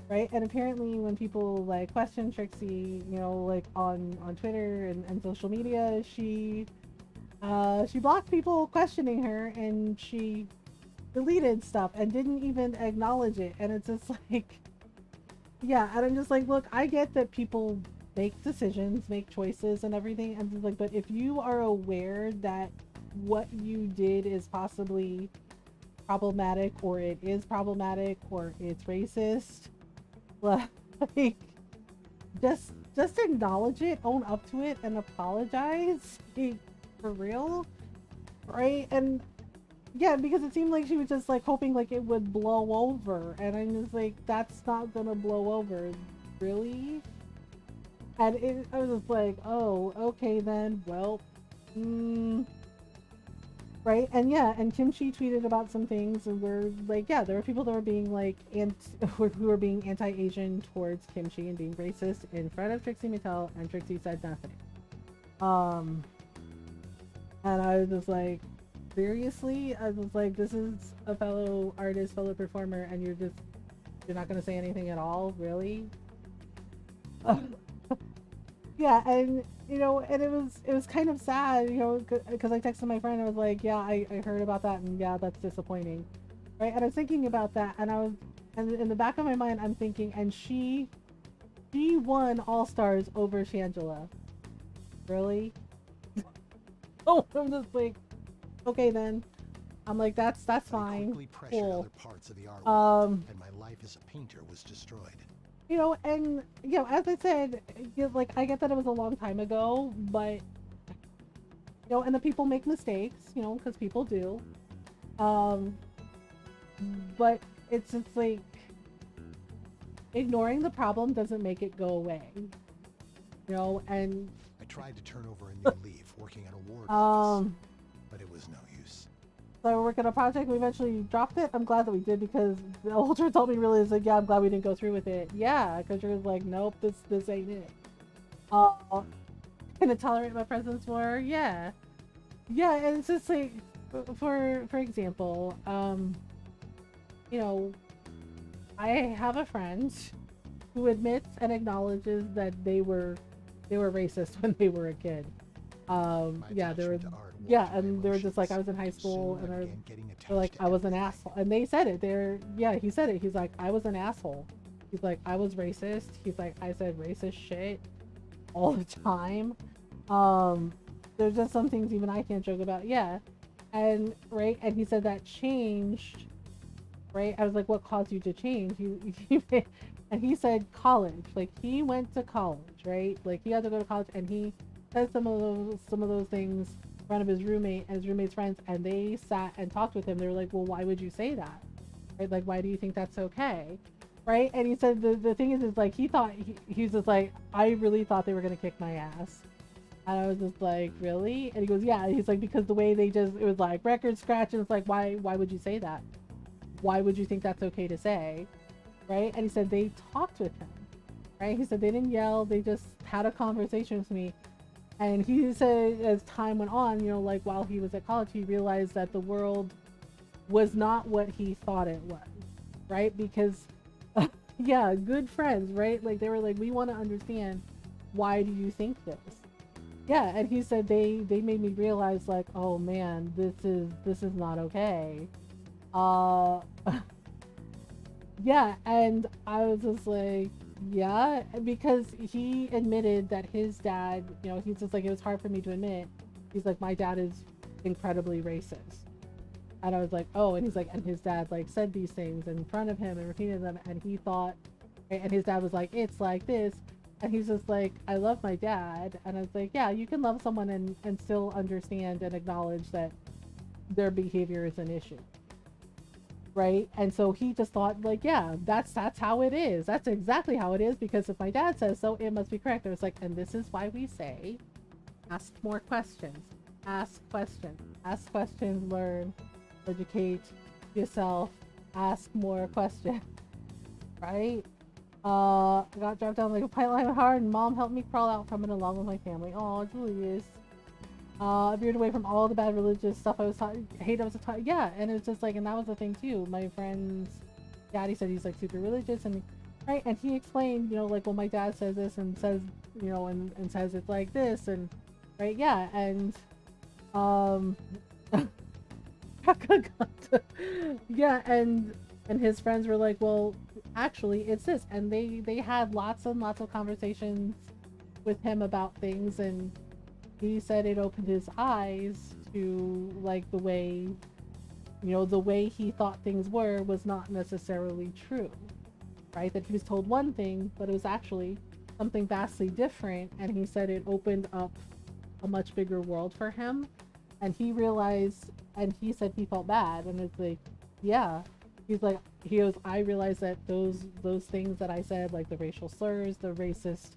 Right? And apparently when people like question Trixie, you know, like on Twitter and social media, she blocked people questioning her, and she deleted stuff and didn't even acknowledge it. And it's just like, yeah. And I'm just like, look, I get that people make decisions, make choices and everything, and just like, but if you are aware that what you did is possibly problematic, or it is problematic, or it's racist, like, just acknowledge it, own up to it, and apologize. Like, for real, right? And yeah, because it seemed like she was just like hoping like it would blow over, and I'm just like, that's not gonna blow over, really. And I was just like, oh, okay then, well, right? And yeah, and Kimchi tweeted about some things, and we're like, yeah, there were people that were being like who were being anti-Asian towards Kimchi and being racist in front of Trixie Mattel, and Trixie said nothing. And I was just like, seriously? I was like, this is a fellow artist, fellow performer, and you're not gonna say anything at all, really? Yeah, and you know, and it was kind of sad, you know, because I texted my friend. I was like, yeah, I heard about that, and yeah, that's disappointing, right? And I was thinking about that, and and in the back of my mind, I'm thinking, and she won All Stars over Shangela, really? Oh, I'm just like, okay then. I'm like, that's fine. Cool. Other parts of the art and my life as a painter was destroyed. You know, and you know, as I said, you know, like, I get that it was a long time ago, but you know, and the people make mistakes, you know, because people do. But it's just like, ignoring the problem doesn't make it go away. You know, and I tried to turn over a new leaf, working on a ward office, but it was no use. So we're working on a project. We eventually dropped it. I'm glad that we did, because the ultra told me really is like, yeah, I'm glad we didn't go through with it. Yeah, because you're like, nope, this ain't it. Can it tolerate my presence more? Yeah, yeah. And it's just like, for example, you know, I have a friend who admits and acknowledges that they were racist when they were a kid. Yeah, they were. Yeah, and they were just like, I was in high school, and they're like, I was an asshole, and they said it. He said it. He's like, I was an asshole. He's like, I was racist. He's like, I said racist shit all the time. There's just some things even I can't joke about. Yeah, and right, and he said that changed. Right, I was like, what caused you to change? And he said college. Like, he went to college, right? Like, he had to go to college, and he said some of those things in front of his roommate and his roommate's friends, and they sat and talked with him. They were like, well, why would you say that? Right? Like, why do you think that's okay? Right? And he said the thing is like, he thought, he's just like, I really thought they were gonna kick my ass. And I was just like, really? And he goes, yeah. He's like, because the way it was like record scratch, and it's like, why would you say that? Why would you think that's okay to say? Right? And he said they talked with him. Right? He said they didn't yell, they just had a conversation with me. And he said as time went on, you know, like while he was at college, he realized that the world was not what he thought it was. Right? Because, yeah, good friends, right? Like, they were like, we want to understand, why do you think this? Yeah, and he said they made me realize, like, oh man, this is not okay. Yeah, and I was just like, yeah, because he admitted that his dad, you know, he's just like, it was hard for me to admit. He's like, my dad is incredibly racist. And I was like, oh, and he's like, and his dad like said these things in front of him and repeated them, and he thought, and his dad was like, it's like this. And he's just like, I love my dad. And I was like, yeah, you can love someone and still understand and acknowledge that their behavior is an issue. Right? And so he just thought like, yeah, that's how it is. That's exactly how it is, because if my dad says so, it must be correct. I was like, and this is why we say, ask more questions. Ask questions. Ask questions, learn, educate yourself, ask more questions. Right? I got dropped down like a pipeline hard, and mom helped me crawl out from it along with my family. Oh, Julius. I veered away from all the bad religious stuff I was taught. I was taught. Yeah, and it's just like, and that was the thing too. My friend's daddy said he's like super religious, and right, and he explained, you know, like, well, my dad says this and says, you know, and says it's like this, and right, yeah, and yeah, and his friends were like, well, actually, it's this, and they had lots and lots of conversations with him about things, and he said it opened his eyes to like the way, you know, the way he thought things were was not necessarily true, right? That he was told one thing, but it was actually something vastly different, and he said it opened up a much bigger world for him, and he realized, and he said he felt bad, and it's like, yeah, he's like, he goes, I realized that those things that I said, like the racial slurs, the racist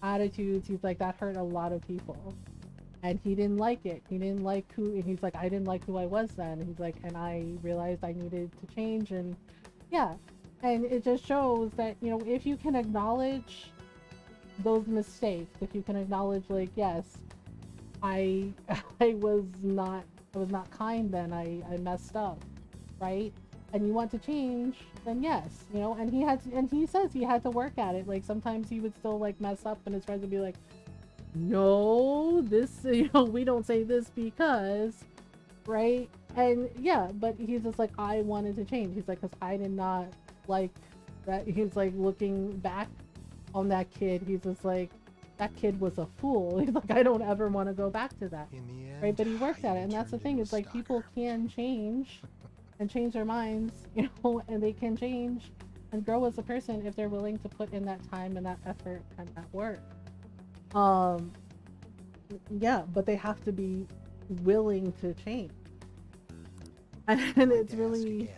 attitudes, he's like, that hurt a lot of people. And he didn't like it. He didn't like who, and he's like, I didn't like who I was then. And he's like, and I realized I needed to change. And yeah, and it just shows that, you know, if you can acknowledge those mistakes, if you can acknowledge like, yes, I was not kind then, I messed up, right? And you want to change, then yes, you know, and he says he had to work at it. Like sometimes he would still like mess up, and his friends would be like, no, this, you know, we don't say this because, right? And yeah, but he's just like, I wanted to change. He's like, because I did not like that. He's like, looking back on that kid, he's just like, that kid was a fool. He's like, I don't ever want to go back to that. In the end, right? But he worked at it, and that's the thing, is like, people can change and change their minds, you know, and they can change and grow as a person if they're willing to put in that time and that effort and that work. Yeah, but they have to be willing to change. And it's really,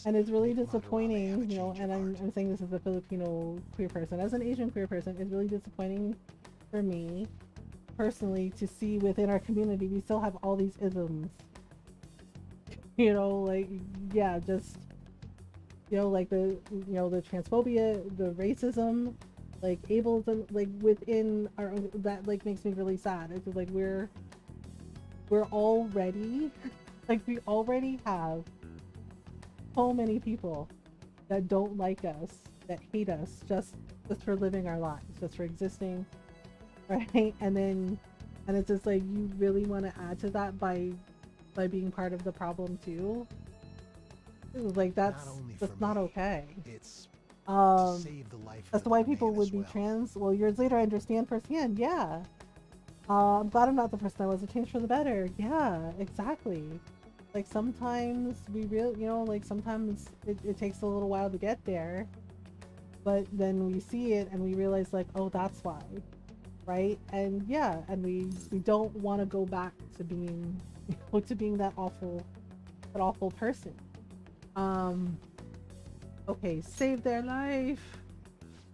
and it's really disappointing, you know, and I'm saying this as a Filipino queer person. As an Asian queer person, it's really disappointing for me personally to see within our community we still have all these isms. You know, like, yeah, just, you know, like the, you know, the transphobia, the racism, like ableism, like within our own, that like makes me really sad. It's just like we're already like, we already have so many people that don't like us, that hate us just for living our lives, just for existing, right? And it's just like, you really want to add to that by being part of the problem too. Like, that's not okay. It's to save the life that's why people would be trans. Well, years later I understand firsthand. Yeah, I'm glad I'm not the person I was. To change for the better. Yeah, exactly. Like, sometimes we really, you know, like, sometimes it takes a little while to get there, but then we see it and we realize, like, oh, that's why, right? And yeah, and we don't want to go back to being, you know, to being that awful person. Okay, save their life.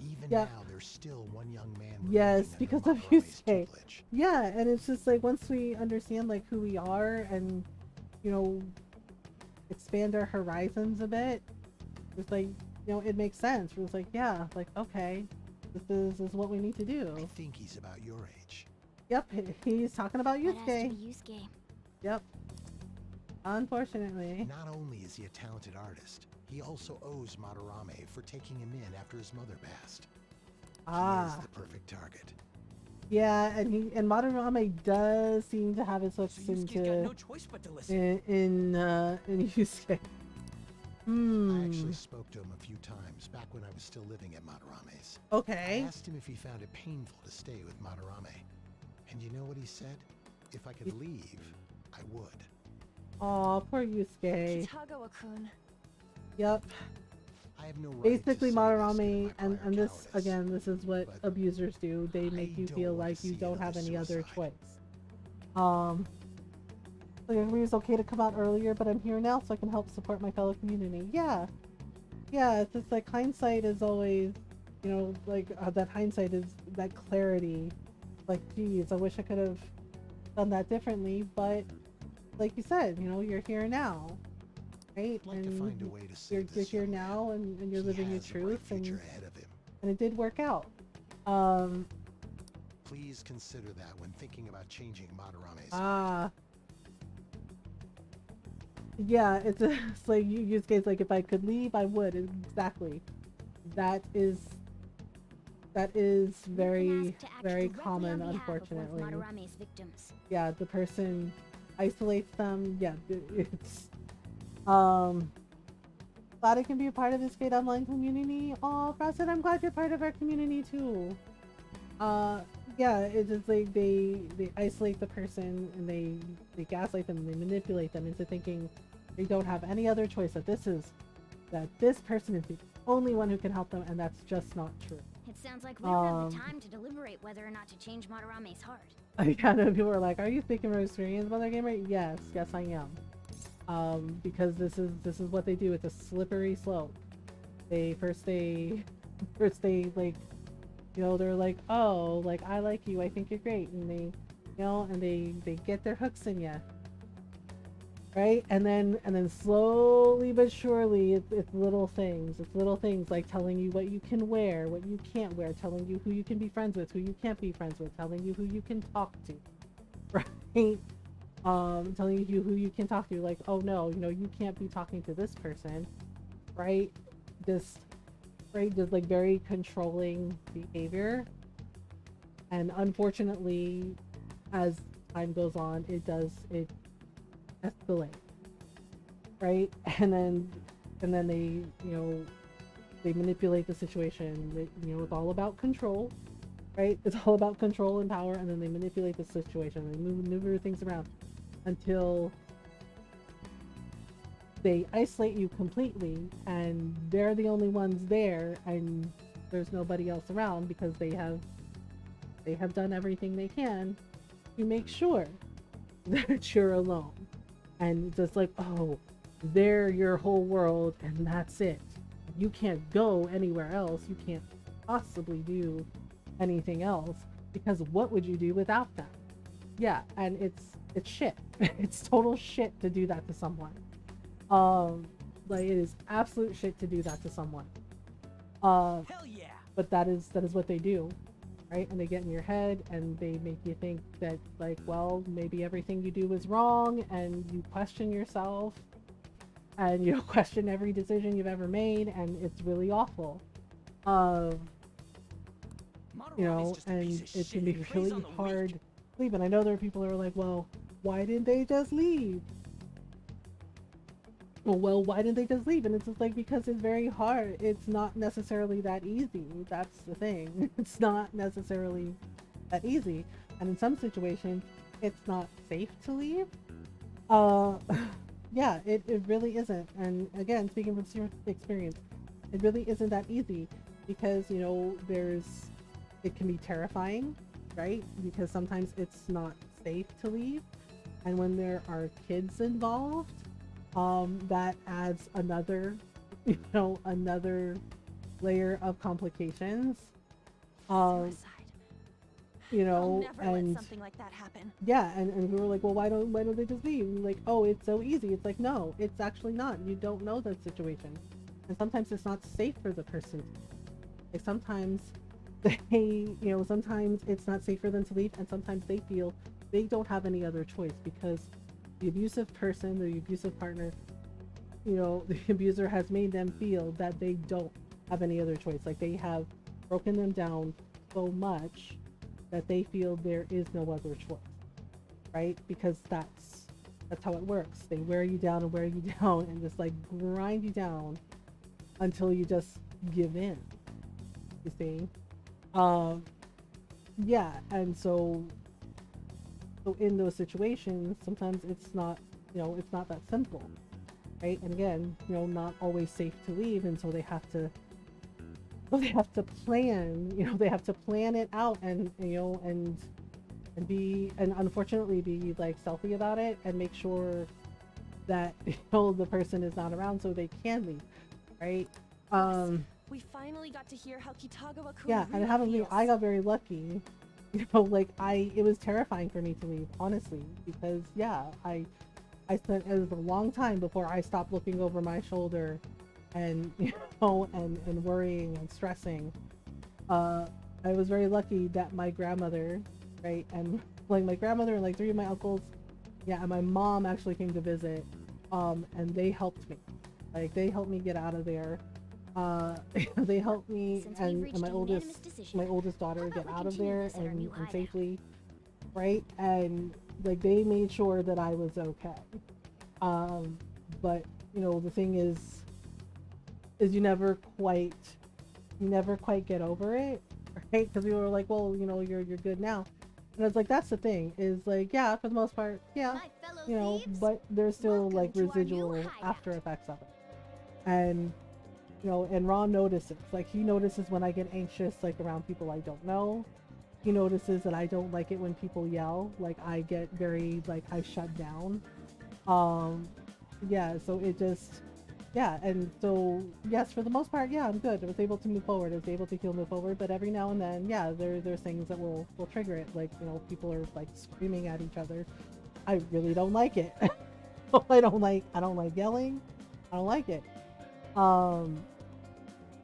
Even now, there's still one young man. Yes, because of Yusuke. Yeah, and it's just like, once we understand like who we are and, you know, expand our horizons a bit, it's like, you know, it makes sense. It's like, yeah, like, okay, this is what we need to do. I think he's about your age. Yep, he's talking about Yusuke. That has to be Yusuke. Yep. Unfortunately. Not only is he a talented artist, he also owes Madarame for taking him in after his mother passed. He is the perfect target. Yeah, and Madarame does seem to have his hooks into no choice but to listen. in Yusuke. I actually spoke to him a few times back when I was still living at Madarame's. Okay. I asked him if he found it painful to stay with Madarame, and you know what he said? If I could leave, I would. Aw, poor Yusuke. Kitagawa-kun. Yep. I have no right basically to say Madarame, and this cowardice, again, this is what abusers do. They make you don't feel want to like you see don't another have any other suicide. choice. Like, it was okay to come out earlier, but I'm here now so I can help support my fellow community. Yeah, it's just like hindsight is always, you know, like that hindsight is that clarity. Like, geez, I wish I could have done that differently, but like you said, you know, you're here now, right? I'd like and to find a way to you're, save this here young now, and you're He living your has a bright truth, and future ahead of him. it did work out. Please consider that when thinking about changing Madarame's yeah, it's like you use case like if I could leave, I would. Exactly. That is very common, unfortunately. Yeah, the person isolates them. Yeah, it's glad I can be a part of this great online community. Oh, Frosted, I'm glad you're part of our community too. Yeah, it's just like they isolate the person, and they gaslight them, and they manipulate them into thinking they don't have any other choice, that this person is the only one who can help them, and that's just not true. It sounds like we don't have the time to deliberate whether or not to change Madarame's heart. I know people are like, "Are you speaking from experience, Mothergamer?" Yes, I am. Because this is what they do. It's a slippery slope. They first like, you know, they're like, "Oh, like I like you, I think you're great," and they, you know, and they get their hooks in you, right? And then slowly but surely, it's little things. It's little things like telling you what you can wear, what you can't wear, telling you who you can be friends with, who you can't be friends with, telling you who you can talk to, right? Telling you who you can talk to, like, oh no, you know, you can't be talking to this person, right? Just like very controlling behavior. And unfortunately, as time goes on, it escalate, right? And then they, you know, they manipulate the situation. You know, it's all about control, right? It's all about control and power, and then they manipulate the situation. They maneuver things around until they isolate you completely, and they're the only ones there, and there's nobody else around, because they have done everything they can to make sure that you're alone. And just like, oh, they're your whole world, and that's it. You can't go anywhere else. You can't possibly do anything else, because what would you do without them? Yeah, and it's shit. It's total shit to do that to someone. Like, it is absolute shit to do that to someone. Hell yeah. But that is what they do, right? And they get in your head, and they make you think that, like, well, maybe everything you do is wrong, and you question yourself, and you question every decision you've ever made, and it's really awful. You know, and it can be really hard to leave. And I know there are people who are like, well, why didn't they just leave? Well, why didn't they just leave? And it's just like, because it's very hard. It's not necessarily that easy. That's the thing. It's not necessarily that easy. And in some situations, it's not safe to leave. Yeah, it really isn't. And again, speaking from experience, it really isn't that easy, because, you know, it can be terrifying, right? Because sometimes it's not safe to leave. And when there are kids involved, that adds another, you know, another layer of complications. Suicide. You know, I'll never and let something like that happen. yeah, and we were like, well, why don't they just leave? And like, oh, it's so easy. It's like, no, it's actually not. You don't know that situation, and sometimes it's not safe for the person. Like, sometimes sometimes it's not safe for them to leave, and sometimes they feel they don't have any other choice, because the abusive person, the abusive partner, you know, the abuser has made them feel that they don't have any other choice. Like, they have broken them down so much that they feel there is no other choice, right? Because that's how it works. They wear you down and wear you down, and just like grind you down until you just give in, you see? Yeah, and so in those situations, sometimes it's not, you know, it's not that simple. right? And again, you know, not always safe to leave, and so they have to plan, you know, they have to plan it out, and you know, and unfortunately be like stealthy about it and make sure that, you know, the person is not around so they can leave, right? We finally got to hear how Kitagawa-kun Yeah, and having me, I got very lucky. You know, like it was terrifying for me to leave, honestly, because yeah, I spent, it was a long time before I stopped looking over my shoulder and, you know, and worrying and stressing. I was very lucky that my grandmother, right, and like my grandmother and like 3 of my uncles, yeah, and my mom actually came to visit, and they helped me. Like, they helped me get out of there. They helped me and my oldest daughter get out of there and safely, right? And like they made sure that I was okay. But you know, the thing is you never quite get over it, right? Because we were like, well, you know, you're good now. And it's like, that's the thing, is like, yeah, for the most part, yeah, you know, but there's still like residual after effects of it. And you know, and Ron notices, like he notices when I get anxious, like around people I don't know. He notices that I don't like it when people yell, like I get very, like I shut down. Yeah, so it just, yeah, and so yes, for the most part, yeah, I'm good. I was able to move forward. I was able to move forward, but every now and then, yeah, there's things that will trigger it. Like, you know, people are like screaming at each other. I really don't like it. I don't like yelling. I don't like it.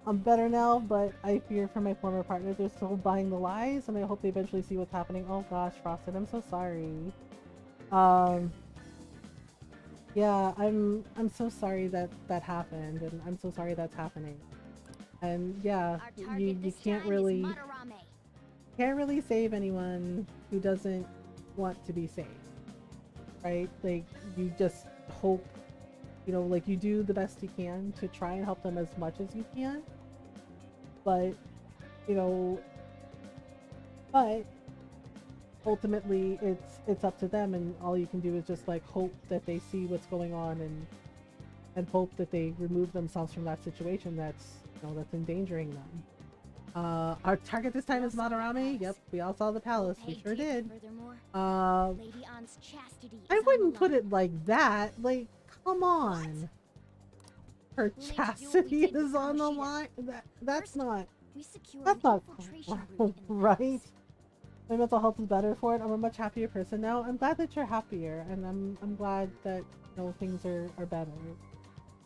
I'm better now, but I fear for my former partners. They're still buying the lies, and I hope they eventually see what's happening. Oh gosh, Frosted, I'm so sorry. Yeah, I'm so sorry that happened, and I'm so sorry that's happening. And yeah, you can't really save anyone who doesn't want to be saved, right? Like, you just hope, you know, like you do the best you can to try and help them as much as you can. But, you know, ultimately it's up to them, and all you can do is just like hope that they see what's going on, and hope that they remove themselves from that situation that's, you know, that's endangering them. Our target this time is Madarame. Yep, we all saw the palace. We sure did. I wouldn't put it like that. Like, come on. Her chastity is on the line. That's not right. My mental health is better for it. I'm a much happier person now. I'm glad that you're happier, and I'm glad that, you know, things are better.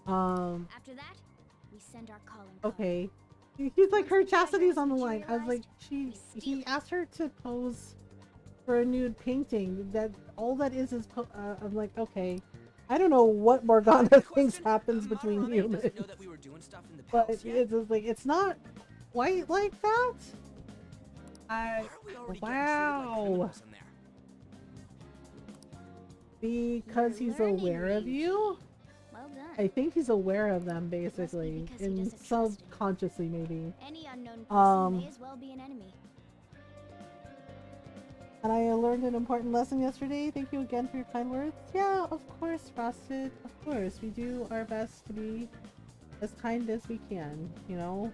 After that, we send our calling card. Okay. He's like, her chastity's on the line. I was like, he asked her to pose for a nude painting. That all that is I'm like, okay. I don't know what Morgana thinks happens between humans, but it's just like, it's not quite like that. Wow. Because he's aware of you? Well done. I think he's aware of them, basically, and subconsciously maybe. Any unknown person may as well be an enemy. And I learned an important lesson yesterday. Thank you again for your kind words. Yeah, of course, Frosted. Of course, we do our best to be as kind as we can, you know?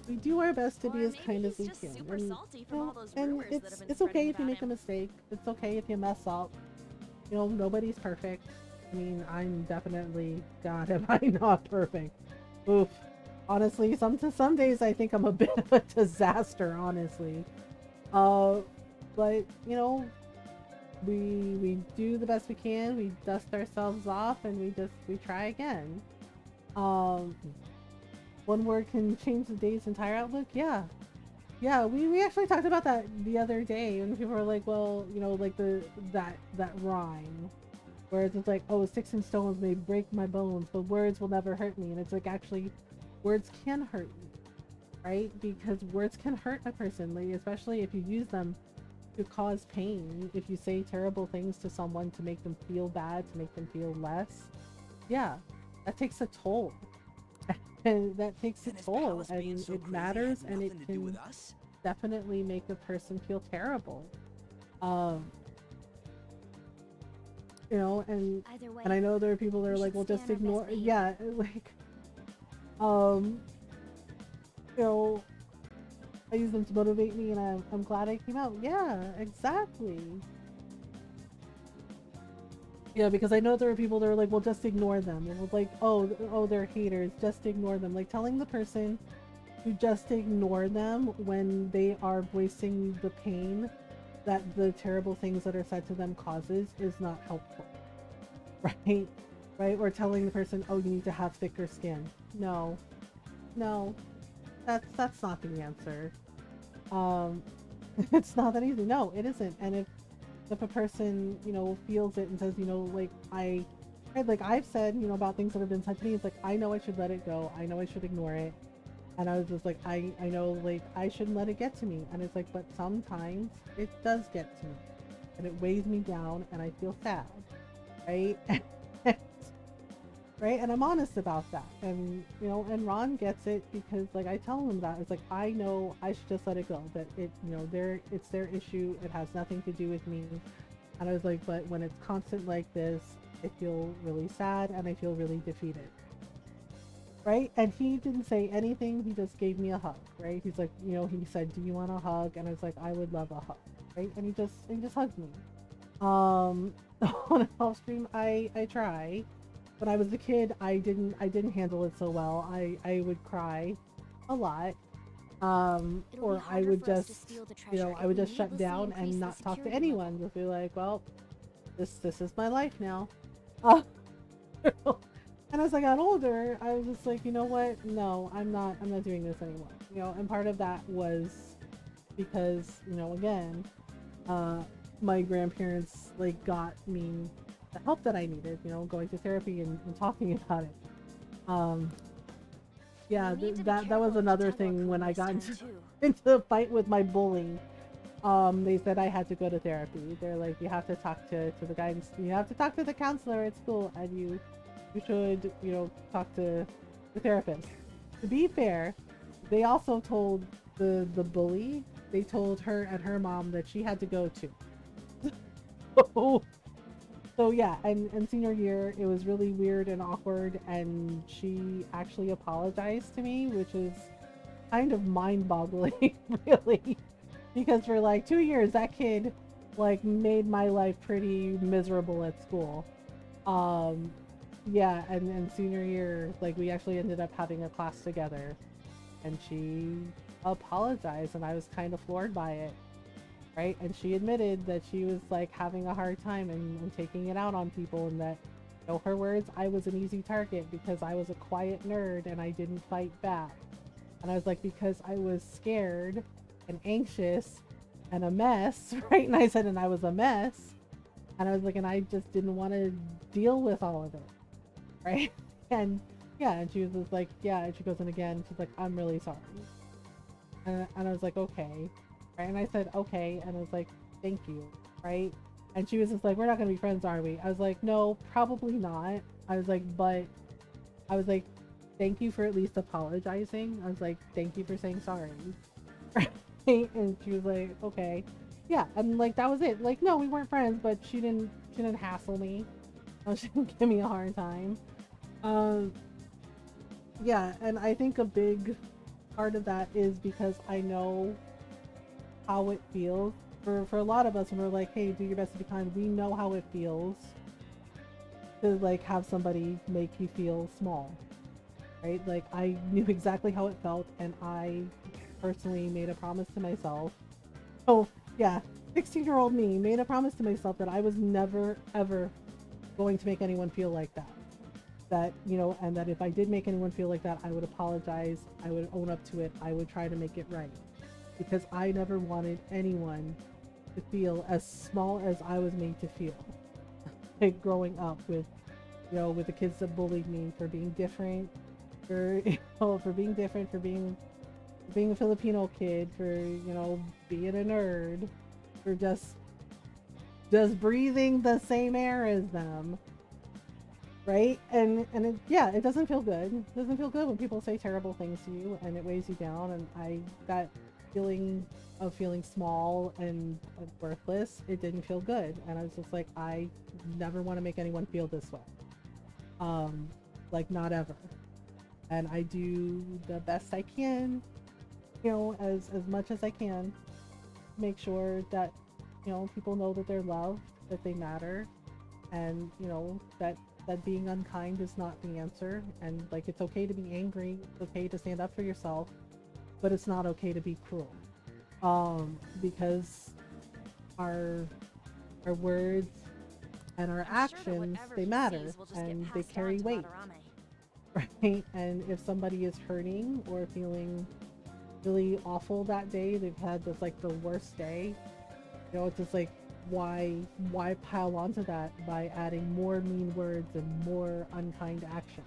We do our best to be as kind as we can. And it's okay if you make a mistake. It's okay if you mess up. You know, nobody's perfect. I mean, I'm definitely, God, am I not perfect. Oof. Honestly, some days I think I'm a bit of a disaster, honestly. But, you know, we do the best we can. We dust ourselves off, and we try again. One word can change the day's entire outlook. Yeah. Yeah, we actually talked about that the other day, and people were like, well, you know, like that rhyme, where it's like, oh, sticks and stones may break my bones, but words will never hurt me. And it's like, actually, words can hurt you, right? Because words can hurt a person, like, especially if you use them to cause pain. If you say terrible things to someone to make them feel bad, to make them feel less, yeah, that takes a toll. And that takes a toll, and it matters, and it can definitely make a person feel terrible. you know, and Either way, I know there are people that are we like, should well, stay just on our ignore. best Yeah, like, you know, I use them to motivate me, and I'm glad I came out. Yeah, exactly. Yeah, because I know there are people that are like, well, just ignore them. And it's like, oh, they're haters. Just ignore them. Like telling the person to just ignore them when they are voicing the pain that the terrible things that are said to them causes is not helpful. Right? Right? Or telling the person, oh, you need to have thicker skin. No. No. That's not the answer. It's not that easy. No, it isn't. And if a person, you know, feels it and says, you know, like like I've said, you know, about things that have been said to me, it's like, I know I should let it go. I know I should ignore it. And I was just like, I know, like, I shouldn't let it get to me. And it's like, but sometimes it does get to me. And it weighs me down and I feel sad. Right? Right? And I'm honest about that. And, you know, and Ron gets it because, like, I tell him that. It's like, I know I should just let it go. That it, you know, it's their issue. It has nothing to do with me. And I was like, but when it's constant like this, I feel really sad and I feel really defeated. Right? And he didn't say anything. He just gave me a hug. Right? He's like, you know, he said, do you want a hug? And I was like, I would love a hug. Right? And he just hugged me. On an off stream, I try. When I was a kid, I didn't handle it so well. I would cry a lot. Or I would just, you know, I would just shut down and not talk to anyone. Just be like, well, this is my life now. And as I got older, I was just like, you know what? No, I'm not doing this anymore. You know, and part of that was because, you know, again, my grandparents like got me the help that I needed, you know, going to therapy and talking about it. Yeah, that was another thing when I got into a fight with my bully. They said I had to go to therapy. They're like, you have to talk to the guidance, you have to talk to the counselor at school, and you should, you know, talk to the therapist. To be fair, they also told the bully, they told her and her mom that she had to go too. So yeah, and senior year, it was really weird and awkward, and she actually apologized to me, which is kind of mind-boggling, really. Because for like 2 years, that kid like made my life pretty miserable at school. Yeah, and senior year, like we actually ended up having a class together, and she apologized, and I was kind of floored by it. Right? And she admitted that she was like having a hard time and taking it out on people, and that, you know, her words, I was an easy target because I was a quiet nerd and I didn't fight back. And I was like, because I was scared and anxious and a mess, right? And I said, and I was a mess. And I was like, and I just didn't want to deal with all of it. Right? And yeah, and she was just like, yeah, and she goes, and again, she's like, I'm really sorry. And I was like, okay. Right? And I said, okay. And I was like, thank you. Right? And she was just like, we're not going to be friends, are we? I was like, no, probably not. I was like, but I was like, thank you for at least apologizing. I was like, thank you for saying sorry. Right? And she was like, okay. Yeah. And like, that was it. Like, no, we weren't friends, but she didn't hassle me. She didn't give me a hard time. Yeah. And I think a big part of that is because I know how it feels for a lot of us when we're like, hey, do your best to be kind. We know how it feels to like have somebody make you feel small, right? Like I knew exactly how it felt, and I personally made a promise to myself. Oh yeah, 16-year-old me made a promise to myself that I was never ever going to make anyone feel like that. That, you know, and that if I did make anyone feel like that, I would apologize, I would own up to it, I would try to make it right. Because I never wanted anyone to feel as small as I was made to feel. Like growing up with, you know, with the kids that bullied me for being different, for, you know, for being different, for being a Filipino kid, for, you know, being a nerd, for just breathing the same air as them. Right? And it, yeah, it doesn't feel good. It doesn't feel good when people say terrible things to you and it weighs you down, and feeling of feeling small and worthless, it didn't feel good. And I was just like, I never want to make anyone feel this way. Like, not ever. And I do the best I can, you know, as much as I can, make sure that, you know, people know that they're loved, that they matter, and, you know, that being unkind is not the answer. And like, it's okay to be angry, it's okay to stand up for yourself, but it's not okay to be cruel. Because our words and our actions, they matter, and they carry weight, right? And if somebody is hurting or feeling really awful that day, they've had this like the worst day, you know, it's just like, why pile onto that by adding more mean words and more unkind action?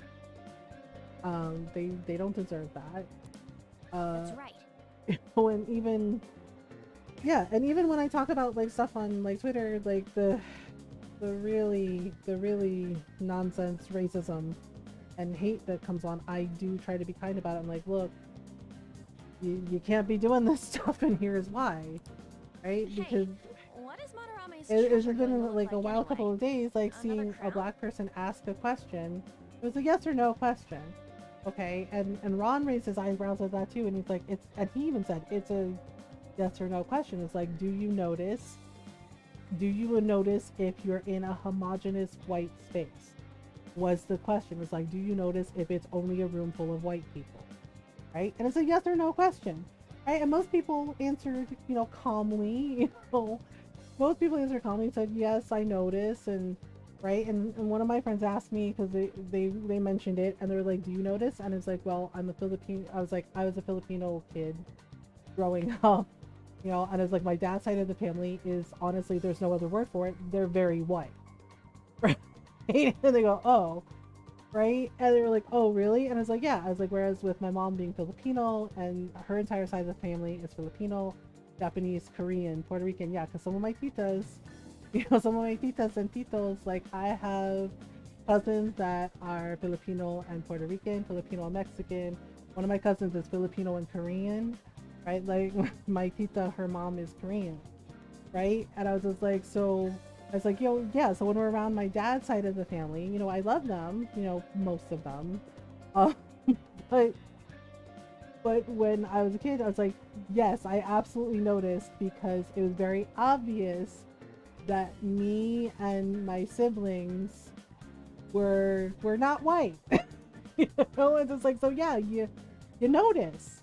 They don't deserve that. That's right. You know, and even when I talk about like stuff on like Twitter, like the really nonsense racism and hate that comes on, I do try to be kind about it. I'm like, look, you can't be doing this stuff, and here's why, right? Hey, because what is Madarame's it's treasure been going to like look a wild anyway? couple of days, like Another seeing a crown? black person ask a question. It was a yes or no question, okay? And Ron raised his eyebrows at that too, and he's like, and he even said it's a yes or no question. It's like, do you notice if you're in a homogeneous white space? Was the question. It's like, do you notice if it's only a room full of white people? Right? And it's a yes or no question, right? And most people answered, you know, calmly, you know, most people answered calmly, said, yes, I notice. And right. And one of my friends asked me, because they mentioned it, and they were like, do you notice? And it's like, well, I'm a Filipino. I was a Filipino kid growing up, you know, and it's like, my dad's side of the family is, honestly, there's no other word for it, they're very white. Right? And they go, oh, right? And they were like, oh, really? And I was like, yeah. I was like, whereas with my mom being Filipino and her entire side of the family is Filipino, Japanese, Korean, Puerto Rican, yeah, because some of my titas, you know, some of my titas and titos, like, I have cousins that are Filipino and Puerto Rican, Filipino and Mexican. One of my cousins is Filipino and Korean, right? Like, my tita, her mom is Korean, right? And I was just like, so I was like, yo, yeah, so when we're around my dad's side of the family, you know, I love them, you know, most of them. But when I was a kid, I was like, yes, I absolutely noticed, because it was very obvious that me and my siblings were not white. You know, and it's like, so yeah, you notice,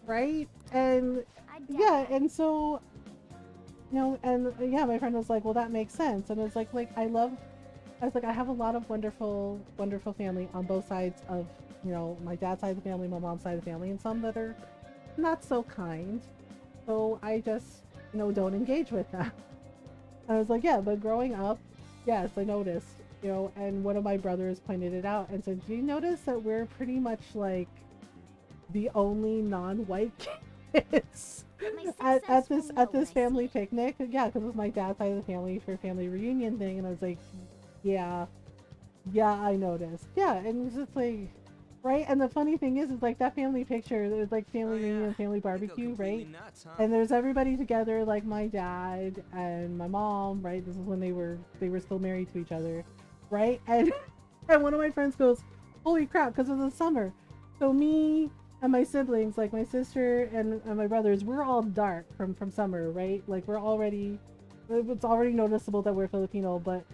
right? And yeah, and so, you know, and yeah, my friend was like, well, that makes sense. And it's like, I was like, I have a lot of wonderful family on both sides of, you know, my dad's side of the family, my mom's side of the family, and some that are not so kind. So I just, you know, don't engage with them. And I was like, yeah, but growing up, yes, I noticed, you know, and one of my brothers pointed it out and said, do you notice that we're pretty much like the only non-white kids at this family picnic? Yeah, because it was my dad's side of the family for a family reunion thing. And I was like, yeah, I noticed. Yeah, and it's just like, right? And the funny thing is like, that family picture, there's like family reunion, family barbecue, right? Nuts, huh? And there's everybody together, like my dad and my mom, right? This is when they were still married to each other, right? And one of my friends goes, holy crap, because it was the summer. So me and my siblings, like my sister and my brothers, we're all dark from summer, right? Like it's already noticeable that we're Filipino, but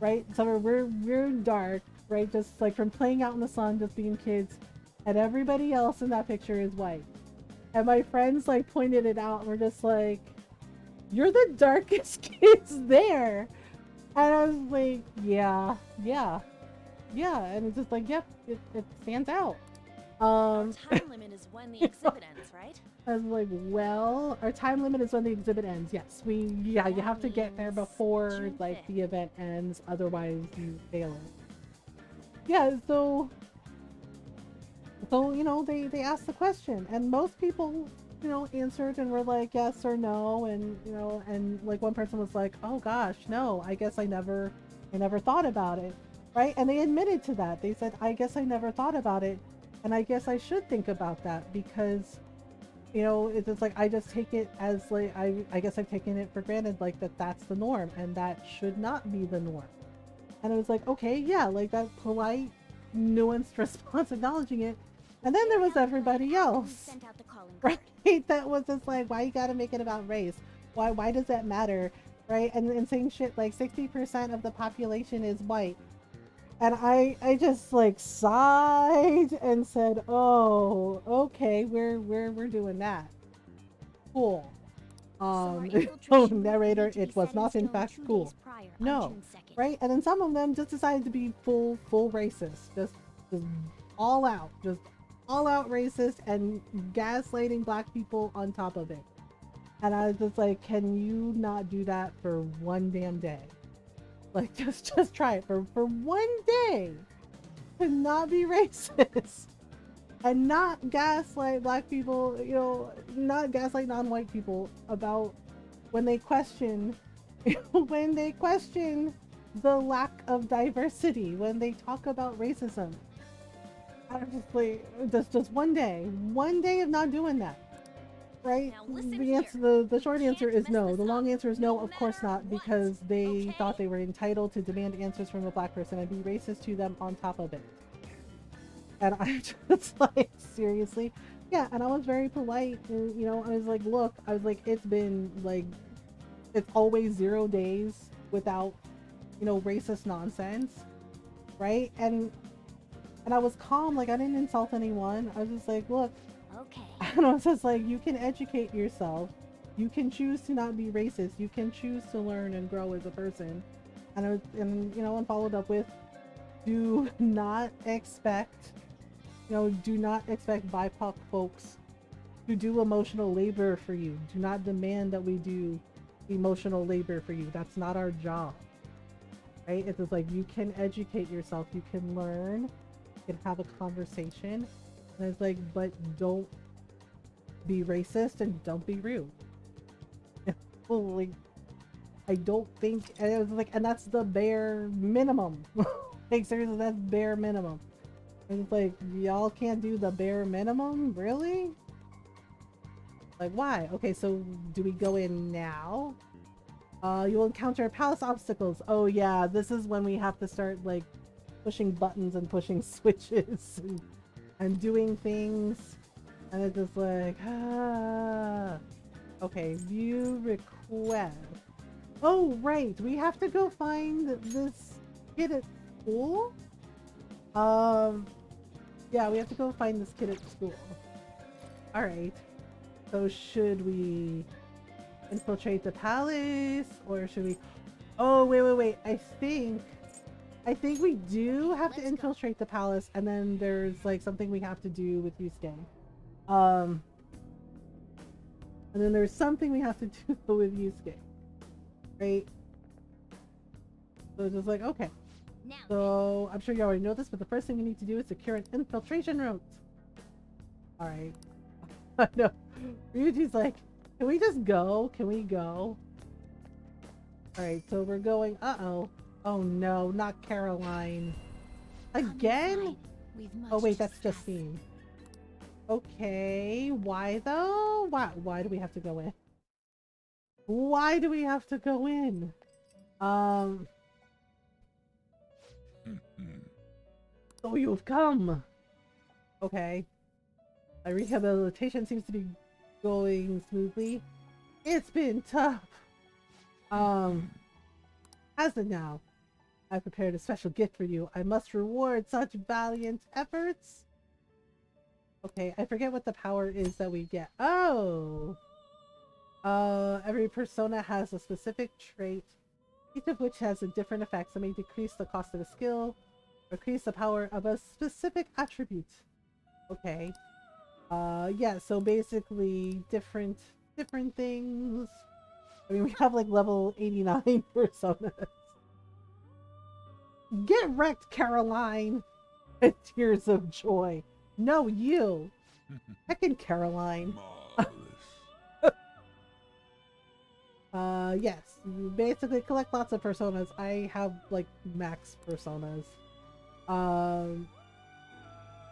right, summer we're dark, right? Just like from playing out in the sun, just being kids, and everybody else in that picture is white. And my friends like pointed it out, and we're just like, you're the darkest kids there. And I was like, yeah. And it's just like, yep, it stands out. Our time limit is when the exhibit ends, right? I was like, well, our time limit is when the exhibit ends. Yes, you have to get there before like the event ends, otherwise you fail it. Yeah, so you know, they asked the question, and most people, you know, answered and were like yes or no, and you know, and like one person was like, oh gosh, no, I guess I never thought about it, right? And they admitted to that. They said, I guess I never thought about it, and I guess I should think about that, because you know, it's just like I just take it as like I guess I've taken it for granted, like that's the norm, and that should not be the norm. And I was like, okay, yeah, like that polite, nuanced response acknowledging it. And then there was everybody else, right? That was just like, why you gotta make it about race? Why does that matter, right? And saying shit like 60% of the population is white. And I just like sighed and said, oh, okay, we're doing that. Cool. Oh, narrator, it was not in fact cool. No, right? And then some of them just decided to be full racist, just all out racist and gaslighting black people on top of it. And I was just like, can you not do that for one damn day? Like, just try it for one day to not be racist and not gaslight black people, you know, not gaslight non-white people about when they question the lack of diversity, when they talk about racism. I'm just like, just one day of not doing that. Right? The short answer is no. The long answer is no, of course not, because they thought they were entitled to demand answers from a black person and be racist to them on top of it. And I just like, seriously? Yeah, and I was very polite, and, you know, I was like, look, it's been like, it's always 0 days without, you know, racist nonsense, right? And I was calm, like I didn't insult anyone. I was just like, look, okay. And I was just like, you can educate yourself. You can choose to not be racist. You can choose to learn and grow as a person. And you know, and followed up with, do not expect BIPOC folks to do emotional labor for you. Do not demand that we do emotional labor for you. That's not our job. Right? It's just like, you can educate yourself. You can learn. You can have a conversation. And it's like, but don't be racist and don't be rude. Well, like, I don't think, and it was like, and that's the bare minimum. Like, seriously, that's bare minimum. And it's like, y'all can't do the bare minimum? Really? Like, why? Okay, so do we go in now? You will encounter palace obstacles. Oh yeah, this is when we have to start, like, pushing buttons and pushing switches and doing things, and it's just like, okay, view request. Oh right, we have to go find this kid at school. Yeah, we have to go find this kid at school. All right, so should we infiltrate the palace, or should we? Oh wait, I think we do have to infiltrate the palace, and then there's like something we have to do with Yusuke. And then there's something we have to do with Yusuke. Right? So it's just like, okay. So I'm sure you already know this, but the first thing we need to do is secure an infiltration route. Alright. I know. Ryuji's like, can we just go? Can we go? Alright, so we're going. Uh-oh. Oh no, not Caroline. Again? Oh wait, that's Justine. Okay, why though? Why do we have to go in? Why do we have to go in? So you've come. Okay. My rehabilitation seems to be going smoothly. It's been tough. As of now, I prepared a special gift for you. I must reward such valiant efforts. Okay, I forget what the power is that we get. Oh! Every persona has a specific trait, each of which has a different effects that may decrease the cost of a skill, or increase the power of a specific attribute. Okay. Yeah, so basically different things. I mean, we have like level 89 personas. Get wrecked, Caroline! And tears of joy. No, you! Heckin' Caroline. Yes. You basically collect lots of personas. I have, like, max personas. Well,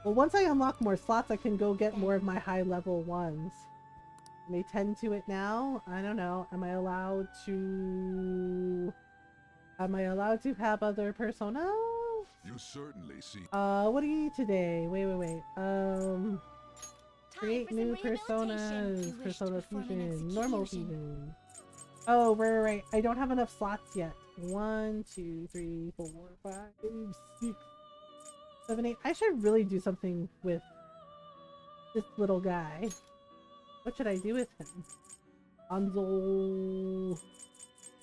once I unlock more slots, I can go get more of my high level ones. may tend to it now. I don't know. Am I allowed to have other personas? You certainly see. What do you eat today? Wait. Create new personas. Persona fusion. Normal fusion. Oh, right. I don't have enough slots yet. 1, 2, 3, 4, 5, 6, 7, 8. I should really do something with this little guy. What should I do with him? Anzo.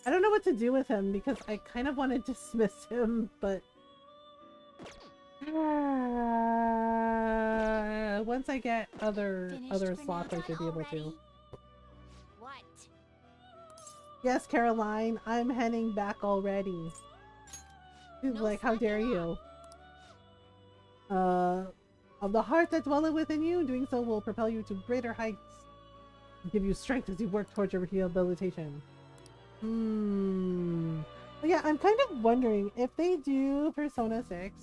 I don't know what to do with him because I kind of want to dismiss him, but once I get other slots, I should be able to. What? Yes, Caroline, I'm heading back already. She's like, how dare you? Of the heart that dwelleth within you, doing so will propel you to greater heights and give you strength as you work towards your rehabilitation. But yeah, I'm kind of wondering if they do Persona 6.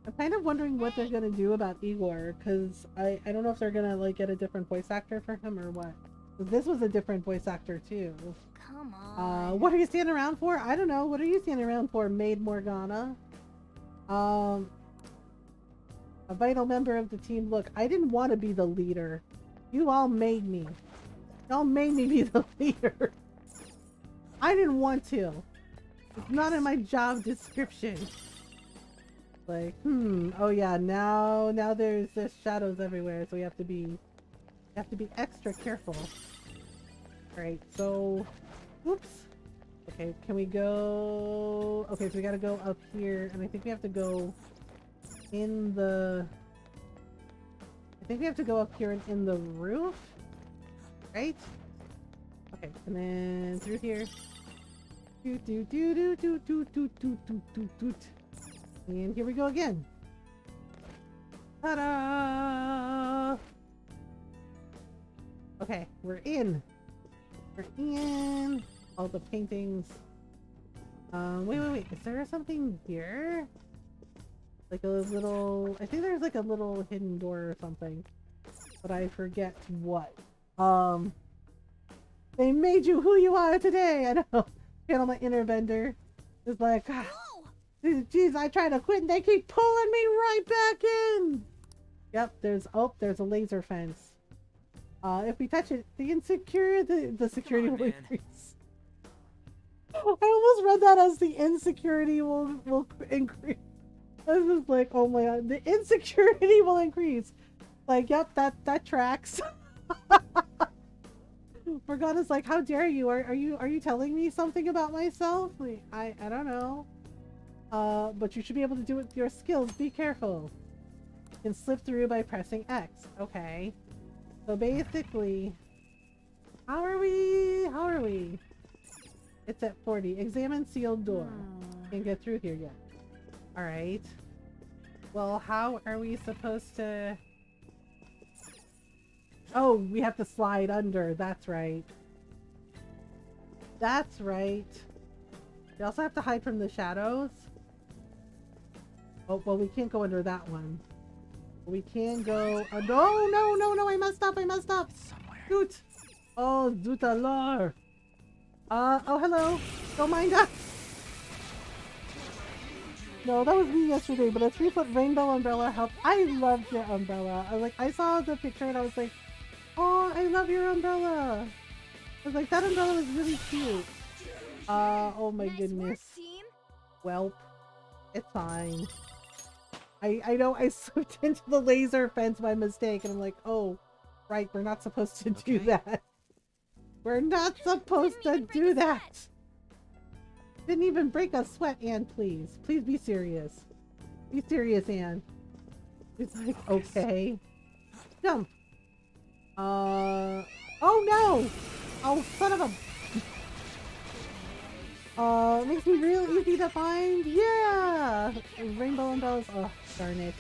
I'm kind of wondering what they're gonna do about Igor, because I don't know if they're gonna like get a different voice actor for him or what. This was a different voice actor too. Come on. What are you standing around for? I don't know. What are you standing around for, Maid Morgana? A vital member of the team. Look, I didn't want to be the leader. You all made me. Y'all made me be the leader. I didn't want to. It's not in my job description. Like, oh yeah, now there's shadows everywhere, so we have to be extra careful. Alright, so oops. Okay, can we go? Okay, so we gotta go up here, and I think we have to go in the up here and in the roof, right? Okay, and then through here. And here we go again. Ta-da! Okay, we're in. We're in. All the paintings. Wait. Is there something here? Like a little... I think there's like a little hidden door or something. But I forget what. They made you who you are today! I know. Channel my inner bender. It's like... Jeez, I try to quit and they keep pulling me right back in! Yep, there's a laser fence. If we touch it, the security will increase. I almost read that as the insecurity will increase. I was just like, oh my god, the insecurity will increase. Like, yep, that tracks. Morgana's like, how dare you? Are you telling me something about myself? Like, I don't know. But you should be able to do it with your skills. Be careful. You can slip through by pressing X. Okay. So basically, how are we? It's at 40. Examine sealed door. Can't get through here yet. Alright. Well, how are we supposed to... Oh, we have to slide under. That's right. That's right. We also have to hide from the shadows. Oh, well, we can't go under that one. We can go... No, I messed up. Zoot. Oh, zoot alors. Oh, hello. Don't mind us. No, that was me yesterday, but a 3-foot rainbow umbrella helped. I loved your umbrella. I saw the picture and I was like, oh, I love your umbrella. I was like, that umbrella was really cute. Oh my goodness. Welp. It's fine. I know I slipped into the laser fence by mistake and I'm like, oh, right, we're not supposed to do that. We're not supposed to do that. Didn't even break a sweat, Anne, please. Please be serious. Be serious, Anne. It's like, okay. Jump. Oh no! Oh, son of a... It makes me real easy to find. Yeah! Rainbow umbrellas. Oh, darn it.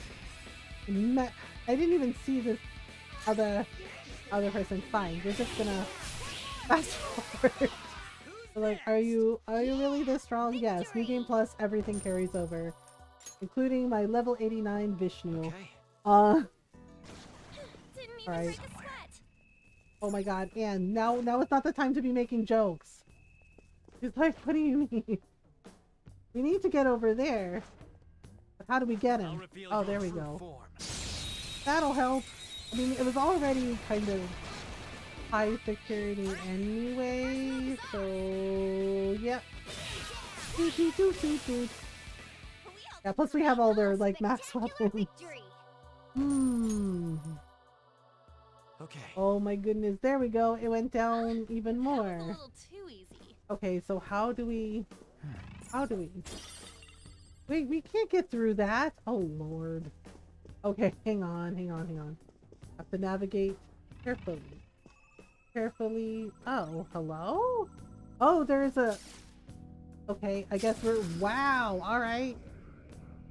I didn't even see this other person. Fine. We're just gonna fast forward. Like, are you really this strong? Yes. New Game Plus, everything carries over. Including my level 89 Vishnu. Alright. Oh my god, Anne, now it's not the time to be making jokes. He's like, what do you mean? We need to get over there. But how do we get him? Oh, there we go. That'll help. I mean, it was already kind of high security anyway, so yep. Doot, doot, doot, doot, doot. Yeah, plus we have all their like max weapons. Okay. Oh my goodness, there we go. It went down even more. A little too easy. Okay, so how do we wait, we can't get through that. Oh lord. Okay, hang on. Have to navigate carefully. Oh, hello? Oh, there's a... Okay, I guess we're... Wow, alright.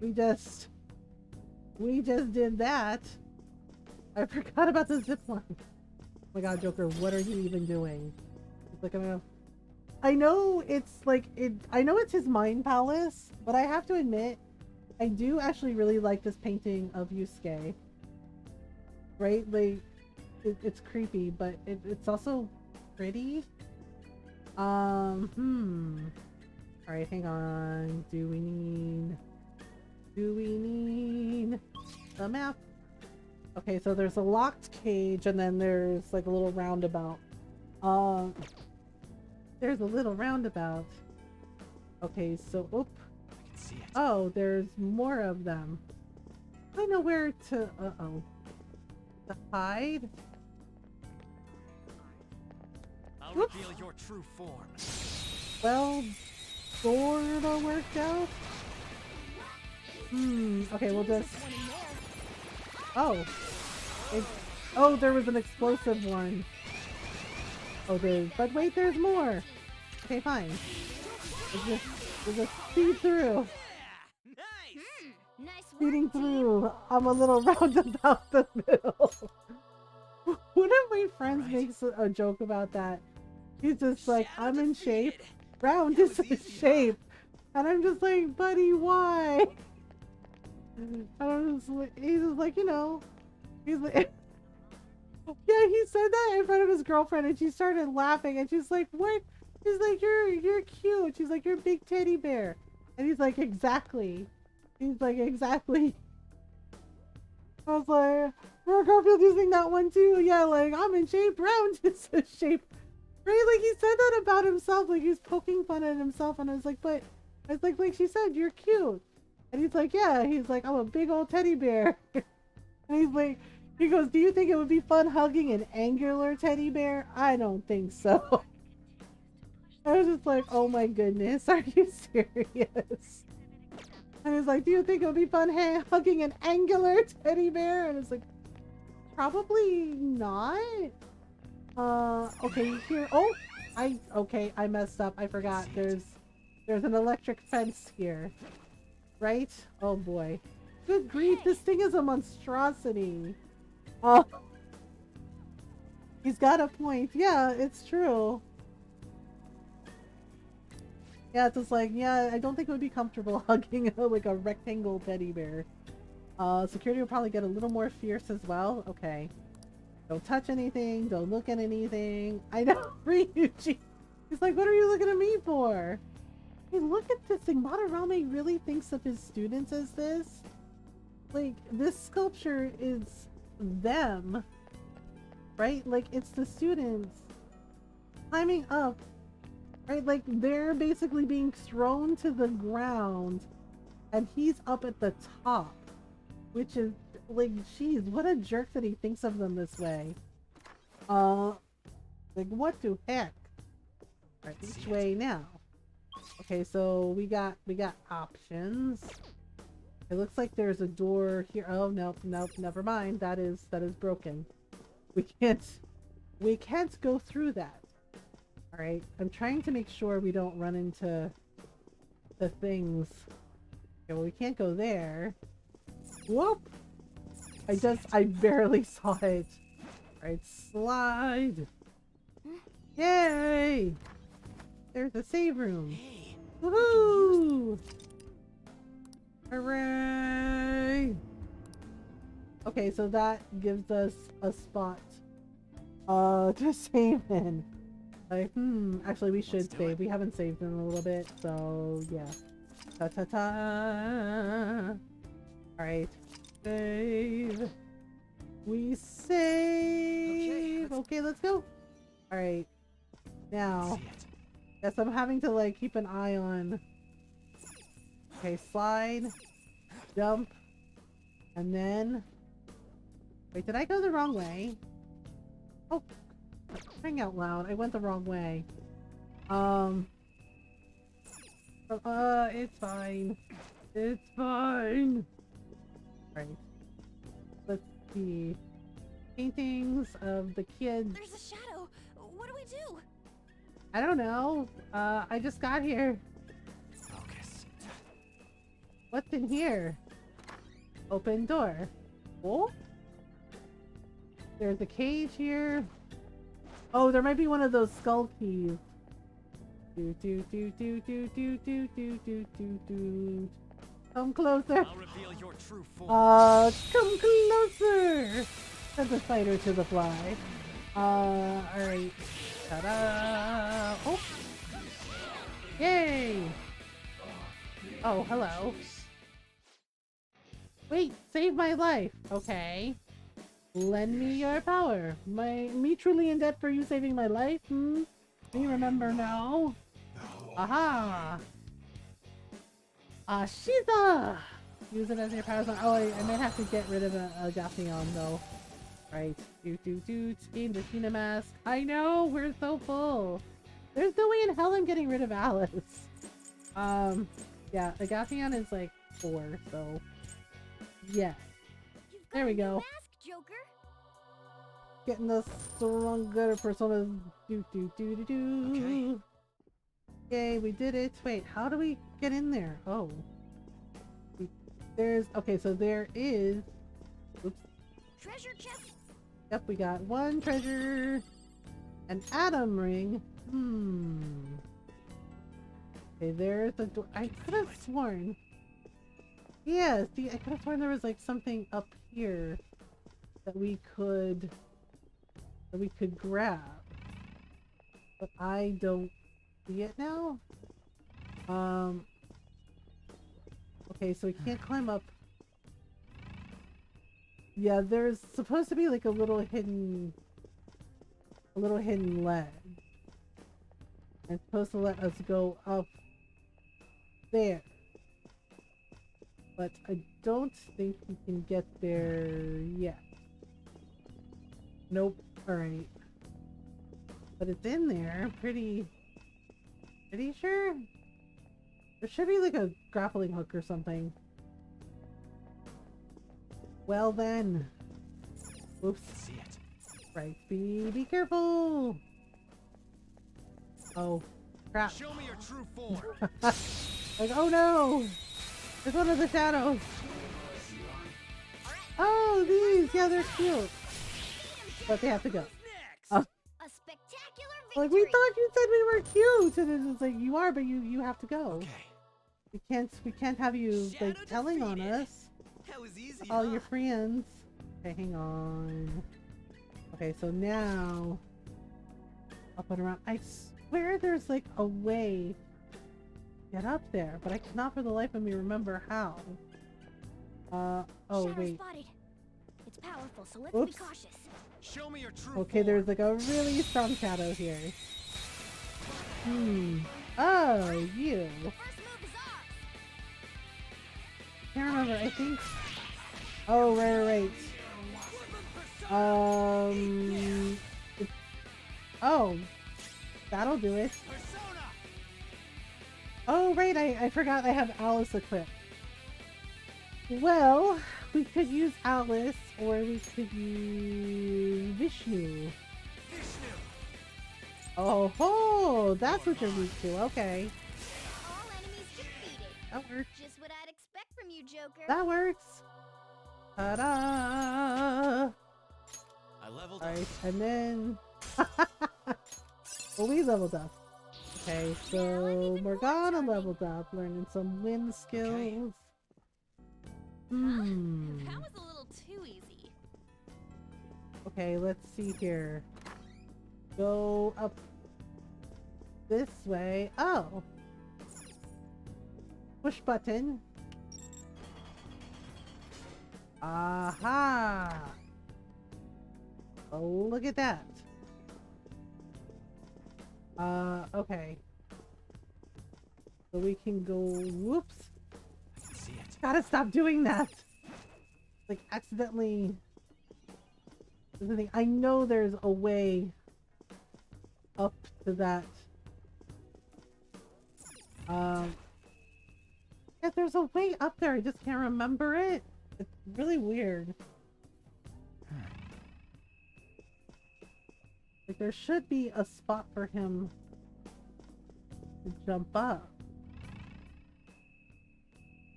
We just did that. I forgot about the zip line. Oh my god, Joker, what are you even doing? It's like, I know it's like... I know it's his mind palace, but I have to admit, I do actually really like this painting of Yusuke. Right? Like, it's creepy, but it's also pretty. Alright, hang on. Do we need the map? Okay, so there's a locked cage, and then there's like a little roundabout. There's a little roundabout. Okay, so I can see it. oh, there's more of them. I don't know where to to hide. I'll reveal your true form. Well, sorta worked out. Okay, we'll just... Oh! Oh, there was an explosive one. Oh, but wait, there's more! Okay, fine. We'll just speed through. Nice Speeding work, team. through. I'm a little roundabout the middle. One of my friends makes a joke about that. He's just like, I'm in shape. Round is a shape. And I'm just like, buddy, why? And he's just like, you know. He's like, yeah, he said that in front of his girlfriend, and she started laughing, and she's like, what? He's like, you're cute. She's like, you're a big teddy bear. And he's like, exactly. He's like, exactly. I was like, oh, Garfield's using that one too. Yeah, like, I'm in shape. Round is a shape. Right? Like, he said that about himself. Like, he's poking fun at himself. And I was like, but, I was like she said, you're cute. And he's like, yeah. He's like, I'm a big old teddy bear. And he's like, he goes, do you think it would be fun hugging an angular teddy bear? I don't think so. I was just like, oh my goodness, are you serious? And he's like, do you think it would be fun hugging an angular teddy bear? And it's like, probably not. Okay, here. Oh, I messed up. I forgot. There's an electric fence here, right? Oh boy. Good grief, this thing is a monstrosity. Oh, he's got a point. Yeah, it's true. Yeah, it's just like, yeah, I don't think it would be comfortable hugging like a rectangle teddy bear. Security will probably get a little more fierce as well. Okay. Don't touch anything. Don't look at anything. I know, Ryuji. He's like, what are you looking at me for? Hey, look at this thing. Madarame really thinks of his students as this. Like, this sculpture is them. Right? Like, it's the students climbing up. Right? Like, they're basically being thrown to the ground. And he's up at the top. Which is, like, geez, what a jerk that he thinks of them this way. Like, what the heck? Alright, which way now? Okay, so we got options. It looks like there's a door here. Oh, nope, never mind. That is broken. We can't go through that. Alright, I'm trying to make sure we don't run into the things. Okay, well, we can't go there. Whoop! I barely saw it. Alright, slide! Yay! There's a save room. Woohoo! Hooray! Okay, so that gives us a spot To save in. Like, actually we should save. We haven't saved in a little bit, so yeah. Ta-ta-ta! Alright. Save. We save! Okay, let's go! Alright. Now. Yes, I'm having to like keep an eye on. Okay, slide. Jump. And then... Wait, did I go the wrong way? Oh! Crying out loud, I went the wrong way. It's fine. It's fine! Right. Let's see. Paintings of the kids. There's a shadow. What do we do? I don't know. I just got here. Focus. What's in here? Open door. Oh? There's a cage here. Oh, there might be one of those skull keys. Do do do do do do do do do do do. Come closer. I'll reveal your true form. Come closer. Send the spider to the fly. Alright. Ta-da! Oh! Yay! Oh, hello. Wait, save my life. Okay. Lend me your power. Me truly in debt for you saving my life? Me remember now? Aha! Ashita! Use it as your power. Oh, I might have to get rid of a Gaffion though. Right. Game the Tina mask. I know, we're so full. There's no way in hell I'm getting rid of Alice. Yeah, the Gaffion is like 4, so yeah. There we go. Mask, Joker. Getting the stronger personas. Okay. Yay, we did it. Wait, how do we get in there? Oh. Okay, so there is... Oops. Treasure chest. Yep, we got 1 treasure. An atom ring. Okay, there's the door. I could have sworn. Yeah, see, I could have sworn there was like something up here that we could grab. But I don't see it now. Okay, so we can't climb up. Yeah, there's supposed to be like a little hidden ledge. It's supposed to let us go up there. But I don't think we can get there yet. Nope. Alright. But it's in there. Pretty sure? There should be like a grappling hook or something. Well then. Oops. See it. Right. Be careful. Oh. Crap. Show me your true form. Like, oh no! There's one of the shadows. Oh, these! Yeah, they're cute. But they have to go. A spectacular victory. Like, we thought you said we were cute! And it's just like, you are, but you have to go. Okay. We can't have you, like, telling on us. That was easy. All your friends. Okay, hang on. Okay, so now... Up and around. I swear there's, like, a way to get up there, but I cannot for the life of me remember how. Oh, Shadow wait. spotted. It's powerful, so let's Oops. be cautious. Show me your true Okay, form. there's like a really strong shadow here. Oh, you. First move is ours. Can't remember, I think... Oh, right. Oh. That'll do it. Oh, right, I forgot I have Alice equipped. Well, we could use Alice, or we could use Vishnu. Oh ho! That's what you're weak to, okay. All enemies defeated. That works. Just what I'd expect from you, Joker. That works! Ta-da! I leveled up. Alright, and then... well, we leveled up. Okay, so Morgana leveled up, learning some wind skills. That was a little too easy. Okay, let's see here. go up this way. Oh. Push button. Aha! Oh, look at that. Okay. So we can go, whoops. I can see it. Gotta stop doing that. Like, accidentally. I know there's a way up to that. Yeah, there's a way up there. I just can't remember it. It's really weird. Like, there should be a spot for him to jump up.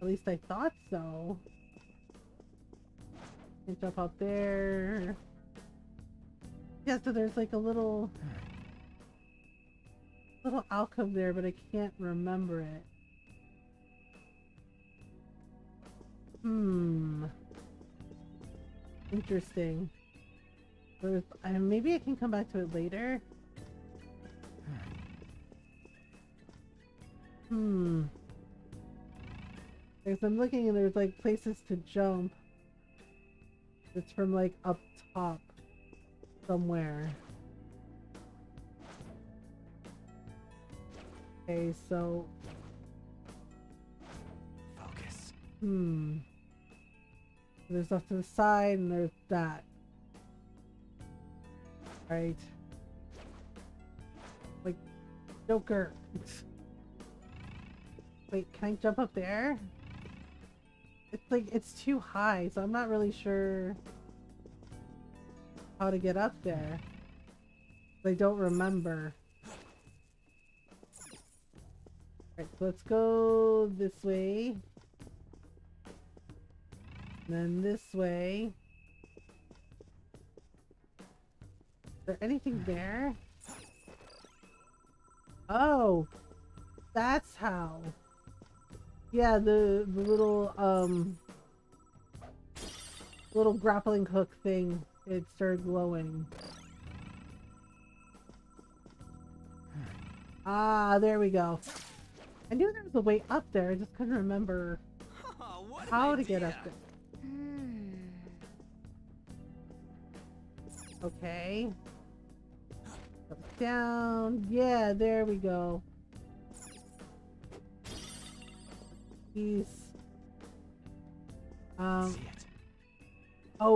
At least I thought so. Can jump up there. Yeah, so there's like a little alcove there, but I can't remember it. Interesting. Maybe I can come back to it later. Because I'm looking and there's like places to jump. It's from like up top somewhere. Okay, so focus. There's off to the side and there's that. Right. Like Joker. Wait, can I jump up there? It's like it's too high, so I'm not really sure how to get up there. I don't remember. Alright, so let's go this way. And then this way. Is there anything there? Oh! That's how. Yeah, the little grappling hook thing, it started glowing. Ah, there we go. I knew there was a way up there, I just couldn't remember how to get up there. Okay. Up, down. Yeah, there we go. He's oh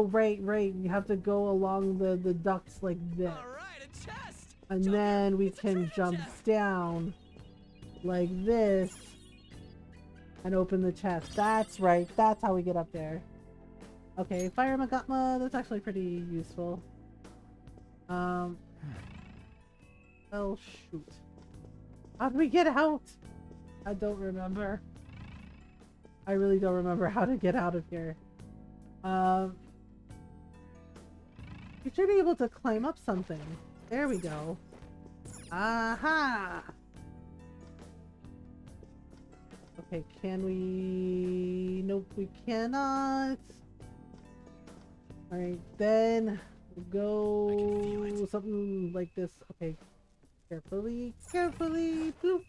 right, you have to go along the ducts like this. Alright, a chest! And then we can jump down like this and open the chest. That's right, that's how we get up there. Okay, Fire Magatma, that's actually pretty useful. Oh shoot. How do we get out? I don't remember. I really don't remember how to get out of here. You should be able to climb up something. There we go. Aha! Okay, can we... Nope, we cannot. Alright, then we'll go something like this. Okay, carefully, bloop.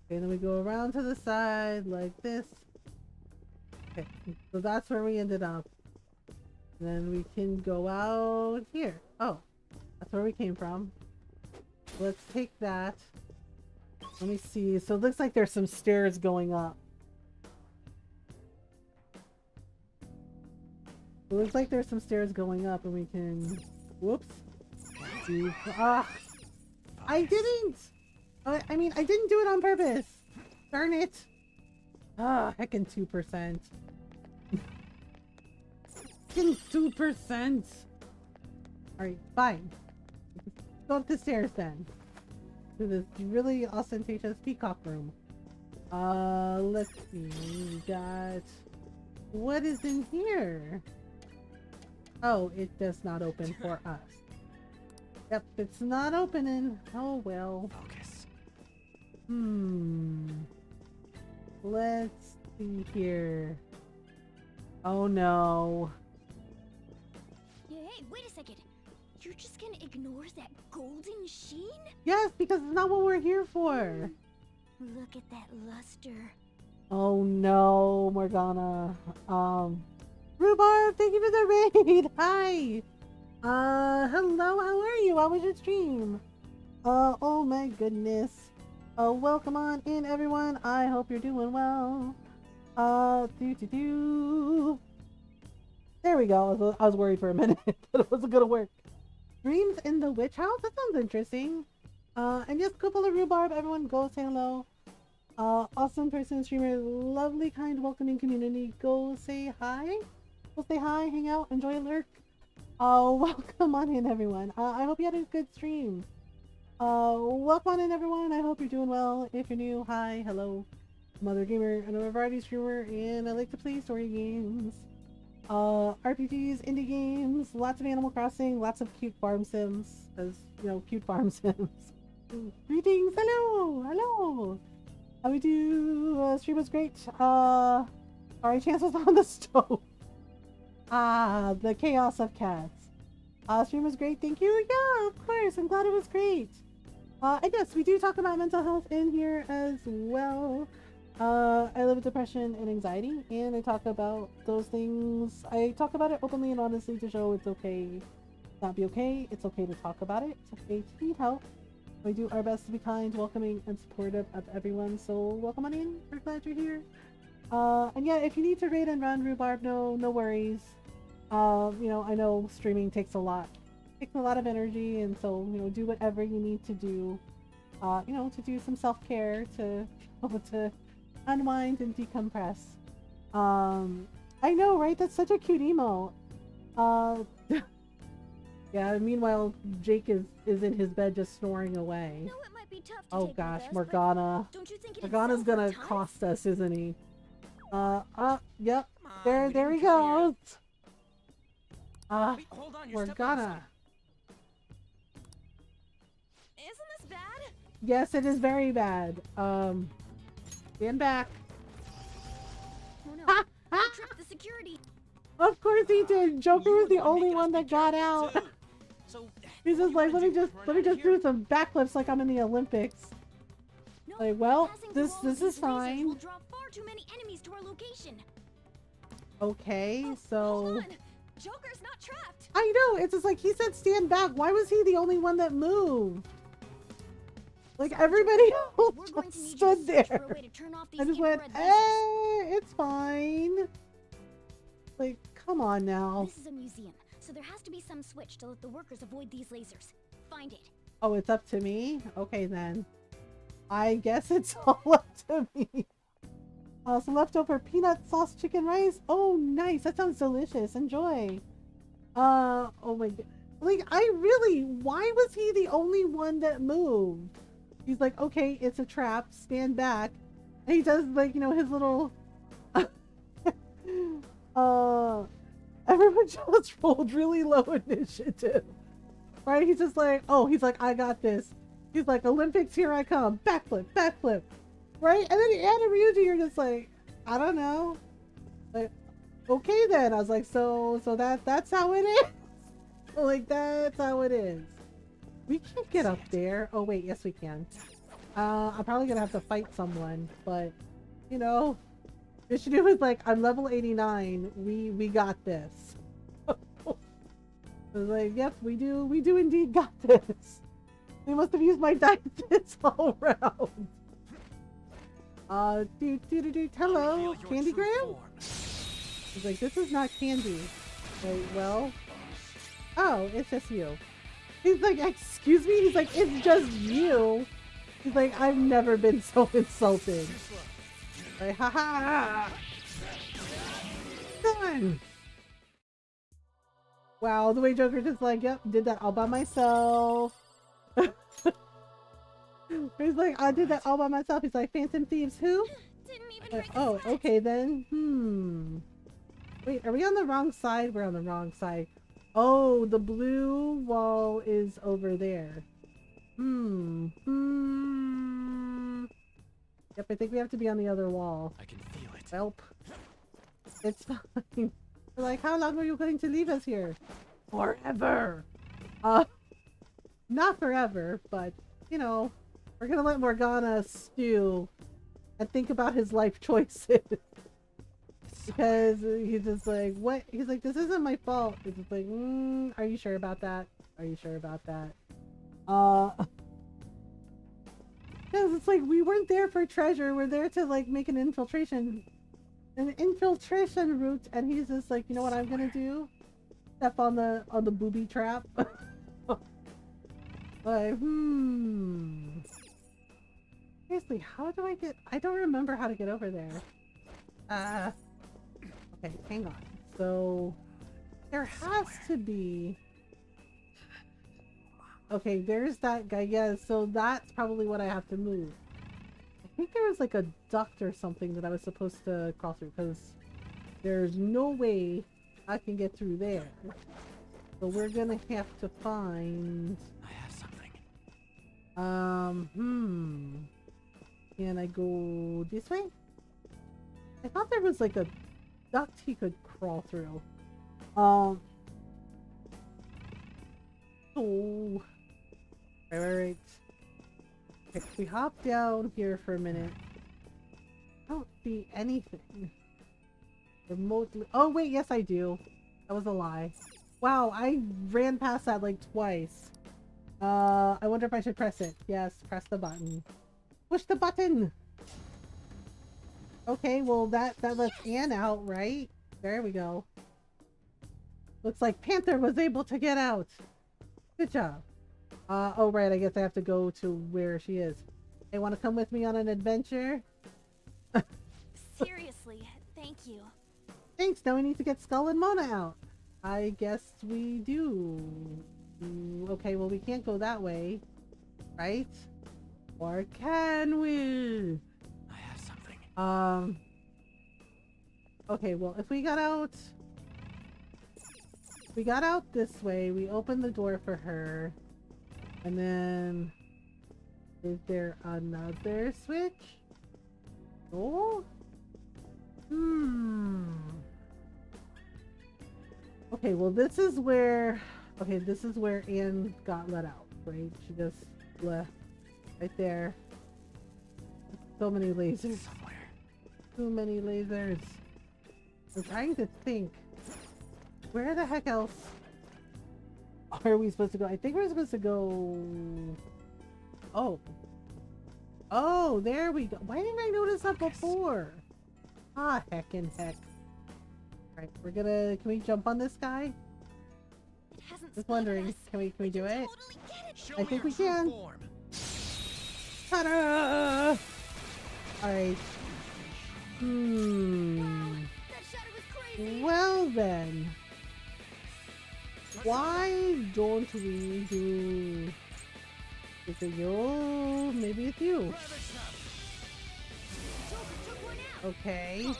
Okay, then we go around to the side like this. Okay, so that's where we ended up. And then we can go out here. Oh, that's where we came from. Let's take that. Let me see. So it looks like there's some stairs going up. It looks like there's some stairs going up and we can... Whoops. Ah! I didn't! I mean, I didn't do it on purpose. Darn it. Ah, heckin' 2%. Heckin' 2%. Alright, fine. Go up the stairs then. To this really ostentatious peacock room. Let's see. We got... What is in here? Oh, it does not open for us. Yep, it's not opening. Oh well. Focus. Let's see here. Oh no. Hey, wait a second. You You're just gonna ignore that golden sheen? Yes, because it's not what we're here for. Look at that luster. Oh no, Morgana. Rhubarb, thank you for the raid. Hi. Hello, how are you? How was your stream? Oh my goodness. Welcome on in, everyone. I hope you're doing well. There we go. I was worried for a minute that it wasn't gonna work. Dreams in the Witch House? That sounds interesting. And yes, couple of Rhubarb, everyone go say hello. Awesome person, streamer, lovely, kind, welcoming community. Go say hi. Go say hi, hang out, enjoy a lurk. Welcome on in, everyone. I hope you had a good stream. Welcome on in, everyone. I hope you're doing well. If you're new, hi, hello. Mothergamer, and I'm a variety streamer, and I like to play story games. RPGs, indie games, lots of Animal Crossing, lots of cute farm sims, as you know, cute farm sims. Greetings, hello. How we do? Stream was great. Sorry, Chance was on the stove. The chaos of cats. Stream was great, thank you. Yeah, of course, I'm glad it was great. And yes, we do talk about mental health in here as well. I live with depression and anxiety, and I talk about those things. I talk about it openly and honestly to show it's okay to not be okay. It's okay to talk about it. It's okay to need help. We do our best to be kind, welcoming, and supportive of everyone. So welcome on in. We're glad you're here. And yeah, if you need to raid and run, Rhubarb, no worries. You know, I know streaming takes a lot of energy, and so you know, do whatever you need to do. You know, to do some self-care to unwind and decompress. I know, right? That's such a cute emo. Yeah, meanwhile, Jake is in his bed just snoring away. No, it might be tough to oh take gosh, with us, Morgana. don't you think Morgana's gonna cost us, isn't he? Yep. There he goes. Wait, hold on, you're Morgana. Isn't this bad? Yes, it is very bad. Stand back. Oh no. I tripped the security. Of course he did. Joker was the only one that got out. He's just like, let me just do some backflips like I'm in the Olympics. No, like, well, passing this through all of is these fine. Will draw far too many enemies to our location. Okay, Hold so on. Joker's not trapped. I know, it's just like he said stand back. Why was he the only one that moved? Like everybody else just stood there. I just went, hey, it's fine. Like, come on now. This is a museum, so there has to be some switch to let the workers avoid these lasers. Find it. Oh, it's up to me? Okay then. I guess it's all up to me. Some leftover peanut sauce chicken rice. Oh, nice. That sounds delicious. Enjoy. Oh my god. Like, why was he the only one that moved? He's like, okay, it's a trap. Stand back. And he does, like, you know, his little... everyone just rolled really low initiative. Right? He's just like, oh, he's like, I got this. He's like, Olympics, here I come. Backflip, backflip. Right? And then Anna Ryuji, you're just like, I don't know. Like, okay then. I was like, so that's how it is. Like, that's how it is. We can't get up there. Oh wait, yes we can. I'm probably gonna have to fight someone, but you know, Vishnu was like, I'm level 89. We got this. I was like, yep, we do indeed got this. They must have used my dice all around. Hello, Candygram? He's like, this is not candy. Like, well, oh, it's just you. He's like, excuse me? He's like, it's just you. He's like, I've never been so insulted. Like, haha. Done. Wow, the way Joker just like, yep, did that all by myself. He's like, I did that all by myself. He's like, Phantom Thieves who? Like, oh, okay then. Wait, are we on the wrong side? We're on the wrong side. Oh, the blue wall is over there. Yep, I think we have to be on the other wall. I can feel it. Welp. It's fine. We're like, how long are you going to leave us here? Forever. Not forever, but, you know, we're gonna let Morgana stew and think about his life choices. Because he's just like, what? He's like, this isn't my fault. It's just like, are you sure about that? Are you sure about that? Because it's like, we weren't there for treasure. We're there to, like, make an infiltration route. And he's just like, you know what I'm gonna do? Step on the booby trap. Like, seriously, how do I don't remember how to get over there. Okay, hang on. So, there has to be... Okay, there's that guy. Yeah, so that's probably what I have to move. I think there was like a duct or something that I was supposed to cross through, because there's no way I can get through there. So we're gonna have to find... I have something. Can I go this way? I thought there was like a duct he could crawl through. So... Right. Okay, we hop down here for a minute. I don't see anything. Remotely... Oh wait, yes I do. That was a lie. Wow, I ran past that like twice. I wonder if I should press it. Yes, press the button. Push the button! Okay, well that lets Anne out, right? There we go. Looks like Panther was able to get out. Good job. Oh right, I guess I have to go to where she is. Hey, want to come with me on an adventure? Seriously, thank you. Thanks, now we need to get Skull and Mona out. I guess we do. Okay, well we can't go that way. Right? Or can we? I have something. Okay, well if we got out... We got out this way, we opened the door for her. And then... Is there another switch? Oh? Okay, well this is where... Okay, this is where Anne got let out, right? She just left right there. So many lasers. Too many lasers. I'm trying to think. Where the heck else are we supposed to go? I think we're supposed to go... Oh. Oh, there we go. Why didn't I notice that before? Ah, heck and heck. Alright, we're gonna... Can we jump on this guy? Just wondering, can we do it? I think we can. Ta-da! Alright. Well then. Why don't we do... Is it you? Maybe it's you. Okay.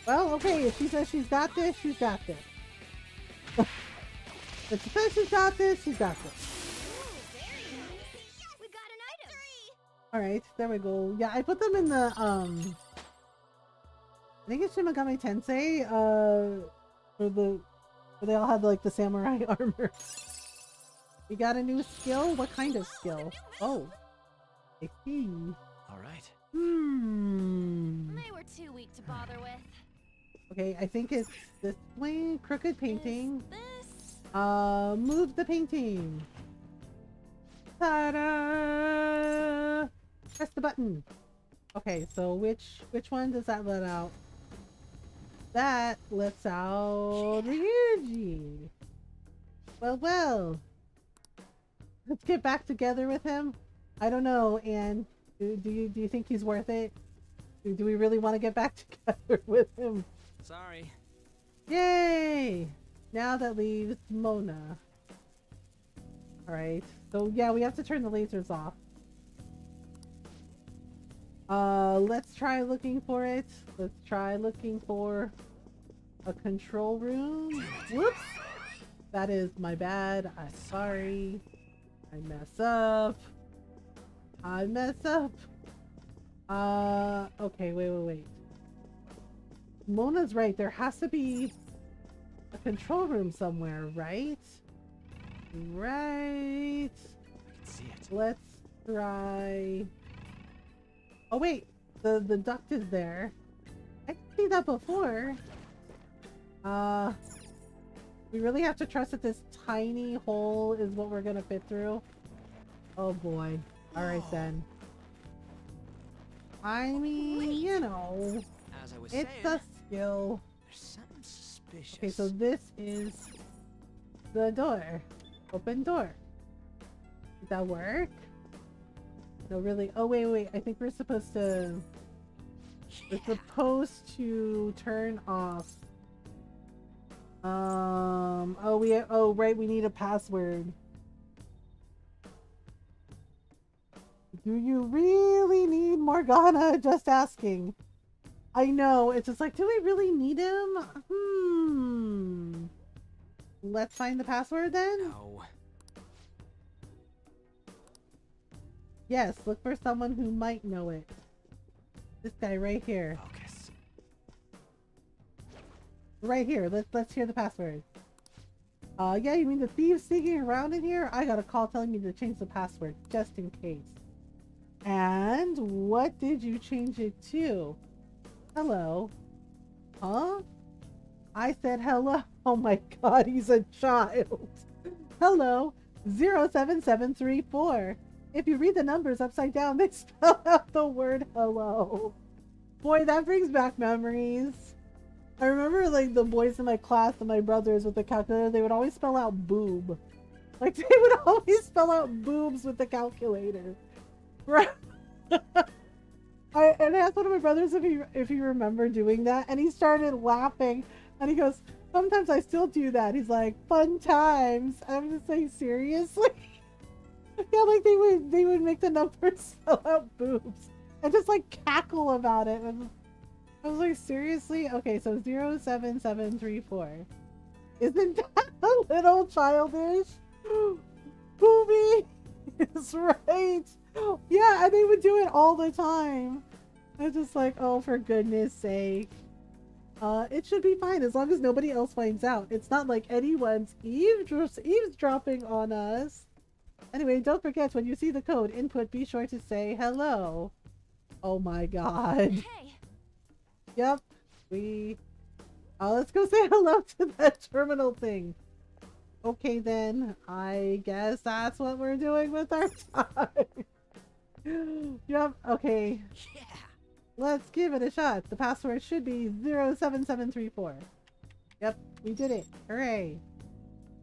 Well, okay, if she says she's got this, she's got this. If she says she's got this, she's got this. Alright, there we go. Yeah, I put them in the, I think it's Shin Megami Tensei, where they all had, like, the samurai armor. We got a new skill? What kind of skill? Oh. I see. Alright. They were too weak to bother with. Okay, I think it's this way. Crooked painting. This. Move the painting. Ta-da! Press the button. Okay, so which one does that let out? That lets out Ryuji. Well. Let's get back together with him. I don't know, Anne. Do you think he's worth it? Do we really want to get back together with him? Sorry. Yay! Now that leaves Mona. Alright. So yeah, we have to turn the lasers off. Let's try looking for it. Let's try looking for a control room. Whoops! That is my bad. I'm sorry. I mess up. Okay, wait. Mona's right. There has to be a control room somewhere, right? Right. I can see it. Let's try. Oh wait, the duct is there. I can see that before. We really have to trust that this tiny hole is what we're gonna fit through. Oh boy. Alright then. I mean, you know, As I was it's saying, a skill. there's something suspicious. Okay, so this is the door. Open door. Did that work? No, really. Oh, wait. I think we're supposed to... We're supposed to turn off. Oh, right. We need a password. Do you really need Morgana? Just asking. I know. It's just like, do we really need him? Let's find the password then. No. Yes, look for someone who might know it. This guy right here. Focus. Right here. Let's hear the password. Yeah, you mean the thieves sneaking around in here? I got a call telling me to change the password just in case. And what did you change it to? Hello. Huh? I said hello. Oh my god, he's a child. Hello. 07734. If you read the numbers upside down, they spell out the word hello. Boy, that brings back memories. I remember like the boys in my class and my brothers with the calculator, they would always spell out boob. Like they would always spell out boobs with the calculator. Right. I asked one of my brothers if he remembered doing that, and he started laughing, and he goes, sometimes I still do that. He's like, fun times. I'm just saying, seriously? Yeah, like they would make the numbers spell out boobs and just like cackle about it. And I was like, seriously? Okay, so 07734. Isn't that a little childish? Booby is right. Yeah, and they would do it all the time. I was just like, oh, for goodness sake. It should be fine as long as nobody else finds out. It's not like anyone's eavesdropping on us. Anyway, don't forget, when you see the code input, be sure to say hello. Oh my god. Hey. Yep. Let's go say hello to that terminal thing. Okay then, I guess that's what we're doing with our time. Yep, okay. Yeah. Let's give it a shot. The password should be 07734. Yep, we did it. Hooray.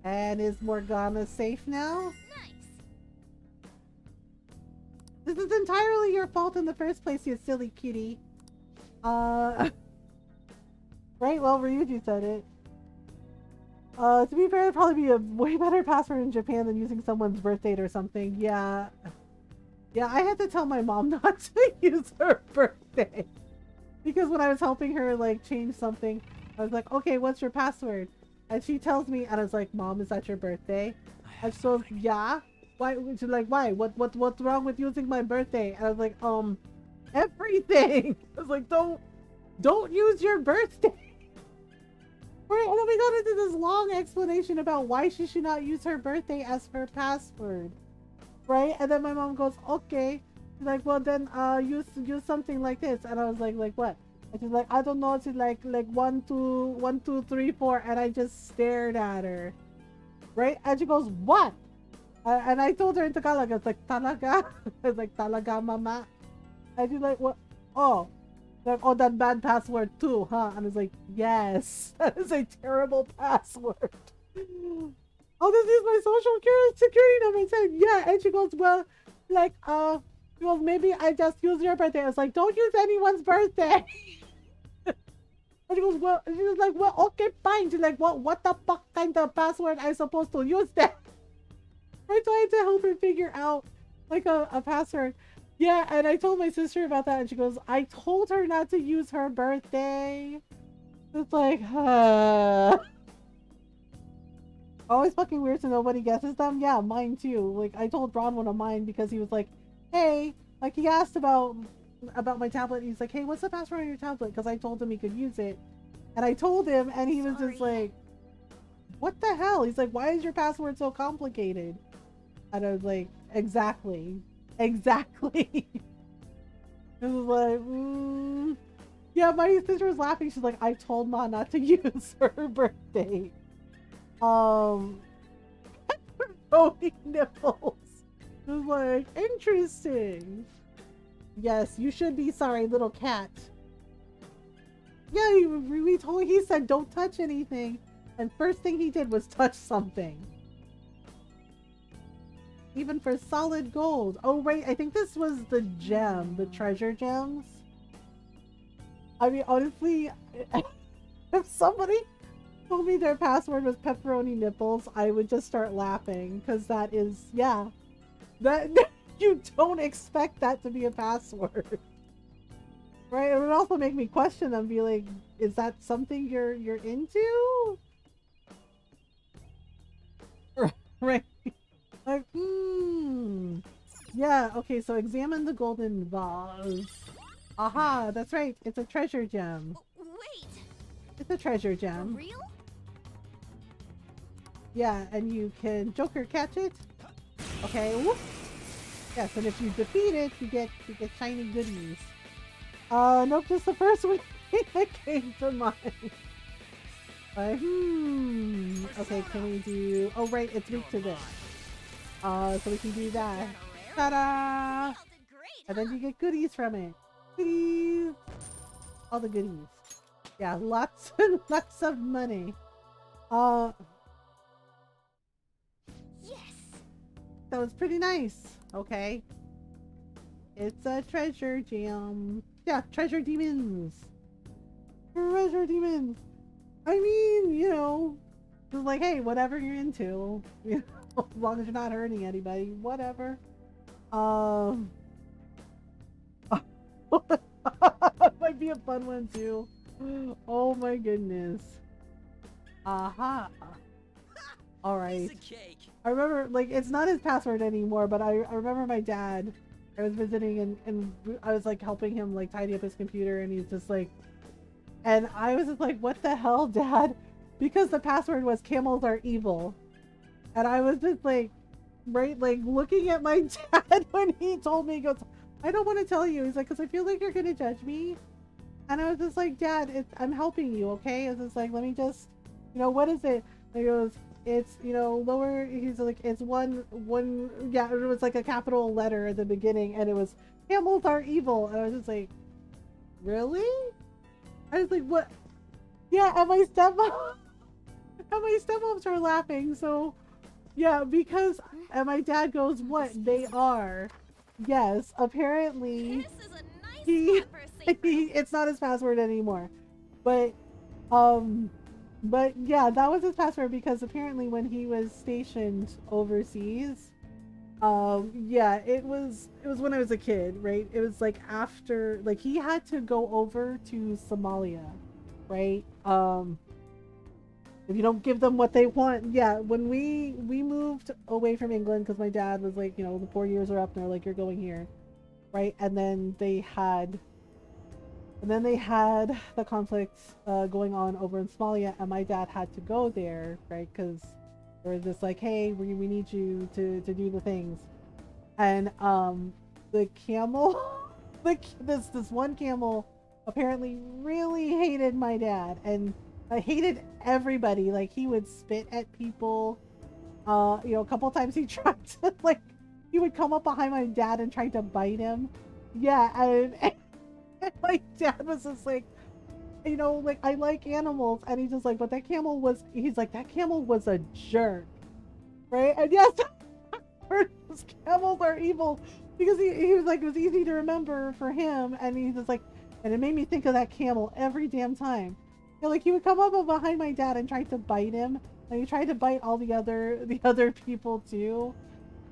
And is Morgana safe now? Nice. This is entirely your fault in the first place, you silly kitty. Right? Well, Ryuji said it. To be fair, it'd probably be a way better password in Japan than using someone's birth date or something. Yeah. Yeah, I had to tell my mom not to use her birthday. Because when I was helping her, like, change something, I was like, okay, what's your password? And she tells me, and I was like, Mom, is that your birthday? And she goes, yeah. Why? She's like, why? What's wrong with using my birthday? And I was like, everything. I was like, don't use your birthday. Right, and then we got into this long explanation about why she should not use her birthday as her password. Right? And then my mom goes, okay. She's like, well then use something like this. And I was like what? And she's like, I don't know. She's like 1 2 3 4, and I just stared at her. Right? And she goes, what? And I told her in Tagalog, I was like, talaga? I was like, talaga, mama? And she's like, what? Oh. Like, oh, that bad password too, huh? And I was like, yes, that is a terrible password. Oh, this is my social security number. I said, yeah. And she goes, well, like, she goes, maybe I just use your birthday. I was like, don't use anyone's birthday. And she goes, well, she was like, well, okay, fine. She's like, what the fuck kind of password am I supposed to use then? I tried to help her figure out, like, a password. Yeah, and I told my sister about that, and she goes, I told her not to use her birthday. It's like, always fucking weird so nobody guesses them. Yeah, mine too. Like, I told Ron one of mine because he was like, hey, like, he asked about my tablet. He's like, hey, what's the password on your tablet? Because I told him he could use it. And I told him, and he was just like, what the hell? He's like, why is your password so complicated? And I was like, exactly. Exactly. It was like, yeah, my sister was laughing. She's like, I told Ma not to use her birthday. Pepperoni nipples. It was like, interesting. Yes, you should be sorry, little cat. Yeah, he said don't touch anything. And first thing he did was touch something. Even for solid gold. Oh, right. I think this was the gem, the treasure gems. I mean, honestly, if somebody told me their password was pepperoni nipples, I would just start laughing. Because that is, yeah. That you don't expect that to be a password. Right? It would also make me question them, be like, is that something you're into? Right. Like, yeah, okay, so examine the golden vase. Aha, that's right. It's a treasure gem. Wait. It's a treasure gem. For real? Yeah, and you can Joker catch it. Okay, whoop. Yes, and if you defeat it, you get shiny goodies. Nope, just the first one that came to mind. Okay, can we do... Oh, right, it's weak to this. So we can do that. Ta-da! And then you get goodies from it. Goodies! All the goodies. Yeah, lots and lots of money. Yes! That was pretty nice. Okay. It's a treasure gem. Yeah, treasure demons. Treasure demons. I mean, you know, just like, hey, whatever you're into, you know, as long as you're not hurting anybody, whatever. Might be a fun one too. Oh my goodness. Aha. All right. I remember, like, it's not his password anymore, but I remember my dad. I was visiting and I was like helping him like tidy up his computer, and he's just like, and I was just like, what the hell, Dad? Because the password was camels are evil. And I was just like, right, like looking at my dad when he told me, he goes, I don't want to tell you. He's like, because I feel like you're going to judge me. And I was just like, Dad, I'm helping you, okay? I was just like, let me just, you know, what is it? And he goes, it's, you know, lower, he's like, it's one, yeah, it was like a capital letter at the beginning, and it was, camels are evil. And I was just like, really? I was like, what? Yeah, and my stepmoms are laughing, so, yeah, because, and my dad goes, what? They are. Yes, apparently, This is a nice spot for a safe room. it's not his password anymore. But yeah, that was his password because apparently when he was stationed overseas, yeah, it was when I was a kid, right? It was like after, like he had to go over to Somalia, right? If you don't give them what they want, yeah. When we moved away from England because my dad was like, you know, the 4 years are up, and they're like, you're going here, right? And then they had the conflict going on over in Somalia, and my dad had to go there, right? Because they were just like, hey, we need you to do the things. And the camel, like this one camel apparently really hated my dad, and hated everybody. Like he would spit at people. You know, a couple times he tried to, like, he would come up behind my dad and try to bite him. Yeah, and my dad was just like, you know, like, I like animals, and he's just like, but that camel was, he's like, that camel was a jerk, right? And yes, camels are evil, because he was like, it was easy to remember for him, and he's just like, and it made me think of that camel every damn time. You know, like, he would come up behind my dad and try to bite him, and he tried to bite all the other people too.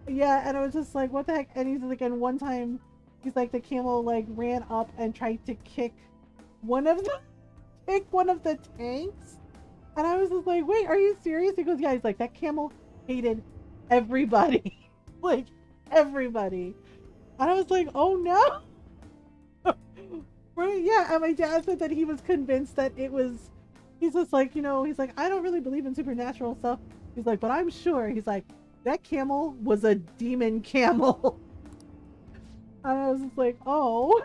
Yeah, and I was just like, what the heck? And he's like, and one time, he's like, the camel like ran up and tried to kick one of the tanks, and I was just like, wait, are you serious? He goes, yeah. He's like, that camel hated everybody, like everybody, and I was like, oh no. Right? Yeah, and my dad said that he was convinced that it was he's just like, he's like, I don't really believe in supernatural stuff. He's like, but I'm sure. He's like, that camel was a demon camel. And I was just like, oh.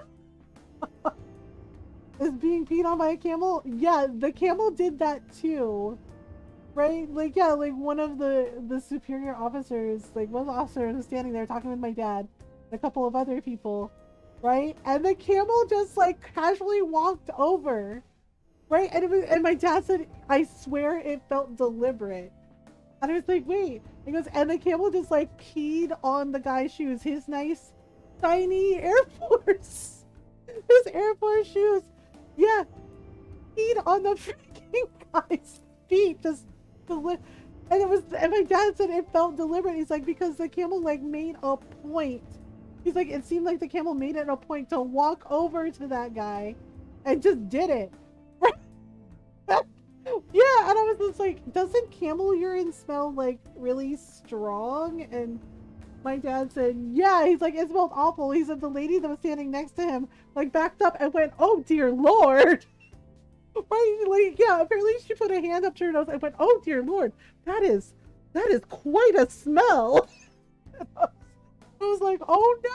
Is being peed on by a camel? Yeah, the camel did that too. Right? Like, yeah, like one of the superior officers, like one of the officers was standing there talking with my dad and a couple of other people, right? And the camel just like casually walked over, right? And my dad said, I swear it felt deliberate. And I was like, wait. He goes, and the camel just like peed on the guy's shoes, his nice, shiny Air Force, his Air Force shoes. Yeah, peed on the freaking guy's feet, just and my dad said it felt deliberate. He's like, because the camel like made a point. He's like, it seemed like the camel made it a point to walk over to that guy and just did it. Yeah, and I was just like, doesn't camel urine smell like really strong? And my dad said, yeah. He's like, it smelled awful. He said the lady that was standing next to him like backed up and went, oh dear Lord. Right? Like, yeah, apparently she put a hand up to her nose and went, oh dear Lord, that is quite a smell. I was like, oh no.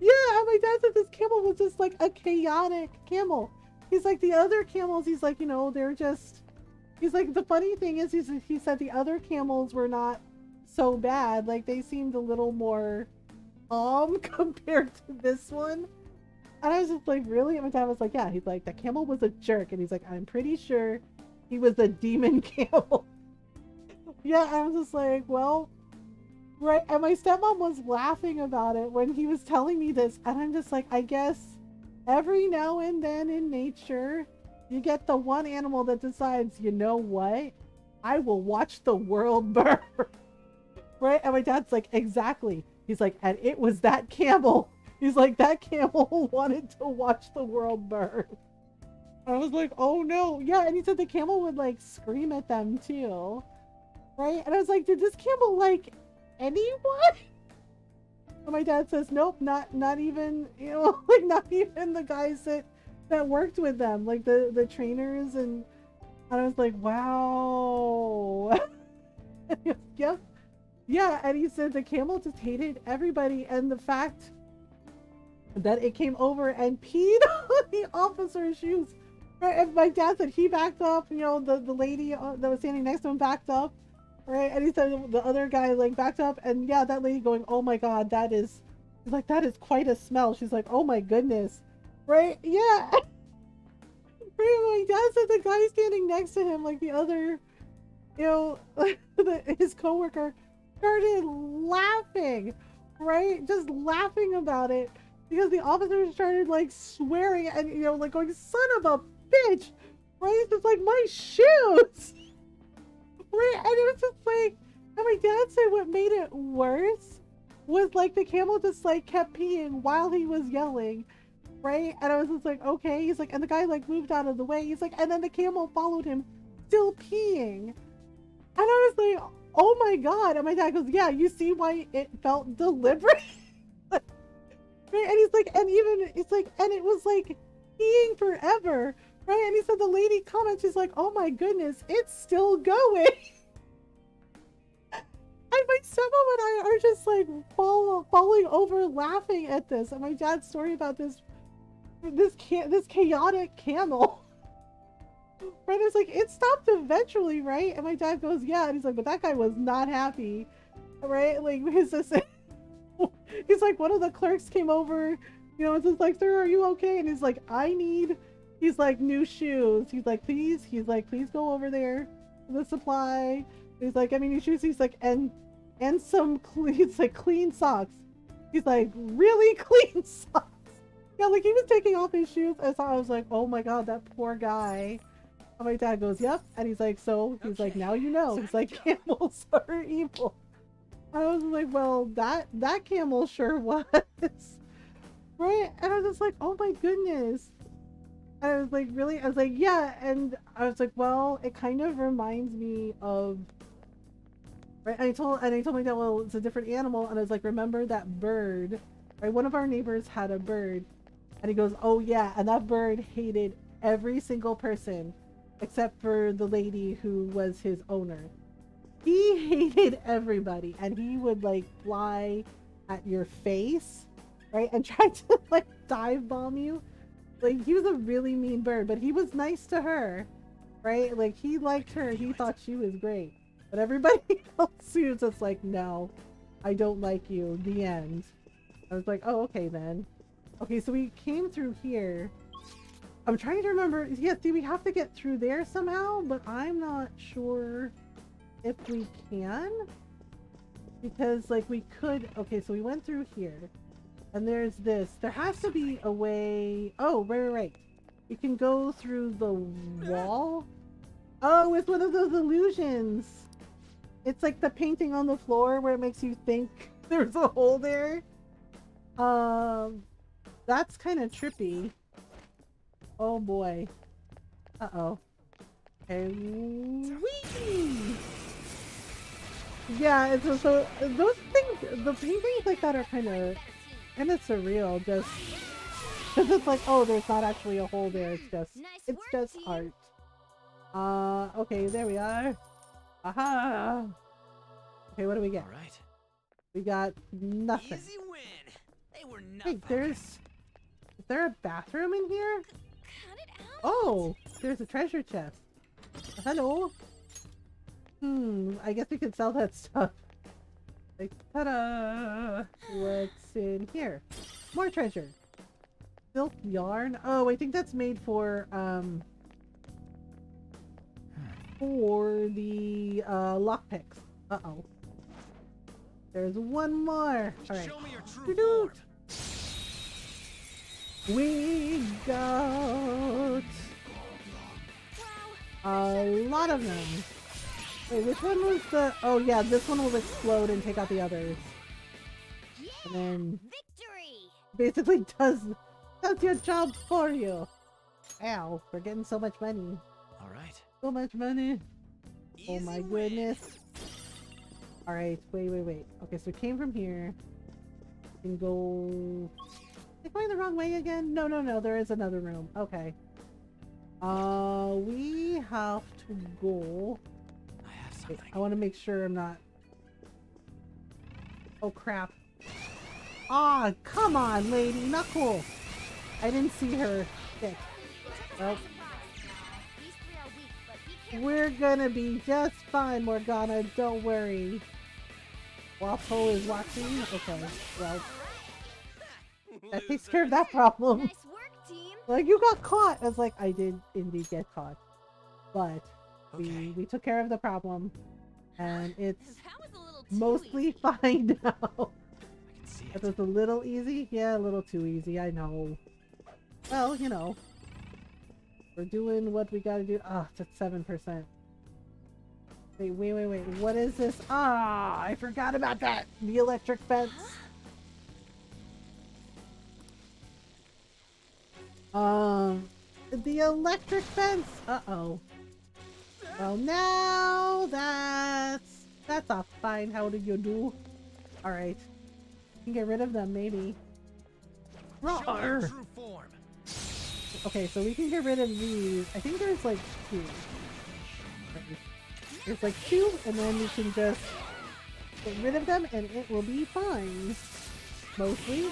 Yeah, and my dad said this camel was just like a chaotic camel. He's like, the other camels, he's like, they're just, he's like, the funny thing is, he said the other camels were not so bad. Like, they seemed a little more calm compared to this one. And I was just like, really? And my dad was like, yeah. He's like, the camel was a jerk. And he's like, I'm pretty sure he was a demon camel. Yeah, I was just like, well, right. And my stepmom was laughing about it when he was telling me this. And I'm just like, I guess every now and then in nature, you get the one animal that decides, you know what? I will watch the world burn. Right? And my dad's like, exactly. He's like, and it was that camel. He's like, that camel wanted to watch the world burn. I was like, oh no. Yeah, and he said the camel would like scream at them too. Right? And I was like, did this camel like anyone? And my dad says, nope, not even, like not even the guys that worked with them, like the trainers. And I was like, wow. Yep. Yeah, and he said the camel just hated everybody, and the fact that it came over and peed on the officer's shoes. Right? And my dad said he backed up, the lady that was standing next to him backed up, right? And he said the other guy like backed up, and yeah, that lady going, oh my god, she's like, that is quite a smell. She's like, oh my goodness. Right? Yeah. Right? My dad said the guy standing next to him, like the other, his coworker, started laughing, right? Just laughing about it. Because the officers started like swearing and like going, son of a bitch, right? It's like, my shoes, right? And it was just like, and my dad said what made it worse was like the camel just like kept peeing while he was yelling, right? And I was just like, okay. He's like, and the guy like moved out of the way. He's like, and then the camel followed him, still peeing. And I was like, oh my god. And my dad goes, yeah, you see why it felt deliberate? Right? And he's like, and even it's like, and it was like peeing forever, right? And he said the lady comments, she's like, oh my goodness, it's still going. And my stepmom and I are just like falling over laughing at this. And my dad's story about this chaotic camel. Right? It's like, it stopped eventually, right? And my dad goes, yeah. And he's like, but that guy was not happy, right? Like, he's just he's like, one of the clerks came over, it's just like, sir, are you okay? And he's like, he's like, new shoes. He's like, please go over there to the supply. He's like, I mean, new shoes. He's like, and some clean socks. He's like, really clean socks. Yeah, like he was taking off his shoes. And so I was like, oh my god, that poor guy. And my dad goes, yep. And he's like, so he's like, now you know. He's like, camels are evil. I was like, well, that camel sure was. Right? And I was just like, oh my goodness. And I was like, really? I was like, yeah. And I was like, well, it kind of reminds me of, right? And I told my dad, well, it's a different animal. And I was like, remember that bird, right? One of our neighbors had a bird. And he goes, oh yeah. And that bird hated every single person except for the lady who was his owner. He hated everybody, and he would like fly at your face, right, and try to like dive bomb you. Like, he was a really mean bird, but he was nice to her, right? Like, he liked her. He thought she was great. But everybody else, he was just like, no, I don't like you. The end. I was like, oh, okay then. Okay, so we came through here. I'm trying to remember. Yeah, see, we have to get through there somehow, but I'm not sure if we can. Because, like, we could... Okay, so we went through here. And there's this. There has to be a way... Oh, right. We can go through the wall. Oh, it's one of those illusions. It's like the painting on the floor where it makes you think there's a hole there. That's kind of trippy. Oh boy. Uh-oh. Okay. Whee! Yeah, it's so those things, the paintings like that are kind of surreal. Just because it's like, oh, there's not actually a hole there. It's just art. Okay, there we are. Aha. Okay, what do we get? All right. We got nothing. Easy win. They were nothing. Wait, is there a bathroom in here? Oh, there's a treasure chest. Hello. I guess we could sell that stuff. Like, ta-da! What's in here? More treasure. Silk yarn. Oh, I think that's made for the lockpicks. Uh-oh. There's one more. All right. Show me your true form. We got a lot of them. Wait, which one was the... Oh yeah, this one will explode and take out the others. And then... Victory! Basically does your job for you. Ow, we're getting so much money. Alright. So much money. Oh my goodness. Alright, wait. Okay, so we came from here. We can go... Am I going the wrong way again? No, there is another room. Okay. We have to go... Wait, I want to make sure I'm not... Oh crap. Ah, come on, lady. Not cool. I didn't see her. Okay. Well, we're gonna be just fine, Morgana. Don't worry. Waffle is watching? Okay, well... That takes care of that problem. Nice work, team. Like, you got caught. I was like, I did indeed get caught. But we took care of the problem. And it's mostly fine now. I can see it. It was a little easy? Yeah, a little too easy, I know. Well, you know. We're doing what we gotta do. Ah, it's at 7%. Wait. What is this? Ah, I forgot about that. The electric fence. The electric fence. Uh-oh. Well, now that's a fine. How do you do? All right. You can get rid of them, maybe. Roar. Okay, so we can get rid of these. I think there's like 2. There's like 2, and then we can just get rid of them, and it will be fine. Mostly.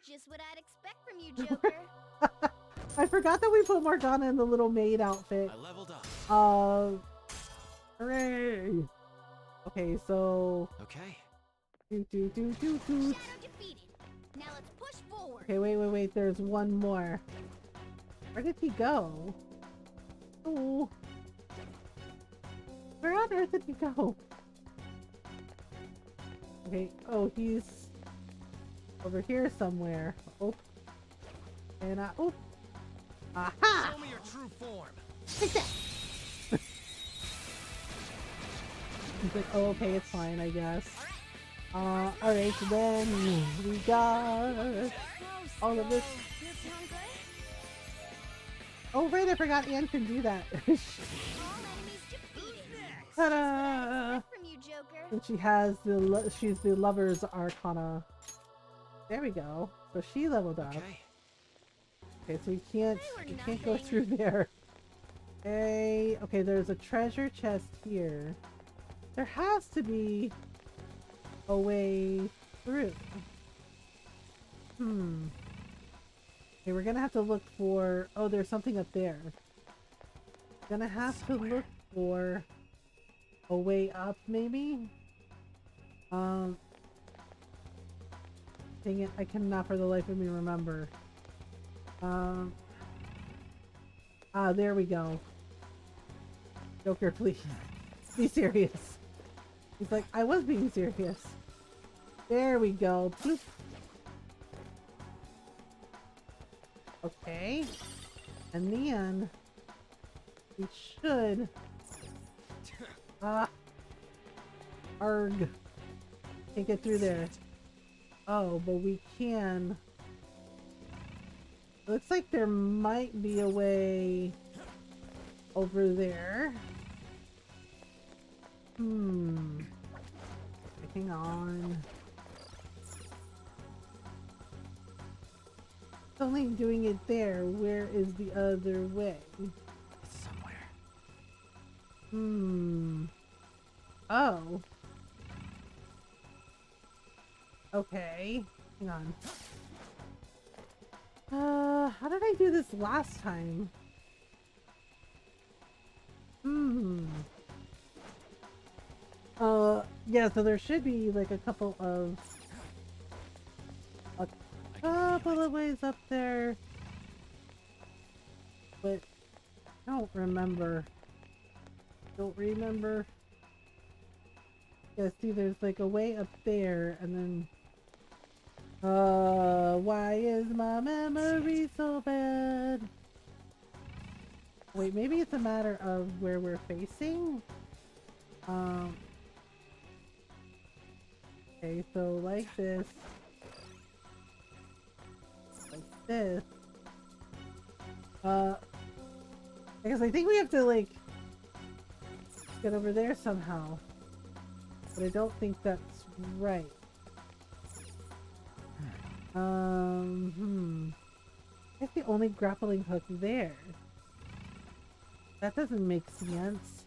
Just what I'd expect from you, Joker. I forgot that we put Morgana in the little maid outfit. I leveled up. Hooray! Okay, so... Okay. Defeated. Now let's push forward. Okay, wait. There's one more. Where did he go? Oh. Where on earth did he go? Okay. Oh, he's over here somewhere. Oh. And oh. Aha! Show me your true form. Take that. He's like, oh, okay, it's fine, I guess. Alright, then we got all of this. Oh, right, I forgot Anne can do that. Ta-da! And she has she's the Lover's Arcana. There we go. So she leveled up. Okay, so we can't go through there. Okay, okay, there's a treasure chest here. There has to be a way through. Okay, we're gonna have to look for... Oh, there's something up there. Gonna have to look for a way up, maybe? Dang it, I cannot for the life of me remember. There we go. Joker, please. Be serious. He's like, I was being serious. There we go. Bloop. Okay. And then we should... Arg. Can't get through there. Oh, but we can... Looks like there might be a way over there. Hang on. It's only doing it there. Where is the other way? It's somewhere. Oh. Okay. Hang on. How did I do this last time? Yeah, so there should be like a couple of ways up there. But I don't remember. Yeah, see, there's like a way up there, and then why is my memory so bad? Wait, maybe it's a matter of where we're facing? Okay, so like this. Like this. Because I think we have to like get over there somehow. But I don't think that's right. That's the only grappling hook there. That doesn't make sense.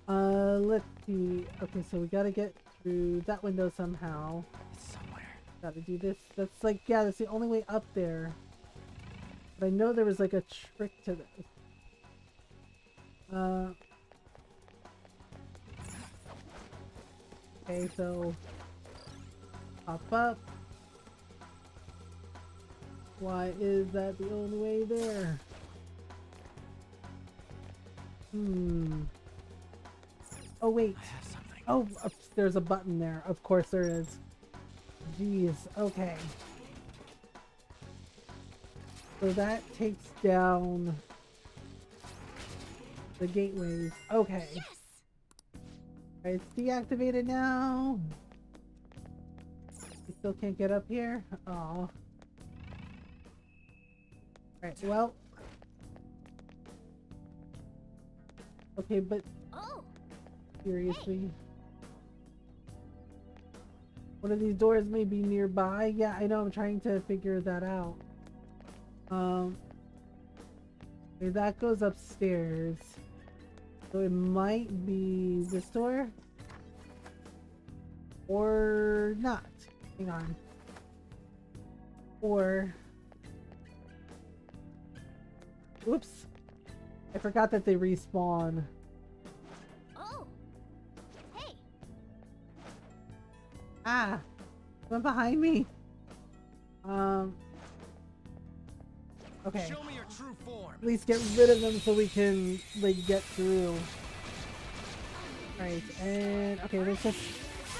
Let's see. Okay, so we gotta get through that window somehow. It's somewhere. Gotta do this. That's like, yeah, that's the only way up there. But I know there was like a trick to this. Okay, so pop up. Why is that the only way there? Oh wait. I have something. Oh, there's a button there. Of course there is. Jeez. Okay. So that takes down the gateways. Okay. Yes! Alright, it's deactivated now. You still can't get up here? Aw. Alright, well. Okay, but Oh, seriously. One of these doors may be nearby. Yeah, I know, I'm trying to figure that out. Okay, that goes upstairs. So it might be this door. Or not. Hang on. Or... Oops. I forgot that they respawn. oh, hey, Ah! One behind me! Okay. Show me your true form. At least get rid of them so we can, like, get through. Alright, and... Okay, let's just...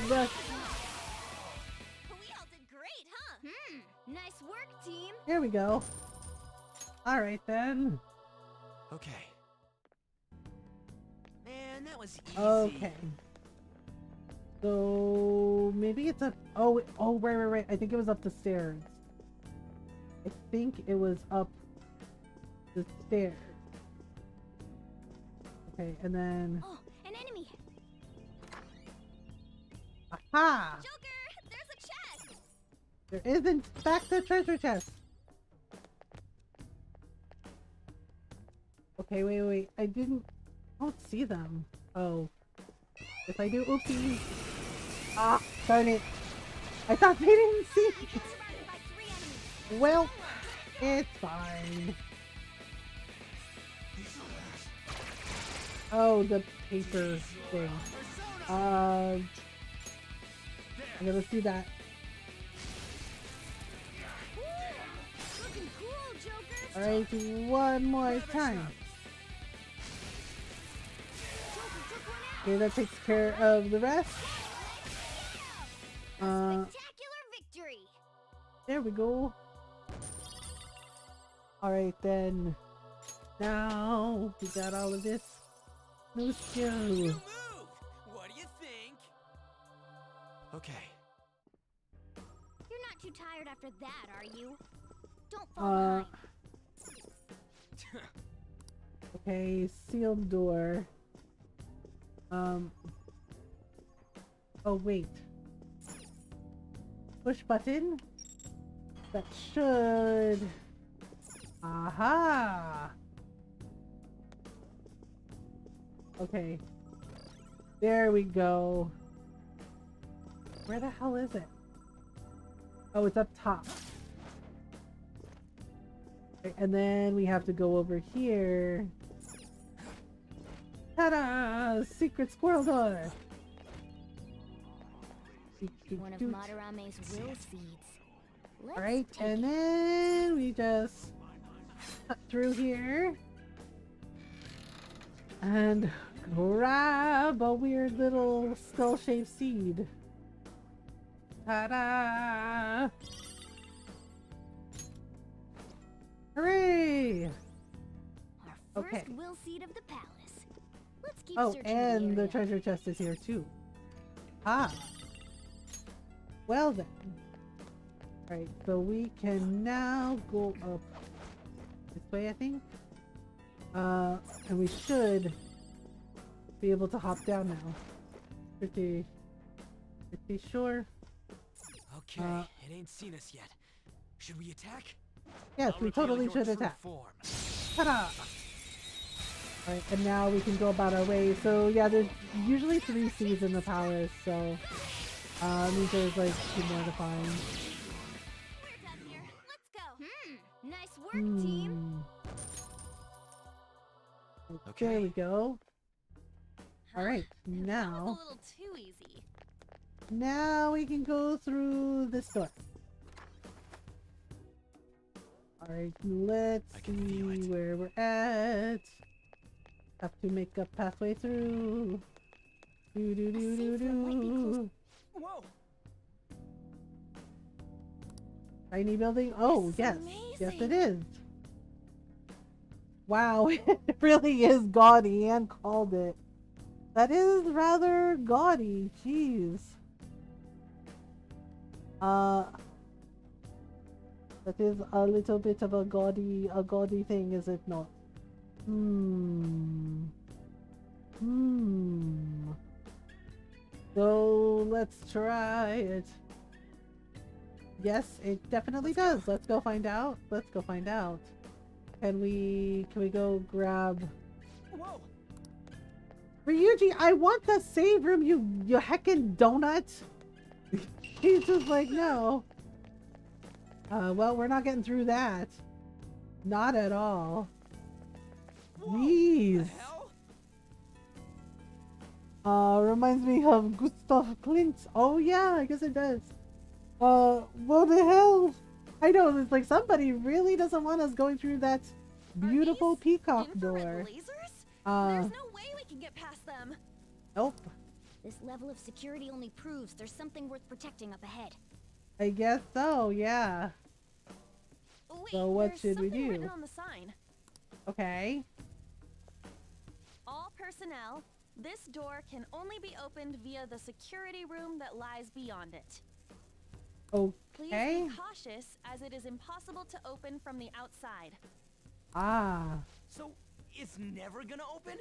Rush. we all did great, huh? Nice work, team. Here we go. Alright then. Okay. Man, that was easy. Okay. So... Maybe it's up... Oh, right. I think it was up the stairs. I think it was up the stairs. Okay, and then... Oh, an enemy. Aha! Joker, there's a chest. There isn't! Back to the treasure chest! Okay, wait. I don't see them. Oh. If I do, oopsie. Ah, darn it. I thought they didn't see me. Well, it's fine. Oh, the paper thing. I'm gonna see that. Alright, one more time. Okay, that takes care of the rest. Spectacular victory. There we go. Alright then. Now we got all of this. Let's go. Move! What do you think? Okay. You're not too tired after that, are you? Don't fall behind. Okay, sealed door. Oh wait. Push button. That should. Aha! Okay. There we go. Where the hell is it? Oh, it's up top. Okay, and then we have to go over here. Ta-da! Secret squirrel door! One of Madarame's will seeds. Alright, and then we just cut through here and grab a weird little skull-shaped seed. Ta-da! Hooray! Our first will seed of the palace. Let's keep Oh, searching and the the treasure chest is here too. Ah. Well then. Alright, so we can now go up this way, I think. And we should be able to hop down now. Pretty sure. Okay, it ain't seen us yet. Should we attack? Yes, we totally should attack. Ta-da! Alright, and now we can go about our way. So yeah, there's usually 3 seeds in the palace, so means there's like 2 more to find. We're done here. Let's go. Nice work, team. Okay. There we go. Alright, now. That was a little too easy. Now we can go through this door. Alright, let's see where we're at. Have to make a pathway through. Do. Whoa! Tiny building? Oh, yes. Amazing. Yes, it is. Wow, it really is gaudy. Anne called it. That is rather gaudy. Jeez. That is a little bit of a gaudy thing, is it not? So let's try it. Yes, it definitely does. Let's go find out. Let's go find out. Can we go grab? Whoa! Ryuji, I want the save room, you heckin' donut. He's just like, no. Well, we're not getting through that. Not at all. Jeez. Reminds me of Gustav Klimt. Oh yeah, I guess it does. What the hell? I know, it's like somebody really doesn't want us going through that beautiful peacock door. There's no way we can get past them. Nope. This level of security only proves there's something worth protecting up ahead. I guess so, yeah. Wait, so what should we do? Written on the sign. Okay. All personnel, this door can only be opened via the security room that lies beyond it. Please be cautious, as it is impossible to open from the outside. Ah. So, it's never gonna open?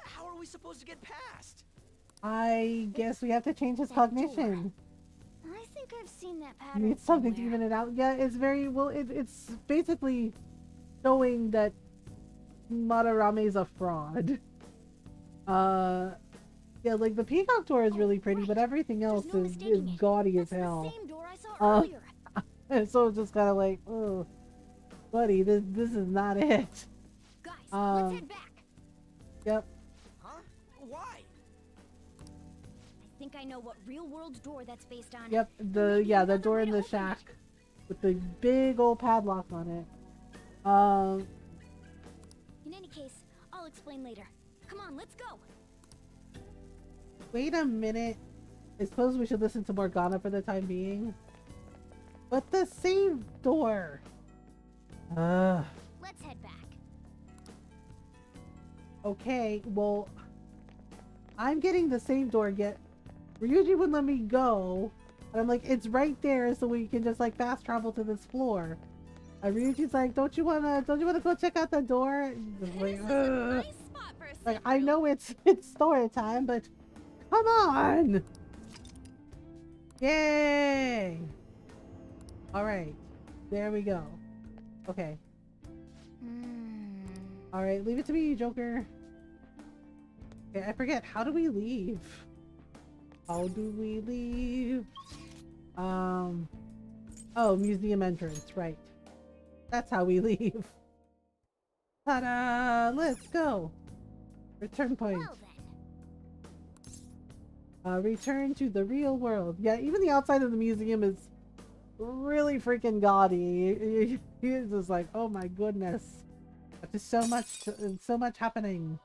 How are we supposed to get past? I guess we have to change his cognition. I think I've seen that pattern. Need something to even it out. Yeah, it's very well. It's basically showing that Madarame's a fraud. Yeah, like the peacock door is really pretty, but everything else is gaudy as hell. And so it's just kind of like, oh, buddy, this is not it. Guys, let's head back. Yep. Huh? Why? I think I know what real-world door that's based on. Yep. The door in the shack with the big old padlock on it. In any case, I'll explain later. Come on, let's go. Wait a minute. I suppose we should listen to Morgana for the time being. But the same door. Let's head back. Okay, well, I'm getting the same door, yet Ryuji wouldn't let me go. And I'm like, it's right there, so we can just like fast travel to this floor. And Ryuji's like, don't you wanna go check out the door? Like, nice spot for a like, I know it's story time, but come on! Yay! Alright, there we go. Okay. Alright, leave it to me, Joker. Okay, I forget, how do we leave? How do we leave? Oh, museum entrance, right. That's how we leave. Ta-da! Let's go! Return point. Return to the real world. Yeah, even the outside of the museum is really freaking gaudy. He's just like, oh my goodness. There's so much happening.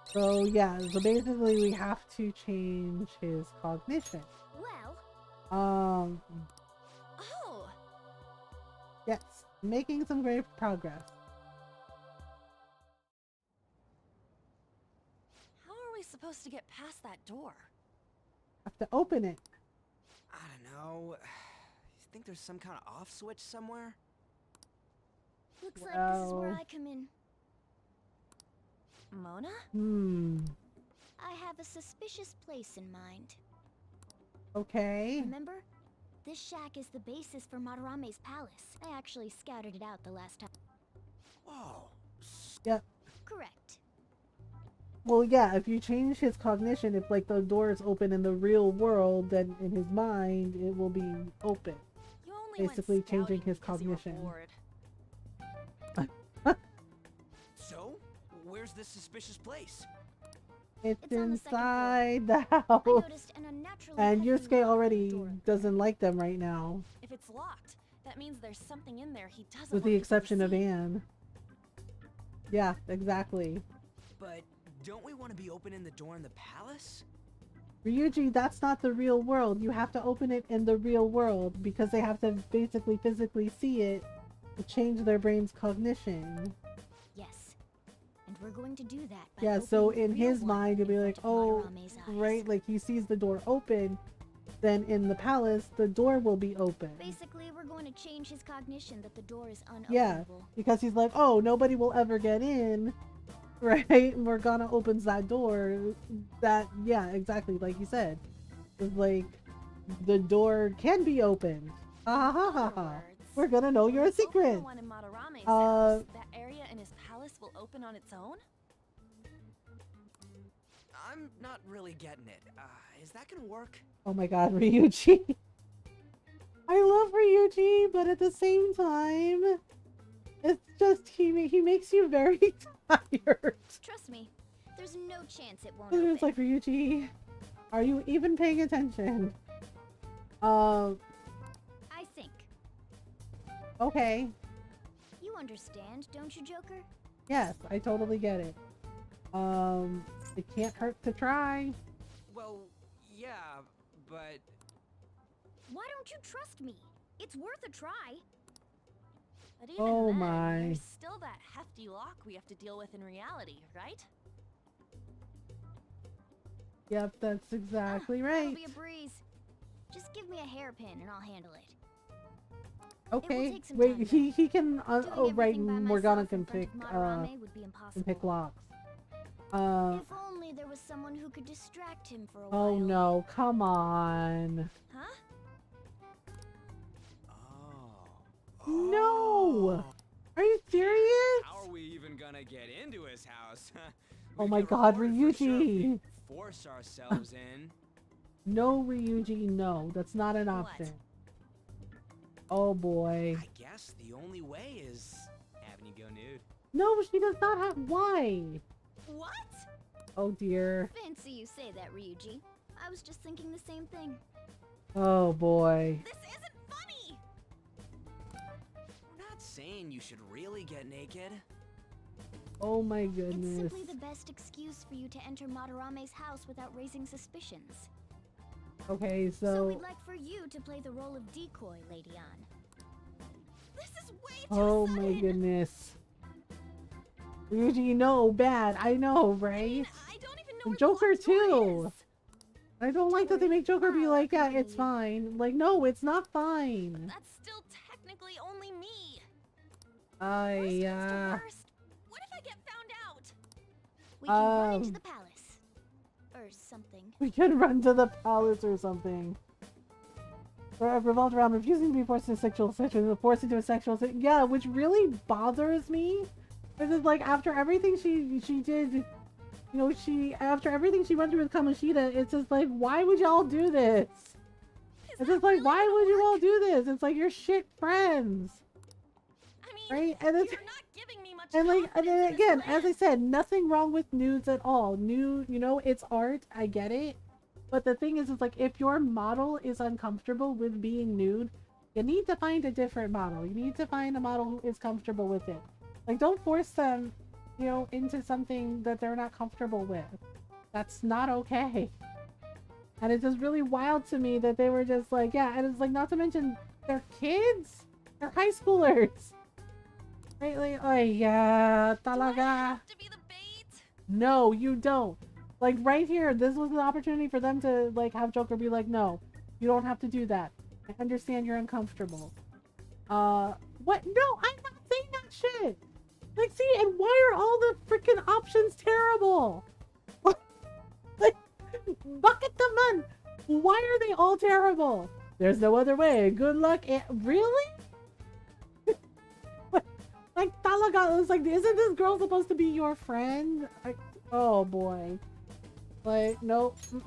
So yeah, so basically we have to change his cognition. Well. Oh. Yes, making some great progress. How are we supposed to get past that door? Have to open it. I don't know. You think there's some kind of off switch somewhere? Looks like this is where I come in. Mona? I have a suspicious place in mind. Okay. Remember? This shack is the basis for Madarame's palace. I actually scouted it out the last time. Whoa. Yep. Correct. Well, yeah, if you change his cognition, if like the door is open in the real world, then in his mind it will be open. Basically changing his cognition. So, where's this suspicious place? It's inside the house. And Yusuke already doesn't like them right now. If it's locked, that means there's something in there he doesn't with the exception of Anne. Yeah, exactly. But don't we want to be opening the door in the palace? Ryuji, that's not the real world. You have to open it in the real world because they have to basically physically see it to change their brain's cognition. Yes. And we're going to do that by yeah, so in his mind you'll be like, oh, right, like he sees the door open, then in the palace the door will be open. Basically, we're going to change his cognition that the door is unopenable. Yeah, because he's like, oh, nobody will ever get in. Right? Morgana opens that door. That, yeah, exactly, like you said. It's like, the door can be opened. Ha ha ha ha. We're gonna know your secret. That area in his palace will open on its own? I'm not really getting it. Is that gonna work? Oh my god, Ryuji. I love Ryuji, but at the same time, it's just, he makes you very tired. Trust me, there's no chance it won't It's like, Ryuji, are you even paying attention? I think. Okay. You understand, don't you, Joker? Yes, I totally get it. It can't hurt to try. Well, yeah, but... Why don't you trust me? It's worth a try. But even then, my. there's still that hefty lock we have to deal with in reality, right? Yep, that's exactly right. That'll be a breeze. Just give me a hairpin and I'll handle it. Okay, wait, he can, oh right, Morgana can pick locks. If only there was someone who could distract him for a while. Oh no, come on. Huh? No! Are you serious? How are we even gonna get into his house? Oh my god, Ryuji! Force ourselves in. No, Ryuji, no. That's not an option. Oh boy. I guess the only way is having you go nude. No, she does not have. Why? What? Oh dear. Fancy you say that, Ryuji. I was just thinking the same thing. Oh boy. This isn't funny! We're not saying you should really get naked. Oh my It's goodness. simply the best excuse for you to enter Madarame's house without raising suspicions. Okay, So so. we'd like for you to play the role of decoy, Lady Anne. This is way too Oh sudden. my goodness. Ryuji, no, bad. I know, right? I don't even know where Joker the locked door too. is. I don't like that they make Joker be like, yeah, it's fine. Like, no, it's not fine. That's still technically only me. Worst What if I get found out? We can run into Um, the palace. Or something. We can run to the palace or something. Or I've revolved around refusing to be forced into sexual situation, forced into a sexual yeah, which really bothers me. Because it's like after everything she did, you know, after everything she went through with Kamoshida, it's just like, why would y'all do this? It's just like, why would you all do this? It's like you're shit friends. Right? And it's and like, and then again, as I said, nothing wrong with nudes at all. Nude, you know, it's art. I get it. But the thing is like, if your model is uncomfortable with being nude, you need to find a different model. You need to find a model who is comfortable with it. Like, don't force them, you know, into something that they're not comfortable with. That's not okay. And it's just really wild to me that they were just like, yeah, and it's like, not to mention, they're kids. They're high schoolers. Right? Like, oh yeah, talaga. No, you don't. Like, right here, this was an opportunity for them to, like, have Joker be like, no, you don't have to do that. I understand you're uncomfortable. What? No, I'm not saying that shit. Like, see, and why are all the freaking options terrible? Like, bucket the man. Why are they all terrible? There's no other way. Good luck. Really? Like, talaga, it's like, isn't this girl supposed to be your friend? Oh boy. Like, nope. Hey!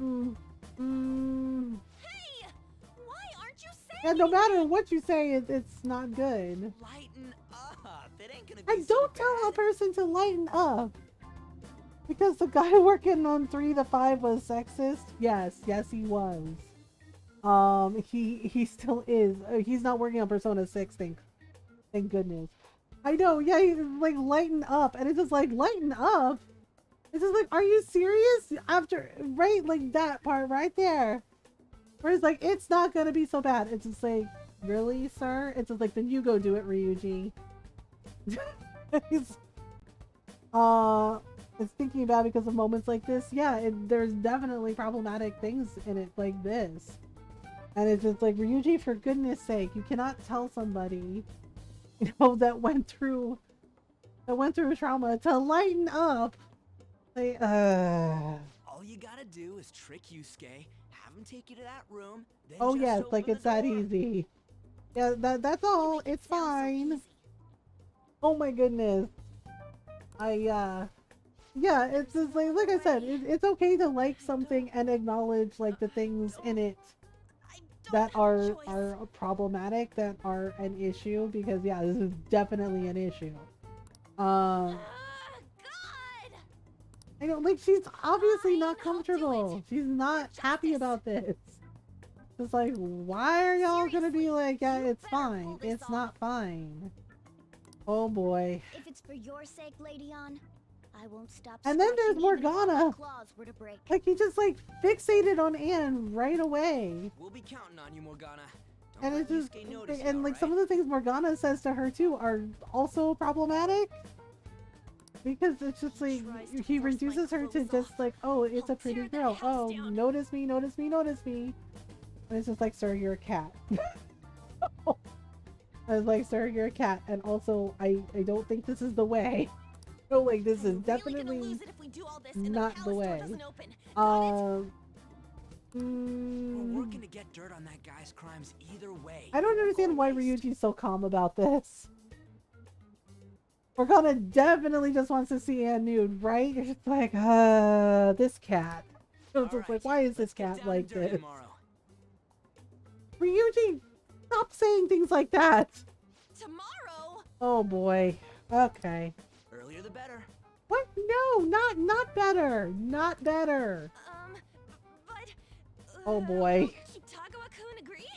Why aren't you saying Yeah, no matter what you say, it's not good. Lighten up. It ain't gonna be I don't tell a person to lighten up. Because the guy working on 3 to 5 was sexist. Yes, he was. He still is. He's not working on Persona 6, thank goodness. I know, yeah, he's like, lighten up. And it's just like, lighten up? It's just like, are you serious? After, right, like that part right there. Where it's like, it's not gonna be so bad. It's just like, really, sir? It's just like, then you go do it, Ryuji. It's thinking about it because of moments like this. Yeah, there's definitely problematic things in it like this. And it's just like, Ryuji, for goodness sake, you cannot tell somebody, you know, that went through trauma to lighten up. Like, All you gotta do is trick Yusuke, have him take you to that room, then oh just yes, open like the it's that door. easy. Yeah, that's all. It's fine. Oh my goodness. Yeah, it's just like I said, it's okay to like something and acknowledge like the things in it that are problematic, that are an issue, because yeah, this is definitely an issue. I don't like, she's obviously not comfortable. She's not happy about this. It's like, why are y'all gonna be like, yeah, it's fine. It's not fine. Oh boy. If it's for your sake, Lady Anne, I won't stop. And then there's scratching even if Morgana. my claws were to break. Like, he just like fixated on Anne right away. We'll be counting on you, Morgana. And it's just, Yusuke notice and you, like some of the things Morgana says to her too are also problematic. Because it's just like, he reduces her to just like, oh, it's a pretty girl. Oh, notice me, notice me, notice me. And it's just like, sir, you're a cat. I was like, sir, you're a cat. And also, I don't think this is the way. So like, this is definitely not the way. We're working to get dirt on that guy's crimes either way. I don't understand why Ryuji's so calm about this. Morgana definitely just wants to see Anne nude, right? You're just like, this cat. It's just like, why is this cat like this? Ryuji, stop saying things like that. Tomorrow? Oh boy. Okay. Earlier the better. What? No, not better. Not better. But oh boy. Kitagawa-kun agree?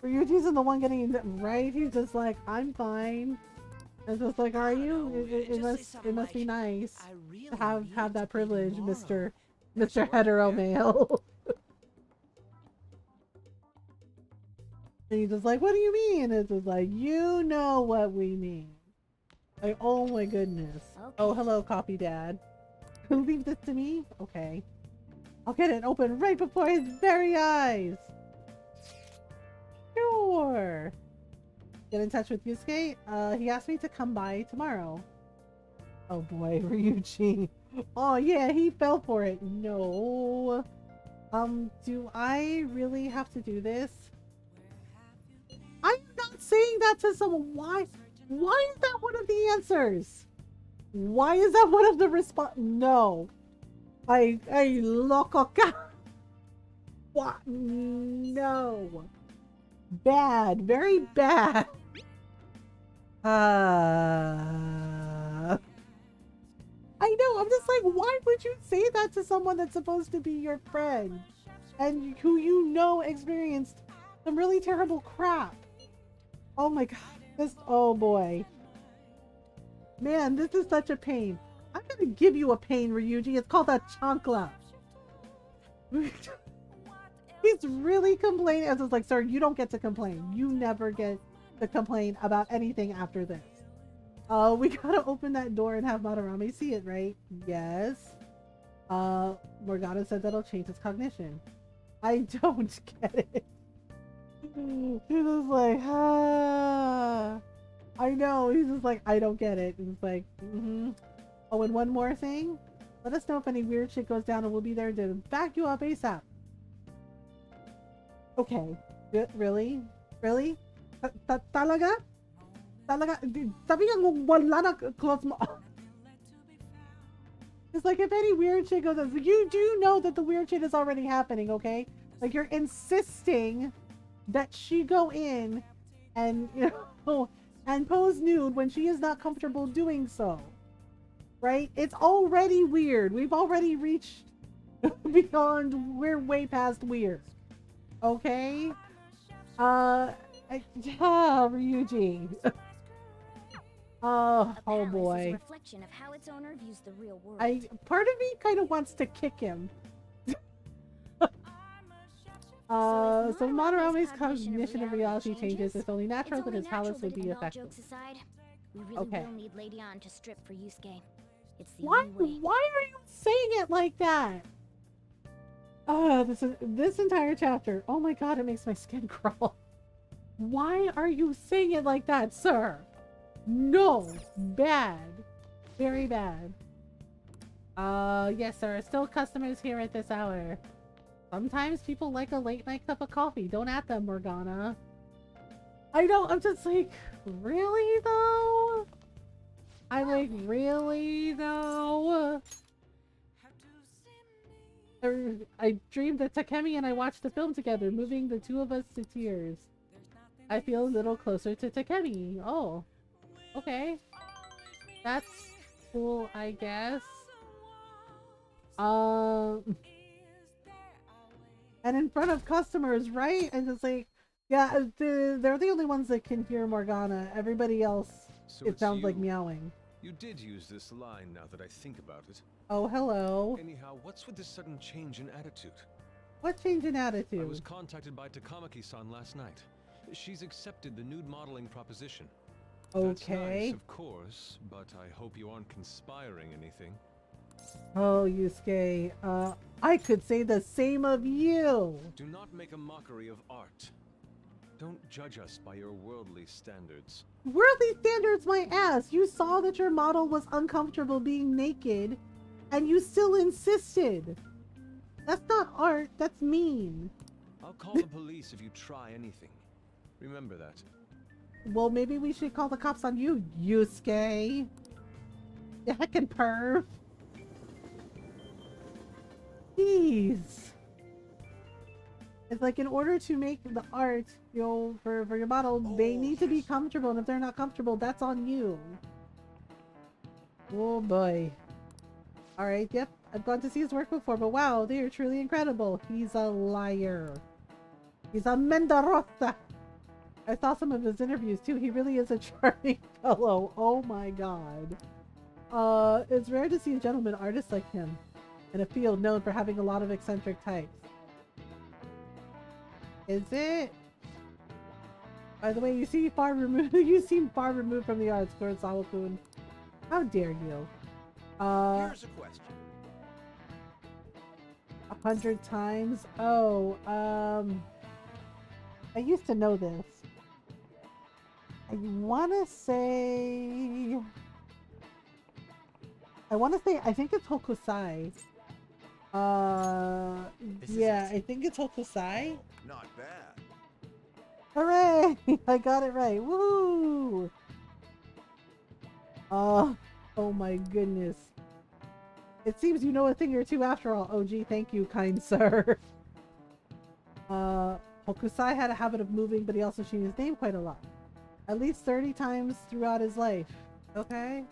Ryuji's the one getting right. He's just like, I'm fine. It's just like, are you? It must be nice to have that privilege, Mr. Hetero male. And he's just like, what do you mean? It's just like, you know what we mean. Like, oh my goodness. Okay. Oh, hello, Coffee Dad. Leave this to me? Okay. I'll get it open right before his very eyes. Sure. Get in touch with Yusuke. He asked me to come by tomorrow. Oh boy, Ryuji. Oh yeah, he fell for it. No. Do I really have to do this? I'm not saying that to someone. Why? Why is that one of the answers? Why is that one of the response? No. I loco. What? No. Bad. Very bad. I know. I'm just like, why would you say that to someone that's supposed to be your friend and who you know experienced some really terrible crap? Oh my god. Oh boy. Man, this is such a pain. I'm gonna give you a pain, Ryuji. It's called a chancla. He's really complaining. I was like, sir, you don't get to complain. You never get to complain about anything after this. We gotta open that door and have Madarame see it, right? Yes. Morgana said that'll change his cognition. I don't get it. He's just like, I know. He's just like, I don't get it. He's like, Oh, and one more thing. Let us know if any weird shit goes down and we'll be there to back you up ASAP. Okay. Really? Really? Talaga? Talaga? Sabi nga wala na close mo. It's like, if any weird shit goes on, you do know that the weird shit is already happening, okay? Like, you're insisting that she go in and, and pose nude when she is not comfortable doing so. Right? It's already weird. We've already reached beyond, we're way past weird. Okay? Ryuji. Oh boy. Is a reflection of how its owner views the real world. Part of me kind of wants to kick him. So Madarame's cognition of reality changes. It's only natural that his palace would be affected. Aside, we really will need Lady Ann to strip for Yusuke. It's the Why only way. are you saying it like that? This entire chapter. Oh my god, it makes my skin crawl. Why are you saying it like that, sir? No. Bad. Very bad. Yes, there are still customers here at this hour. Sometimes people like a late night cup of coffee. Don't at them, Morgana. I know, I'm just like, really though? I'm like, really though? I dreamed that Takemi and I watched the film together, moving the two of us to tears. I feel a little closer to Takemi. Oh. Okay. That's cool, I guess. And in front of customers, right? And it's like, yeah, they're the only ones that can hear Morgana. Everybody else, So it sounds like meowing. You did use this line now that I think about it. Oh, hello. Anyhow, what's with this sudden change in attitude? What change in attitude? I was contacted by Takamaki-san last night. She's accepted the nude modeling proposition. Okay. That's nice, of course, but I hope you aren't conspiring anything. Oh, Yusuke, I could say the same of you. Do not make a mockery of art. Don't judge us by your worldly standards. Worldly standards, my ass. You saw that your model was uncomfortable being naked, and you still insisted. That's not art, that's mean. I'll call the police if you try anything. Remember that. well, maybe we should call the cops on you, Yusuke. You heckin' perv. Jeez. It's like in order to make the art, you know, for your model, they need to be comfortable, and if they're not comfortable, that's on you. Oh boy. Alright, yep. I've gone to see his work before, but wow, they are truly incredible. He's a liar. He's a Menderosa. I saw some of his interviews too. He really is a charming fellow. Oh my god. It's rare to see a gentleman artist like him in a field known for having a lot of eccentric types. Is it? By the way, you seem far removed. You seem far removed from the arts, Kurosawa-kun. How dare you? Here's a question. 100 times? Oh, I used to know this. I wanna say, I think it's Hokusai. Yeah, I think it's Hokusai. Not bad. Hooray! I got it right. Woo! Oh my goodness. It seems you know a thing or two after all. Oh gee, thank you, kind sir. Hokusai had a habit of moving, but he also changed his name quite a lot. At least 30 times throughout his life. Okay?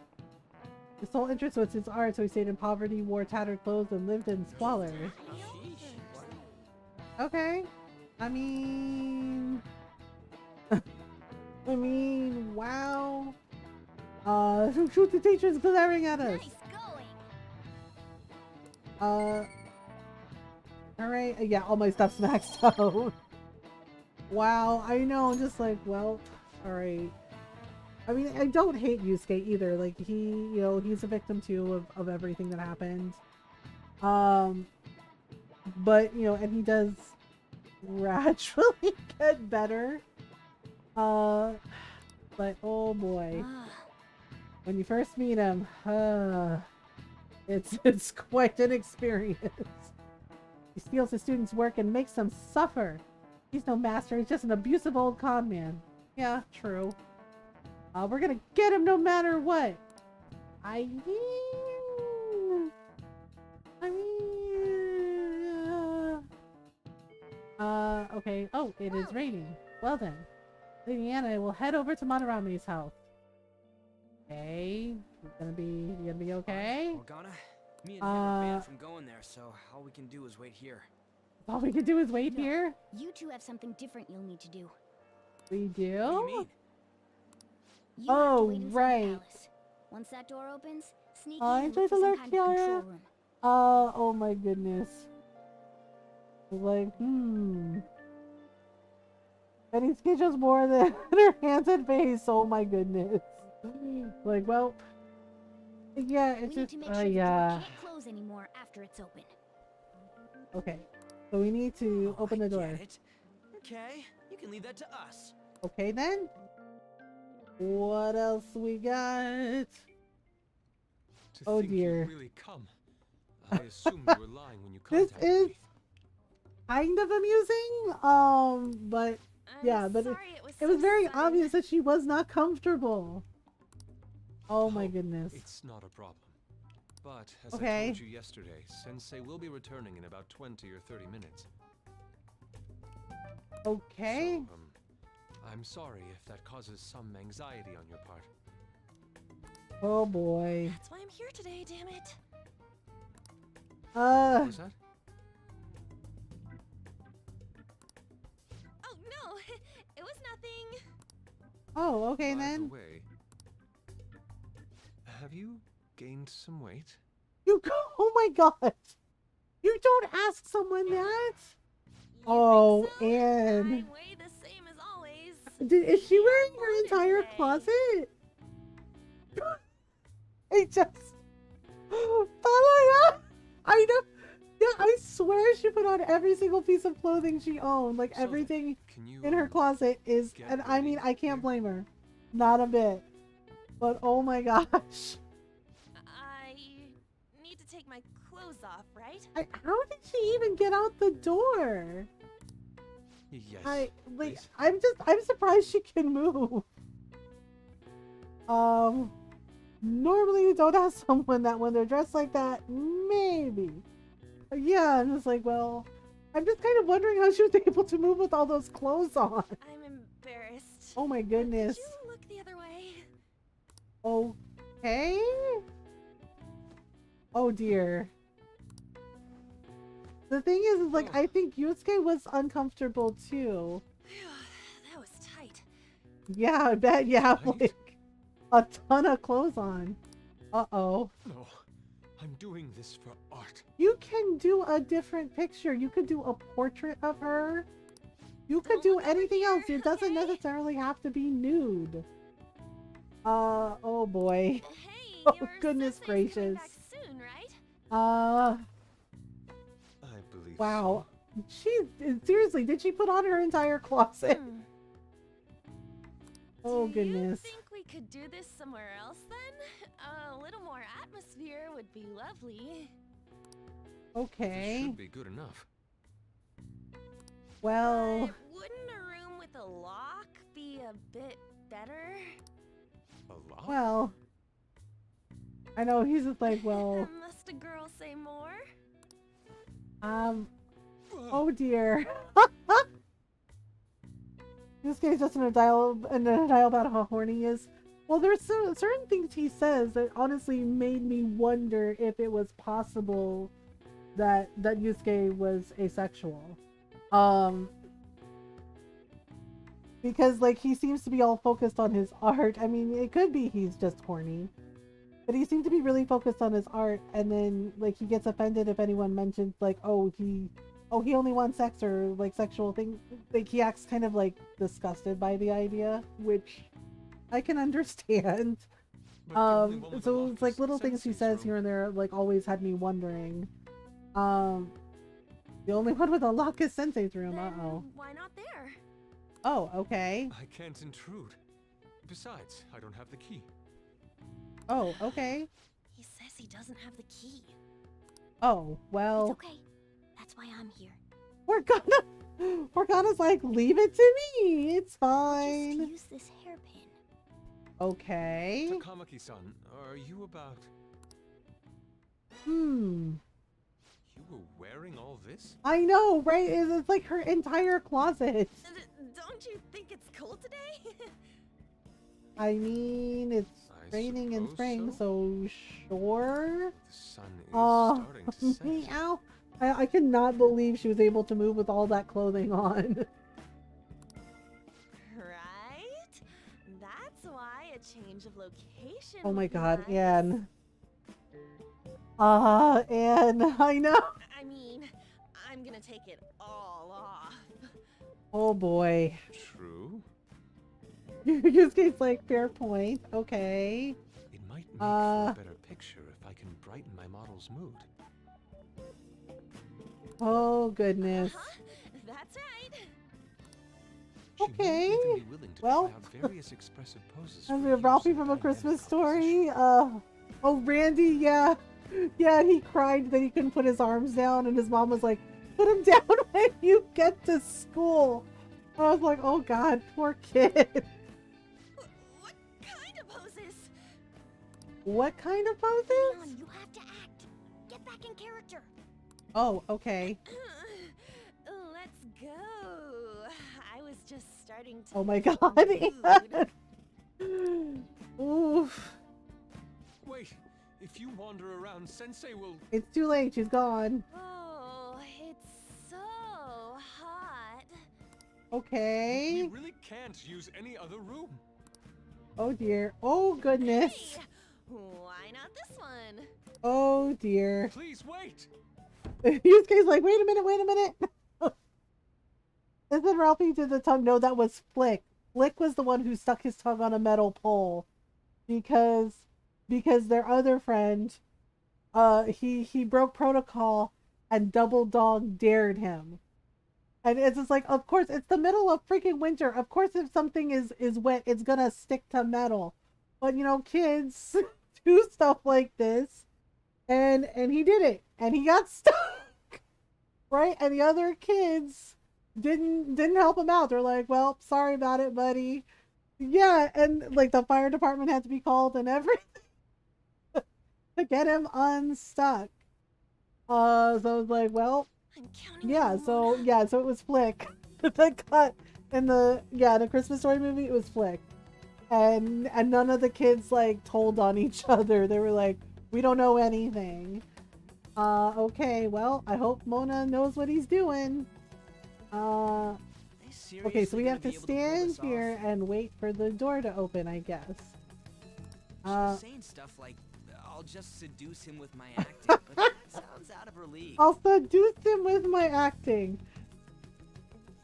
His sole interest was his art, so he stayed in poverty, wore tattered clothes, and lived in squalor. Okay. I mean... wow. Shoot, the teacher's glaring at us. Alright, yeah, all my stuff's maxed out. Wow, I know, I'm just like, well, alright. I mean, I don't hate Yusuke either, like, he, you know, he's a victim too of everything that happened. But, you know, and he does gradually get better. But, oh boy. When you first meet him, it's quite an experience. He steals his students' work and makes them suffer. He's no master, he's just an abusive old con man. Yeah, true. We're gonna get him no matter what. Okay. Oh, it is raining. Well then. Lady Anna will head over to Madarame's house. Okay. You gonna be okay? Morgana, me and him are banned from going there, so all we can do is wait here. All we can do is wait here? You two have something different you'll need to do. We do? What do you mean? You have to wait inside the palace. Once that door opens, sneak in and look for some kind of control room. Oh my goodness. Like, Betty sketches more than her hands and face. Oh my goodness. Like, well, yeah, it's just, we need to make sure the door can't close anymore after it's open. Okay, so we need to open the door. Get it. Okay, you can leave that to us. Okay then. What else we got? Oh dear. Really come. I assumed you were lying when you contacted This is me. kind of amusing, but yeah, but it was very obvious that she was not comfortable. Oh my goodness. It's not a problem. But as Okay. I told you yesterday, Sensei will be returning in about 20 or 30 minutes. Okay. So, I'm sorry if that causes some anxiety on your part. Oh boy. That's why I'm here today, damn it. What was that? Oh no, it was nothing. Oh, okay By then. the way, have you gained some weight? You go. Oh my god. You don't ask someone that. Oh, and I'm way the same as always. is she wearing her entire closet? I just. Oh my god. I know. Yeah, I swear she put on every single piece of clothing she owned. Like So everything you, in her closet is, get and I mean, ready I can't here? blame her. Not a bit. But oh my gosh. I need to take my clothes off, right? How did she even get out the door? Yes. I'm please. surprised she can move. Normally you don't ask someone that when they're dressed like that. Maybe. Yeah, I'm just like, well, I'm just kind of wondering how she was able to move with all those clothes on. I'm embarrassed. Oh my goodness. Could you look the other way? Okay. Oh dear. The thing is like, I think Yusuke was uncomfortable too. That was tight. Yeah, I bet. Yeah, like a ton of clothes on. Uh-oh. No, I'm doing this for art. You can do a different picture. You could do a portrait of her. You could do anything else. It doesn't necessarily have to be nude. Oh boy. Hey, oh goodness gracious. Back soon, right? I believe wow. She seriously, did she put on her entire closet? Oh goodness. Do you think we could do this somewhere else then? A little more atmosphere would be lovely. Okay. This should be good enough. Well, wouldn't a room with a lock be a bit better? A lock? well. I know he's just like, well, Must a girl say more? oh dear. This guy's just in a denial about how horny he is. Well, there's certain things he says that honestly made me wonder if it was possible that Yusuke was asexual. Because like he seems to be all focused on his art. I mean, it could be he's just horny. But he seemed to be really focused on his art, and then like he gets offended if anyone mentions like, oh he only wants sex or like sexual things. Like he acts kind of like disgusted by the idea, which I can understand. So it's like little things he says here and there like always had me wondering. The only one with a lock is Sensei's room. Uh-oh. Why not there? Oh, okay. I can't intrude. Besides, I don't have the key. Oh, okay. He says he doesn't have the key. Oh, well. It's okay. That's why I'm here. Morgana's like, leave it to me. It's fine. Just use this hairpin. Okay. Takamaki-san, are you about... You were wearing all this? I know, right? It's like her entire closet. Don't you think it's cold today? I mean, it's raining in spring, so sure. The sun is starting to set. Meow. I cannot believe she was able to move with all that clothing on. Right? That's why a change of location. Oh my would be god, nice. Anne. Anne, I know. I mean, I'm gonna take it all off. Oh boy. True. Yusuke's like, fair point. Okay. It might make for a better picture if I can brighten my model's mood. Oh goodness. That's right. Okay. Well, Well, various expressive poses and for we have use Ralphie in from A dynamic Christmas composition. Story. Oh, Randy, yeah. Yeah, and he cried that he couldn't put his arms down, and his mom was like, put him down when you get to school. I was like, oh god, poor kid. What kind of poses? What kind of poses? Leon, you have to act. Get back in character. Oh, okay. Let's go. I was just starting to. Oh my god. Oof. Wait, if you wander around, Sensei will... It's too late, she's gone. Oh, it's so hot. Okay. We really can't use any other room. Oh dear. Oh goodness. Hey, why not this one? Oh dear. Please wait. Yusuke's like, wait a minute. And then Ralphie did the tongue. No, that was Flick. Flick was the one who stuck his tongue on a metal pole. Because their other friend, he broke protocol and Double Dog dared him. And it's just like, of course, it's the middle of freaking winter. Of course, if something is wet, it's gonna stick to metal. But, you know, kids do stuff like this. And he did it. And he got stuck. Right? And the other kids didn't help him out. They're like, well, sorry about it, buddy. Yeah, and like the fire department had to be called and everything to get him unstuck. So I was like, well, yeah, so it was Flick. The cut in the Christmas Story movie, it was Flick. And none of the kids like told on each other. They were like, we don't know anything. Okay, well, I hope Mona knows what he's doing. Okay, so we have to stand here and wait for the door to open, I guess. She was saying stuff like, I'll just seduce him with my acting, but that sounds out of her league. I'll seduce him with my acting.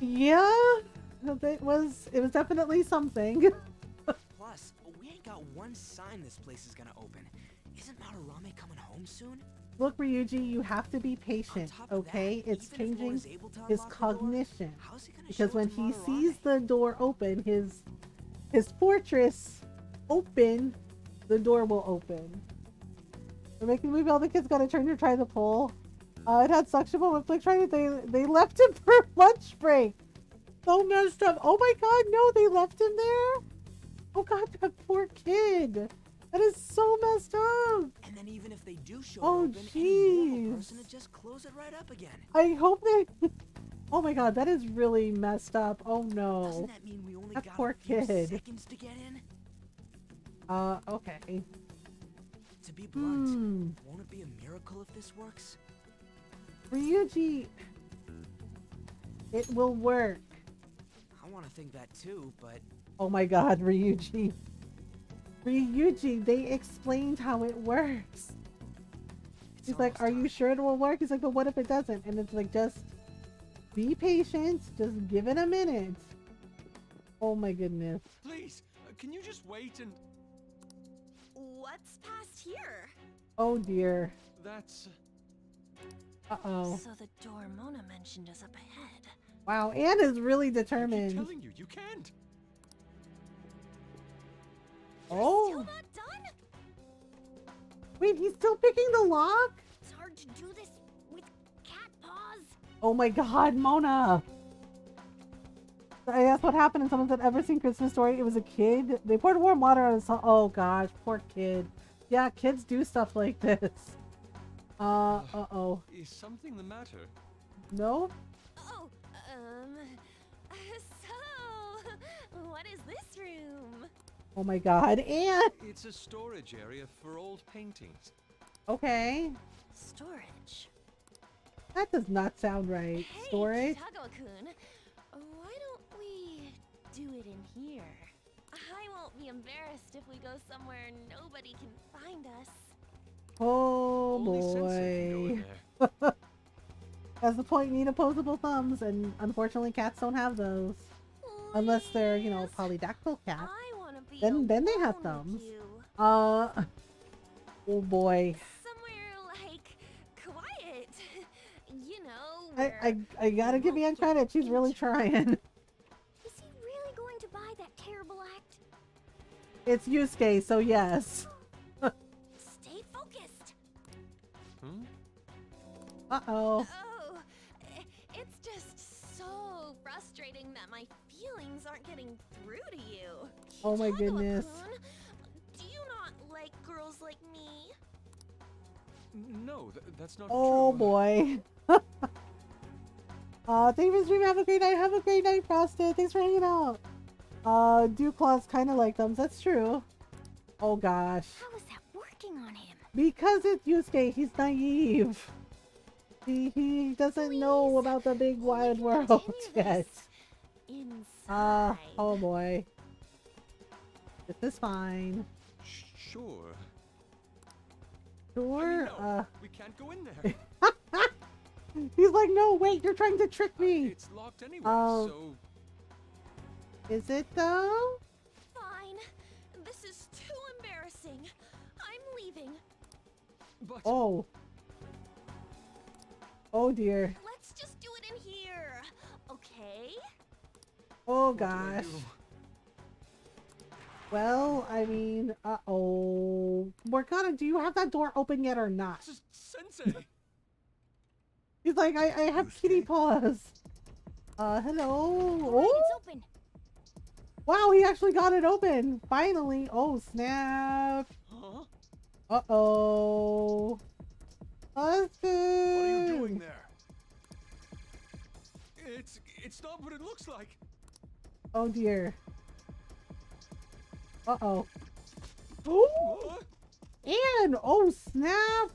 Yeah, it was definitely something. Plus, we ain't got one sign this place is gonna open. Isn't Madarame coming home soon? Look, Ryuji, you have to be patient, okay? It's changing his cognition. Because when he sees the door open, his fortress open, the door will open. We're making the movie, all the kids gotta turn to try the pole. It had suction, but when Flick tried it, they left him for lunch break. So messed up. Oh my god, no, they left him there? Oh god, that poor kid. That is so messed up. And then even if they do show oh, open, any normal person would just close it right up again. I hope they... Oh my god, that is really messed up. Oh no. Doesn't that mean we only that got poor a few kid. seconds to get in? Okay. To be blunt, won't it be a miracle if this works? Ryuji, it will work. I want to think that too, but... Oh my god, Ryuji. Ryuji, they explained how it works. He's like, are you sure it will work? He's like, but what if it doesn't? And it's like, just be patient. Just give it a minute. Oh my goodness. Please, can you just wait and... What's past here? Oh dear. That's... Uh-oh. So the door Mona mentioned is up ahead. Wow, Anne is really determined. I keep telling you, you can't. Oh. Still not done? Wait, he's still picking the lock? It's hard to do this with cat paws. Oh my god, Mona. I asked what happened and someone said, ever seen Christmas Story? It was a kid. They poured warm water on his... Oh gosh, poor kid. Yeah, kids do stuff like this. Uh-oh. Is something the matter? No? Oh, so, what is this room? Oh my god, Anne! It's a storage area for old paintings. Okay. Storage? That does not sound right. Hey, Storage? Kitagawa-kun, why don't we do it in here? I won't be embarrassed if we go somewhere nobody can find us. Oh Only Sensei can go in boy. That's the point, you need opposable thumbs, and unfortunately cats don't have those. Unless they're, you know, polydactyl cats. Then they have thumbs. Oh boy. Somewhere like quiet. You know. I gotta give Anne credit, she's really trying. Is he really going to buy that terrible act? It's Yusuke, so yes. Stay focused. Uh-oh. Oh, it's just so frustrating that my feelings aren't getting through to you. Oh my goodness. Do you not like girls like me? No, that's not Oh true. boy. Thank you for streaming. Have a great night. Have a great night, Frosted. Thanks for hanging out. Dewclaws kind of like thumbs. That's true. Oh gosh. How is that working on him? Because it's Yusuke, he's naive. He doesn't know about the big wide world yet. Oh boy. This is fine. Sure. Sure? I mean, no, we can't go in there. He's like, no, wait, you're trying to trick me. It's locked anyway, so... Is it though? Fine. This is too embarrassing. I'm leaving. But... Oh. Oh dear. Let's just do it in here. Okay? Oh gosh. Well, I mean, uh-oh. Morgana, do you have that door open yet or not? Sensei! He's like, I have kitty paws. Hello? Alright, it's open. Wow, he actually got it open. Finally. Oh, snap. Huh? Uh-oh. Busted. What are you doing there? It's not what it looks like. Oh, dear. Uh-oh. Oh! And, oh, snap.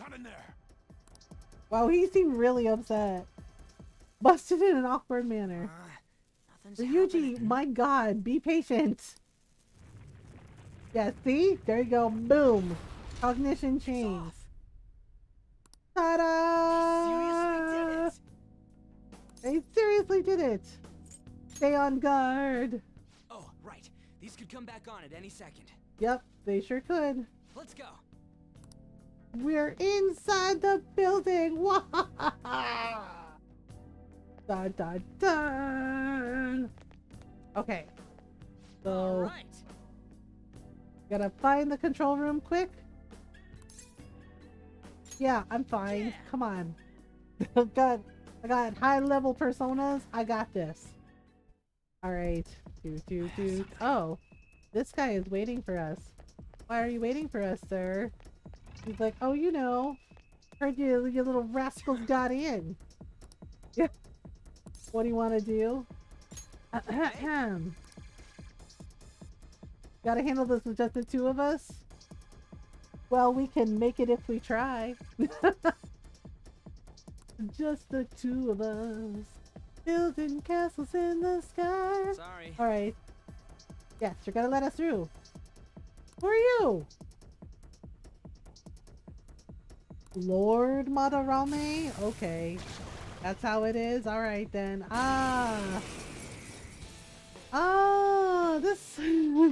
Not in there. Wow, he seemed really upset. Busted in an awkward manner. Ryuji, my god, be patient. Yeah, see? There you go. Boom. Cognition change. Ta-da! They seriously did it. Stay on guard. Oh, right. These could come back on at any second. Yep, they sure could. Let's go. We're inside the building. Dun, dun, dun. Okay. So, right. gotta find the control room quick. Yeah, I'm fine. Yeah. Come on. I got high level personas. I got this. All right. Oh, this guy is waiting for us. Why are you waiting for us, sir? He's like, oh, you know, heard you little rascals got in. Yeah. What do you want to do? Gotta handle this with just the two of us? Well, we can make it if we try. Just the two of us. Building castles in the sky. Sorry. Alright. Yes, you're gonna let us through. Who are you? Lord Madarame? Okay. That's how it is? Alright then.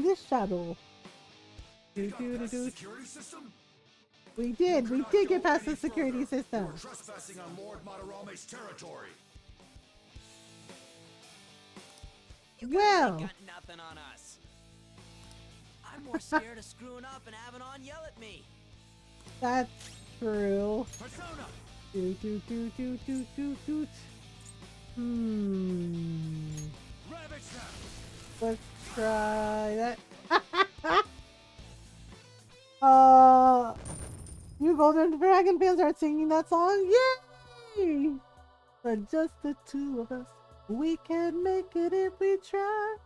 This shadow. Security system? We did get past the security system. You're trespassing on Lord Madarame's territory. Well, got nothing on us. I'm more scared of screwing up and having On yell at me. That's true. Persona. Let's try that. You Golden Dragon fans are singing that song? Yay! But just the two of us, we can make it if we try.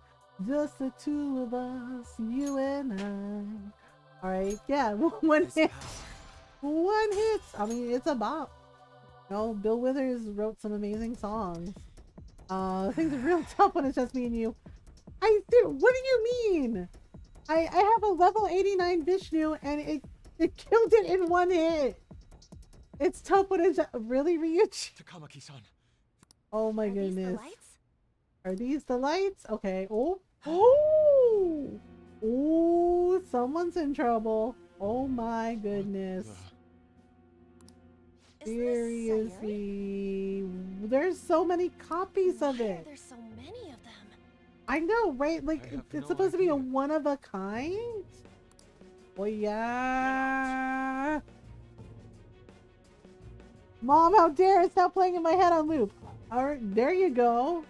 Just the two of us, you and I. Alright, yeah, one hit. One hit. I mean, it's a bop. You know, Bill Withers wrote some amazing songs. Things are real tough when it's just me and you. What do you mean? I have a level 89 Vishnu and it killed it in one hit. It's tough when it's really Ryuchi. Takamaki-san. Oh my goodness. These the lights? Are these the lights? Okay. Oh, someone's in trouble. Oh my goodness. Seriously. There's so many copies of it. There's so many of them. I know, right? Like, it's supposed to be a one of a kind? Oh, yeah. Mom, how dare it? Stop playing in my head on loop. All right, there you go.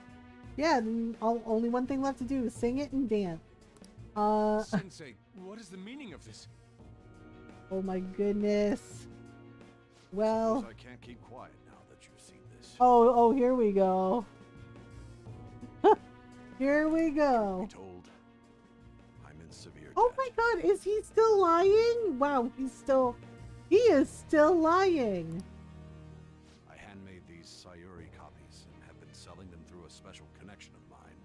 Yeah, only one thing left to do. Sing it and dance. Sensei, what is the meaning of this? Oh my goodness. Well. I can't keep quiet now that you've seen this. Oh, here we go. Here we go. Told I'm in severe Oh my god, is he still lying? Wow, he is still lying. I handmade these Sayuri copies and have been selling them through a special connection of mine.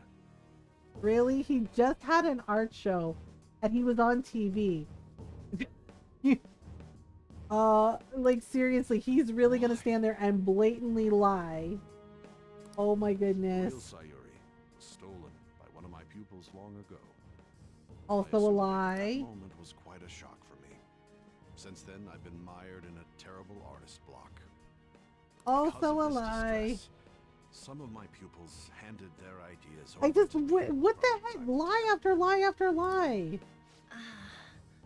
Really? He just had an art show and he was on TV. Like seriously, he's really gonna stand there and blatantly lie. Oh my goodness. Real Sayuri was stolen by one of my pupils long ago. Also a lie. That moment was quite a shock for me. Since then, I've been mired in a terrible artist block. Also a lie. Distress, some of my pupils handed their ideas I over just to me what the heck? Lie after lie after lie.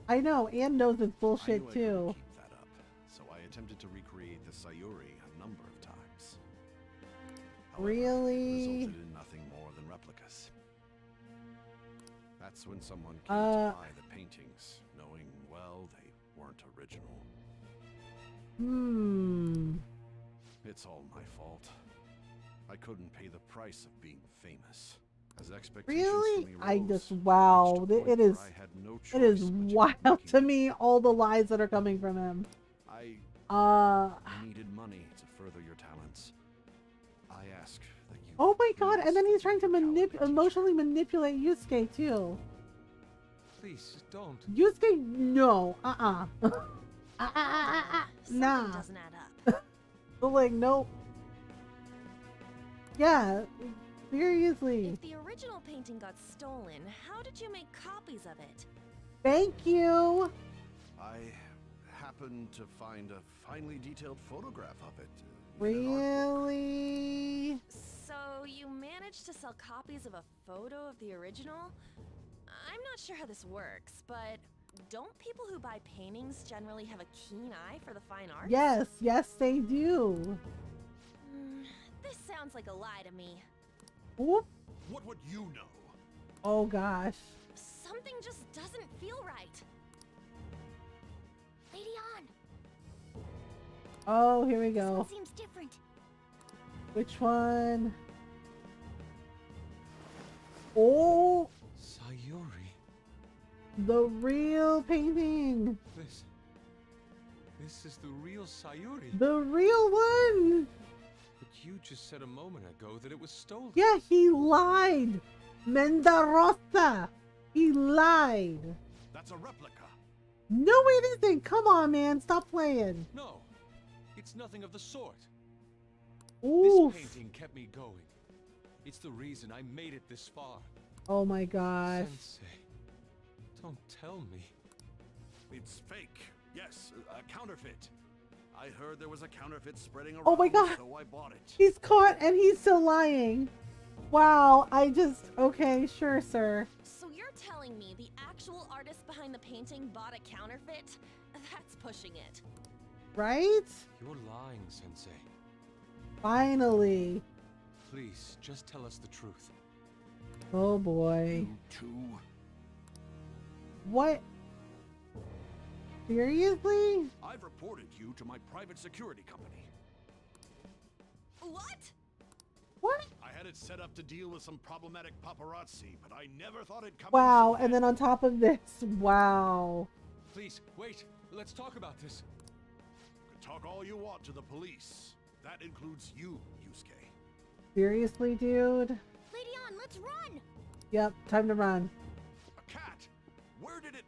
I know, Anne knows it's bullshit too. Keep that up, so I attempted to recreate the Sayuri a number of times. However, Really? it resulted in nothing more than replicas. That's when someone came to buy the paintings, knowing, well, they weren't original. It's all my fault. I couldn't pay the price of being famous. As expectations Really? for me I rose, just, wow. It is, I had no it is choice but wild to me, all the lies that are coming from him. I needed money to further your talents. I ask that you. Oh my god, and then he's trying to emotionally manipulate Yusuke too. Please, don't. Yusuke, no. Nah. Doesn't add up. But like, nope. Yeah, seriously. If the original painting got stolen, how did you make copies of it? Thank you. I happened to find a finely detailed photograph of it. Really? So you managed to sell copies of a photo of the original? I'm not sure how this works, but don't people who buy paintings generally have a keen eye for the fine arts? Yes, yes they do. This sounds like a lie to me. Whoop. What would you know? Oh gosh. Something just doesn't feel right. Lady On. Oh, here we go. This one seems different. Which one? Oh, Sayuri. the real painting. This is the real Sayuri. The real one. But you just said a moment ago that it was stolen. Yeah, he lied. Menderosa. He lied. That's a replica. No, it isn't. Come on, man. Stop playing. No, it's nothing of the sort. Oof. This painting kept me going. It's the reason I made it this far. Oh my gosh. Sensei, don't tell me. It's fake. Yes, a counterfeit. I heard there was a counterfeit spreading around. Oh my god. So I bought it. He's caught and he's still lying. Wow, okay, sure, sir. So you're telling me the actual artist behind the painting bought a counterfeit? That's pushing it. Right? You're lying, Sensei. Finally. Please, just tell us the truth. Oh boy. You too? What? Seriously? I've reported you to my private security company. What? What? I had it set up to deal with some problematic paparazzi, but I never thought it'd come. Wow, and then on top of this, wow. Please, wait. Let's talk about this. Talk all you want to the police. That includes you, Yusuke. Seriously, dude? Lady On, let's run! Yep, time to run. A cat? Where did it?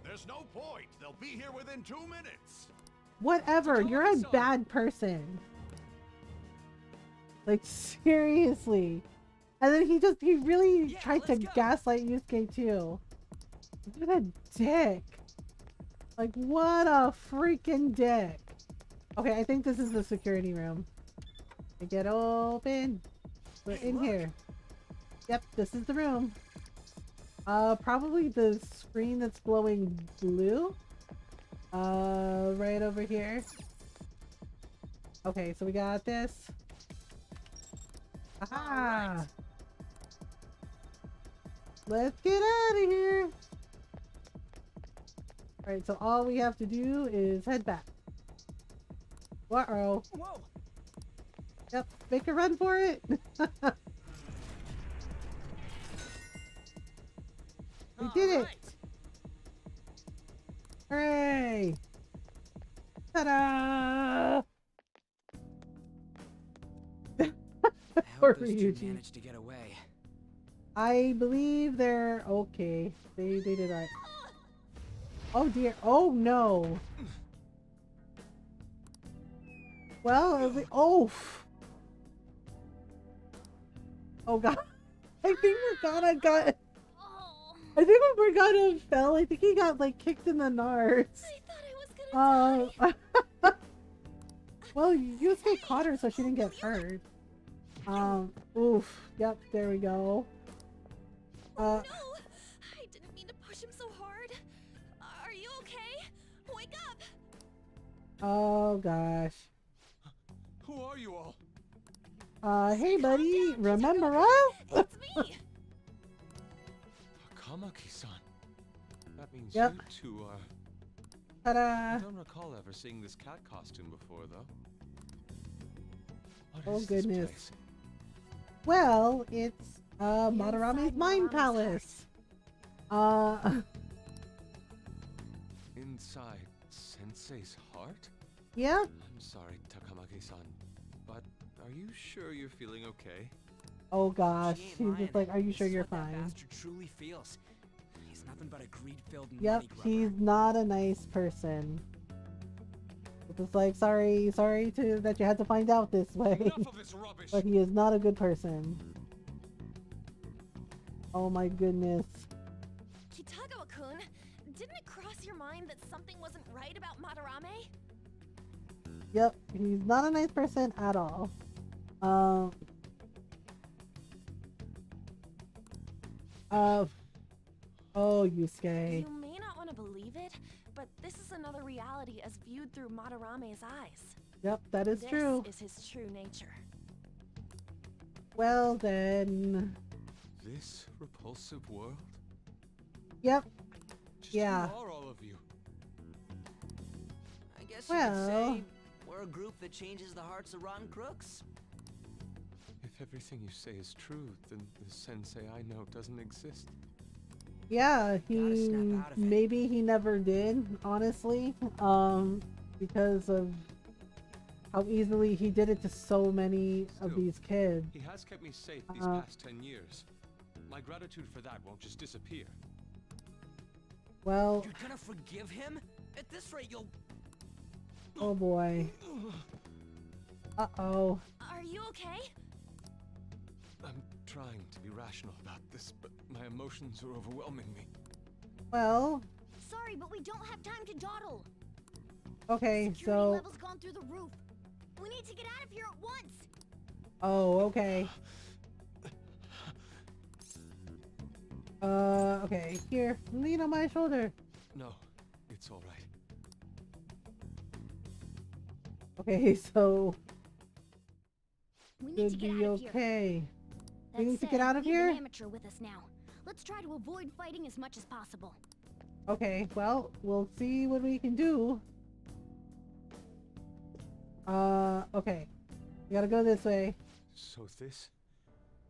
There's no point. They'll be here within 2 minutes. Whatever, you're a bad person. Like, seriously. And then he really tried to gaslight Yusuke too. Look at that dick. Like, what a freaking dick. Okay, I think this is the security room. Get open. We're in here. Yep, this is the room. Probably the screen that's glowing blue. Right over here. Okay, so we got this. Aha! Let's get out of here. Alright, so all we have to do is head back. Uh-oh. Whoa! Yep, make a run for it. We did it! Hooray! Ta-da! I hope those two managed to get away. I believe they're okay. They did it right. Oh dear. Oh no. Well, oh. Oh god. I think Morgana got. I think when Morgana fell, I think he got like kicked in the nards. I thought I was gonna die. Well, Yusuke caught her so she didn't get hurt. Oof. Yep, there we go. No! I didn't mean to push him so hard. Are you okay? Wake up! Oh gosh. Who are you all? Hey buddy, remember us? It's me! Takamaki-san. That means Yep. you two are... Ta-da! I don't recall ever seeing this cat costume before, though. What Oh, is this goodness. place? Well, it's Madarame's Mind Palace. Inside Sensei's heart? Yep. I'm sorry, Takamaki-san, but are you sure you're feeling okay? Oh gosh, She ain't he's lying. just like, are you This sure is you're what that fine? bastard truly feels. He's nothing but a greed-filled Yep, money grubber. he's not a nice person. It's just like, sorry that you had to find out this way. Enough of this rubbish. But he is not a good person. Oh my goodness. Kitagawa-kun, didn't it cross your mind that something wasn't right about Madarame? Yep, he's not a nice person at all. Oh, Yusuke. You may not want to believe it, but this is another reality as viewed through Madarame's eyes. Yep, that is true. This is his true nature. Well then. This repulsive world? Yep. Just Yeah. who are all of you? I guess you Well. could say we're a group that changes the hearts of rotten crooks. If everything you say is true, then the sensei I know doesn't exist. Yeah, Gotta snap out of it. maybe he never did, honestly. Because of how easily he did it to so many of Still, these kids. He has kept me safe these past 10 years. My gratitude for that won't just disappear. Well, You're gonna forgive him? At this rate, you'll... oh boy. Uh-oh. Are you okay? I'm trying to be rational about this, but my emotions are overwhelming me. Well, Sorry, but we don't have time to dawdle. okay, Security so... level's gone through the roof. We need to get out of here at once. Oh, okay. Okay, here, lean on my shoulder. No, it's all right. Okay, so... We need to Should get be out of here. okay. That We need to said, get out of we have here? an amateur with us now. Let's try to avoid fighting as much as possible. Okay, well, we'll see what we can do. Okay. We gotta go this way. So this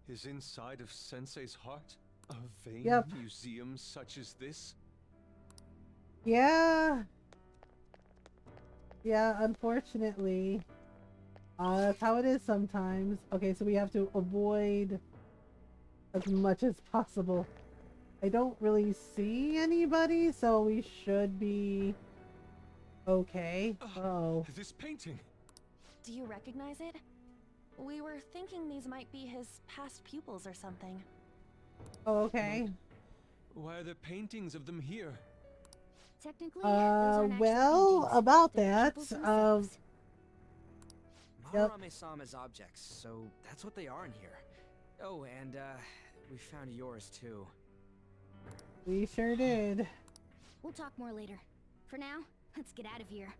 is inside of Sensei's heart? A vain Yep. museum such as this? Yeah. Yeah, unfortunately. That's how it is sometimes. Okay, so we have to avoid as much as possible. I don't really see anybody, so we should be okay. Oh. This painting! Do you recognize it? We were thinking these might be his past pupils or something. Oh, okay. Why are there paintings of them here? Technically, those aren't actually well, paintings. about They're that, pupils themselves. Yep. Madarame-sama is objects, so that's what they are in here. Oh, and we found yours too. We sure did. We'll talk more later. For now, let's get out of here.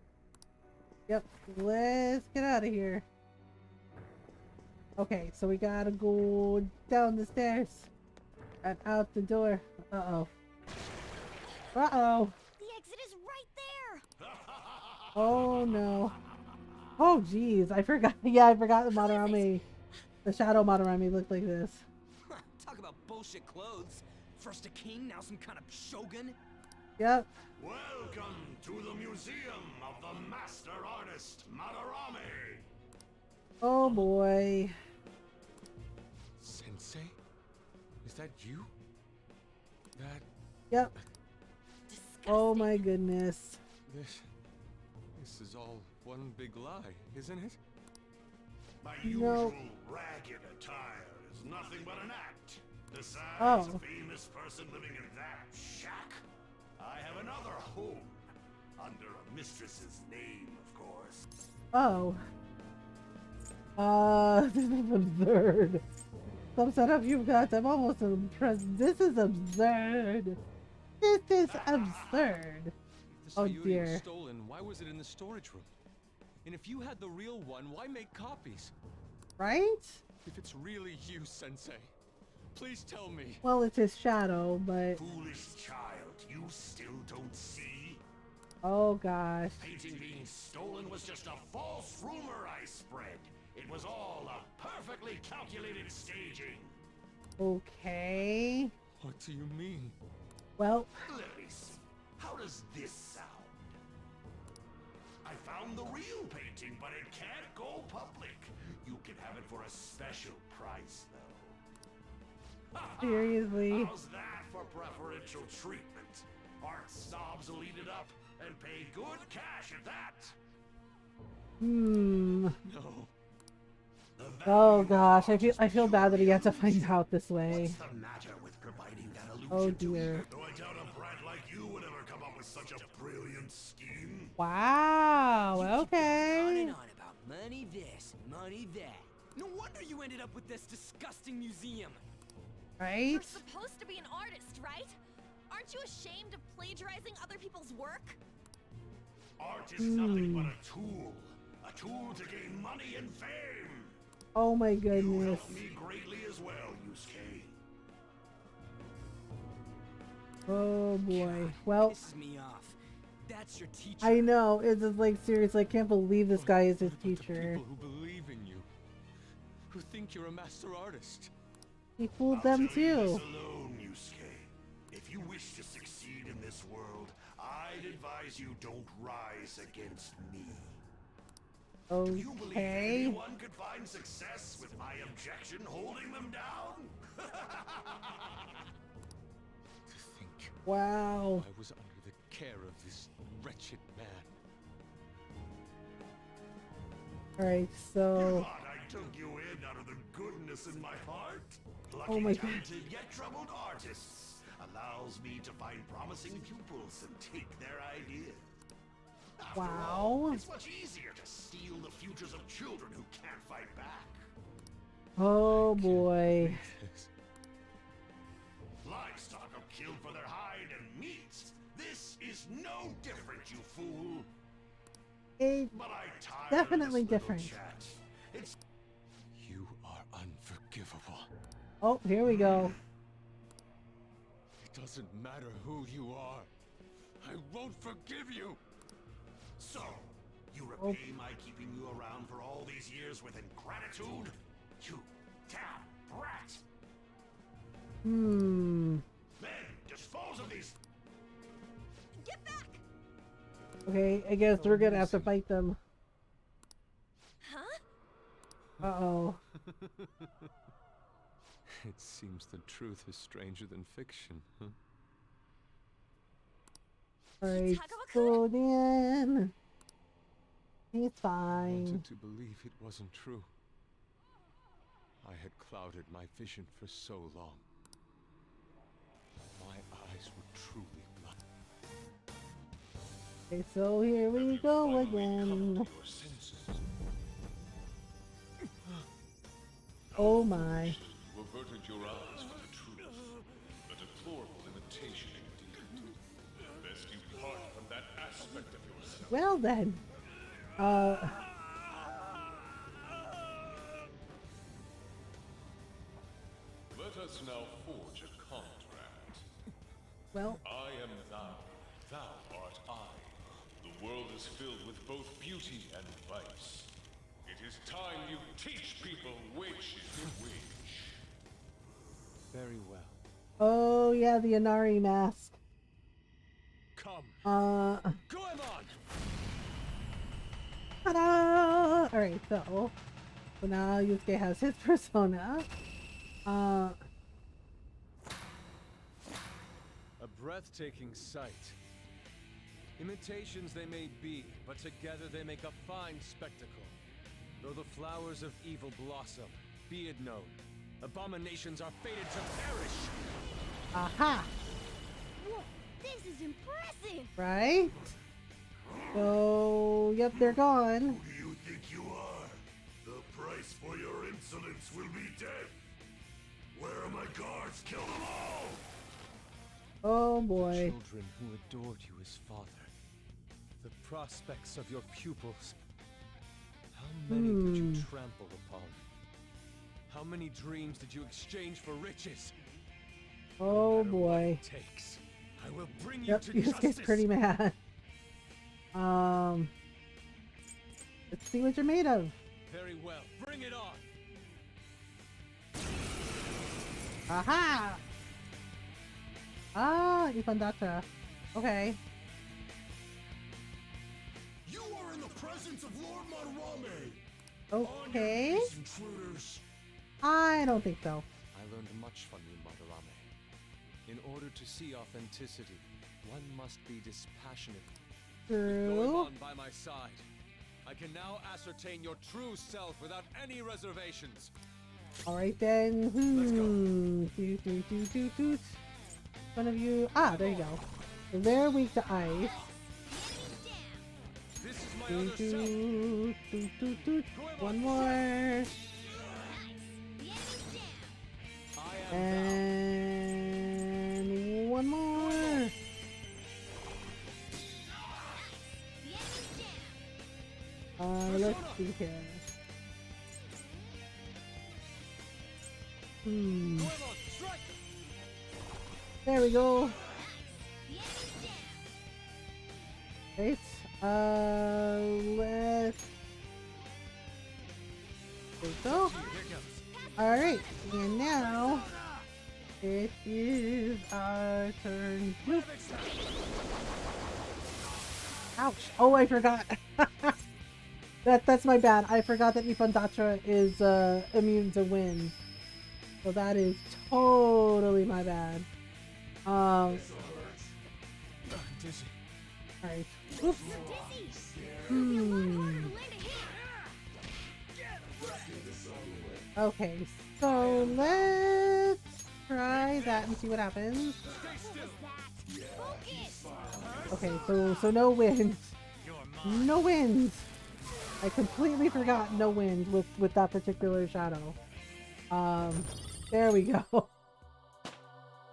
Yep, let's get out of here. Okay, so we gotta go down the stairs and out the door. Uh-oh. Uh-oh. The exit is right there! Oh no. Oh jeez, I forgot. Yeah, I forgot the Madarame. The shadow Madarame looked like this. Talk about bullshit clothes. First a king, now some kind of shogun. Yep. Welcome to the Museum of the Master Artist Madarame. Oh boy. Sensei? Is that you? That... Yep. Oh my goodness. This is all one big lie, isn't it? My No. usual ragged attire is nothing but an act. Besides Oh. being this person living in that shack, I have another home. Under a mistress's name, of course. Oh. This is absurd. Some setup you've got, I'm almost impressed. This is absurd. This is absurd. If the Oh Sayuri dear. was stolen, why was it in the storage room? And if you had the real one, why make copies? Right? If it's really you, Sensei, Please tell me. Well, it's his shadow, but... Foolish child, you still don't see? Oh, gosh. Painting being stolen was just a false rumor I spread. It was all a perfectly calculated staging. Okay. What do you mean? Well... Let me see. How does this sound? I found the real painting, but it can't go public. You can have it for a special price, though. Seriously? How's that for preferential treatment? Art snobs will eat it up and pay good cash at that. No. Oh gosh, I feel bad that he had to find out this way. What's the matter with providing that illusion? Oh dear. Though I doubt a brat like you would ever come up with such a brilliant scheme. Wow, okay. On and on about money this, money that. No wonder you ended up with this disgusting museum. Right? You're supposed to be an artist, right? Aren't you ashamed of plagiarizing other people's work? Art is nothing but a tool to gain money and fame. Oh my You goodness. helped me greatly as well, Yusuke. Oh boy. Well, Pisses me off. That's your teacher. I know. It's just like, seriously, I can't believe this guy is his teacher. People who believe in you, who think you're a master artist. He fooled I'll them tell you too. this alone, Yusuke. If you wish to succeed in this world, I'd advise you don't rise against me. Do you believe Okay. anyone could find success with my objection holding them down? To think Wow. I was under the care of this wretched man. Alright, You so... thought I took you in out of the goodness in my heart? Lucky Oh my God. talented yet troubled artists allows me to find promising pupils and take their ideas. After all, Wow. it's much easier to steal the futures of children who can't fight back. Oh boy. Livestock are killed for their hide and meat. This is no different, you fool. It's But I tire definitely of this little different. chat. It's You are unforgivable. Oh, here we go. It doesn't matter who you are. I won't forgive you. so. You repay my keeping you around for all these years with ingratitude? You damn brat! Hmm. Men, dispose of these. Get back! Okay, I guess we're gonna have to fight them. Huh? Uh-oh. It seems the truth is stranger than fiction, huh? Alright, so then... He's I fine. wanted to believe it wasn't true. I had clouded my vision for so long. My eyes were truly blind. Okay, so here we go again. Oh my. You averted your eyes from the truth. A deplorable imitation indeed. Best you part from that aspect of yourself. Well then. Let us now forge a contract. Well. I am thou. Thou art I. The world is filled with both beauty and vice. It is time you teach people which is which. Very well. Oh yeah, the Inari mask. Come. Goemon! Ta-da! Alright, so now Yusuke has his persona. A breathtaking sight. Imitations they may be, but together they make a fine spectacle. Though the flowers of evil blossom, be it known, abominations are fated to perish! Aha! Whoa, this is impressive! Right? So, yep, they're gone. Who do you think you are? The price for your insolence will be death. Where are my guards? Kill them all! Oh boy. Children who adored you as father. The prospects of your pupils. How many did you trample upon? How many dreams did you exchange for riches? Oh boy. Takes. I will bring you Yep, to this guy's justice. pretty mad. Let's see what you're made of. Very well. Bring it on. Aha! Ah, Ifandatra. Okay. You are in the presence of Lord Madarame. Okay. Intruders. I don't think so. I learned much from you, Madarame. In order to see authenticity, one must be dispassionate. True. Going on by my side, I can now ascertain your true self without any reservations. Alright then. Toot, toot, toot, toot, toot. One of you. Ah, there you go. So they're weak to ice. This is my Toot, other self. toot, toot, toot, toot. One more. And one more. Let's see here. There we go. Right. Let's. There we go. Alright, and now it is our turn. Ouch! Oh, I forgot. That's my bad. I forgot that Ifandatra is immune to wind. So that is totally my bad. Alright. Oops. Okay, so let's try that and see what happens. Okay, so no wind. No wind. I completely forgot no wind with that particular shadow. There we go.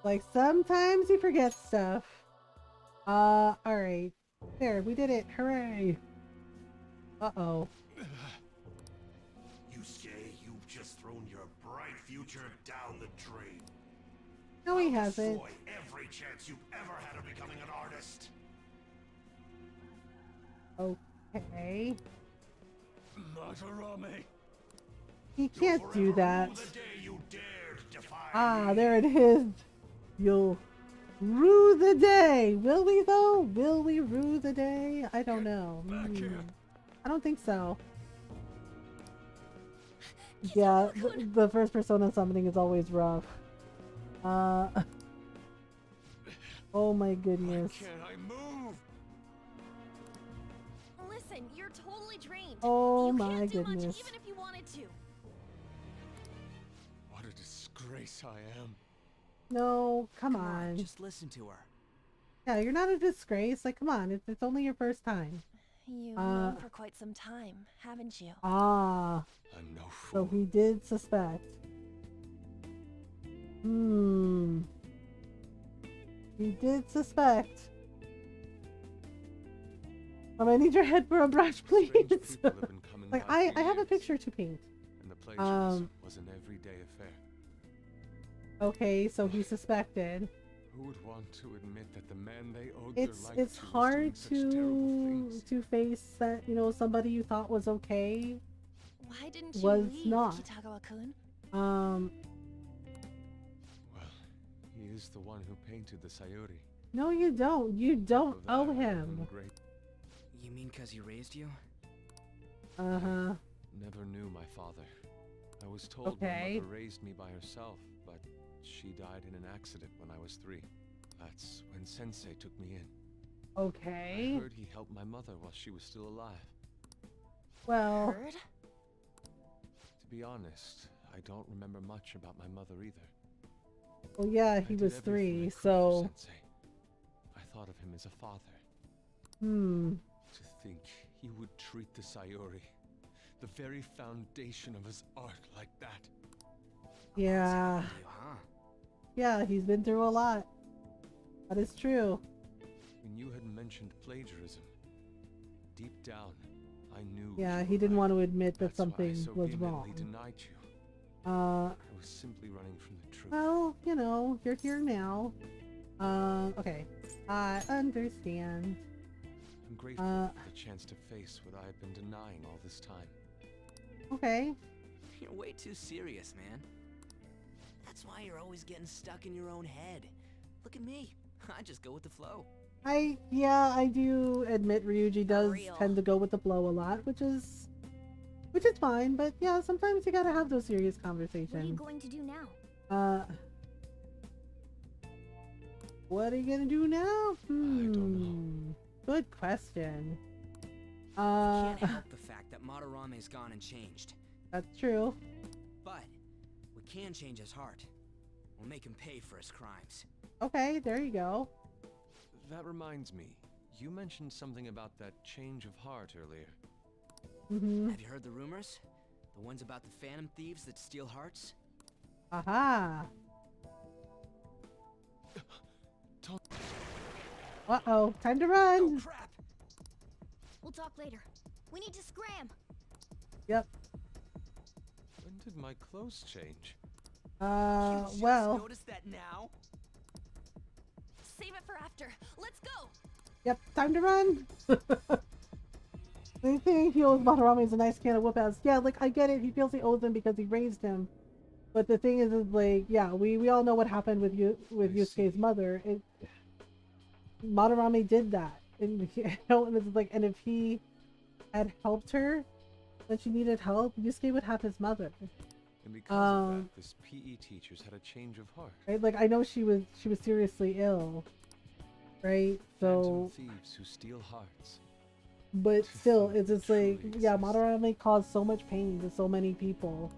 Like sometimes you forget stuff. Alright. There, we did it. Hooray. Uh-oh. You've just thrown your bright future down the drain. No, he hasn't. Destroy every chance you've ever had of becoming an artist. Okay. Madarame. He can't do that. The day you dared defy Ah, there it is. You'll rue the day. Will we though? Will we rue the day? I don't know. I don't think so. Yeah, the first persona summoning is always rough. Oh my goodness. Why can't I move? Listen, you're totally drained. Oh you my can't do goodness. much even if you wanted to. What a disgrace I am. No, come on. Just listen to her. Yeah, you're not a disgrace. Like, come on. It's only your first time. You've known for quite some time, haven't you? Ah. I'm no fool. So he did suspect. He did suspect. I need your head for a brush, please. Like, I have a picture to paint. And the plagiarism was an everyday affair. Okay, so he suspected. Who would want to admit that the man they owed It's their life to hard was doing such terrible things? to face that, you know, somebody you thought was okay Why didn't you was leave, not. Kitagawa-kun? Well, he is the one who painted the Sayuri. No, you don't. You don't owe him. You mean because he raised you? Uh-huh. Never knew my father. I was told my mother raised me by herself, but she died in an accident when I was 3. That's when Sensei took me in. Okay. I heard he helped my mother while she was still alive. Well... Heard? To be honest, I don't remember much about my mother either. Well, yeah, he was 3, so... Sensei. I thought of him as a father. To think he would treat the Sayuri, the very foundation of his art, like that. Yeah. Yeah, he's been through a lot. That is true. When you had mentioned plagiarism, deep down, I knew. Yeah, he didn't want to admit that That's why I something so was vehemently wrong. denied you. I was simply running from the truth. Well, you know, you're here now. Okay. I understand. I'm grateful for the chance to face what I have been denying all this time. Okay. You're way too serious, man. That's why you're always getting stuck in your own head. Look at me. I just go with the flow. Yeah, I do admit Ryuji does tend to go with the flow a lot, which is fine, but yeah, sometimes you gotta have those serious conversations. What are you going to do now? What are you gonna do now? I don't know. Good question. Can't help the fact that Madarame's gone and changed. That's true. But we can change his heart. We'll make him pay for his crimes. Okay, there you go. That reminds me, you mentioned something about that change of heart earlier. Have you heard the rumors? The ones about the phantom thieves that steal hearts? Aha. Uh-oh, time to run. Oh, crap. We'll talk later. We need to scram. Yep. When did my clothes change? Well. Notice that now? Save it for after. Let's go. Yep, time to run. They think he owes Madarame is a nice can of whoop ass. Yeah, like I get it. He feels he owes him because he raised him. But the thing is like, yeah, we all know what happened with Yusuke's mother. Madarame did that, and and it's like, and if he had helped her when she needed help, Yusuke would have his mother. And because of that, this PE teacher's had a change of heart. Right? Like I know she was seriously ill, right? So Thieves who steal hearts. But still, it's just like, yeah, Madarame caused so much pain to so many people.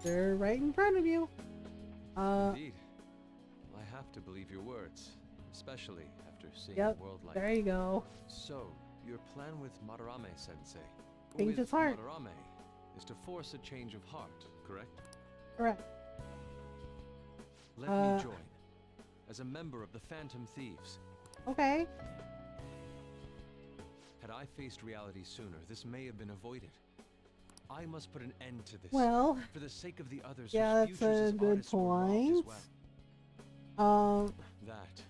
They're right in front of you. Indeed. I have to believe your words, especially after seeing the world like. There you go. So, your plan with Madarame-sensei, Change his heart. Madarame, is to force a change of heart, correct? Correct. Let me join, as a member of the Phantom Thieves. Okay. Had I faced reality sooner, this may have been avoided. I must put an end to this. Well, for the sake of the others. Yeah, that's a good point. That.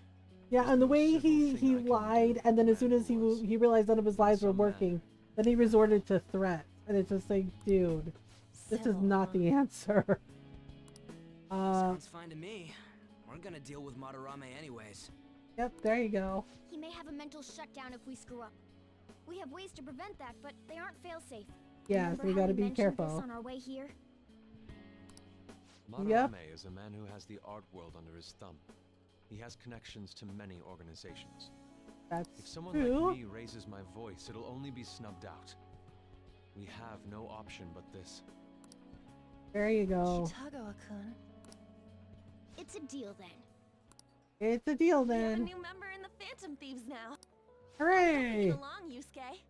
Yeah, and the way he lied, and then as soon as he realized none of his lies were working, then he resorted to threats, and it's just like, dude, this is not the answer. Sounds fine to me. We're gonna deal with Madarame anyways. Yep, there you go. He may have a mental shutdown if we screw up. We have ways to prevent that, but they aren't fail-safe. Yeah, so we gotta be careful. This on our way here? Madarame is a man who has the art world under his thumb. He has connections to many organizations. That's if someone true. like me raises my voice, it'll only be snubbed out. We have no option but this. There you go. Chitagawa-kun. It's a deal then. It's a deal We have a then. new member in the Phantom Thieves now. Hooray! Get along, Yusuke.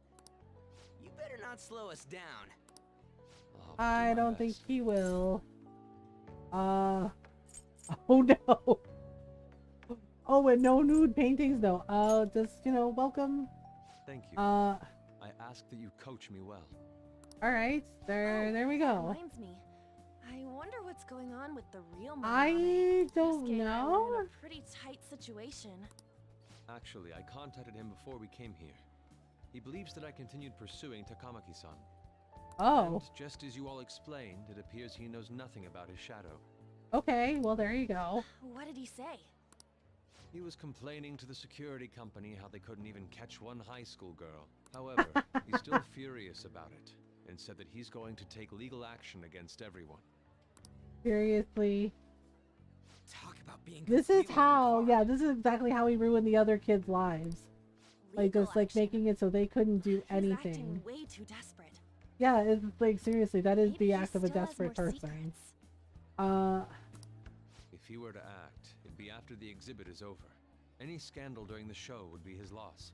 You better not slow us down. I don't think he will. Oh no. Oh, and no nude paintings, no. Just, welcome. Thank you. I ask that you coach me well. All right, there we go. Reminds me. I wonder what's going on with the real Madarame. I don't Yusuke and I were know. in a pretty tight situation. Actually, I contacted him before we came here. He believes that I continued pursuing Takamaki-san. Oh. And just as you all explained, it appears he knows nothing about his shadow. Okay, well there you go. What did he say? He was complaining to the security company how they couldn't even catch one high school girl. However, he's still furious about it, and said that he's going to take legal action against everyone. Seriously. Talk about being This is how, yeah, this is exactly how he ruined the other kids' lives. Like, just like making it so they couldn't do anything. Way too desperate. Yeah, it's like, seriously, that is the act of a desperate person. If he were to act, it'd be after the exhibit is over. Any scandal during the show would be his loss.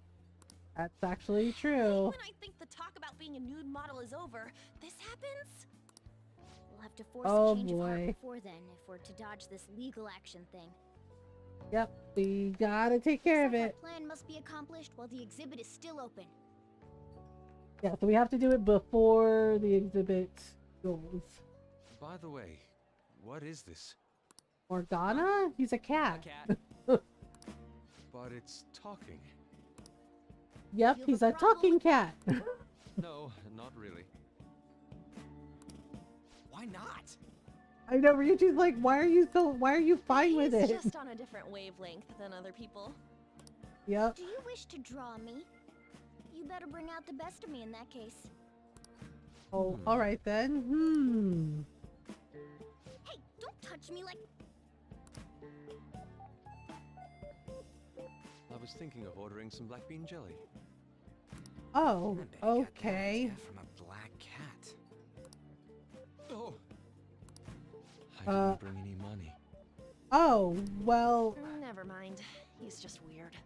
That's actually true. When I think the talk about being a nude model is over, this happens? We'll have to force Oh, a change of heart boy. before then if we're to dodge this legal action thing. Yep, we gotta take care of So it. our plan must be accomplished while the exhibit is still open. Yeah, so we have to do it before the exhibit goes. By the way, what is this? Morgana? He's a cat. But it's talking. Yep, he's a talking cat. No, not really. Why not? I know, Ryuji's like, why are you fine with it? He's just on a different wavelength than other people. Yep. Do you wish to draw me? You better bring out the best of me in that case. Oh, alright then. Hey, don't touch me like... I was thinking of ordering some black bean jelly. Oh, okay. From a black cat. Oh. I didn't bring any money. Oh, well... Never mind. He's just weird.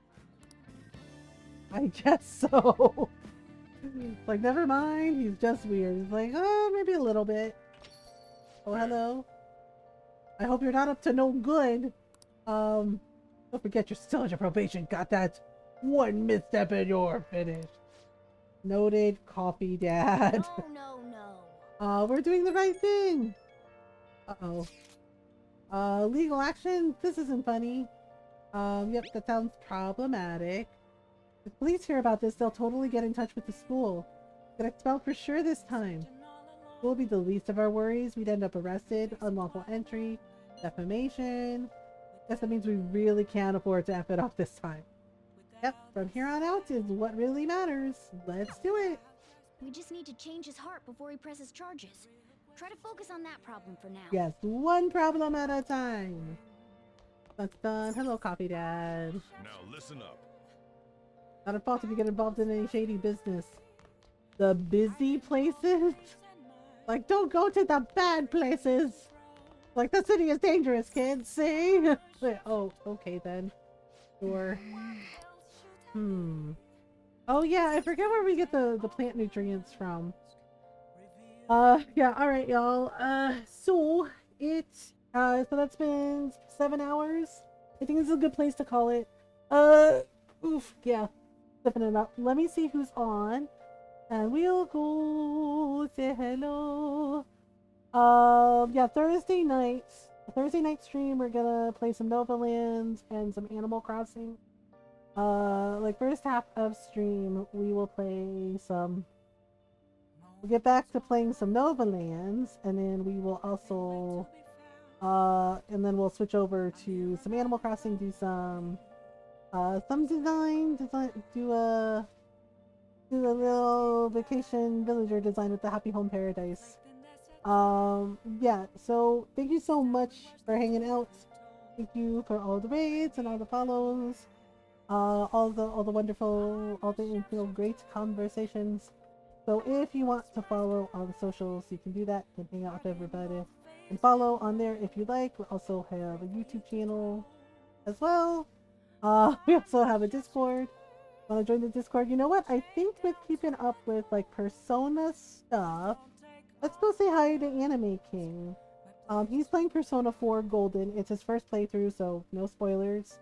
I guess so. Like, never mind, he's just weird. He's like, oh, maybe a little bit. Oh, hello. I hope you're not up to no good. Don't forget you're still under probation. Got that? One misstep and you're finished. Noted. Coffee, Dad. No, no. We're doing the right thing. Uh-oh. Legal action? This isn't funny. Yep, that sounds problematic. If police hear about this, they'll totally get in touch with the school. Get expelled for sure this time. School will be the least of our worries. We'd end up arrested, unlawful entry, defamation. Guess that means we really can't afford to F it up this time. Yep, from here on out is what really matters. Let's do it. We just need to change his heart before he presses charges. Try to focus on that problem for now. Yes, one problem at a time. That's done. Hello, Coffee Dad. Now listen up. Not a fault if you get involved in any shady business. The busy places? Like, don't go to the bad places. Like, the city is dangerous, kids, see? Wait, oh, okay then. Sure. Oh yeah, I forget where we get the plant nutrients from. Yeah, alright y'all. So that's been 7 hours. I think this is a good place to call it. Oof, yeah. Flipping it up. Let me see who's on. And we'll go say hello. Yeah, Thursday night stream, we're gonna play some Nova Lands and some Animal Crossing. Like first half of stream, we will play some. We'll get back to playing some Nova Lands, and then we will also, and then we'll switch over to some Animal Crossing, do some design, do a little vacation villager design with the Happy Home Paradise. Yeah, so thank you so much for hanging out. Thank you for all the raids and all the follows, all the wonderful, great conversations. So if you want to follow all the socials, you can do that and hang out with everybody and follow on there if you like. We also have a YouTube channel as well. We also have a Discord. Want to join the Discord? You know what? I think with keeping up with like Persona stuff, let's go say hi to Anime King. He's playing Persona 4 Golden. It's his first playthrough, so no spoilers.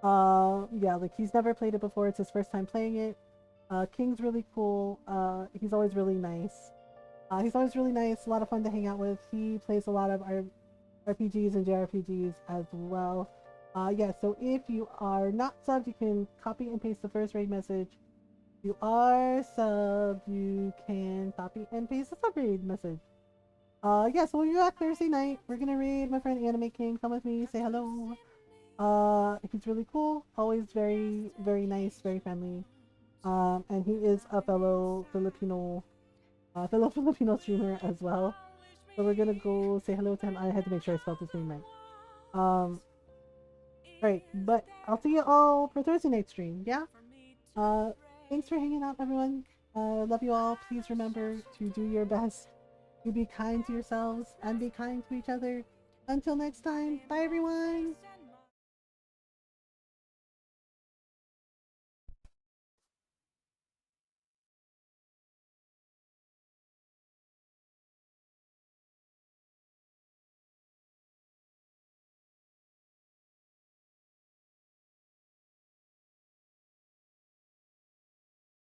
Yeah, like he's never played it before. It's his first time playing it. King's really cool. He's always really nice. A lot of fun to hang out with. He plays a lot of RPGs and JRPGs as well. Yeah, so if you are not subbed, you can copy and paste the first raid message. If you are subbed, you can copy and paste the sub raid message. Yeah, so we'll be back Thursday night. We're gonna raid my friend Anime King. Come with me, say hello. He's really cool. Always very, very nice, very friendly. And he is a fellow Filipino streamer as well. So we're gonna go say hello to him. I had to make sure I spelled his name right. Right, but I'll see you all for Thursday night stream, yeah? Thanks for hanging out, everyone. Love you all. Please remember to do your best to be kind to yourselves and be kind to each other. Until next time, bye everyone!